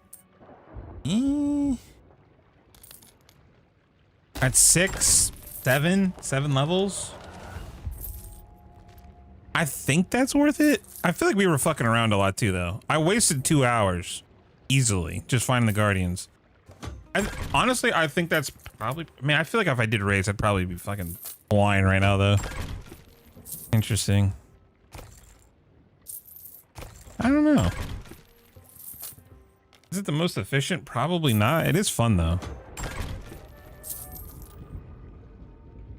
At 7 levels. I think that's worth it. I feel like we were fucking around a lot too, though. I wasted 2 hours easily just finding the Guardians. Honestly, I think that's probably. I mean, I feel like if I did raids, I'd probably be fucking flying right now, though. Interesting. I don't know. Is it the most efficient? Probably not. It is fun though.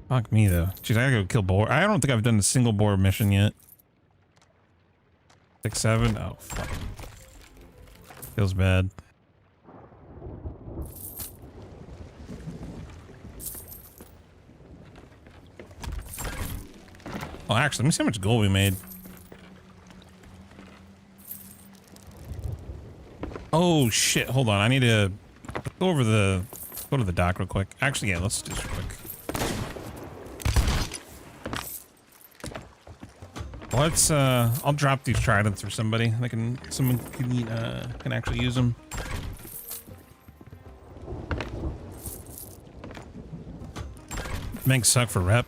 Fuck me though. Jeez, I gotta go kill boar. I don't think I've done a single boar mission yet. 6, 7. Oh fuck. Feels bad. Oh, actually, let me see how much gold we made. Oh shit, hold on. I need to go to the dock real quick. Actually, yeah, let's do this real quick. Let's I'll drop these tridents for somebody. Someone can actually use them. Meg suck for rep.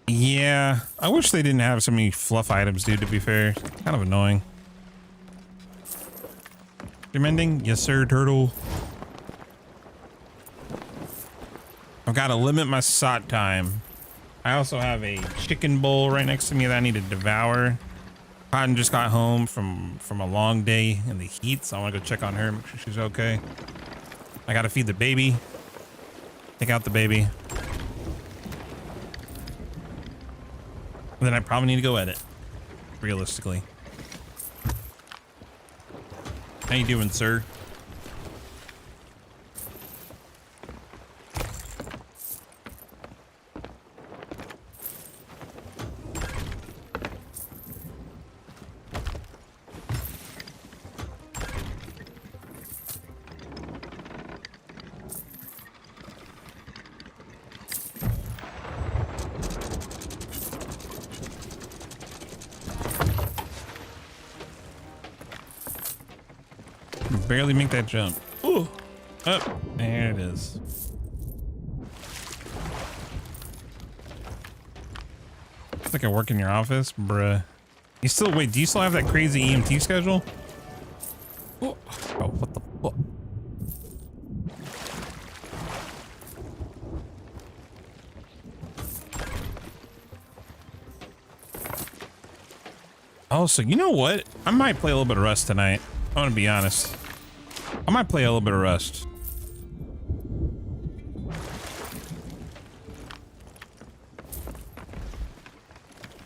Yeah, I wish they didn't have so many fluff items, dude, to be fair. Kind of annoying. You're mending? Yes, sir, turtle. I've got to limit my SOT time. I also have a chicken bowl right next to me that I need to devour. Cotton just got home from a long day in the heat, so I want to go check on her, make sure she's okay. I got to feed the baby. Take out the baby. And then I probably need to go edit, realistically. How you doing, sir? Barely make that jump. Ooh. Oh, there it is. It's like I work in your office, bruh. You still wait? Do you still have that crazy EMT schedule? Oh, oh what the fuck? Oh, so you know what? I might play a little bit of Rust tonight. I want to be honest. I might play a little bit of Rust.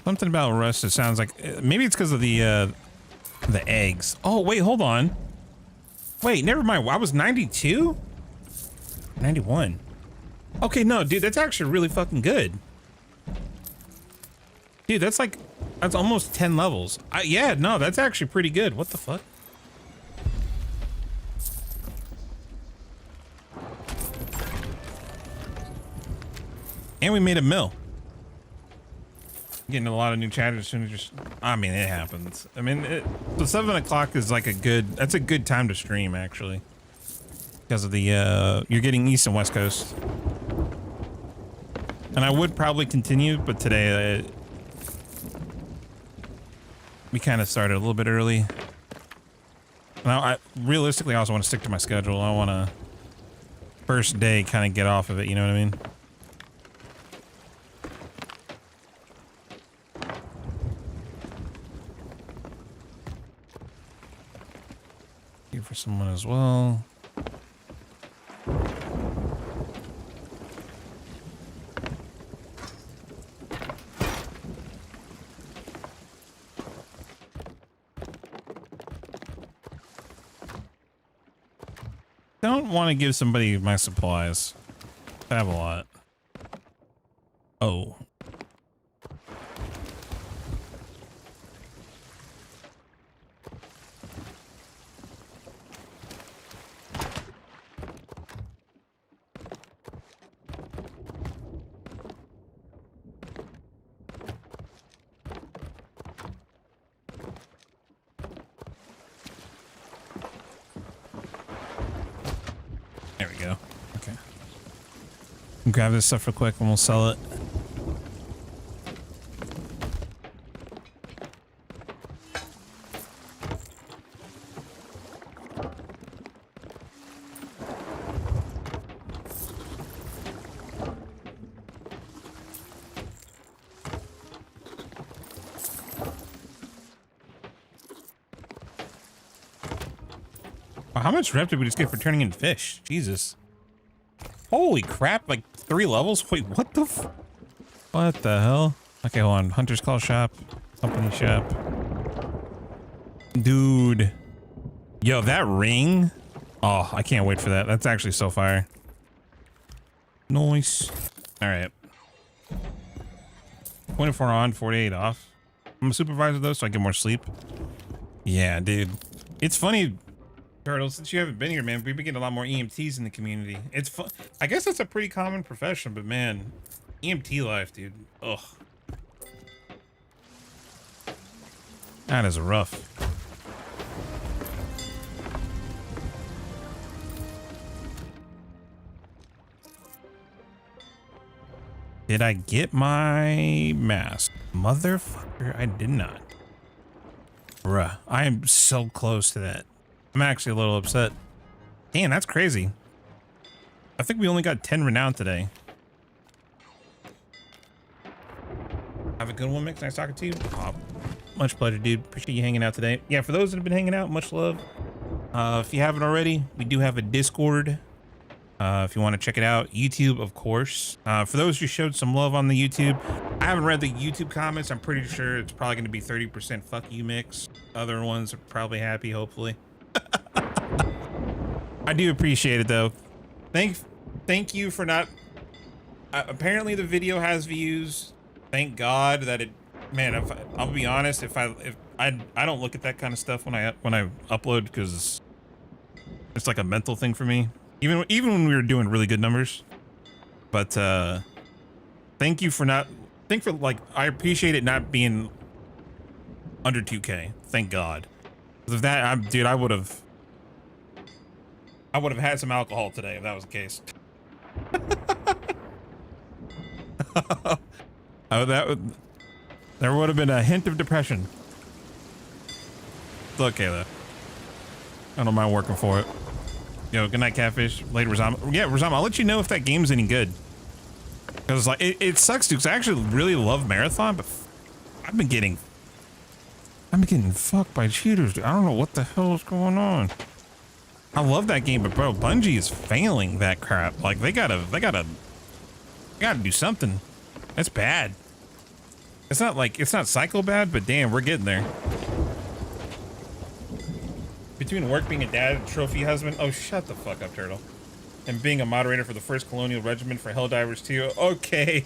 Something about Rust, it sounds like maybe it's because of the eggs. Oh wait, hold on. Wait, never mind. I was 92? 91. Okay, no, dude, that's actually really fucking good. Dude, that's almost 10 levels. Yeah, no, that's actually pretty good. What the fuck? And we made a mill. Getting a lot of new chatters as soon as just, I mean, it happens. I mean, the 7 o'clock is like that's a good time to stream actually. Because of the, you're getting East and West Coast. And I would probably continue, but today, we kind of started a little bit early. Now, I realistically also want to stick to my schedule. I want to first day kind of get off of it, you know what I mean? Here for someone as well. Don't want to give somebody my supplies. I have a lot. Oh. There we go. Okay. Grab this stuff real quick and we'll sell it. How much rep did we just get for turning in fish? Jesus. Holy crap, like 3 levels? Wait, what the what the hell? Okay, hold on. Hunter's Call Shop. Company Shop. Dude. Yo, that ring? Oh, I can't wait for that. That's actually so fire. Nice. Alright. 24 on, 48 off. I'm a supervisor though, so I get more sleep. Yeah, dude. It's funny, Turtle, since you haven't been here, man, we've been getting a lot more EMTs in the community. It's fun. I guess that's a pretty common profession, but man, EMT life, dude. Ugh. That is rough. Did I get my mask? Motherfucker, I did not. Bruh, I am so close to that. I'm actually a little upset. Damn, that's crazy. I think we only got 10 renown today. Have a good one, Mix. Nice talking to you. Oh, much pleasure, dude. Appreciate you hanging out today. Yeah, for those that have been hanging out, much love. If you haven't already, we do have a Discord. If you want to check it out, YouTube, of course. For those who showed some love on the YouTube, I haven't read the YouTube comments. I'm pretty sure it's probably going to be 30% fuck you, Mix. Other ones are probably happy, hopefully. I do appreciate it though. Thank you for not. Apparently the video has views. Thank God that it. Man, I'll be honest, if I don't look at that kind of stuff when I upload, because it's like a mental thing for me. Even when we were doing really good numbers. But thank you for not. I appreciate it not being under 2K. Thank God. If that, dude, I would have had some alcohol today if that was the case. There would have been a hint of depression. It's okay though. I don't mind working for it. Yo, good night, Catfish. Later, Razam. Yeah, Razam, I'll let you know if that game's any good. Because like it sucks, dude. Cause I actually really love Marathon, but I've been getting fucked by cheaters, dude. I don't know what the hell is going on. I love that game, but bro, Bungie is failing that crap. Like they gotta do something. That's bad. It's not psycho bad, but damn, we're getting there. Between work, being a dad, and trophy husband. Oh, shut the fuck up, Turtle. And being a moderator for the 1st Colonial Regiment for Helldivers 2. Okay.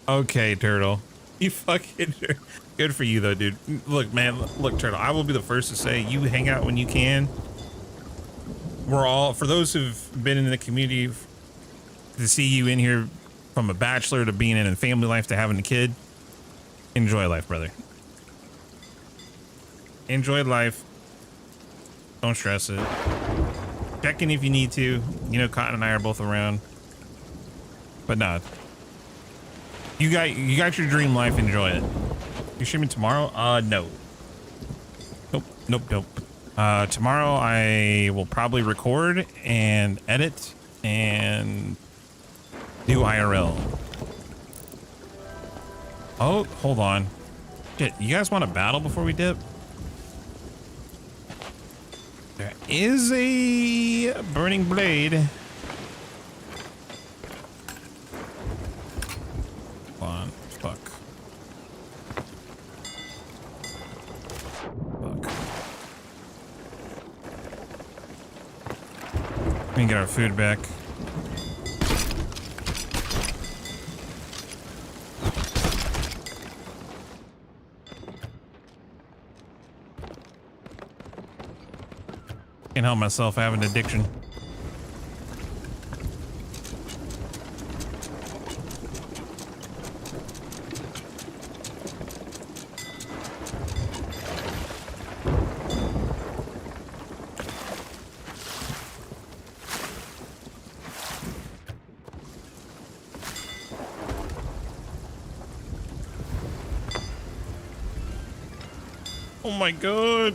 Okay, Turtle. You fucking good for you though, dude. Look, man, look, Turtle, I will be the first to say you hang out when you can. We're all, for those who've been in the community, to see you in here from a bachelor to being in a family life to having a kid, enjoy life, brother. Enjoy life. Don't stress it. Check in if you need to. You know, Cotton and I are both around. But nah. You got your dream life, enjoy it. You streaming tomorrow? No. Nope. Tomorrow I will probably record and edit and do IRL. Oh, hold on. Shit, you guys want to battle before we dip? There is a burning blade. Hold on. Fuck. We can get our food back. Can't help myself, I have an addiction. Oh my god.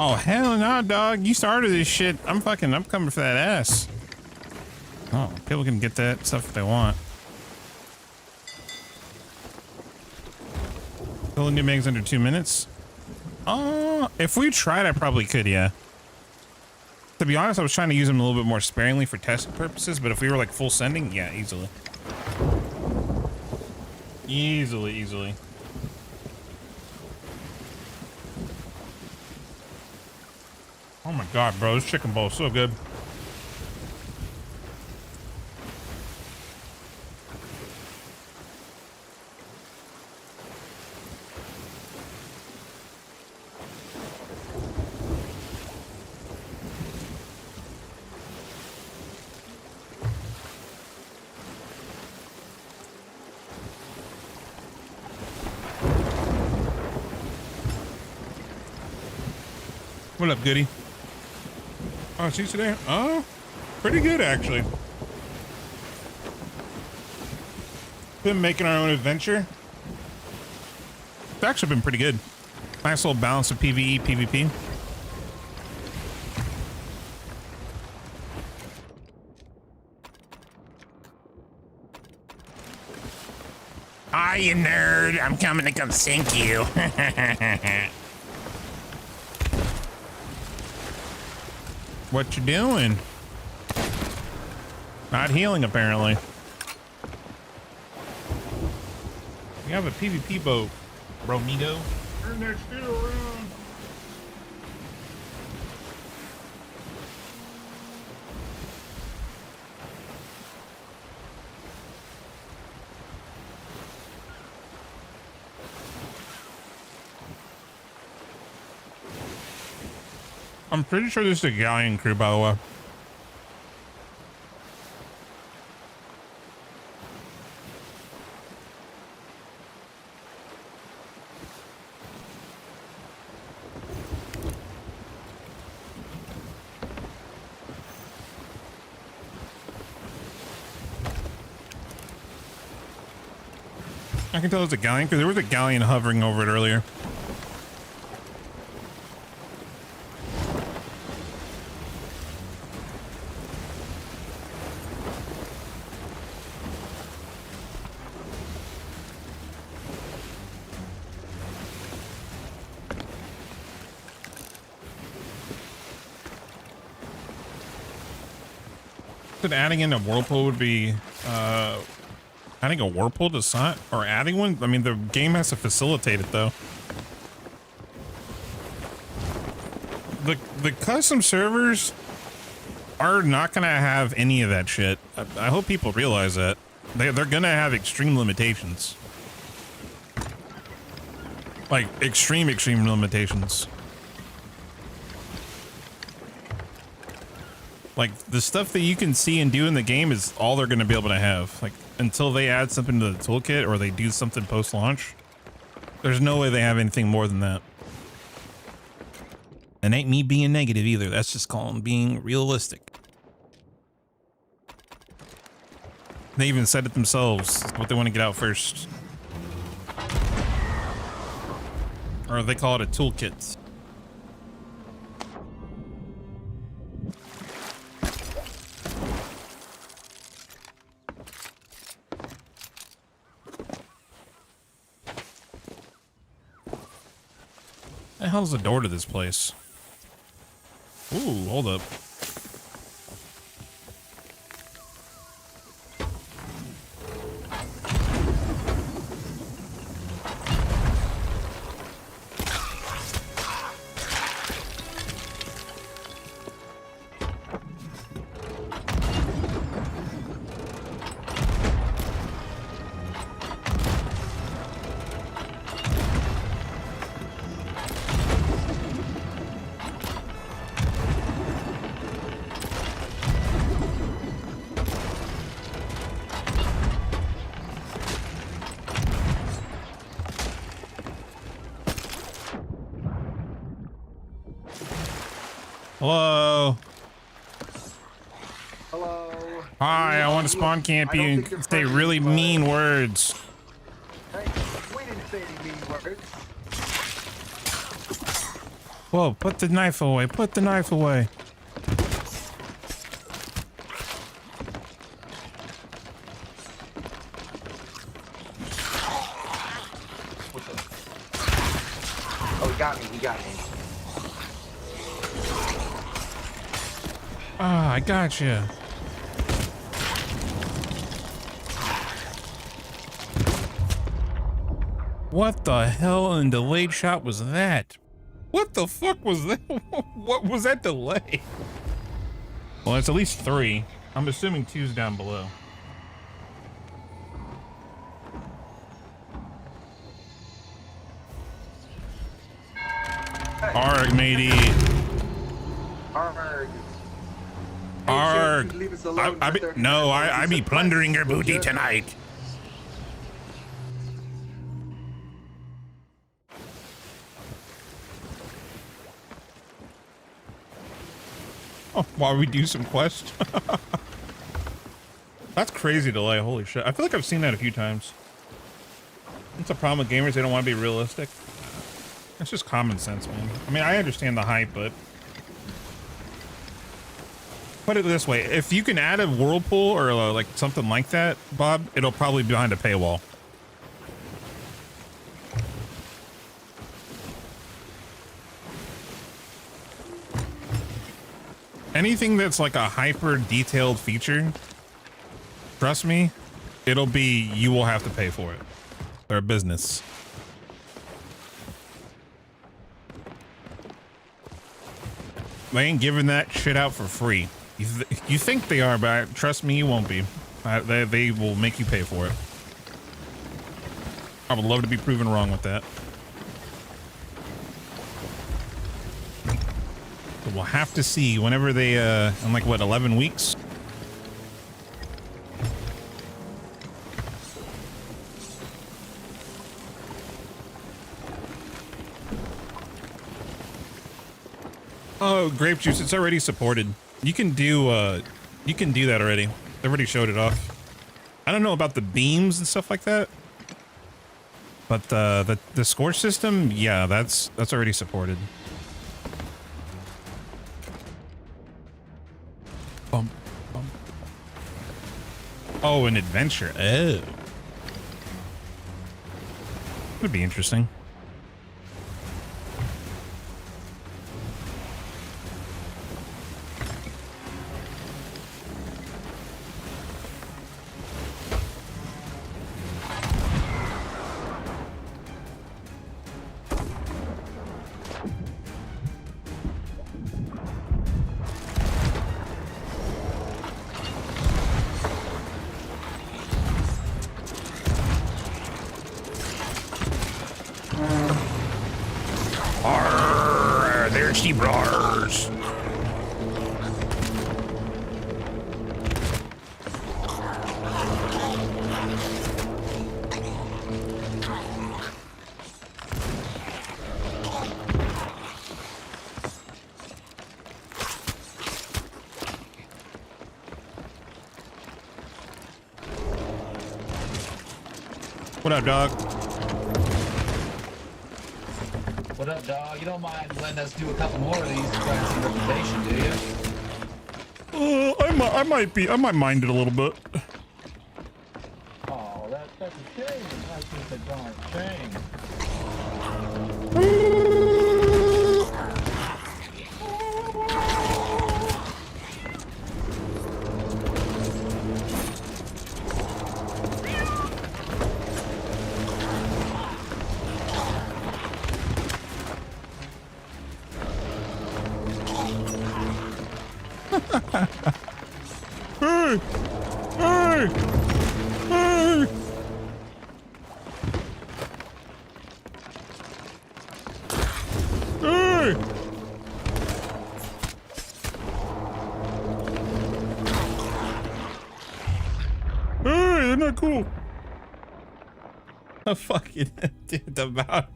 Oh, hell no, dog. You started this shit. I'm coming for that ass. Oh, people can get that stuff if they want. Killing new megs under 2 minutes? Oh, if we tried, I probably could, yeah. To be honest, I was trying to use them a little bit more sparingly for testing purposes, but if we were like full sending, yeah, easily. Easily. Oh my god, bro, this chicken bowl is so good. What up, goody? Oh, she's today? Oh, pretty good, actually. Been making our own adventure. It's actually been pretty good. Nice little balance of PvE, PvP. Ah, you nerd. I'm coming to come sink you. What you doing? Not healing, apparently. We have a PvP boat, Romito. Turn that shit around. I'm pretty sure this is a galleon crew, by the way. I can tell it's a galleon because there was a galleon hovering over it earlier. Adding in a whirlpool would be adding a whirlpool to sign or adding one. I mean, the game has to facilitate it though. The custom servers are not gonna have any of that shit. I hope people realize that they're gonna have extreme limitations, like extreme limitations. Like the stuff that you can see and do in the game is all they're going to be able to have. Like until they add something to the toolkit or they do something post-launch, there's no way they have anything more than that. And ain't me being negative either. That's just calling being realistic. They even said it themselves, what they want to get out first. Or they call it a toolkit. The hell's the door to this place? Ooh, hold up. Hello. Hello. Hi, I want to spawn camp you and say really mean words. Hey, we didn't say any mean words. Whoa, put the knife away. Put the knife away. Oh, he got me. He got me. Ah, I gotcha. What the hell in delayed shot was that? What the fuck was that? What was that delay? Well, it's at least 3. I'm assuming 2's down below. Arg, matey. Arg. Arg. Leave us alone I for be, 30 no, minutes. I be plundering your booty tonight. Oh, while we do some quests. That's crazy delay. Holy shit. I feel like I've seen that a few times. It's a problem with gamers. They don't want to be realistic. It's just common sense, man. I mean, I understand the hype, but put it this way. If you can add a whirlpool or like something like that, Bob, it'll probably be behind a paywall. Anything that's like a hyper detailed feature, trust me, it'll be, you will have to pay for it. They're a business. They ain't giving that shit out for free. You think they are, but trust me, you won't be. They will make you pay for it. I would love to be proven wrong with that. But we'll have to see whenever they, in like, what, 11 weeks? Oh, grape juice, it's already supported. You can do that already. They already showed it off. I don't know about the beams and stuff like that. But the score system, yeah, that's already supported. Bum, bum. Oh, an adventure. Oh. Would be interesting. Arr, there she roars. What up, dog? What up, dog? You don't mind letting us do a couple more of these to try and see reputation, do you? I might mind it a little bit. Oh, that's a shame. That's just a darn shame. Hey! Hey! Hey! Hey! Hey, they're not cool. Oh, fucking dude, about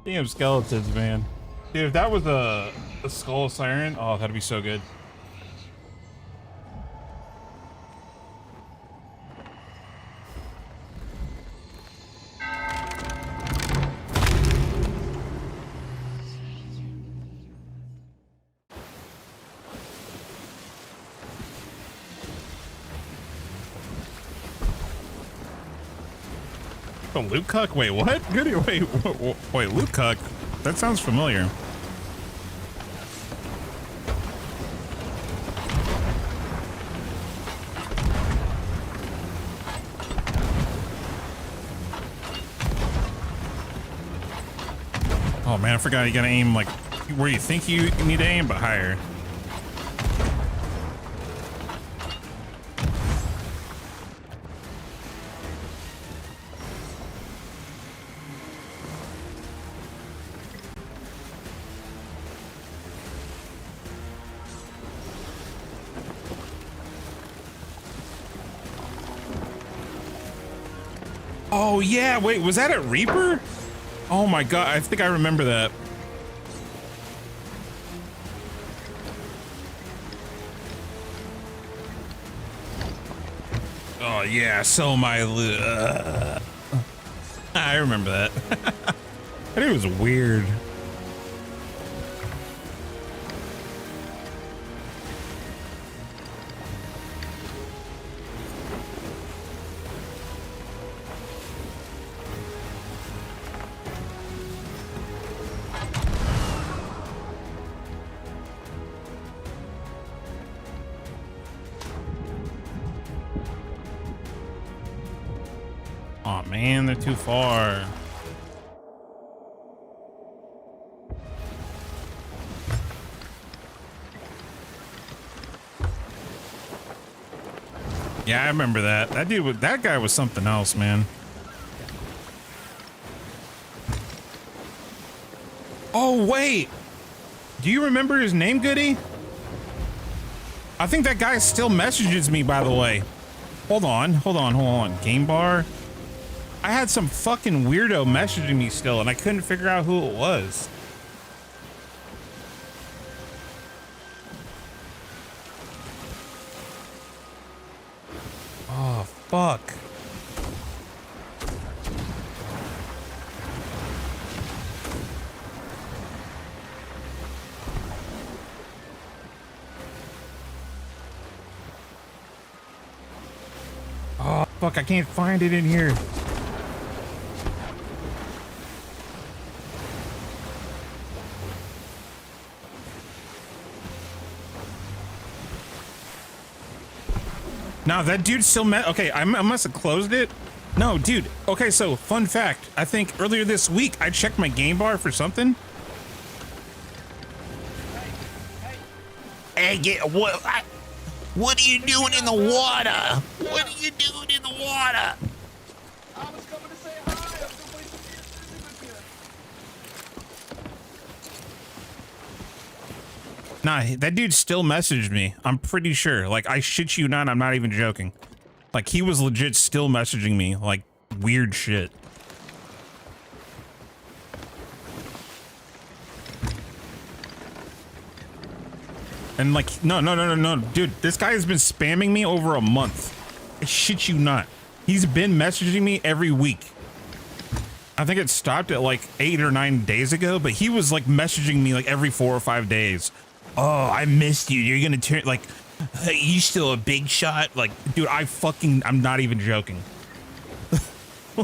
damn skeletons, man. Dude, if that was a skull siren, oh, that'd be so good. Oh, Luke Cuck? Wait, what? Goody, wait, Luke Cuck? That sounds familiar. Oh man, I forgot you gotta aim like where you think you need to aim, but higher. Oh yeah, wait, was that a Reaper? Oh my god, I think I remember that. Oh yeah, so my I remember that. I think it was weird. Oh man, they're too far. Yeah, I remember that. That guy was something else, man. Oh wait, do you remember his name, Goody? I think that guy still messages me, by the way. Hold on. Game bar. I had some fucking weirdo messaging me still, and I couldn't figure out who it was. Oh, fuck. Oh, fuck, I can't find it in here. Now that dude still met. Okay, I must have closed it. No, dude. Okay, so fun fact. I think earlier this week I checked my game bar for something. Hey, what are you doing in the water? What are you doing in the water? I was coming to say hi. I'm still waiting to be with you. Nah, that dude still messaged me. I'm pretty sure. Like, I shit you not, I'm not even joking. Like, he was legit still messaging me, like, weird shit. And like, no, dude, this guy has been spamming me over a month. I shit you not. He's been messaging me every week. I think it stopped at like 8 or 9 days ago, but he was like messaging me like every 4 or 5 days. Oh, I missed you. You're gonna turn like, hey, you still a big shot? Like, dude, I'm not even joking.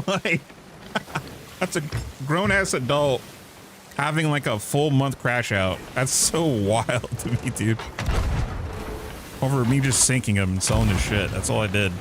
Like, that's a grown ass adult having like a full month crash out. That's so wild to me, dude. Over me just sinking him and selling his shit. That's all I did.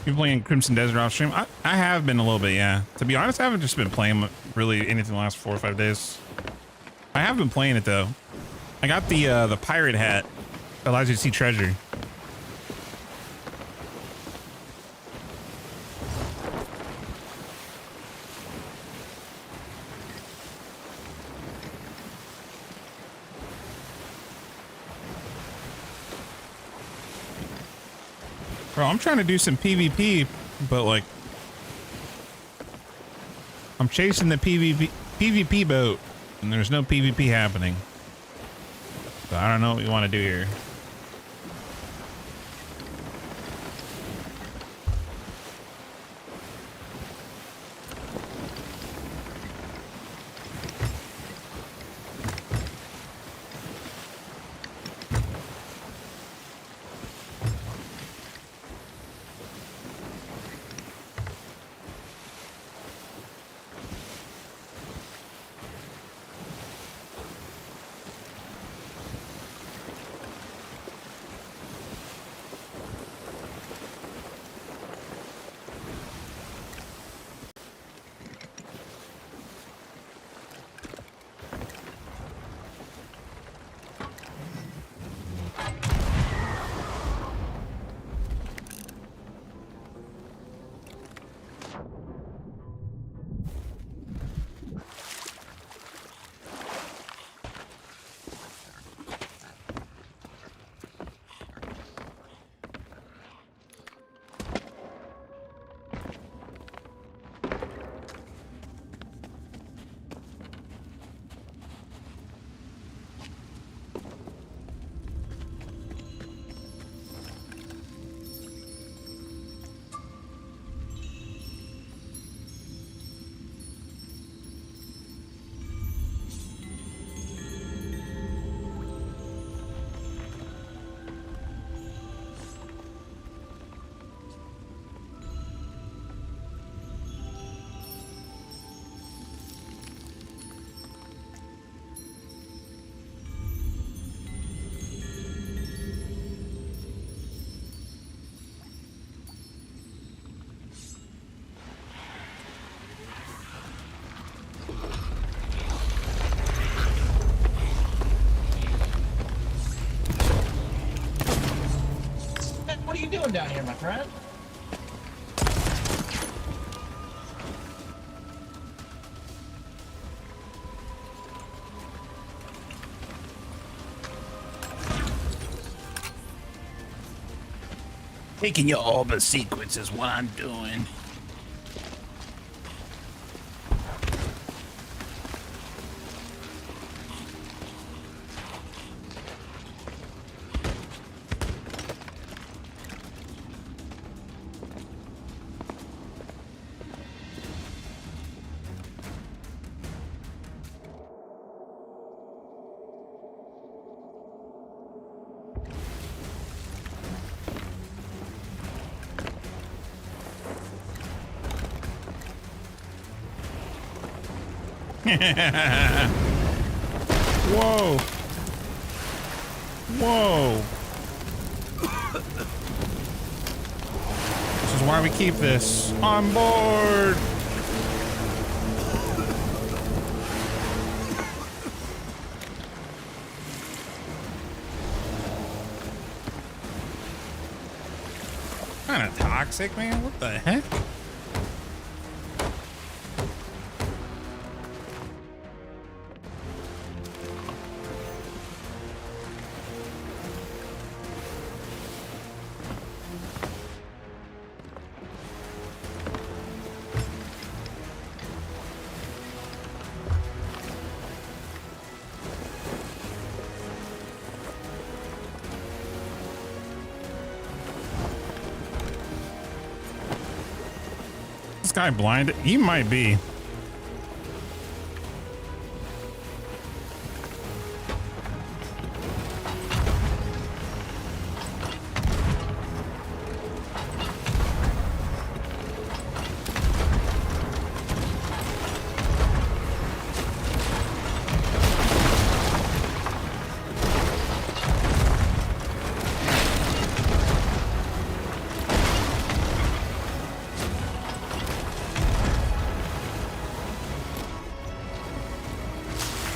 You playing Crimson Desert off stream? I have been a little bit, yeah. To be honest, I haven't just been playing really anything the last 4 or 5 days. I have been playing it though. I got the pirate hat that allows you to see treasure. Bro, I'm trying to do some PvP, but like, I'm chasing the PvP boat, and there's no PvP happening. So I don't know what we want to do here. What are you doing down here, my friend? Taking your Alba sequence is what I'm doing. Whoa. Whoa. This is why we keep this on board. What kind of fuck's sake, man? What the heck? This guy blinded? He might be.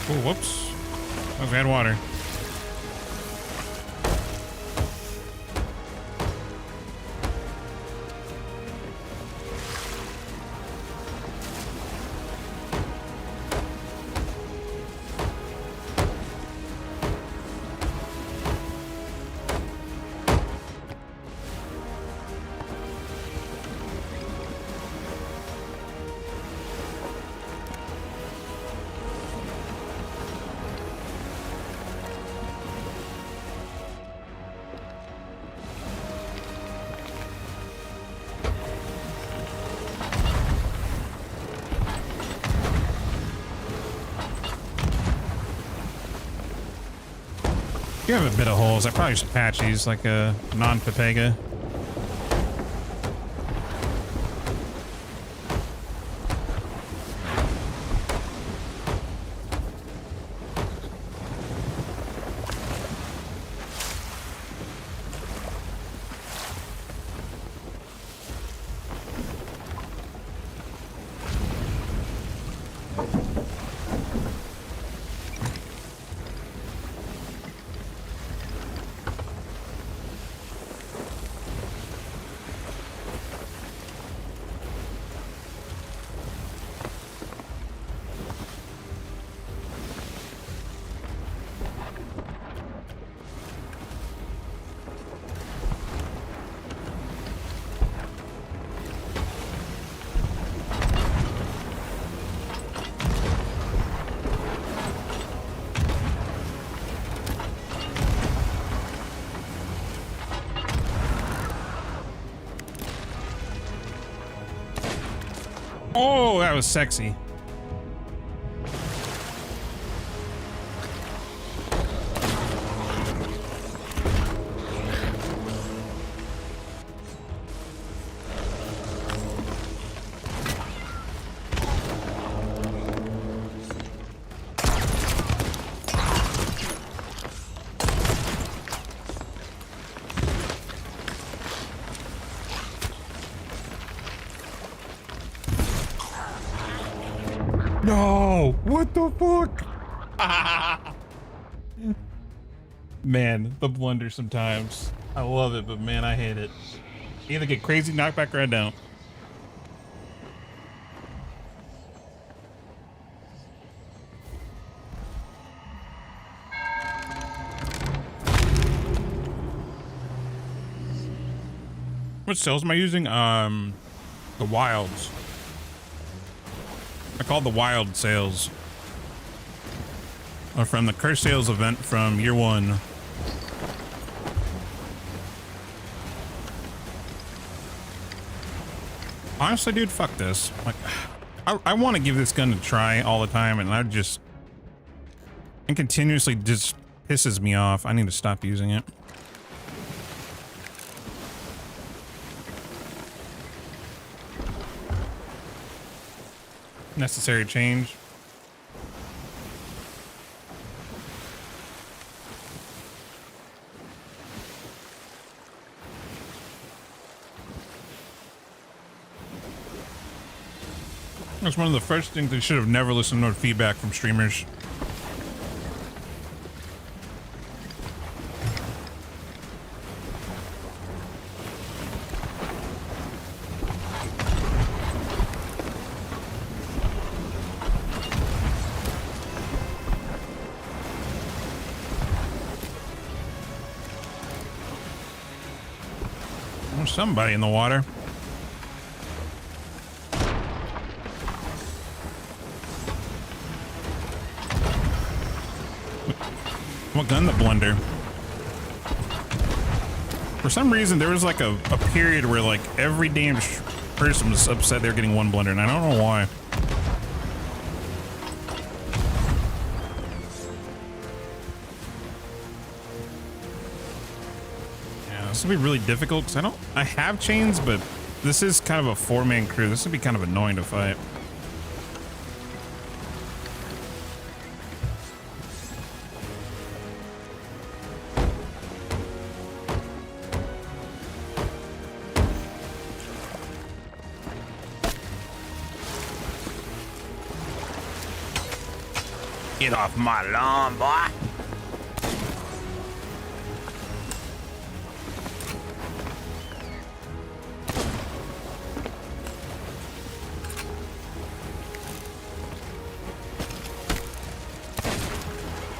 Oh, whoops. That was bad water. You have a bit of holes. I probably should patch these like a non-Pepega. Oh, that was sexy. No, what the fuck? Man, the blunder sometimes. I love it, but man, I hate it. Either get crazy knockback or I don't. What cells am I using? The wilds. I call the wild sales. Or from the curse sales event from year one. Honestly, dude, fuck this. Like, I want to give this gun a try all the time, and it continuously just pisses me off. I need to stop using it. Necessary change. That's one of the first things they should have never listened to feedback from streamers. somebody in the water. What gun? The blender. For some reason, there was like a period where like every damn person was upset they're getting one blender, and I don't know why. Yeah, this will be really difficult because I have chains, but this is kind of a 4-man crew. This would be kind of annoying to fight. Get off my lawn, boy.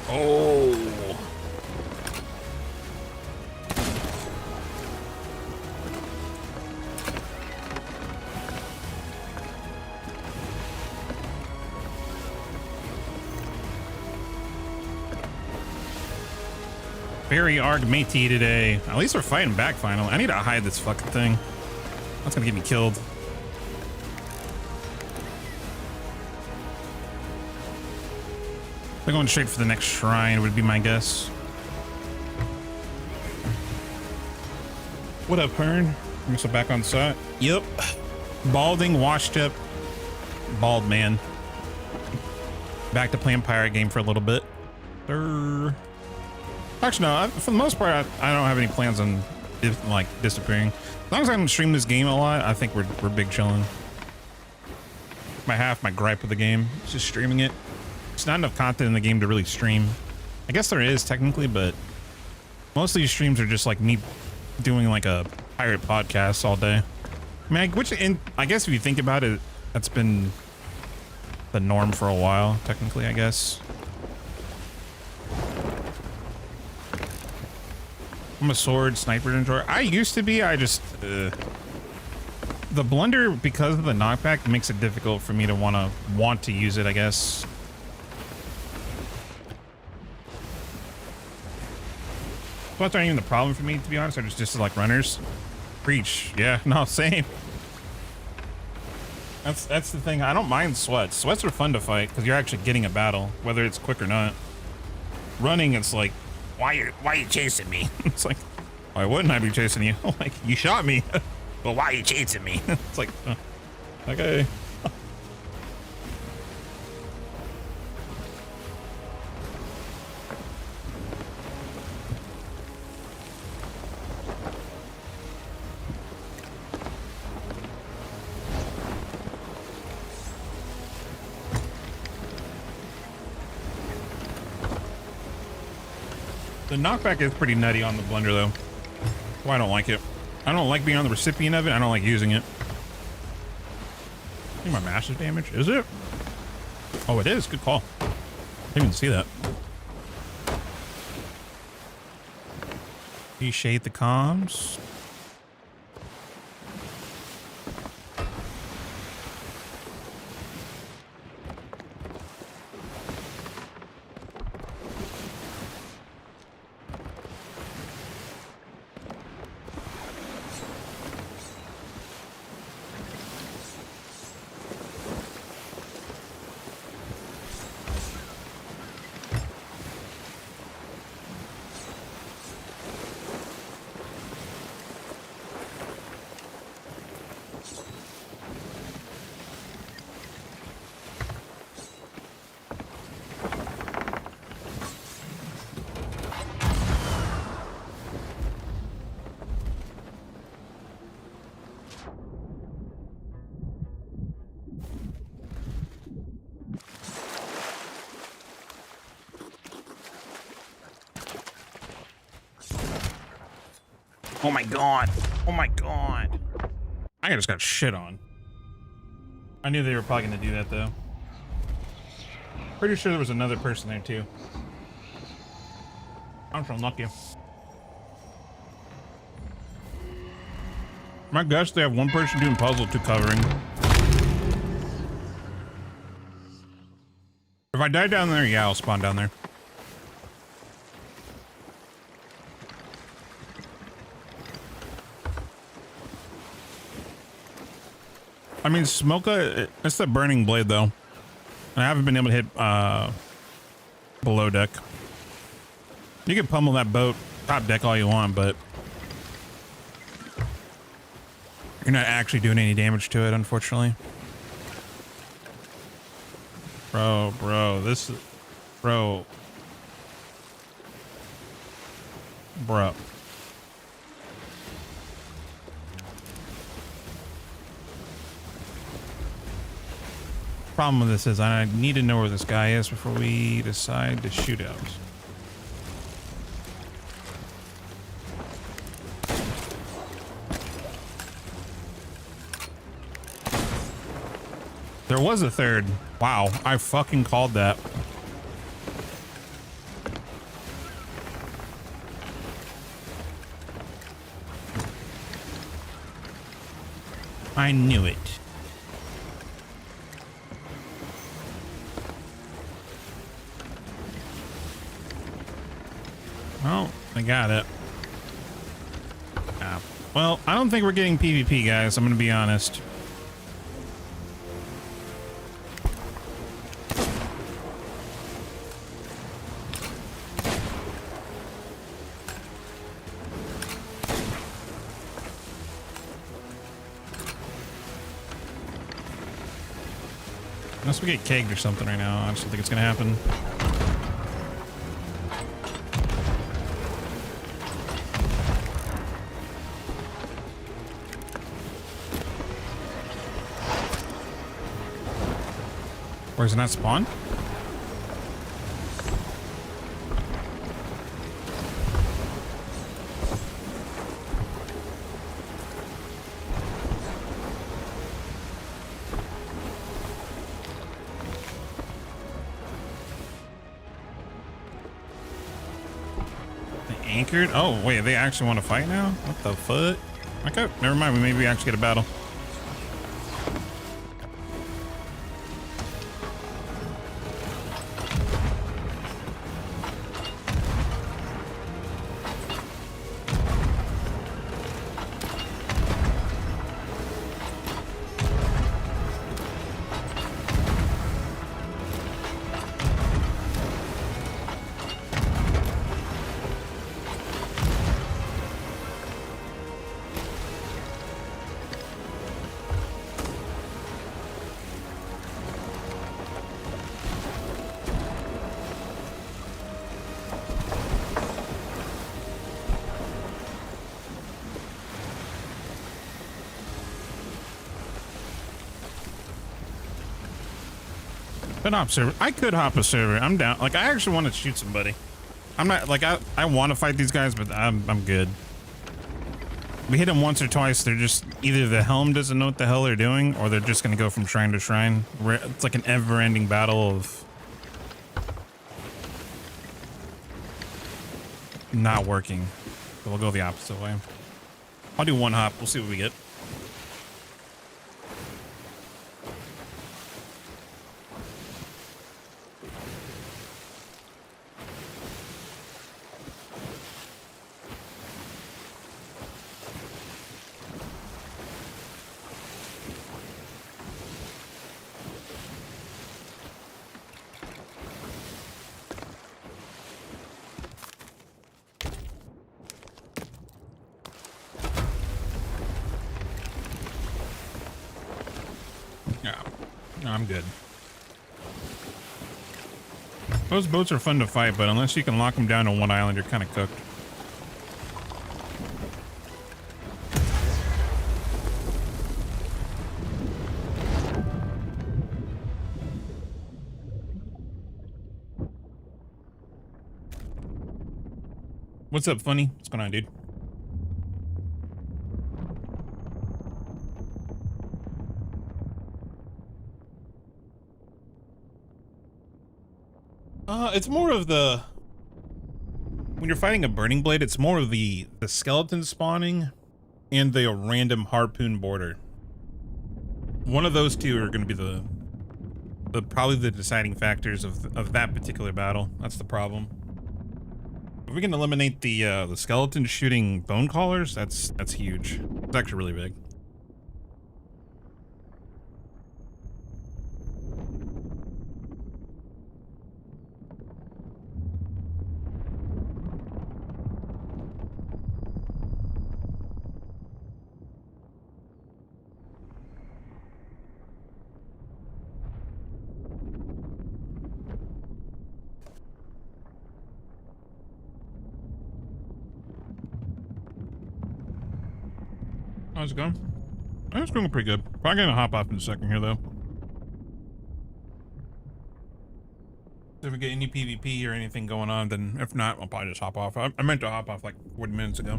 Oh. Very arg matey today. At least we're fighting back finally. I need to hide this fucking thing. That's gonna get me killed. They're going straight for the next shrine would be my guess. What up, Hearn? I'm so back on site. Yep. Balding, washed up, bald man. Back to playing pirate game for a little bit. Actually, no. For the most part, I don't have any plans on like disappearing. As long as I don't stream this game a lot, I think we're big chilling. My gripe with the game is just streaming it. It's not enough content in the game to really stream. I guess there is technically, but most of these streams are just like me doing like a pirate podcast all day. I mean, I guess if you think about it, that's been the norm for a while, technically, I guess. I'm a sword sniper enjoyer. I used to be. I just the blender, because of the knockback, makes it difficult for me to want to use it, I guess. Sweats aren't even the problem for me, to be honest. They're just like runners. Preach. Yeah. No, same. That's the thing. I don't mind sweats. Sweats are fun to fight because you're actually getting a battle, whether it's quick or not. Running, it's like, why are you chasing me? It's like, why wouldn't I be chasing you? Like, you shot me. But why are you chasing me? It's like, okay. The knockback is pretty nutty on the blender, though. Well, I don't like it. I don't like being on the recipient of it. I don't like using it. I think my massive damage. Is it? Oh, it is. Good call. I didn't even see that. Appreciate the comms. Oh my god. Oh my god. I just got shit on. I knew they were probably going to do that, though. Pretty sure there was another person there, too. I'm so unlucky. My guess they have one person doing puzzle, two covering. If I die down there, yeah, I'll spawn down there. I mean, Smoka, it's the burning blade though. And I haven't been able to hit below deck. You can pummel that boat top deck all you want, but you're not actually doing any damage to it, unfortunately. Bro, this is... Bro. Problem with this is I need to know where this guy is before we decide to shoot out. There was a third. Wow, I fucking called that. I knew it. Oh, I got it. Ah. Well, I don't think we're getting PvP, guys. I'm gonna be honest. Unless we get kegged or something right now, I just don't think it's gonna happen. Where's it not spawn? Anchored? Oh, wait, they actually want to fight now? What the fuck? Okay, never mind. Maybe we actually get a battle. Could hop server. I could hop a server. I'm down. Like, I actually want to shoot somebody. I'm not like I want to fight these guys, but I'm good. We hit them once or twice. They're just either the helm doesn't know what the hell they're doing, or they're just gonna go from shrine to shrine. It's like an ever-ending battle of not working. So we'll go the opposite way. I'll do one hop. We'll see what we get. I'm good. Those boats are fun to fight, but unless you can lock them down on one island, you're kind of cooked. What's up, Funny? What's going on, dude? It's more of the... When you're fighting a burning blade, it's more of the skeleton spawning and the random harpoon border. One of those two are going to be the probably the deciding factors of that particular battle. That's the problem. If we can eliminate the skeleton shooting bone callers, that's huge. It's actually really big. How's it going? It's going pretty good. Probably gonna hop off in a second here though. If we get any PvP or anything going on, then if not, I'll probably just hop off. I meant to hop off like 40 minutes ago.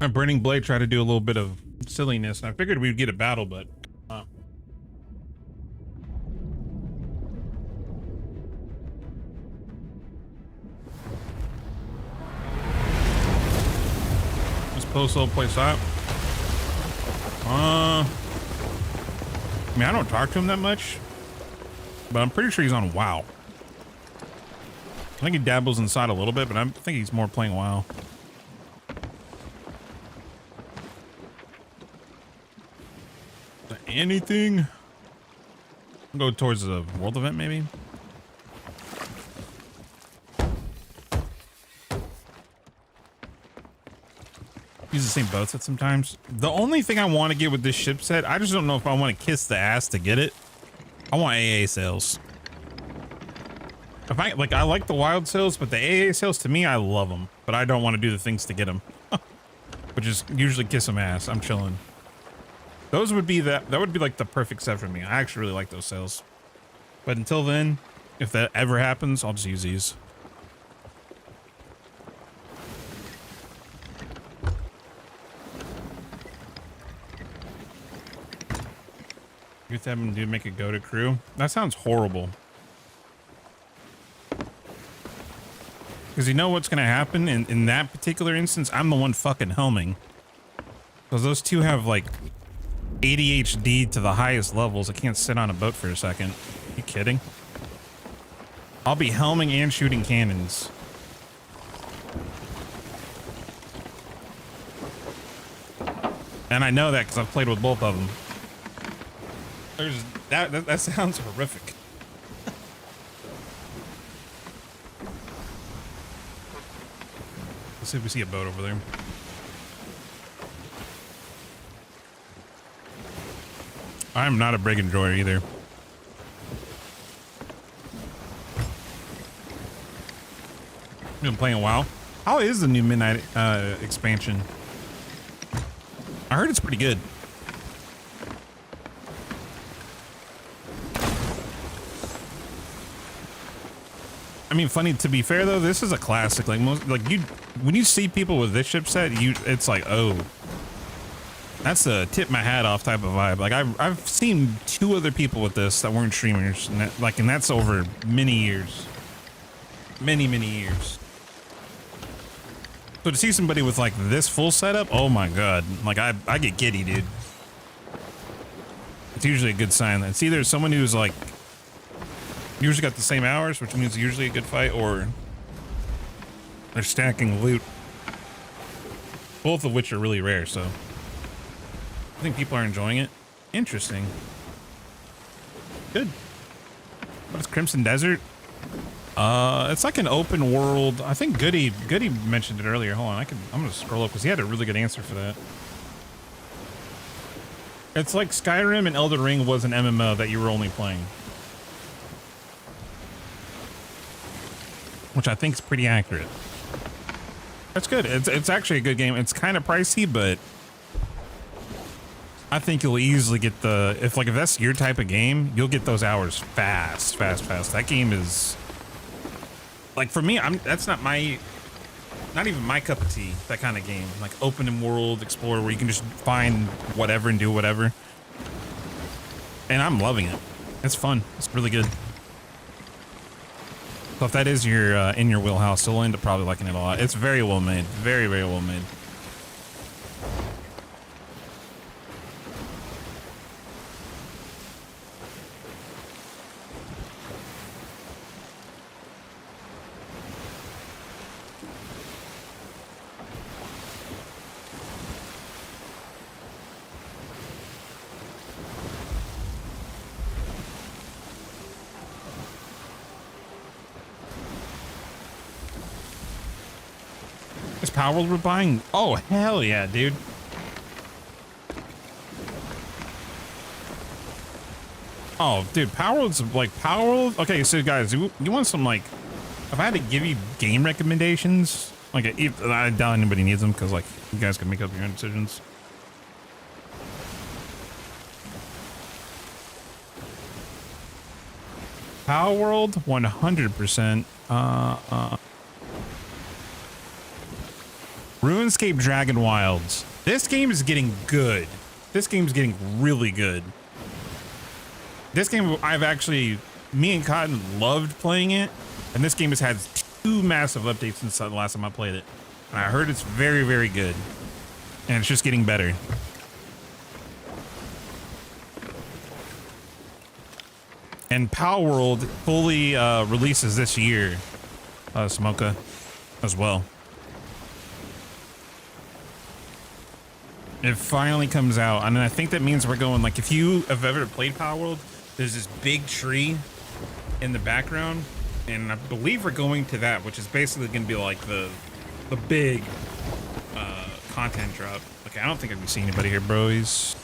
My Burning Blade tried to do a little bit of silliness, and I figured we'd get a battle, but Post little place up. I mean, I don't talk to him that much, but I'm pretty sure he's on WoW. I think he dabbles inside a little bit, but I think he's more playing WoW. Is there anything? I'll go towards the world event, maybe. Use the same boat set sometimes. The only thing I want to get with this ship set, I just don't know if I want to kiss the ass to get it. I want AA sales. If I like the wild sales, but the AA sales, to me, I love them, but I don't want to do the things to get them. Which is usually kiss some ass. I'm chilling. Those would be that would be like the perfect set for me. I actually really like those sales. But until then, if that ever happens, I'll just use these. Youth having to make a go to crew. That sounds horrible. Because you know what's going to happen in that particular instance? I'm the one fucking helming. Because those two have like ADHD to the highest levels. I can't sit on a boat for a second. Are you kidding? I'll be helming and shooting cannons. And I know that because I've played with both of them. There's that sounds horrific. Let's see if we see a boat over there. I'm not a brig enjoyer either. Been playing a while. How is the new Midnight expansion? I heard it's pretty good. I mean, funny to be fair though, this is a classic. Like when you see people with this chip set, it's like, oh, that's a tip my hat off type of vibe. Like I've seen 2 other people with this that weren't streamers, and that's over many years, many years. So to see somebody with like this full setup, oh my god, like I get giddy, dude. It's usually a good sign. It's either someone who's like usually got the same hours, which means usually a good fight, or they're stacking loot. Both of which are really rare, so I think people are enjoying it. Interesting. Good. What is Crimson Desert? It's like an open world. I think Goody mentioned it earlier. Hold on, I'm gonna scroll up because he had a really good answer for that. It's like Skyrim and Elden Ring was an MMO that you were only playing. Which I think is pretty accurate. That's good. It's actually a good game. It's kind of pricey, but I think you'll easily get if that's your type of game, you'll get those hours fast. That game is like, for me, that's not even my cup of tea, that kind of game. Like open world explorer where you can just find whatever and do whatever. And I'm loving it. It's fun. It's really good. So if that is your in your wheelhouse, you'll end up probably liking it a lot. It's very well made, very well made. Is Power World we're buying? Oh, hell yeah, dude. Oh, dude, Power World's like Power World. Okay, so guys, you want some like, if I had to give you game recommendations, like I doubt anybody needs them because like you guys can make up your own decisions. Power World, 100%. RuneScape Dragon Wilds. This game is getting good. This game's getting really good. This game, me and Cotton loved playing it, and this game has had 2 massive updates since the last time I played it. And I heard it's very, very good, and it's just getting better. And Power World fully releases this year, Smoka, as well. It finally comes out, and I think that means we're going, like, if you have ever played Power World, there's this big tree in the background, and I believe we're going to that, which is basically going to be like the big content drop. Okay, I don't think I can see anybody here, bros.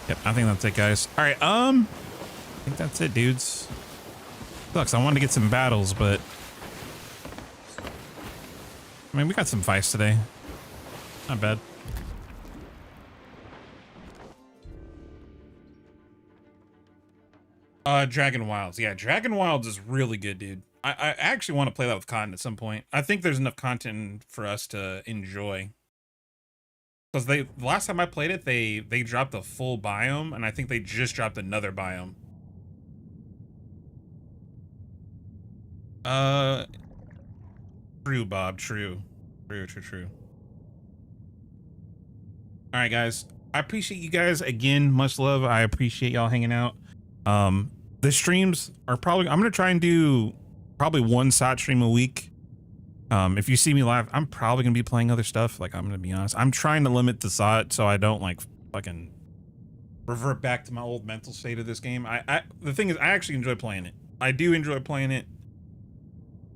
Yep, I think that's it, guys. All right, I think that's it, dudes. Sucks, I wanted to get some battles, but I mean, we got some fights today. Not bad. Dragon Wilds. Yeah, Dragon Wilds is really good, dude. I actually want to play that with Cotton at some point. I think there's enough content for us to enjoy. Because the last time I played it, they dropped a full biome, and I think they just dropped another biome. True, Bob. True. True. All right, guys. I appreciate you guys again. Much love. I appreciate y'all hanging out. The streams are probably, I'm gonna try and do probably 1 SOT stream a week. If you see me live, I'm probably gonna be playing other stuff. Like, I'm gonna be honest, I'm trying to limit the SOT so I don't like fucking revert back to my old mental state of this game. The thing is, I actually enjoy playing it. I do enjoy playing it,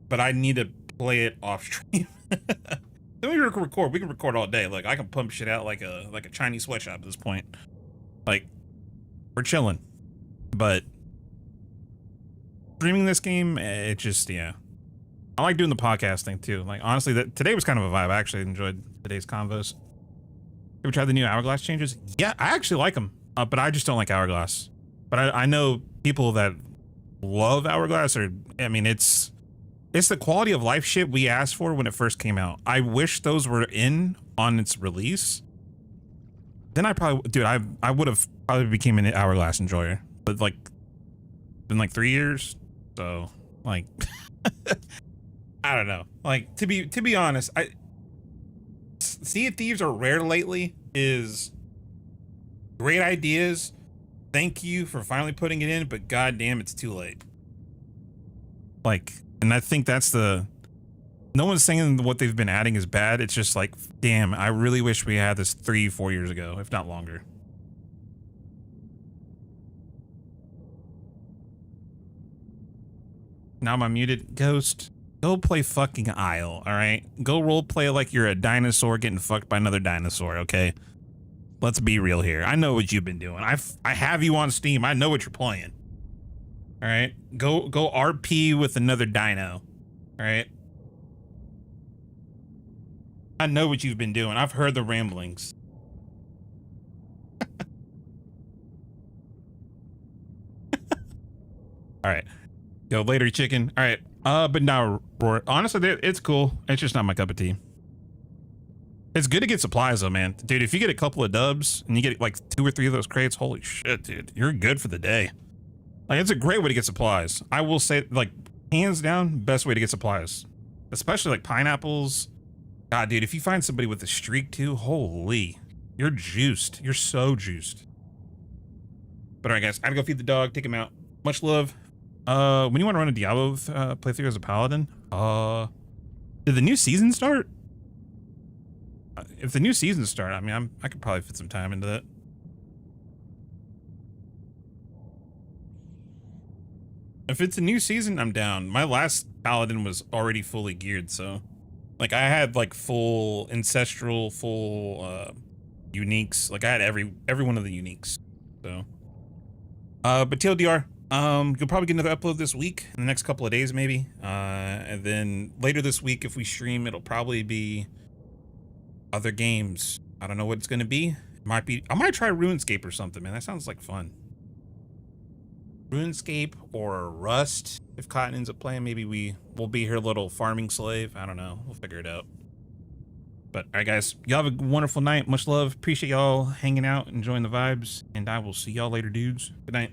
but I need to play it off stream. Then we can record. We can record all day. Like, I can pump shit out like a Chinese sweatshop at this point. Like, we're chilling. But streaming this game, it just, yeah. I like doing the podcast thing too. Like, honestly, today was kind of a vibe. I actually enjoyed today's convos. Ever tried the new Hourglass changes? Yeah, I actually like them, but I just don't like Hourglass. But I know people that love Hourglass, or I mean, it's the quality of life shit we asked for when it first came out. I wish those were in on its release. Then I probably, dude, I would have probably became an Hourglass enjoyer. But like, been like 3 years, so like, I don't know. Like, to be honest, Sea of Thieves are rare lately. Is great ideas. Thank you for finally putting it in, but goddamn, it's too late. Like, and I think that's no one's saying what they've been adding is bad. It's just like, damn, I really wish we had this 3-4 years ago, if not longer. Now I'm muted. Ghost, go play fucking Isle, all right? Go role play like you're a dinosaur getting fucked by another dinosaur, okay? Let's be real here. I know what you've been doing. I have you on Steam. I know what you're playing. All right? Go RP with another dino. All right? I know what you've been doing. I've heard the ramblings. All right. Yo, later, chicken. All right. But now, honestly, it's cool. It's just not my cup of tea. It's good to get supplies, though, man. Dude, if you get a couple of dubs and you get like 2 or 3 of those crates, holy shit, dude. You're good for the day. Like, it's a great way to get supplies. I will say, like, Hands down, best way to get supplies. Especially like pineapples. God, dude, if you find somebody with a streak too, holy, you're juiced. You're so juiced. But all right, guys, I gotta go feed the dog, take him out. Much love. When you want to run a Diablo playthrough as a paladin, did the new season start? If the new season start, I mean, I could probably fit some time into that. If it's a new season, I'm down. My last paladin was already fully geared, so like I had like full ancestral, full uniques. Like I had every one of the uniques. So but TLDR, you'll probably get another upload this week, in the next couple of days maybe. And then later this week, if we stream, it'll probably be other games. I don't know what it's gonna be. It might be, I might try RuneScape or something, man. That sounds like fun. RuneScape or Rust. If Cotton ends up playing, maybe we'll be her little farming slave. I don't know. We'll figure it out. But all right, guys, y'all have a wonderful night. Much love. Appreciate y'all hanging out, enjoying the vibes, and I will see y'all later, dudes. Good night.